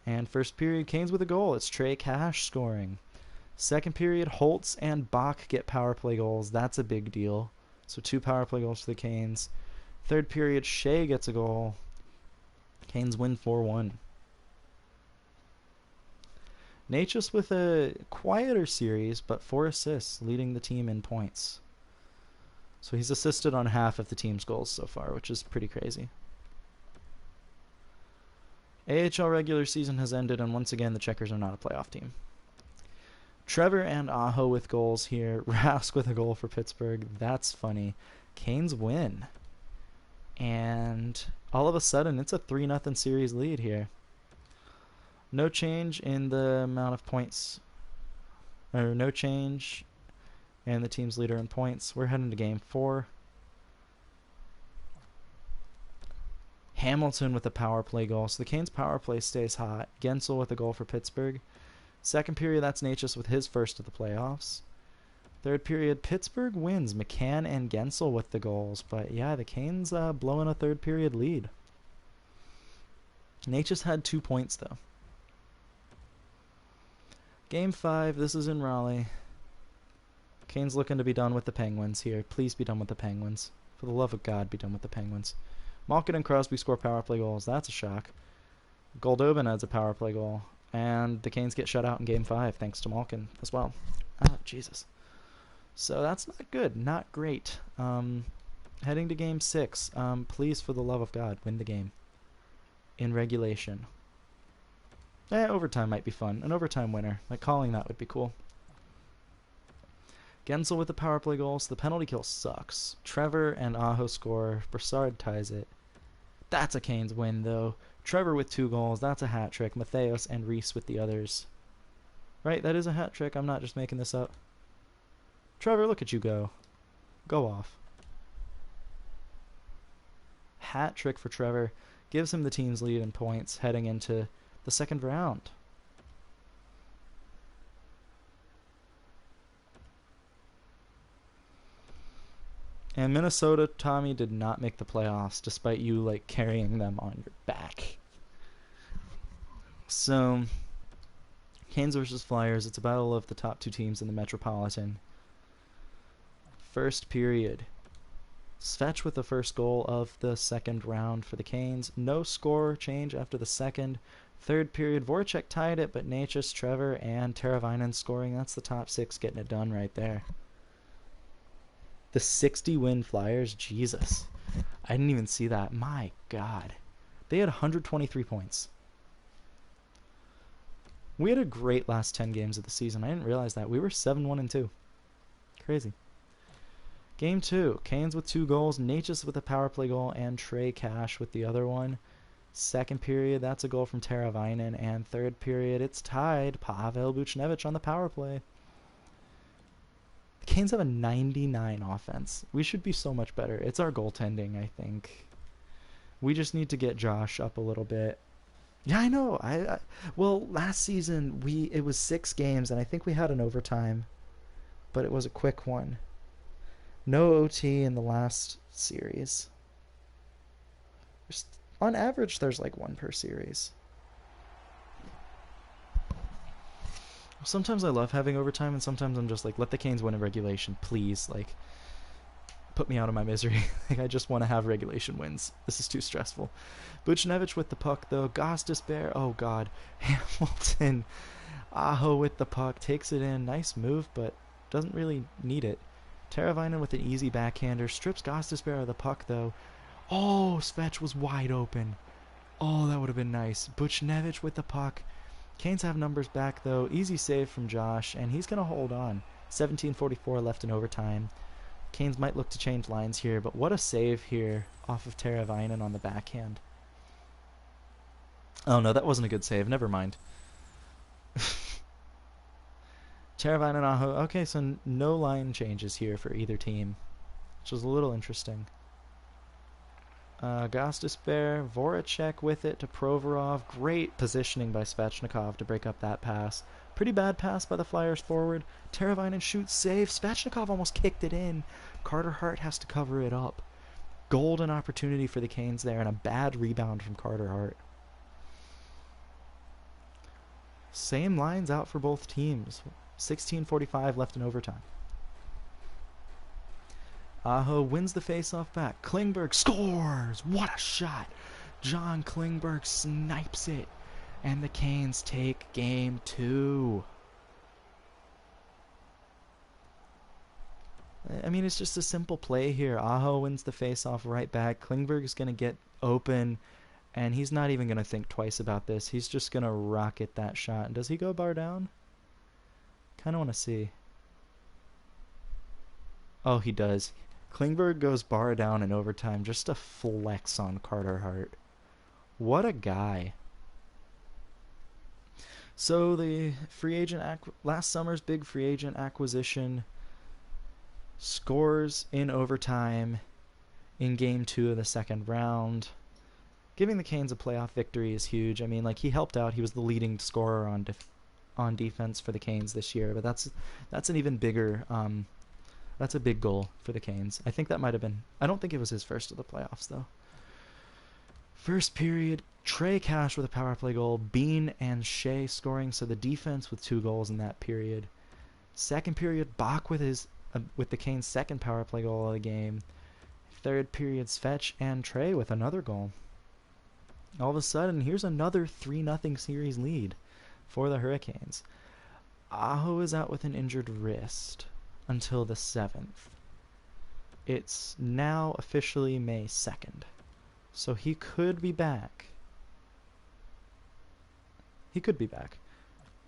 And first period, Canes with a goal. It's Trey Cash scoring. Second period, Holtz and Bach get power play goals. That's a big deal. So 2 power play goals for the Canes. Third period, Shea gets a goal. Canes win 4-1. Natchez with a quieter series, but 4 assists, leading the team in points. So he's assisted on half of the team's goals so far, which is pretty crazy. AHL regular season has ended, and once again, the Checkers are not a playoff team. Trevor and Aho with goals here. Rask with a goal for Pittsburgh. That's funny. Canes win. And all of a sudden, it's a 3-0 series lead here. No change in the amount of points. Or no change in the team's leader in points. We're heading to game 4. Hamilton with a power play goal. So the Canes power play stays hot. Gensel with a goal for Pittsburgh. Second period, that's Natchez with his first of the playoffs. Third period, Pittsburgh wins. McCann and Gensel with the goals. But yeah, the Canes blowing a third period lead. Natchez had 2 points though. Game 5, this is in Raleigh. Canes looking to be done with the Penguins here. Please be done with the Penguins. For the love of God, be done with the Penguins. Malkin and Crosby score power play goals. That's a shock. Goldobin adds a power play goal. And the Canes get shut out in Game 5 thanks to Malkin as well. Oh, Jesus. So that's not good. Not great. Heading to Game 6. Please, for the love of God, win the game. In regulation. Overtime might be fun. An overtime winner. Like, calling that would be cool. Gensel with the power play goal, so the penalty kill sucks. Trevor and Aho score. Brassard ties it. That's a Canes win, though. Trevor with 2 goals. That's a hat trick. Matheos and Reese with the others. Right, that is a hat trick. I'm not just making this up. Trevor, look at you go. Go off. Hat trick for Trevor. Gives him the team's lead in points heading into the second round. And Minnesota, Tommy, did not make the playoffs despite you like carrying them on your back. So, Canes versus Flyers. It's a battle of the top 2 teams in the Metropolitan. First period. Svetch with the first goal of the second round for the Canes. No score change after the second. Third period, Voracek tied it, but Necas, Trevor, and Teravainen scoring. That's the top 6 getting it done right there. The 60-win Flyers, Jesus. I didn't even see that. My God. They had 123 points. We had a great last 10 games of the season. I didn't realize that. We were 7-1-2. Crazy. Game 2. Canes with 2 goals. Necas with a power play goal. And Trey Cash with the other one. Second period, that's a goal from Teravainen. And third period, it's tied. Pavel Buchnevich on the power play. The Canes have a 99 offense. We should be so much better. It's our goaltending, I think. We just need to get Josh up a little bit. Yeah, I know. Well, last season it was 6 games, and I think we had an overtime, but it was a quick one. No OT in the last series. On average, there's like 1 per series. Sometimes I love having overtime, and sometimes I'm just like, let the Canes win in regulation, please. Like, put me out of my misery. Like, I just want to have regulation wins. This is too stressful. Buchnevich with the puck, though. Gostisbehere, oh God. Hamilton. Aho with the puck, takes it in. Nice move, but doesn't really need it. Teravainen with an easy backhander. Strips Gostisbehere of the puck, though. Oh, Svetch was wide open. Oh, that would have been nice. Buchnevich with the puck. Canes have numbers back, though. Easy save from Josh, and he's going to hold on. 17:44 left in overtime. Canes might look to change lines here, but what a save here off of Teravainen on the backhand. Oh, no, that wasn't a good save. Never mind. Teravainen, Aho. Okay, so no line changes here for either team, which was a little interesting. Gostisbehere, Voracek with it to Provorov. Great positioning by Svechnikov to break up that pass. Pretty bad pass by the Flyers forward. Teravainen shoots, save. Svechnikov almost kicked it in. Carter Hart has to cover it up. Golden opportunity for the Canes there, and a bad rebound from Carter Hart. Same lines out for both teams. 16:45 left in overtime. Aho wins the faceoff back. Klingberg scores! What a shot! John Klingberg snipes it. And the Canes take game 2. I mean, it's just a simple play here. Aho wins the faceoff right back. Klingberg's going to get open, and he's not even going to think twice about this. He's just going to rocket that shot. And does he go bar down? Kind of want to see. Oh, he does. Klingberg goes bar down in overtime just to flex on Carter Hart. What a guy. So the free agent last summer's big free agent acquisition scores in overtime in game 2 of the second round. Giving the Canes a playoff victory is huge. I mean, like, he helped out. He was the leading scorer on defense for the Canes this year, but that's an even bigger that's a big goal for the Canes. I think that might have been... I don't think it was his first of the playoffs, though. First period, Trey Cash with a power play goal, Bean and Shea scoring, so the defense with 2 goals in that period. Second period, Bach with the Canes' second power play goal of the game. Third period, Svetch and Trey with another goal. All of a sudden, here's another 3-0 series lead for the Hurricanes. Aho is out with an injured wrist until the 7th. It's now officially May 2nd, so he could be back.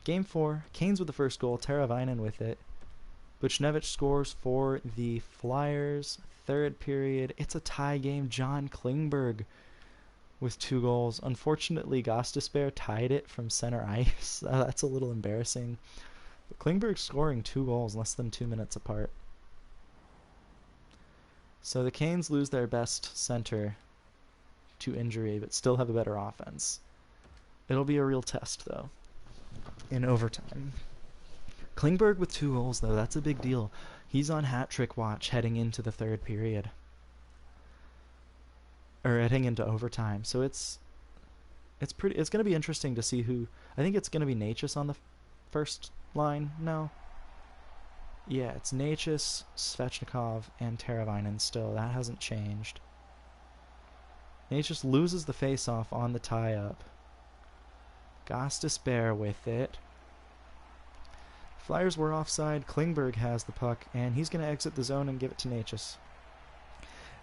Game 4, Canes with the first goal, Teravainen with it. Buchnevich scores for the Flyers. Third period, it's a tie game. John Klingberg with 2 goals. Unfortunately, Gostisbehere tied it from center ice. That's a little embarrassing. But Klingberg scoring 2 goals less than 2 minutes apart. So the Canes lose their best center to injury, but still have a better offense. It'll be a real test, though, in overtime. Klingberg with 2 goals, though, that's a big deal. He's on hat-trick watch heading into the third period. Or heading into overtime. So it's going to be interesting to see who... I think it's going to be Necas on the first line now. Yeah, it's Necas, Svechnikov, and Teravainen still. That hasn't changed. Necas loses the face-off on the tie-up. Gostisbehere with it. Flyers were offside. Klingberg has the puck, and he's going to exit the zone and give it to Necas.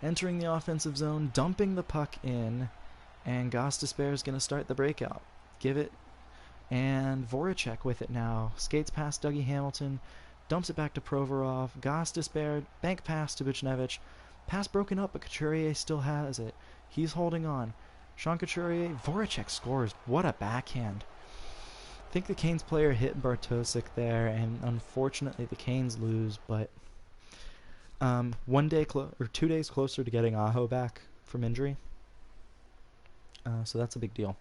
Entering the offensive zone, dumping the puck in, and Gostisbehere is going to start the breakout. Give it, and Voracek with it now. Skates past Dougie Hamilton, dumps it back to Provorov. Gostisbehere, bank pass to Buchnevich. Pass broken up, but Couturier still has it. He's holding on. Sean Couturier, Voracek scores. What a backhand. I think the Canes player hit Bartosik there, and unfortunately the Canes lose, but 2 days closer to getting Aho back from injury. So that's a big deal.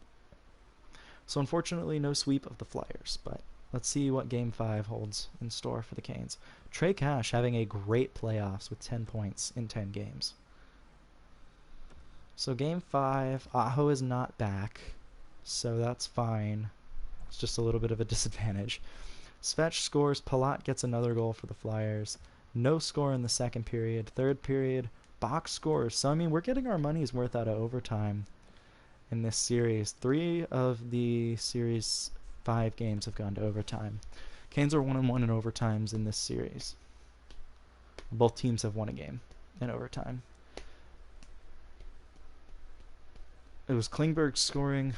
So unfortunately no sweep of the Flyers, but let's see what Game 5 holds in store for the Canes. Trey Cash having a great playoffs with 10 points in 10 games. So Game 5, Aho is not back, so that's fine. It's just a little bit of a disadvantage. Svetch scores. Palat gets another goal for the Flyers. No score in the second period. Third period, Bach scores. So, I mean, we're getting our money's worth out of overtime in this series. 3 of the series 5 games have gone to overtime. Canes are 1-1 in overtimes in this series. Both teams have won a game in overtime. It was Klingberg scoring.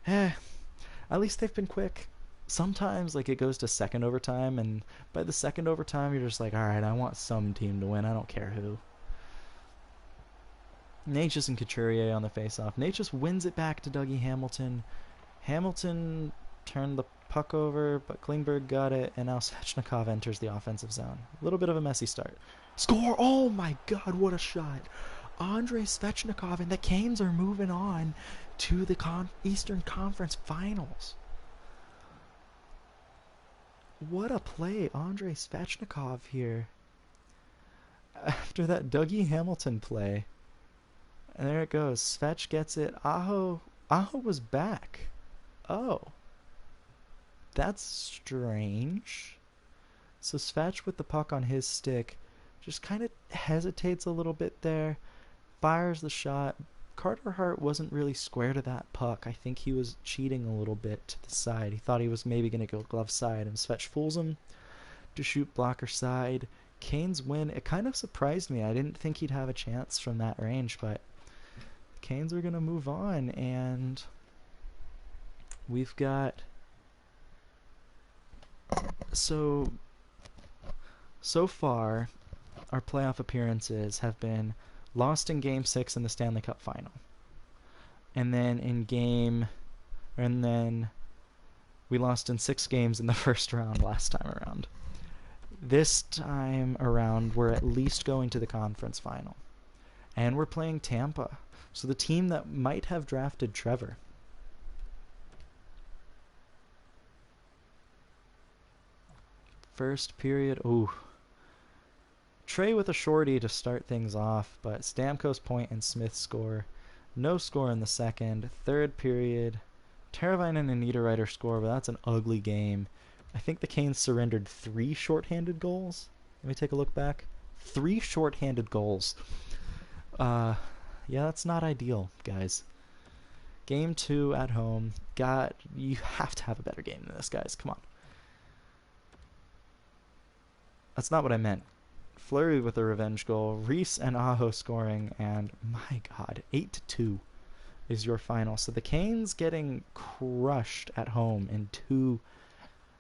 At least they've been quick. Sometimes, like, it goes to second overtime, and by the second overtime, you're just like, alright, I want some team to win. I don't care who. Necas and Couturier on the face-off. Necas wins it back to Dougie Hamilton. Hamilton turned the puck over, but Klingberg got it, and now Svechnikov enters the offensive zone. A little bit of a messy start. Score! Oh my god, what a shot! Andrei Svechnikov, and the Canes are moving on to the Eastern Conference Finals. What a play, Andrei Svechnikov here. After that Dougie Hamilton play. And there it goes. Svetch gets it. Aho was back. Oh. That's strange. So Svetch with the puck on his stick just kind of hesitates a little bit there. Fires the shot. Carter Hart wasn't really square to that puck. I think he was cheating a little bit to the side. He thought he was maybe going to go glove side, and Svetch fools him to shoot blocker side. Canes win. It kind of surprised me. I didn't think he'd have a chance from that range, but the Canes are going to move on, and we've got... So far, our playoff appearances have been lost in Game 6 in the Stanley Cup Final. And then we lost in 6 games in the first round last time around. This time around, we're at least going to the conference final. And we're playing Tampa. So the team that might have drafted Trevor. First period, ooh. Trey with a shorty to start things off, but Stamkos, Point, and Smith score. No score in the second. Third period, Teravainen and Niederreiter score, but that's an ugly game. I think the Canes surrendered 3 shorthanded goals. Let me take a look back. 3 shorthanded goals. Yeah, that's not ideal, guys. Game 2 at home. You have to have a better game than this, guys. Come on. That's not what I meant. Fleury with a revenge goal, Reese and Aho scoring, and my God, 8-2 is your final. So the Canes getting crushed at home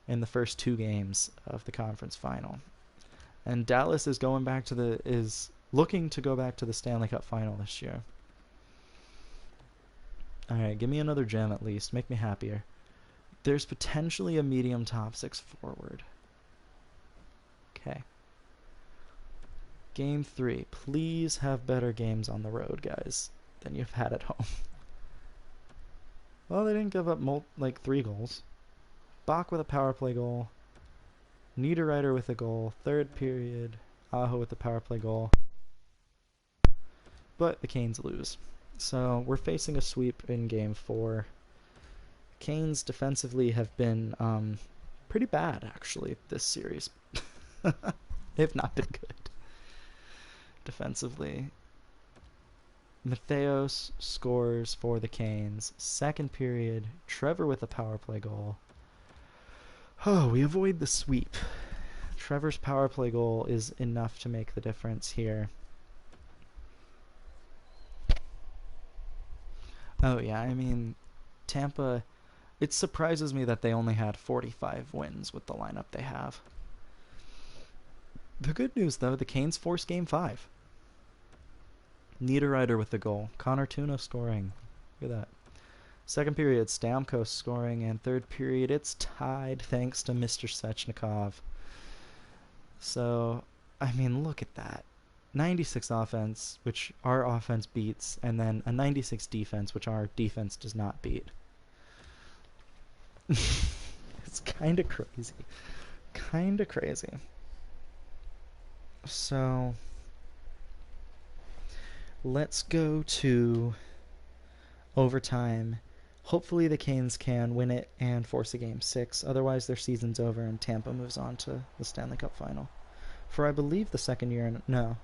in the first 2 games of the conference final, and Dallas is looking to go back to the Stanley Cup final this year. All right, give me another gem at least. Make me happier. There's potentially a medium top 6 forward. Okay. Game 3. Please have better games on the road, guys, than you've had at home. Well, they didn't give up 3 goals. Bach with a power play goal. Niederreiter with a goal. Third period. Aho with the power play goal. But the Canes lose. So we're facing a sweep in Game 4. Canes defensively have been pretty bad, actually, this series. They've not been good defensively. Matheos scores for the Canes. Second period, Trevor with a power play goal. Oh, we avoid the sweep. Trevor's power play goal is enough to make the difference here. Oh yeah, I mean, Tampa, it surprises me that they only had 45 wins with the lineup they have. The good news, though, the Canes force Game 5. Niederreiter with the goal. Connor Tuna scoring. Look at that. Second period, Stamkos scoring. And third period, it's tied thanks to Mr. Svechnikov. So, I mean, look at that. 96 offense, which our offense beats, and then a 96 defense, which our defense does not beat. It's kind of crazy. Kind of crazy. So, let's go to overtime. Hopefully the Canes can win it and force a Game 6. Otherwise, their season's over and Tampa moves on to the Stanley Cup final. For I believe the second year in... No.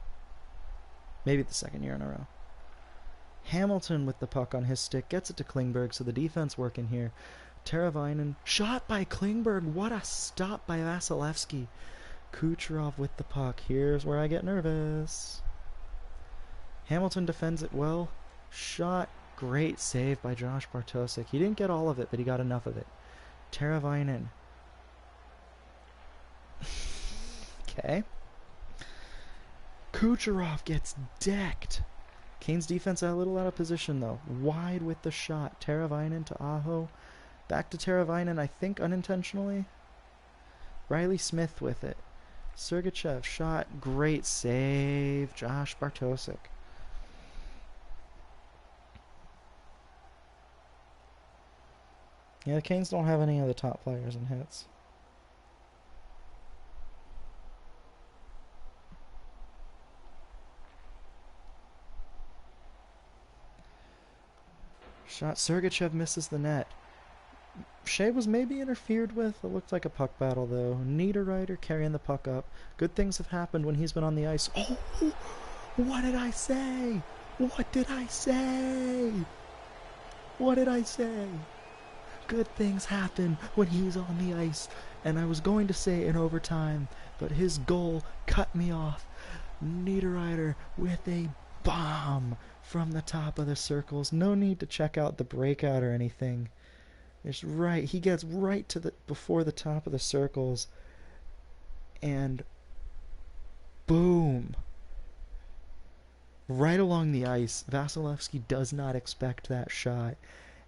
Maybe the second year in a row. Hamilton with the puck on his stick gets it to Klingberg, so the defense working here. Teravainen, shot by Klingberg. What a stop by Vasilevsky. Kucherov with the puck. Here's where I get nervous. Hamilton defends it well. Shot. Great save by Josh Bartosik. He didn't get all of it, but he got enough of it. Teravainen. Okay. Kucherov gets decked. Canes defense a little out of position, though. Wide with the shot. Teravainen to Aho. Back to Teravainen, I think unintentionally. Riley Smith with it. Sergachev shot. Great save. Josh Bartosik. Yeah, the Canes don't have any of the top players in hits. Shot. Sergachev misses the net. Shea was maybe interfered with. It looked like a puck battle, though. Niederreiter carrying the puck up. Good things have happened when he's been on the ice. Oh! What did I say? What did I say? What did I say? Good things happen when he's on the ice. And I was going to say in overtime, but his goal cut me off. Niederreiter with a bomb from the top of the circles. No need to check out the breakout or anything. It's right. He gets right to before the top of the circles. And boom. Right along the ice. Vasilevsky does not expect that shot.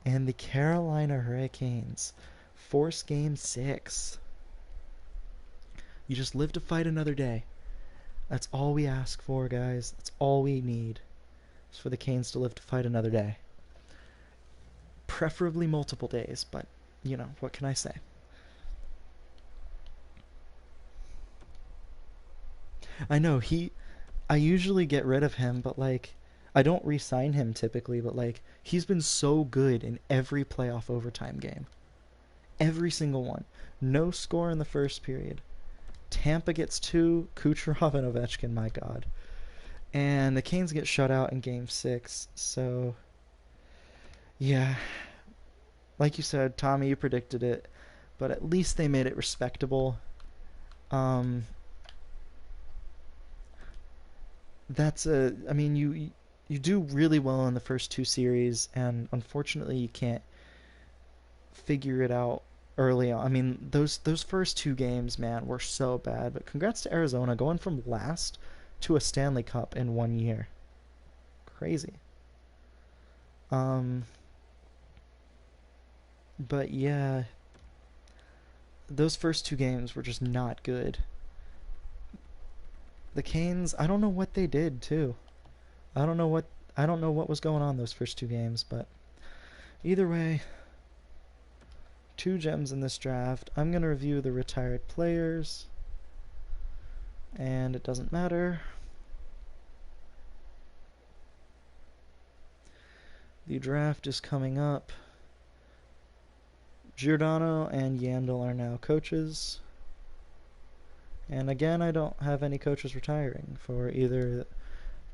And the Carolina Hurricanes force Game 6. You just live to fight another day. That's all we ask for, guys. That's all we need. Is for the Canes to live to fight another day. Preferably multiple days, but, you know, what can I say? I know, I usually get rid of him, but, like, I don't re-sign him typically, but like he's been so good in every playoff overtime game. Every single one. No score in the first period. Tampa gets two, Kucherov and Ovechkin, my god. And the Canes get shut out in game 6. So yeah, like you said, Tommy, you predicted it, but at least they made it respectable. Um, I mean, you do really well in the first two series, and unfortunately, you can't figure it out early on. I mean, those first two games, man, were so bad. But congrats to Arizona going from last to a Stanley Cup in 1 year. Crazy. Um, but yeah, those first two games were just not good. The Canes, I don't know what they did too. I don't know what I don't know what was going on those first two games, but either way, two gems in this draft. I'm going to review the retired players, and it doesn't matter. The draft is coming up. Giordano and Yandel are now coaches. And again, I don't have any coaches retiring for either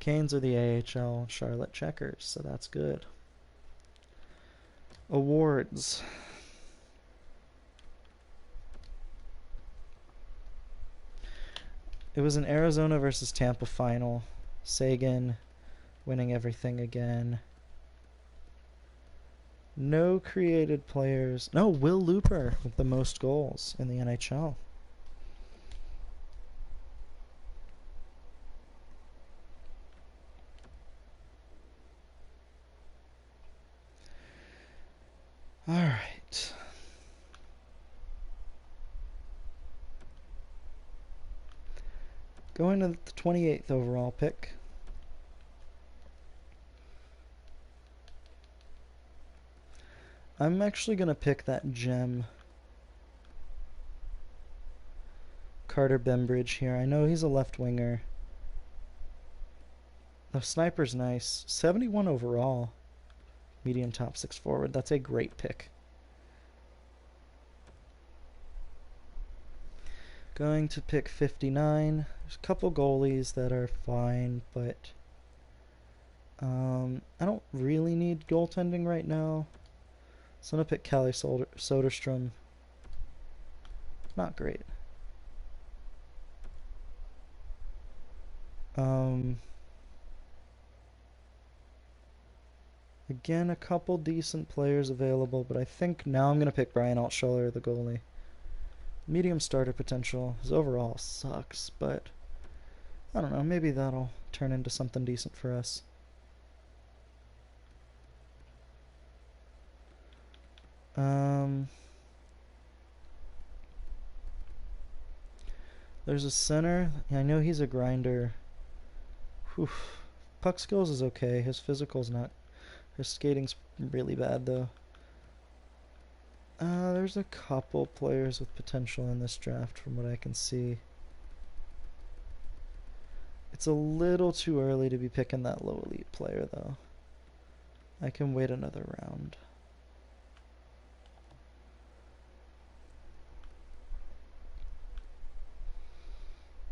Canes or the AHL Charlotte Checkers, so that's good. Awards. It was an Arizona versus Tampa final. Seguin winning everything again. No created players. No, Will Looper with the most goals in the NHL. All right. Going to the 28th overall pick. I'm actually going to pick that gem, Carter Bembridge here. I know he's a left winger. The sniper's nice. 71 overall. Medium top 6 forward. That's a great pick. Going to pick 59. There's a couple goalies that are fine, but I don't really need goaltending right now. So I'm going to pick Kalle Soderstrom. Not great. Again, a couple decent players available, but I think now I'm going to pick Brian Altschuler, the goalie. Medium starter potential. His overall sucks, but I don't know. Maybe that'll turn into something decent for us. There's a center. I know he's a grinder. Whew. Puck skills is okay. His physical's not. His skating's really bad though. There's a couple players with potential in this draft from what I can see. It's a little too early to be picking that low elite player though. I can wait another round.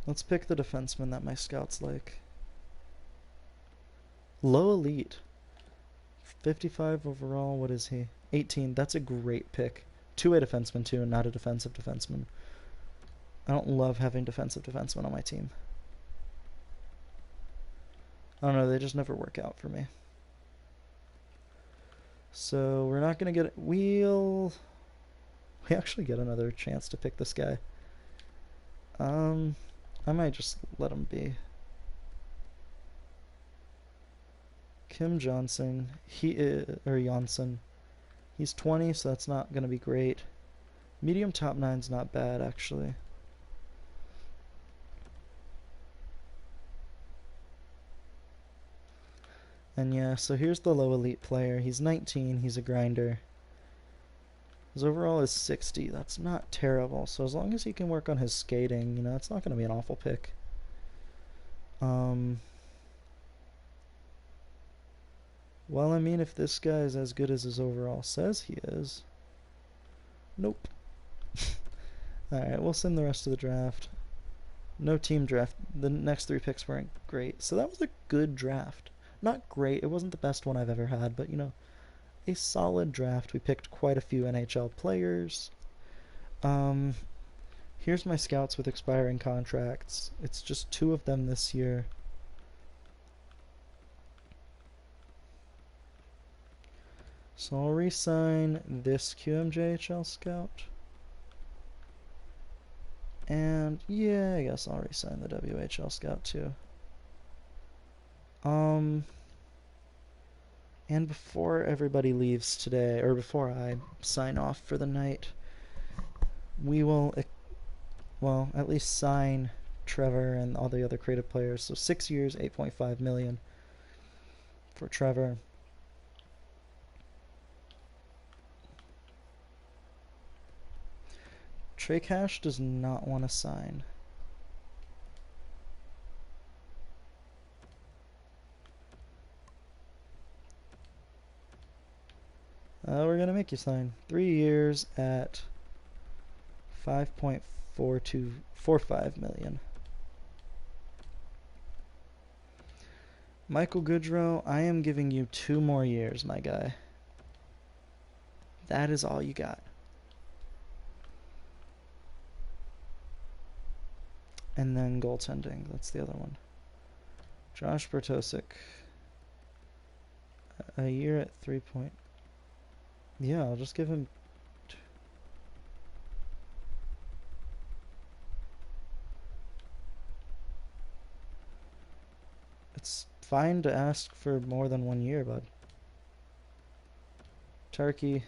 Let's pick the defenseman that my scouts like. Low elite. 55 overall. What is he? 18. That's a great pick. Two-way defenseman too, and not a defensive defenseman. I don't love having defensive defensemen on my team. I don't know. They just never work out for me. So we're not gonna get. We actually get another chance to pick this guy. I might just let him be. Kim Johnson. Or Johnson. He's 20, so that's not gonna be great. Medium top 9's not bad actually. And yeah, so here's the low elite player. He's 19. He's a grinder. His overall is 60. That's not terrible. So as long as he can work on his skating, you know, it's not going to be an awful pick. Well, I mean, if this guy is as good as his overall says he is. Nope. Alright, we'll send the rest of the draft. No team draft. The next 3 picks weren't great. So that was a good draft. Not great. It wasn't the best one I've ever had, but, you know, a solid draft. We picked quite a few NHL players. Here's my scouts with expiring contracts. It's just 2 of them this year. So I'll re-sign this QMJHL scout. And yeah, I guess I'll re-sign the WHL scout too. And before everybody leaves today, or before I sign off for the night, we will, well, at least sign Trevor and all the other creative players. So 6 years, 8.5 million for Trevor. Trey Cash does not want to sign. We're going to make you sign. 3 years at 5.4245 million. Michael Goodrow, I am giving you 2 more years, my guy. That is all you got. And then goaltending. That's the other one. Josh Bertosik. A year at 3 point. Yeah, I'll just give him. It's fine to ask for more than 1 year, bud. Turkey.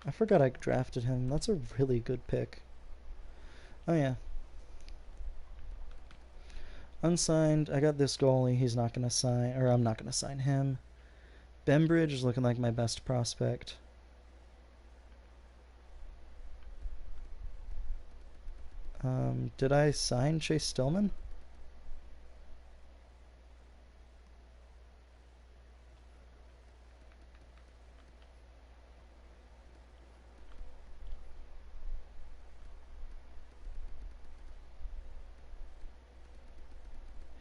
I forgot I drafted him. That's a really good pick. Oh, yeah. Unsigned. I got this goalie. He's not going to sign. Or I'm not going to sign him. Bembridge is looking like my best prospect. Did I sign Chase Stillman?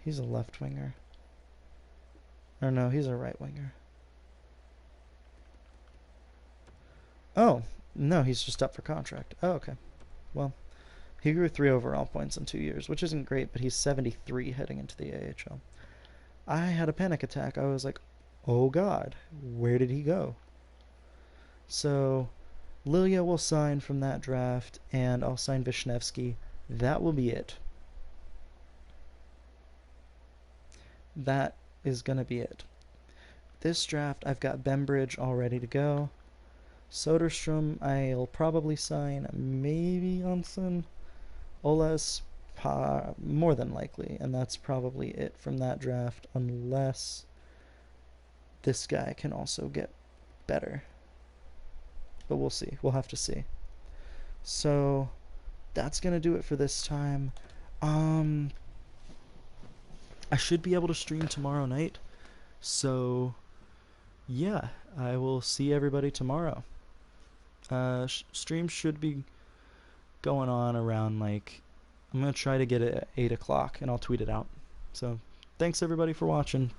He's a left winger. Or no, he's a right winger. Oh, no, he's just up for contract. Oh, okay. Well, he grew 3 overall points in 2 years, which isn't great, but he's 73 heading into the AHL. I had a panic attack. I was like, oh god, where did he go? So, Lilia will sign from that draft, and I'll sign Vishnevsky. That will be it. That is going to be it. This draft, I've got Bembridge all ready to go. Soderstrom, I'll probably sign. Maybe Onsen. Oles, more than likely. And that's probably it from that draft, unless this guy can also get better. But we'll see. We'll have to see. So, that's going to do it for this time. I should be able to stream tomorrow night. So, yeah, I will see everybody tomorrow. Stream should be going on around, like, I'm going to try to get it at 8 o'clock, and I'll tweet it out. So, thanks everybody for watching.